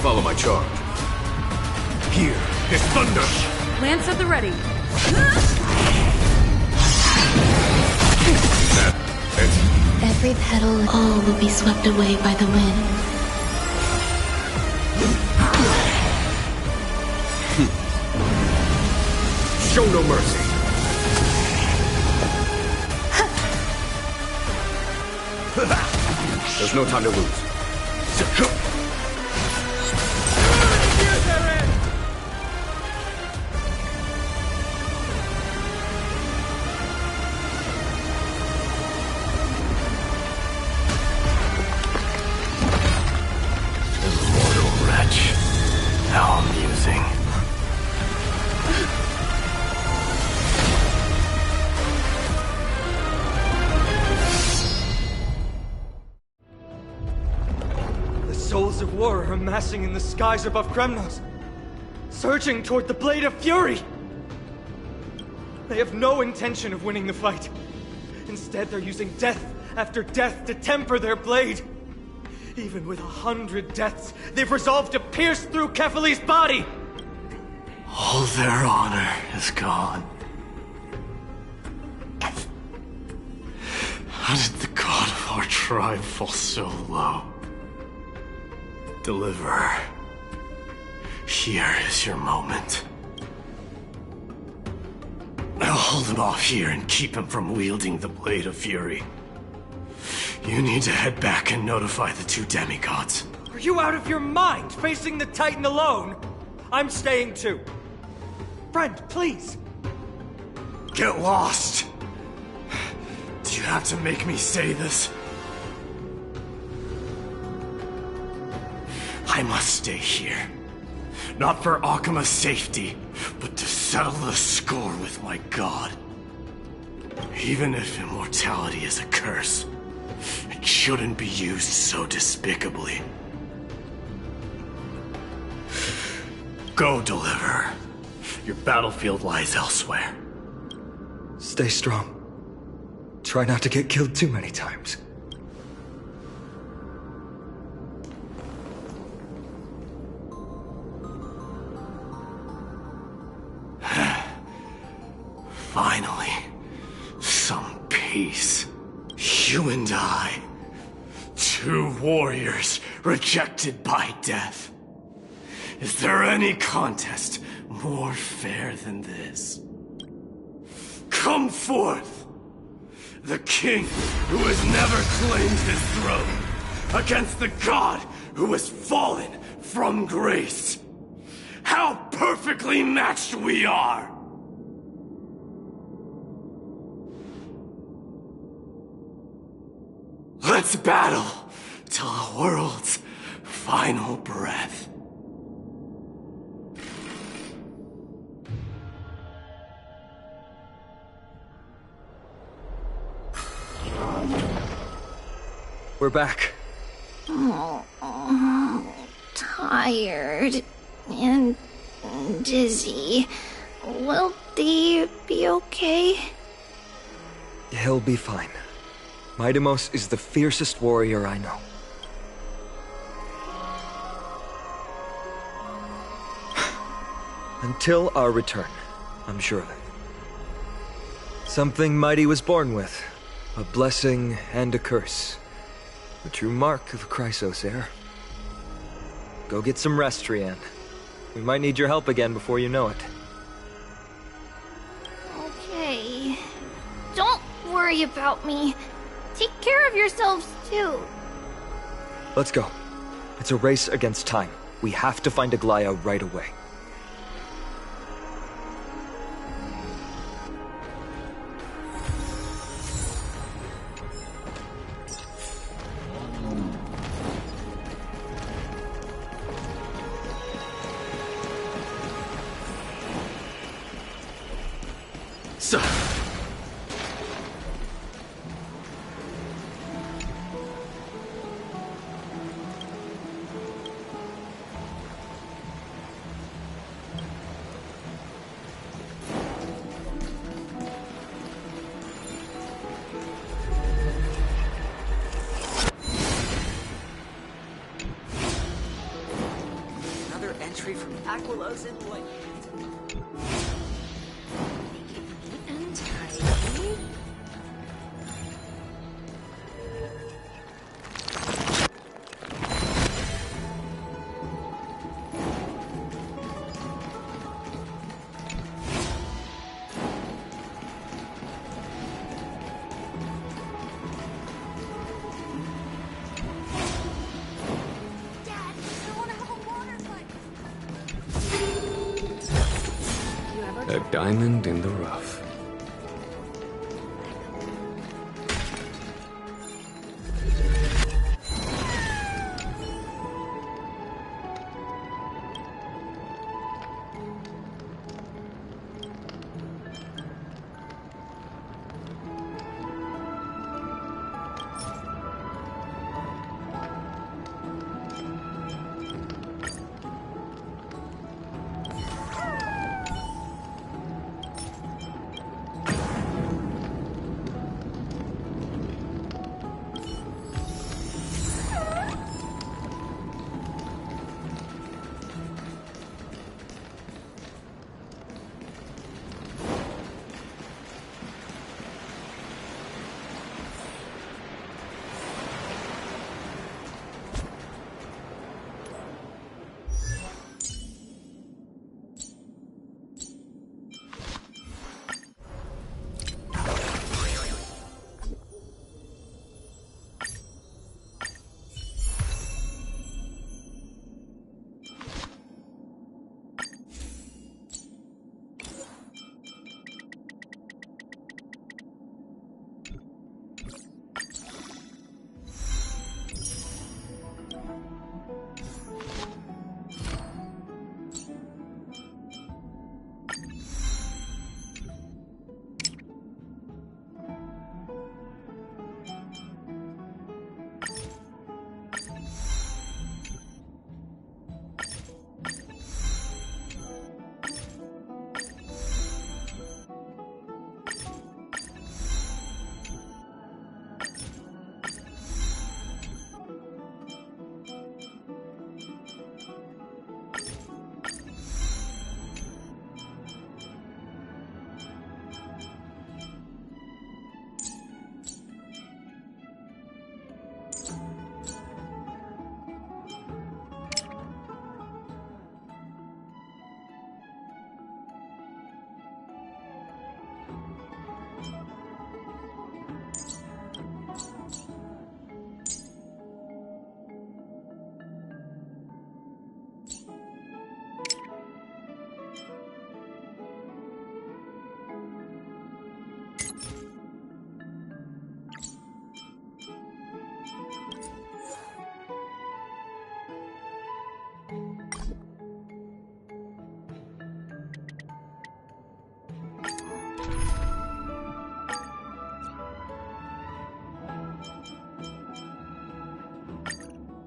Follow my charge. Here is thunder! Lance at the ready. Every petal, all will be swept away by the wind. Show no mercy. There's no time to lose. Immortal wretch. How amusing. The souls of war are amassing in the skies above Kremnos, surging toward the Blade of Fury! They have no intention of winning the fight. Instead, they're using death after death to temper their blade. Even with 100 deaths, they've resolved to pierce through Kefali's body! All their honor is gone. How did the god of our tribe fall so low? Deliverer, here is your moment. I'll hold him off here and keep him from wielding the Blade of Fury. You need to head back and notify the two demigods. Are you out of your mind, facing the Titan alone? I'm staying too. Friend, please. Get lost! Do you have to make me say this? I must stay here. Not for Akima's safety, but to settle the score with my god. Even if immortality is a curse, it shouldn't be used so despicably. Go, Deliverer. Your battlefield lies elsewhere. Stay strong. Try not to get killed too many times. Finally, some peace. You and I, two warriors rejected by death. Is there any contest more fair than this? Come forth! The king who has never claimed his throne, against the god who has fallen from grace. How perfectly matched we are! Let's battle till the world's final breath. We're back. Tired and dizzy. Will they be okay? He'll be fine. Mabinogi is the fiercest warrior I know. Until our return, I'm sure of it. Something mighty was born with. A blessing and a curse. The true mark of a Chrysos heir. Go get some rest, Trian. We might need your help again before you know it. Okay. Don't worry about me. Take care of yourselves, too. Let's go. It's a race against time. We have to find Aglaya right away. another entry from Aquila's Enlightenment. And tidy. A diamond in the rough.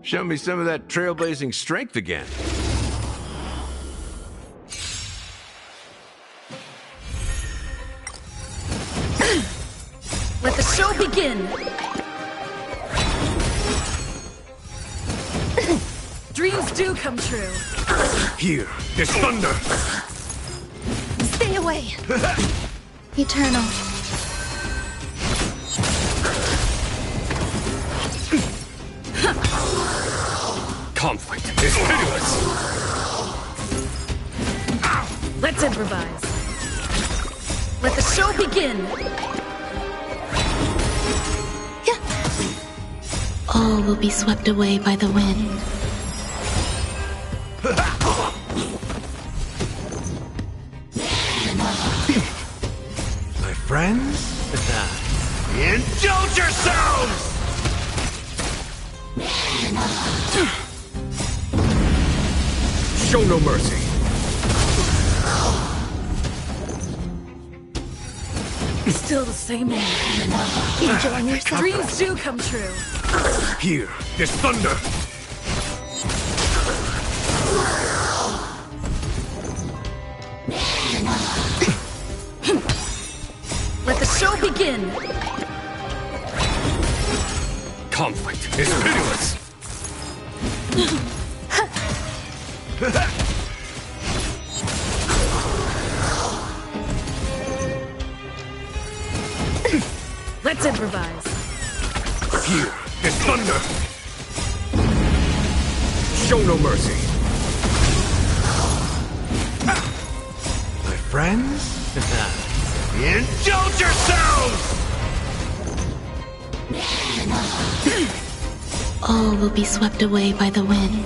Show me some of that trailblazing strength again. Let the show begin! Dreams do come true. Here, there's thunder! Stay away! Eternal. Conflict is pitiless! Let's improvise. Let the show begin! All will be swept away by the wind. My friends? Indulge yourselves! Show no mercy. Still the same old. Enjoying yourself. Dreams do come true. Here, there's thunder. Let the show begin. Conflict is pitiless. Let's improvise. Here is thunder! Show no mercy! My friends? Indulge yourselves! All will be swept away by the wind.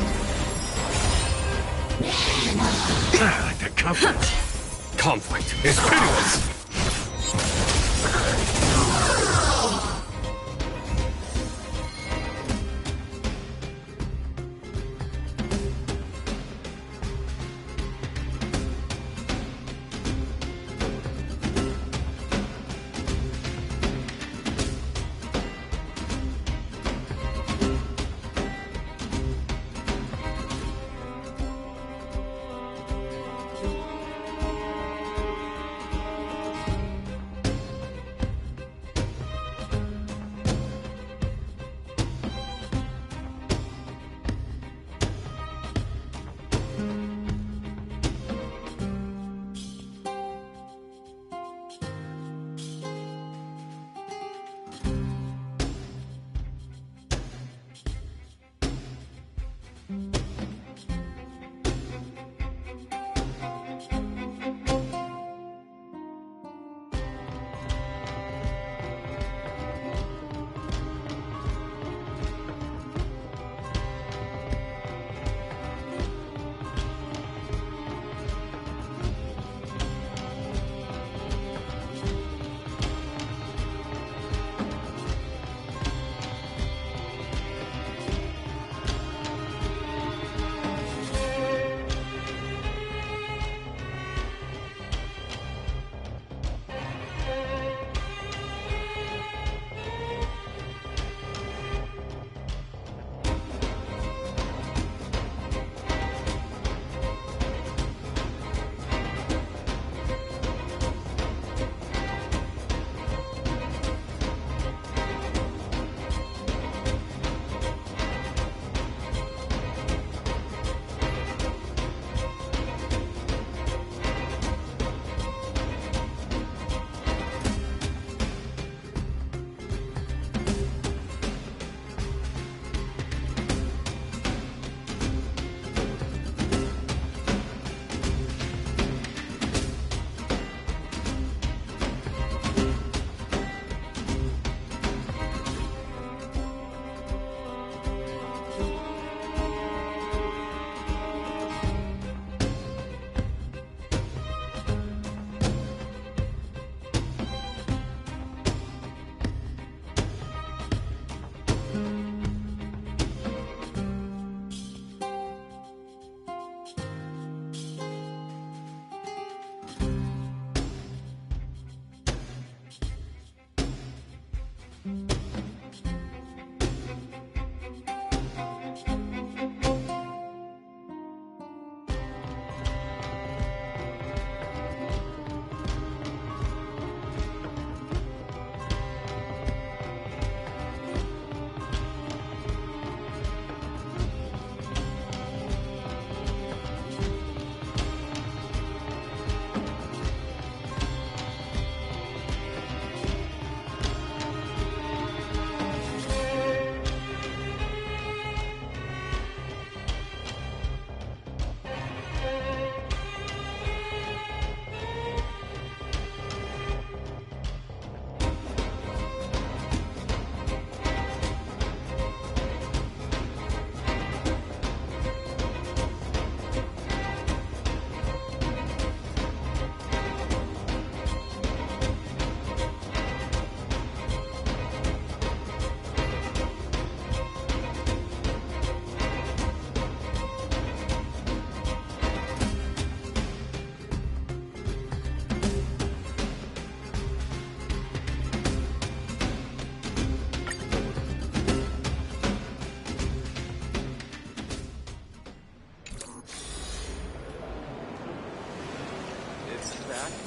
I like that conflict. Conflict is pitiless!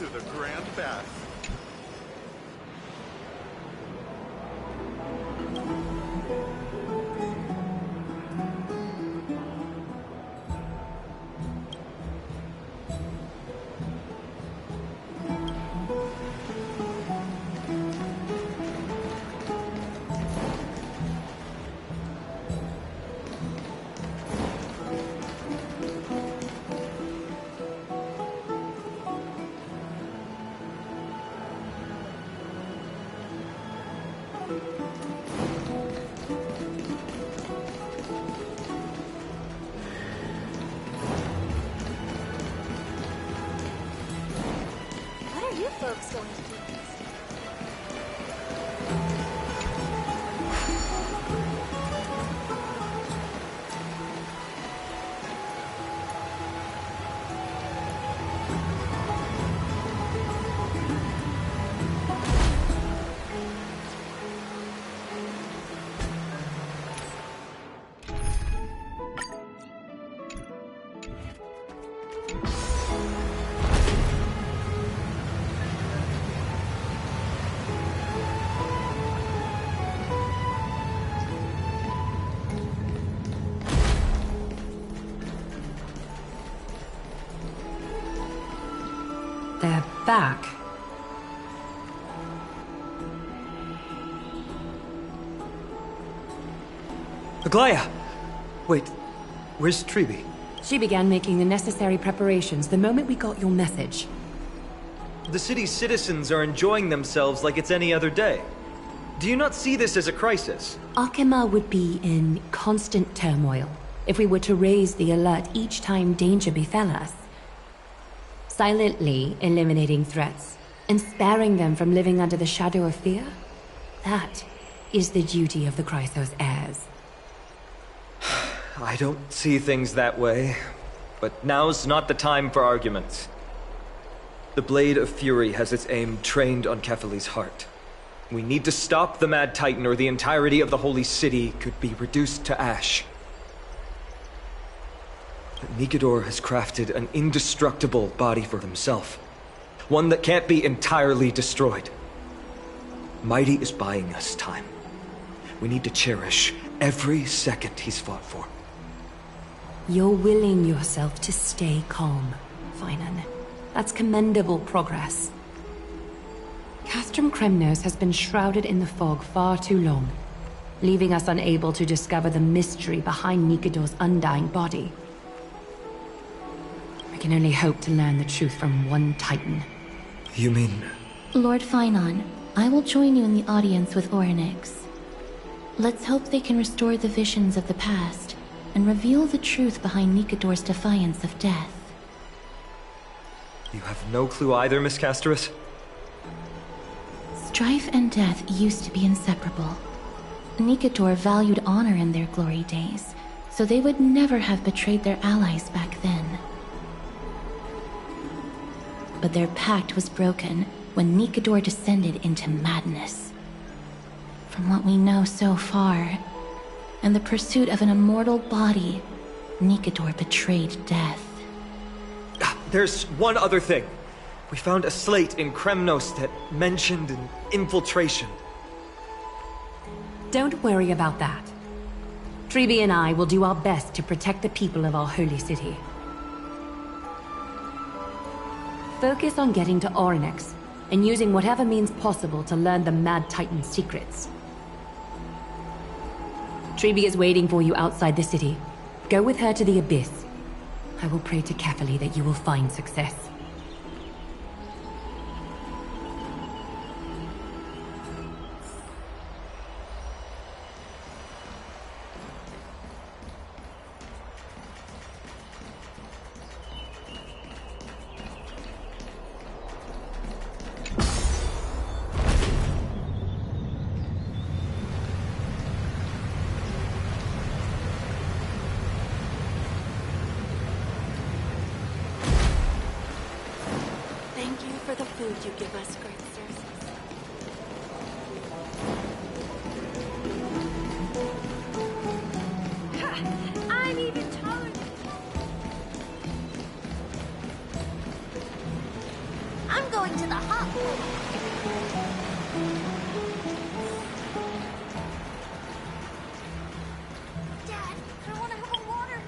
to the Grand Bath. folks going to do this. They're back. Aglaya! Wait, where's Treeby? She began making the necessary preparations the moment we got your message. The city's citizens are enjoying themselves like it's any other day. Do you not see this as a crisis? Akema would be in constant turmoil if we were to raise the alert each time danger befell us. Silently eliminating threats and sparing them from living under the shadow of fear? That is the duty of the Chrysos heirs. I don't see things that way, but now's not the time for arguments. The Blade of Fury has its aim trained on Kefali's heart. We need to stop the Mad Titan or the entirety of the Holy City could be reduced to ash. But Nikador has crafted an indestructible body for himself. One that can't be entirely destroyed. Mighty is buying us time. We need to cherish every second he's fought for. You're willing yourself to stay calm, Finan. That's commendable progress. Castrum Kremnos has been shrouded in the fog far too long, leaving us unable to discover the mystery behind Nikador's undying body. We can only hope to learn the truth from one Titan. You mean... Lord Finon, I will join you in the audience with Orynyx. Let's hope they can restore the visions of the past and reveal the truth behind Nikador's defiance of death. You have no clue either, Miss Casterus? Strife and death used to be inseparable. Nikador valued honor in their glory days, so they would never have betrayed their allies back then. But their pact was broken when Nikador descended into madness. From what we know so far, and the pursuit of an immortal body, Nikador betrayed death. There's one other thing. We found a slate in Kremnos that mentioned an infiltration. Don't worry about that. Treeby and I will do our best to protect the people of our holy city. Focus on getting to Orynyx and using whatever means possible to learn the Mad Titan's secrets. Treeby is waiting for you outside the city. Go with her to the Abyss. I will pray to Kefali that you will find success. For the food you give us, great sirs. I'm even taller than I'm going to the hot plate. Dad, I want to have a water.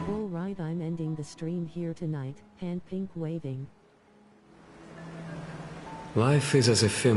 Alright, I'm ending the stream here tonight, hand pink waving. Life is as ephemeral.